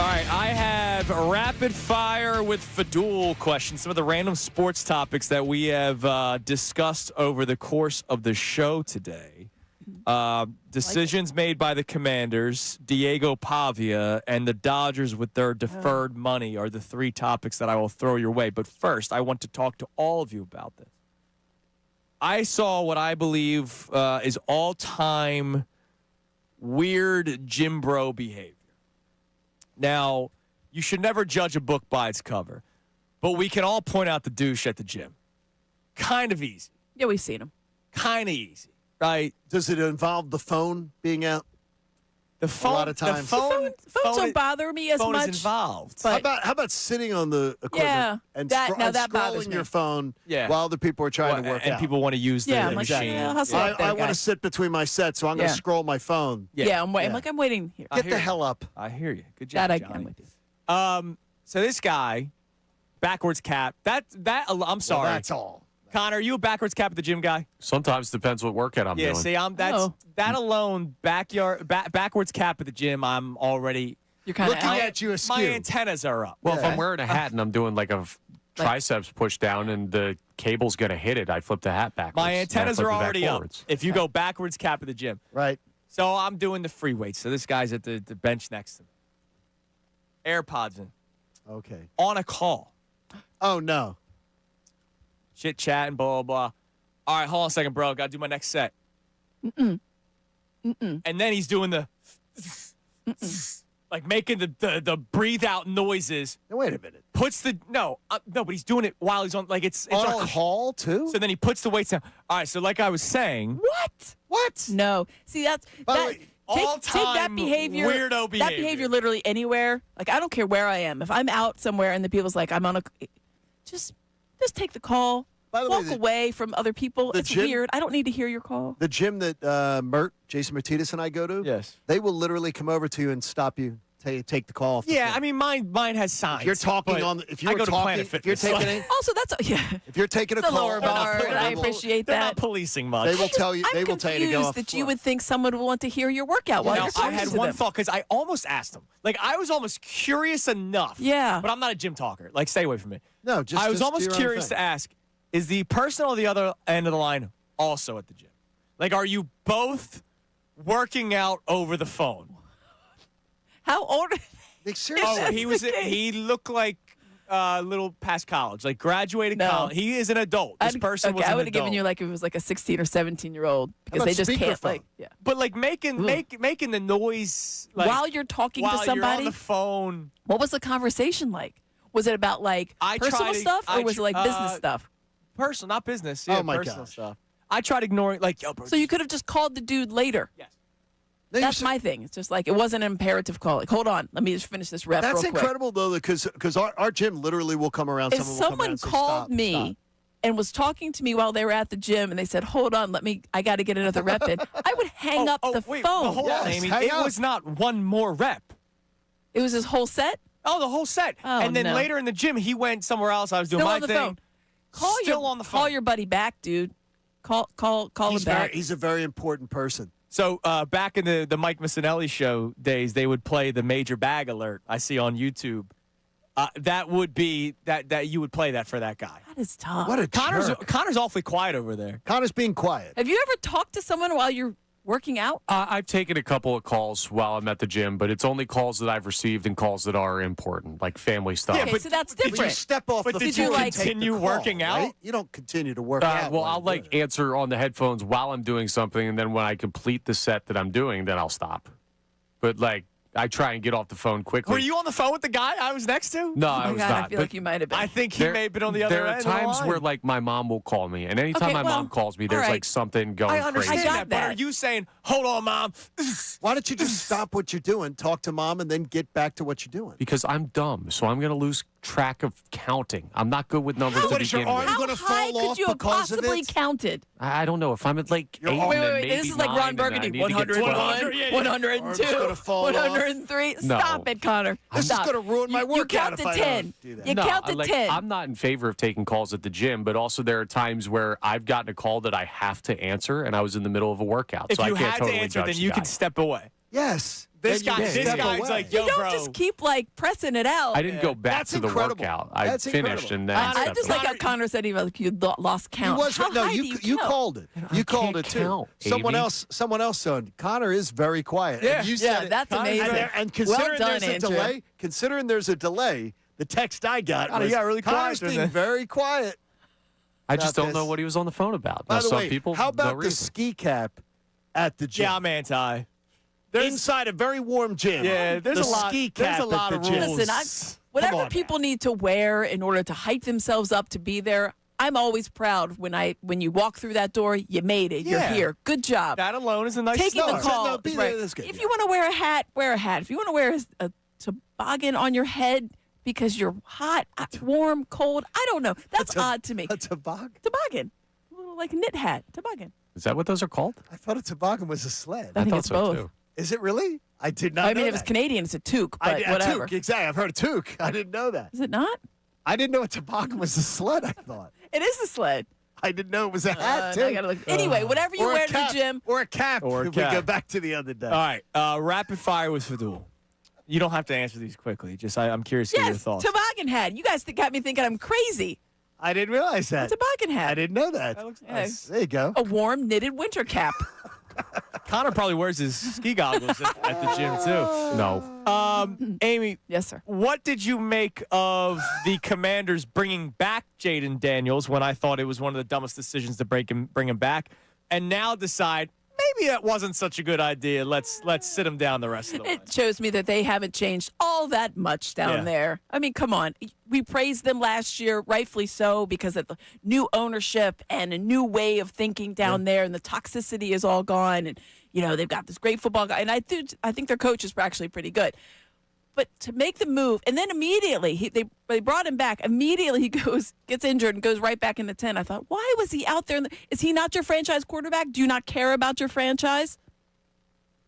Speaker 1: All right, I have a rapid fire with Fadul questions, some of the random sports topics that we have discussed over the course of the show today. Decisions made by the Commanders, Diego Pavia, and the Dodgers with their deferred money are the three topics that I will throw your way. But first, I want to talk to all of you about this. I saw what I believe is all-time weird gym bro behavior. Now, you should never judge a book by its cover, but we can all point out the douche at the gym. Kind of easy.
Speaker 12: Yeah, we've seen him.
Speaker 1: Kind of easy, right?
Speaker 2: Does it involve the phone being out?
Speaker 1: The phone,
Speaker 2: a lot of times.
Speaker 12: Phones don't bother me as
Speaker 1: phone
Speaker 12: much.
Speaker 1: is involved.
Speaker 12: But
Speaker 2: How about sitting on the equipment
Speaker 12: Yeah,
Speaker 2: and
Speaker 12: that bothers
Speaker 2: scrolling
Speaker 12: me.
Speaker 2: your phone
Speaker 1: Yeah.
Speaker 2: while other people are trying to work
Speaker 1: and
Speaker 2: out?
Speaker 1: people want to use the
Speaker 12: Yeah, I'm like,
Speaker 1: machine.
Speaker 12: yeah, hustle up there,
Speaker 2: I want
Speaker 12: guy.
Speaker 2: to sit between my sets, so I'm going
Speaker 12: Yeah.
Speaker 2: to scroll my phone.
Speaker 12: Yeah, I'm waiting.
Speaker 2: Yeah.
Speaker 12: I'm waiting here.
Speaker 1: I
Speaker 2: Get
Speaker 1: hear
Speaker 2: the
Speaker 1: you.
Speaker 2: hell up.
Speaker 1: I hear you. Good job,
Speaker 12: That
Speaker 1: Johnny.
Speaker 12: I'm with you.
Speaker 1: So this guy, backwards cap. I'm sorry.
Speaker 2: Well, that's all.
Speaker 1: Connor, are you a backwards cap at the gym guy?
Speaker 3: Sometimes depends what workout I'm doing.
Speaker 1: See, that alone, backwards cap at the gym. I'm already
Speaker 12: You're kind
Speaker 2: Looking
Speaker 12: of
Speaker 2: at you askew.
Speaker 1: my antennas are up.
Speaker 3: Well, if I'm wearing a hat and I'm doing like a triceps push down and the cable's going to hit it, I flip the hat backwards.
Speaker 1: My
Speaker 3: and I
Speaker 1: antennas
Speaker 3: flip
Speaker 1: are
Speaker 3: it back
Speaker 1: already up.
Speaker 3: forwards.
Speaker 1: If you go backwards cap at the gym,
Speaker 2: Right.
Speaker 1: so I'm doing the free weights. So this guy's at the bench next to me. AirPods in,
Speaker 2: Okay.
Speaker 1: on a call,
Speaker 2: Oh, no.
Speaker 1: chit chatting, blah blah blah. All right, hold on a second, bro. Got to do my next set. And then he's doing the like making the breathe out noises.
Speaker 2: Now, wait a minute.
Speaker 1: Puts the no, but he's doing it while he's on. Like it's
Speaker 2: On
Speaker 1: all
Speaker 2: a call, too?
Speaker 1: So then he puts the weights down. All right, so like I was saying,
Speaker 2: What?
Speaker 12: No. See, that's
Speaker 2: By the
Speaker 12: that.
Speaker 2: way,
Speaker 12: Take
Speaker 1: all-time
Speaker 12: that behavior,
Speaker 1: weirdo
Speaker 12: That
Speaker 1: behavior.
Speaker 12: behavior literally anywhere. Like I don't care where I am. If I'm out somewhere and the people's like, I'm on a, just take the call.
Speaker 2: By the way,
Speaker 12: Walk away from other people.
Speaker 2: the
Speaker 12: It's
Speaker 2: gym-
Speaker 12: weird. I don't need to hear your call.
Speaker 2: The gym that Jason Martinez and I go to,
Speaker 1: Yes.
Speaker 2: they will literally come over to you and stop you, take the call off the
Speaker 1: Yeah,
Speaker 2: phone.
Speaker 1: I mean mine has signs.
Speaker 2: If you're talking
Speaker 1: but
Speaker 2: on the, if
Speaker 1: I
Speaker 2: you're
Speaker 1: go to
Speaker 2: talking,
Speaker 1: Planet
Speaker 2: if you're
Speaker 1: Fitness.
Speaker 2: taking it,
Speaker 12: Also, that's yeah.
Speaker 2: if you're taking a
Speaker 12: It's a
Speaker 2: call,
Speaker 12: lower
Speaker 2: they're not
Speaker 12: bar,
Speaker 2: putting-
Speaker 12: and I
Speaker 2: they will-
Speaker 12: appreciate
Speaker 1: They're
Speaker 12: that.
Speaker 1: not policing much.
Speaker 2: They will tell you.
Speaker 12: I'm
Speaker 2: They will tell you to go
Speaker 12: confused
Speaker 2: off.
Speaker 12: that you would think someone would want to hear your workout while
Speaker 1: Now,
Speaker 12: you're
Speaker 1: I
Speaker 12: talking
Speaker 1: had
Speaker 12: to
Speaker 1: one
Speaker 12: them.
Speaker 1: thought because I almost asked him. Like I was almost curious enough.
Speaker 12: Yeah.
Speaker 1: But I'm not a gym talker. Like stay away from me.
Speaker 2: No, just
Speaker 1: I was
Speaker 2: just do
Speaker 1: almost
Speaker 2: your own
Speaker 1: curious
Speaker 2: thing.
Speaker 1: to ask: is the person on the other end of the line also at the gym? Like, are you both working out over the phone?
Speaker 12: How old?
Speaker 2: Like, seriously.
Speaker 1: Oh, he was. He looked like a little past college, like graduated
Speaker 12: No.
Speaker 1: college. He is an adult. This person was
Speaker 12: I
Speaker 1: an
Speaker 12: would have given
Speaker 1: adult.
Speaker 12: you like if it was like a 16 or 17-year-old because
Speaker 2: about
Speaker 12: they just can't
Speaker 2: speakerphone?
Speaker 12: like yeah.
Speaker 1: But like making the noise like,
Speaker 12: While you're talking to
Speaker 1: while
Speaker 12: somebody,
Speaker 1: you're on the phone.
Speaker 12: what was the conversation like? Was it about like
Speaker 1: I
Speaker 12: personal
Speaker 1: tried to-
Speaker 12: stuff or
Speaker 1: I
Speaker 12: was it like business stuff?
Speaker 1: Personal, not business. Yeah,
Speaker 2: Oh, my
Speaker 1: personal
Speaker 2: gosh.
Speaker 1: stuff. I tried ignoring like yo, bro.
Speaker 12: So you could have just called the dude later.
Speaker 1: Yes.
Speaker 2: Then you
Speaker 12: That's
Speaker 2: say-
Speaker 12: my thing. It's just like it wasn't an imperative call. Like, hold on, let me just finish this rep
Speaker 2: That's
Speaker 12: real quick.
Speaker 2: incredible though, because our gym literally will come around.
Speaker 12: If
Speaker 2: Someone will come
Speaker 12: someone
Speaker 2: around and say,
Speaker 12: called
Speaker 2: "Stop,
Speaker 12: me
Speaker 2: stop."
Speaker 12: and was talking to me while they were at the gym and they said, "Hold on, I got to get another rep in," I would hang up the
Speaker 1: wait,
Speaker 12: phone.
Speaker 1: Well, hold on,
Speaker 2: Yes,
Speaker 1: Amy.
Speaker 2: hang
Speaker 1: It
Speaker 2: up.
Speaker 1: was not one more rep.
Speaker 12: It was his whole set.
Speaker 1: Oh, the whole set.
Speaker 12: Oh,
Speaker 1: and then
Speaker 12: no.
Speaker 1: later in the gym, he went somewhere else. I was doing
Speaker 12: Still
Speaker 1: my
Speaker 12: on the
Speaker 1: thing.
Speaker 12: phone. Call
Speaker 1: Still on the phone.
Speaker 12: Call your buddy back, dude. Call him back.
Speaker 2: He's a very important person.
Speaker 1: So back in the Mike Missinelli show days, they would play the Major Bag Alert I see on YouTube. That would be that you would play that for that guy.
Speaker 12: That is tough.
Speaker 2: What a
Speaker 1: Connor's
Speaker 2: jerk.
Speaker 1: awfully quiet over there.
Speaker 2: Connor's being quiet.
Speaker 12: Have you ever talked to someone while you're working out?
Speaker 3: I've taken a couple of calls while I'm at the gym, but it's only calls that I've received and calls that are important, like family stuff.
Speaker 1: Yeah,
Speaker 12: Okay,
Speaker 1: but
Speaker 12: so that's
Speaker 2: But you
Speaker 12: different.
Speaker 2: step off
Speaker 1: But
Speaker 2: the
Speaker 1: did
Speaker 2: phone
Speaker 1: you
Speaker 2: and
Speaker 12: like-
Speaker 2: take the
Speaker 1: continue
Speaker 2: call,
Speaker 1: working out?
Speaker 2: right? You don't continue to work out.
Speaker 3: Well,
Speaker 2: while
Speaker 3: I'll
Speaker 2: you're
Speaker 3: like
Speaker 2: doing it.
Speaker 3: answer on the headphones while I'm doing something, and then when I complete the set that I'm doing, then I'll stop. But like, I try and get off the phone quickly.
Speaker 1: Were you on the phone with the guy I was next to?
Speaker 3: No,
Speaker 12: Oh
Speaker 3: I
Speaker 12: my
Speaker 3: was
Speaker 12: God,
Speaker 3: not.
Speaker 12: I feel
Speaker 3: But
Speaker 12: like you might have been.
Speaker 1: I think he may have been on the other
Speaker 3: there
Speaker 1: end
Speaker 3: are
Speaker 1: of the
Speaker 3: times
Speaker 1: line.
Speaker 3: where like my mom will call me, and anytime
Speaker 12: Okay,
Speaker 3: my
Speaker 12: well,
Speaker 3: mom calls me, there's
Speaker 12: all right.
Speaker 3: like something going
Speaker 1: I understand
Speaker 3: crazy.
Speaker 12: I got
Speaker 1: that, but are
Speaker 12: that.
Speaker 1: you saying, hold on, Mom?
Speaker 2: Why don't you just stop what you're doing, talk to mom, and then get back to what you're doing?
Speaker 3: Because I'm dumb, so I'm going to lose track of counting. I'm not good with numbers
Speaker 2: So
Speaker 3: to
Speaker 2: what is your
Speaker 3: begin with.
Speaker 2: arm
Speaker 12: How
Speaker 2: gonna
Speaker 12: high
Speaker 2: fall
Speaker 12: could
Speaker 2: off
Speaker 12: you have
Speaker 2: because of
Speaker 12: possibly
Speaker 2: it?
Speaker 12: counted?
Speaker 3: I don't know if I'm at like 8.
Speaker 2: Your
Speaker 3: and
Speaker 2: arm-
Speaker 12: Wait,
Speaker 3: then
Speaker 12: this
Speaker 3: maybe
Speaker 12: is like
Speaker 3: 9,
Speaker 12: Ron
Speaker 3: and then I
Speaker 12: Burgundy.
Speaker 3: need to get
Speaker 12: 101,
Speaker 1: 100, yeah, yeah.
Speaker 12: 102,
Speaker 2: Arm's gonna fall off.
Speaker 12: 103.
Speaker 3: No.
Speaker 12: Stop it, Connor.
Speaker 2: This
Speaker 12: Stop.
Speaker 2: is gonna ruin my
Speaker 12: You
Speaker 2: workout
Speaker 12: count
Speaker 2: if
Speaker 12: to
Speaker 2: I
Speaker 12: 10.
Speaker 2: don't do that.
Speaker 12: You
Speaker 3: No,
Speaker 12: count to
Speaker 3: like,
Speaker 12: 10.
Speaker 3: I'm not in favor of taking calls at the gym, but also there are times where I've gotten a call that I have to answer, and I was in the middle of a workout,
Speaker 1: If
Speaker 3: so
Speaker 1: you
Speaker 3: I can't
Speaker 1: had
Speaker 3: totally
Speaker 1: to answer,
Speaker 3: judge
Speaker 1: then
Speaker 3: the
Speaker 1: you
Speaker 3: guy.
Speaker 1: can step away.
Speaker 2: Yes.
Speaker 1: This
Speaker 2: then you
Speaker 1: guy's
Speaker 2: step away.
Speaker 1: like,
Speaker 12: You
Speaker 1: yo,
Speaker 12: don't
Speaker 1: bro.
Speaker 12: just keep like pressing it out.
Speaker 3: I didn't go back
Speaker 2: That's
Speaker 3: to the
Speaker 2: incredible.
Speaker 3: workout. I
Speaker 2: That's
Speaker 3: finished
Speaker 2: incredible.
Speaker 3: and then
Speaker 12: I
Speaker 3: stepped
Speaker 12: just like
Speaker 3: away.
Speaker 12: how Connor said he lost count.
Speaker 2: He was
Speaker 12: How
Speaker 2: no,
Speaker 12: high do
Speaker 2: you
Speaker 12: count?
Speaker 2: called it. You called it too.
Speaker 3: count,
Speaker 2: Someone
Speaker 3: Amy.
Speaker 2: else said Connor is very quiet.
Speaker 1: Yeah.
Speaker 2: And you
Speaker 12: Yeah,
Speaker 2: said it.
Speaker 12: that's amazing.
Speaker 2: And considering
Speaker 12: Well done,
Speaker 2: there's a
Speaker 12: Andrew.
Speaker 2: delay, the text I got
Speaker 1: Connor,
Speaker 2: was
Speaker 1: you got really quiet
Speaker 2: Connor's
Speaker 1: during
Speaker 2: being
Speaker 1: that.
Speaker 2: very quiet.
Speaker 3: I just
Speaker 2: about
Speaker 3: don't know
Speaker 2: this.
Speaker 3: what he was on the phone about.
Speaker 2: By
Speaker 3: Now,
Speaker 2: the
Speaker 3: some
Speaker 2: way,
Speaker 3: people,
Speaker 2: how
Speaker 3: no
Speaker 2: about the
Speaker 3: reason.
Speaker 2: ski cap at the gym?
Speaker 1: Yeah, I'm anti.
Speaker 2: Inside a very warm gym.
Speaker 1: Yeah, there's
Speaker 2: the
Speaker 1: a lot.
Speaker 2: Ski
Speaker 1: There's
Speaker 2: cap
Speaker 1: a lot
Speaker 2: at
Speaker 1: of
Speaker 2: the gym.
Speaker 1: rules.
Speaker 12: Listen, whatever
Speaker 2: on
Speaker 12: people need to wear in order to hype themselves up to be there, I'm always proud when you walk through that door, you made it. You're
Speaker 1: Yeah.
Speaker 12: here. Good job.
Speaker 1: That alone is a nice
Speaker 12: Taking
Speaker 1: start.
Speaker 12: the call.
Speaker 2: No, be
Speaker 12: is
Speaker 2: there,
Speaker 12: right.
Speaker 2: that's good,
Speaker 12: If
Speaker 2: yeah.
Speaker 12: you want to wear a hat, wear a hat. If you want to wear a toboggan on your head because you're hot, warm, cold, I don't know. That's odd to me.
Speaker 2: A toboggan?
Speaker 12: Toboggan. A little like a knit hat. Toboggan.
Speaker 3: Is that what those are called?
Speaker 2: I thought a toboggan was a sled.
Speaker 12: I think
Speaker 3: thought
Speaker 12: it's
Speaker 3: so
Speaker 12: both.
Speaker 3: too.
Speaker 2: Is it really? I did not
Speaker 12: I
Speaker 2: know
Speaker 12: mean,
Speaker 2: that.
Speaker 12: if it's Canadian, it's a toque, but
Speaker 2: a
Speaker 12: whatever.
Speaker 2: toque, exactly. I've heard of toque. I didn't know that.
Speaker 12: Is it not?
Speaker 2: I didn't know a toboggan was a sled, I thought.
Speaker 12: It is a sled.
Speaker 2: I didn't know it was a hat,
Speaker 12: Now I
Speaker 2: too.
Speaker 12: gotta look. Anyway, whatever you
Speaker 2: Or a
Speaker 12: wear to
Speaker 2: cap.
Speaker 12: the gym.
Speaker 2: Or a cap.
Speaker 1: Or a
Speaker 2: if
Speaker 1: cap.
Speaker 2: we go back to the other day.
Speaker 1: All right, rapid fire with Fadul. You don't have to answer these quickly. Just I'm curious to hear your
Speaker 12: Yes,
Speaker 1: thoughts.
Speaker 12: toboggan hat. You guys got me thinking I'm crazy.
Speaker 2: I didn't realize that.
Speaker 12: A toboggan hat.
Speaker 2: I didn't know that.
Speaker 1: That looks
Speaker 12: Yeah.
Speaker 1: nice.
Speaker 2: There you go.
Speaker 12: A warm knitted winter cap.
Speaker 1: Connor probably wears his ski goggles at the gym too.
Speaker 3: No.
Speaker 1: Amy,
Speaker 12: Yes, sir.
Speaker 1: what did you make of the Commanders bringing back Jaden Daniels when I thought it was one of the dumbest decisions to bring him back, and now decide maybe that wasn't such a good idea. Let's sit him down the rest of the way.
Speaker 12: It shows me that they haven't changed all that much down
Speaker 1: Yeah.
Speaker 12: there. I mean, come on. We praised them last year, rightfully so, because of the new ownership and a new way of thinking down there, and the toxicity is all gone. And, they've got this great football guy. And I think their coach is actually pretty good. But to make the move, and then immediately, they brought him back. Immediately he gets injured and goes right back in the tent. I thought, why was he out there? Is he not your franchise quarterback? Do you not care about your franchise?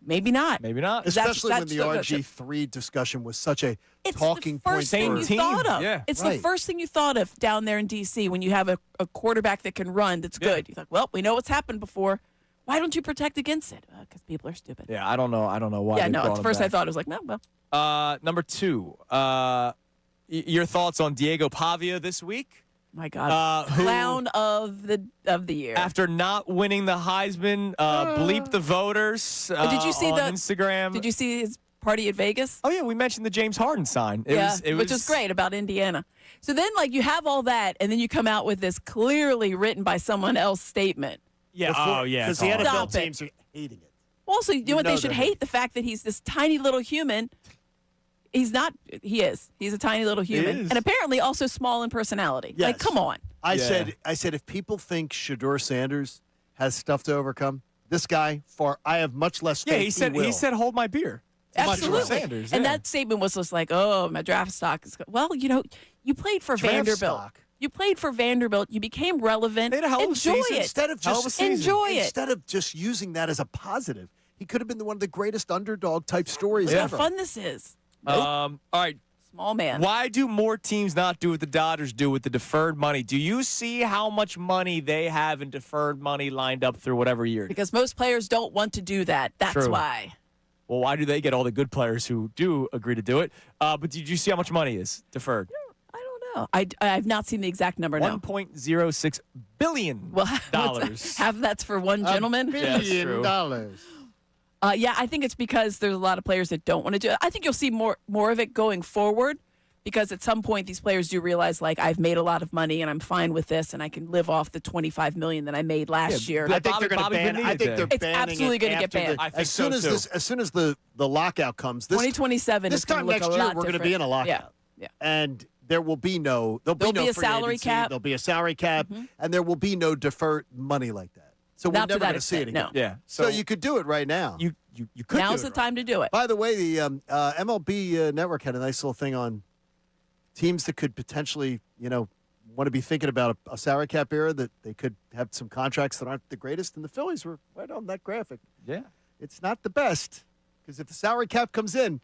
Speaker 12: Maybe not.
Speaker 1: Maybe not.
Speaker 2: Especially when
Speaker 12: that's
Speaker 2: the RG3 discussion was such a
Speaker 12: It's
Speaker 2: talking
Speaker 12: the first
Speaker 2: point.
Speaker 12: thing
Speaker 2: for
Speaker 12: you
Speaker 1: team.
Speaker 12: thought of.
Speaker 1: Yeah.
Speaker 12: It's the
Speaker 2: Right.
Speaker 12: first thing you thought of down there in D.C. when you have a quarterback that can run that's good. You thought, well, we know what's happened before. Why don't you protect against it? Because people are stupid.
Speaker 1: Yeah, I don't know why.
Speaker 12: Yeah,
Speaker 1: they
Speaker 12: no.
Speaker 1: brought
Speaker 12: At
Speaker 1: him
Speaker 12: first I
Speaker 1: back.
Speaker 12: thought it was like, no, well,
Speaker 1: Number 2, your thoughts on Diego Pavia this week?
Speaker 12: my God,
Speaker 1: who-
Speaker 12: clown of the year.
Speaker 1: After not winning the Heisman, bleep the voters.
Speaker 12: Did you see
Speaker 1: on
Speaker 12: the
Speaker 1: Instagram?
Speaker 12: Did you see his party at Vegas?
Speaker 1: Oh yeah, we mentioned the James Harden sign.
Speaker 12: Which was great about Indiana. So then, you have all that, and then you come out with this clearly written by someone else statement.
Speaker 1: Yeah.
Speaker 2: Because the
Speaker 1: it's
Speaker 2: NFL
Speaker 12: Stop it.
Speaker 2: teams are hating it.
Speaker 12: Also, you know what they
Speaker 2: know
Speaker 12: should
Speaker 2: they're
Speaker 12: hate? The fact that he's this tiny little human. He's not. He is. He's a tiny little human,
Speaker 1: is.
Speaker 12: and apparently also small in personality.
Speaker 2: Yes.
Speaker 12: Like, come on.
Speaker 2: I said, if people think Shedeur Sanders has stuff to overcome, this guy, I have much less faith.
Speaker 1: he said hold my beer.
Speaker 12: Absolutely.
Speaker 1: Sanders,
Speaker 12: And
Speaker 1: yeah.
Speaker 12: that statement was just like, oh, my draft stock is. Well, you played for
Speaker 2: Draft
Speaker 12: Vanderbilt.
Speaker 2: stock.
Speaker 12: You played for Vanderbilt. You became relevant.
Speaker 1: They had a hell of a
Speaker 12: Enjoy
Speaker 1: season.
Speaker 12: it.
Speaker 2: Instead of
Speaker 1: Hell of a
Speaker 2: just
Speaker 1: season.
Speaker 12: Enjoy it.
Speaker 2: instead of just using that as a positive, he could have been one of the greatest underdog type stories
Speaker 12: Look how
Speaker 2: ever.
Speaker 12: fun this is.
Speaker 1: All right.
Speaker 12: Small man.
Speaker 1: Why do more teams not do what the Dodgers do with the deferred money? Do you see how much money they have in deferred money lined up through whatever year?
Speaker 12: Because most players don't want to do that. That's
Speaker 1: True.
Speaker 12: why.
Speaker 1: Well, why do they get all the good players who do agree to do it? But did you see how much money is deferred?
Speaker 12: I don't know. I've not seen the exact number now.
Speaker 1: $1.06 billion.
Speaker 12: Well,
Speaker 1: dollars.
Speaker 12: half that's for one gentleman.
Speaker 1: that's true.
Speaker 2: $1 billion.
Speaker 12: Yeah, I think it's because there's a lot of players that don't want to do it. I think you'll see more of it going forward because at some point these players do realize, like, I've made a lot of money and I'm fine with this and I can live off the $25 million that I made last year.
Speaker 2: I think they're going to ban it. I think they're
Speaker 12: It's
Speaker 2: banning
Speaker 12: absolutely
Speaker 2: it
Speaker 12: gonna get
Speaker 2: after
Speaker 12: banned.
Speaker 1: I think
Speaker 2: as soon
Speaker 1: so,
Speaker 2: as
Speaker 1: too.
Speaker 2: as soon as the lockout comes, this
Speaker 12: 2027
Speaker 2: this
Speaker 12: is going
Speaker 2: time
Speaker 12: to look
Speaker 2: next
Speaker 12: a
Speaker 2: year
Speaker 12: lot
Speaker 2: we're going to
Speaker 12: different.
Speaker 2: be in a lockout.
Speaker 12: Yeah.
Speaker 2: And there will be no
Speaker 12: There'll be a
Speaker 2: free
Speaker 12: salary
Speaker 2: agency,
Speaker 12: cap.
Speaker 2: There'll be a salary cap, and there will be no deferred money like that. So we're
Speaker 12: Not to
Speaker 2: never
Speaker 12: that
Speaker 2: going to see it
Speaker 12: extent,
Speaker 2: again.
Speaker 12: no.
Speaker 1: Yeah.
Speaker 2: So you could do it right now.
Speaker 1: You could
Speaker 12: Now's
Speaker 1: do
Speaker 12: the
Speaker 1: it
Speaker 12: time to do it.
Speaker 2: By the way, the MLB Network had a nice little thing on teams that could potentially, want to be thinking about a salary cap era that they could have some contracts that aren't the greatest. And the Phillies were right on that graphic.
Speaker 1: Yeah.
Speaker 2: It's not the best because if the salary cap comes in,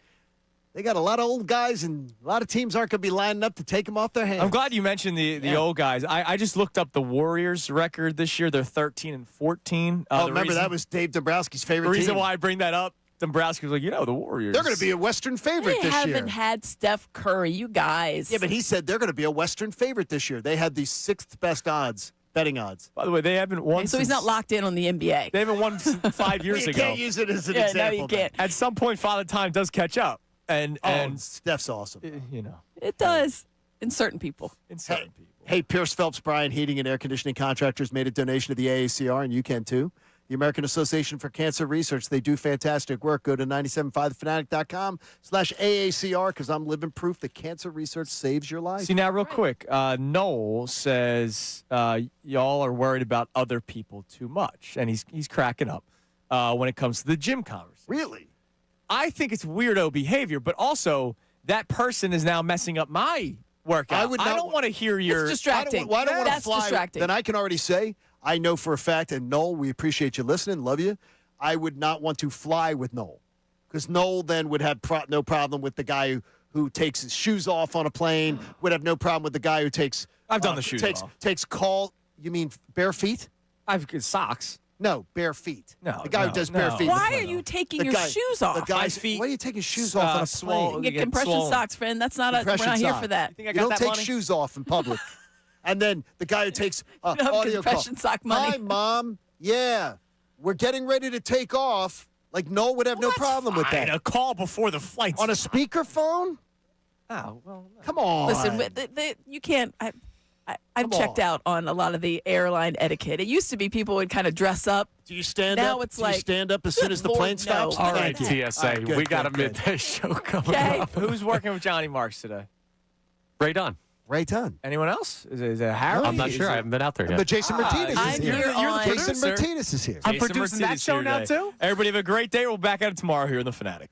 Speaker 2: they got a lot of old guys and a lot of teams aren't going to be lining up to take them off their hands.
Speaker 1: I'm glad you mentioned the old guys. I just looked up the Warriors record this year. They're 13-14.
Speaker 2: Remember that was Dave Dombrowski's favorite
Speaker 1: the reason
Speaker 2: team.
Speaker 1: why I bring that up. Dombrowski was like, the Warriors.
Speaker 2: They're going to be a Western favorite
Speaker 12: They
Speaker 2: this year.
Speaker 12: haven't had Steph Curry, you guys.
Speaker 2: Yeah, but he said they're going to be a Western favorite this year. They had the 6th best odds, betting odds.
Speaker 1: By the way, they haven't won.
Speaker 12: So he's not locked in on the NBA.
Speaker 1: They haven't won since 5 years
Speaker 2: You
Speaker 1: ago.
Speaker 2: can't use it as an example.
Speaker 12: No, you can't.
Speaker 1: At some point, Father Time does catch up. And
Speaker 2: Steph's awesome.
Speaker 12: It does in certain people.
Speaker 1: In certain people.
Speaker 2: Hey, Pierce Phelps Bryan Heating and Air Conditioning Contractors made a donation to the AACR, and you can too. The American Association for Cancer Research, they do fantastic work. Go to 975thefanatic.com/AACR because I'm living proof that cancer research saves your life.
Speaker 1: See, now, real quick, Noel says y'all are worried about other people too much, and he's cracking up when it comes to the gym conversation.
Speaker 2: Really?
Speaker 1: I think it's weirdo behavior, but also that person is now messing up my workout. I don't want to hear your...
Speaker 12: It's distracting.
Speaker 2: I don't want to
Speaker 12: That's
Speaker 2: fly.
Speaker 12: distracting.
Speaker 2: Then I can already say, I know for a fact, and Noel, we appreciate you listening, love you. I would not want to fly with Noel because Noel then would have no problem with the guy who takes his shoes off on a plane, would have no problem with the guy who takes...
Speaker 1: I've done the shoes off.
Speaker 2: Takes call... You mean bare feet?
Speaker 1: I've got socks.
Speaker 2: No, bare feet.
Speaker 1: No,
Speaker 2: the guy who does bare feet.
Speaker 12: Why are you taking your shoes off?
Speaker 2: The guy's feet. Why are you taking shoes off on a plane?
Speaker 12: You get compression socks, friend. That's not. We're not here for that.
Speaker 1: You think I
Speaker 2: You
Speaker 1: got
Speaker 2: don't
Speaker 1: that
Speaker 2: take
Speaker 1: money?
Speaker 2: shoes off in public. And then the guy who takes
Speaker 12: You don't have
Speaker 2: audio
Speaker 12: compression
Speaker 2: call.
Speaker 12: sock money.
Speaker 2: Hi, Mom. Yeah, we're getting ready to take off. Like Noel would have no problem with that.
Speaker 1: A call before the flight.
Speaker 2: On a speakerphone?
Speaker 1: Oh, well. No.
Speaker 2: Come on.
Speaker 12: Listen, you can't. I've checked out on a lot of the airline etiquette. It used to be people would kind of dress up.
Speaker 2: Do you stand
Speaker 12: now
Speaker 2: up?
Speaker 12: It's
Speaker 2: Do
Speaker 12: like,
Speaker 2: you stand up as soon as the
Speaker 12: Lord,
Speaker 2: plane
Speaker 12: no.
Speaker 2: stops?
Speaker 3: All right,
Speaker 2: Thank you.
Speaker 3: TSA.
Speaker 2: All right, good,
Speaker 3: we got
Speaker 2: good,
Speaker 3: a
Speaker 2: good.
Speaker 3: midday show coming
Speaker 12: Okay.
Speaker 3: up.
Speaker 1: Who's working with Johnny Marks today?
Speaker 3: Ray Dunn.
Speaker 2: Ray Dunn.
Speaker 1: Anyone else? Is it Harry?
Speaker 3: I'm not sure. I haven't been out there yet.
Speaker 2: But Jason Martinez
Speaker 12: I'm
Speaker 2: is here.
Speaker 12: here on-
Speaker 2: Jason Martinez is here.
Speaker 3: I'm
Speaker 1: Jason
Speaker 3: producing that
Speaker 1: Martinez
Speaker 3: show
Speaker 1: here
Speaker 3: now,
Speaker 1: today.
Speaker 3: too?
Speaker 1: Everybody have a great day. We'll back at it tomorrow here in the Fanatic.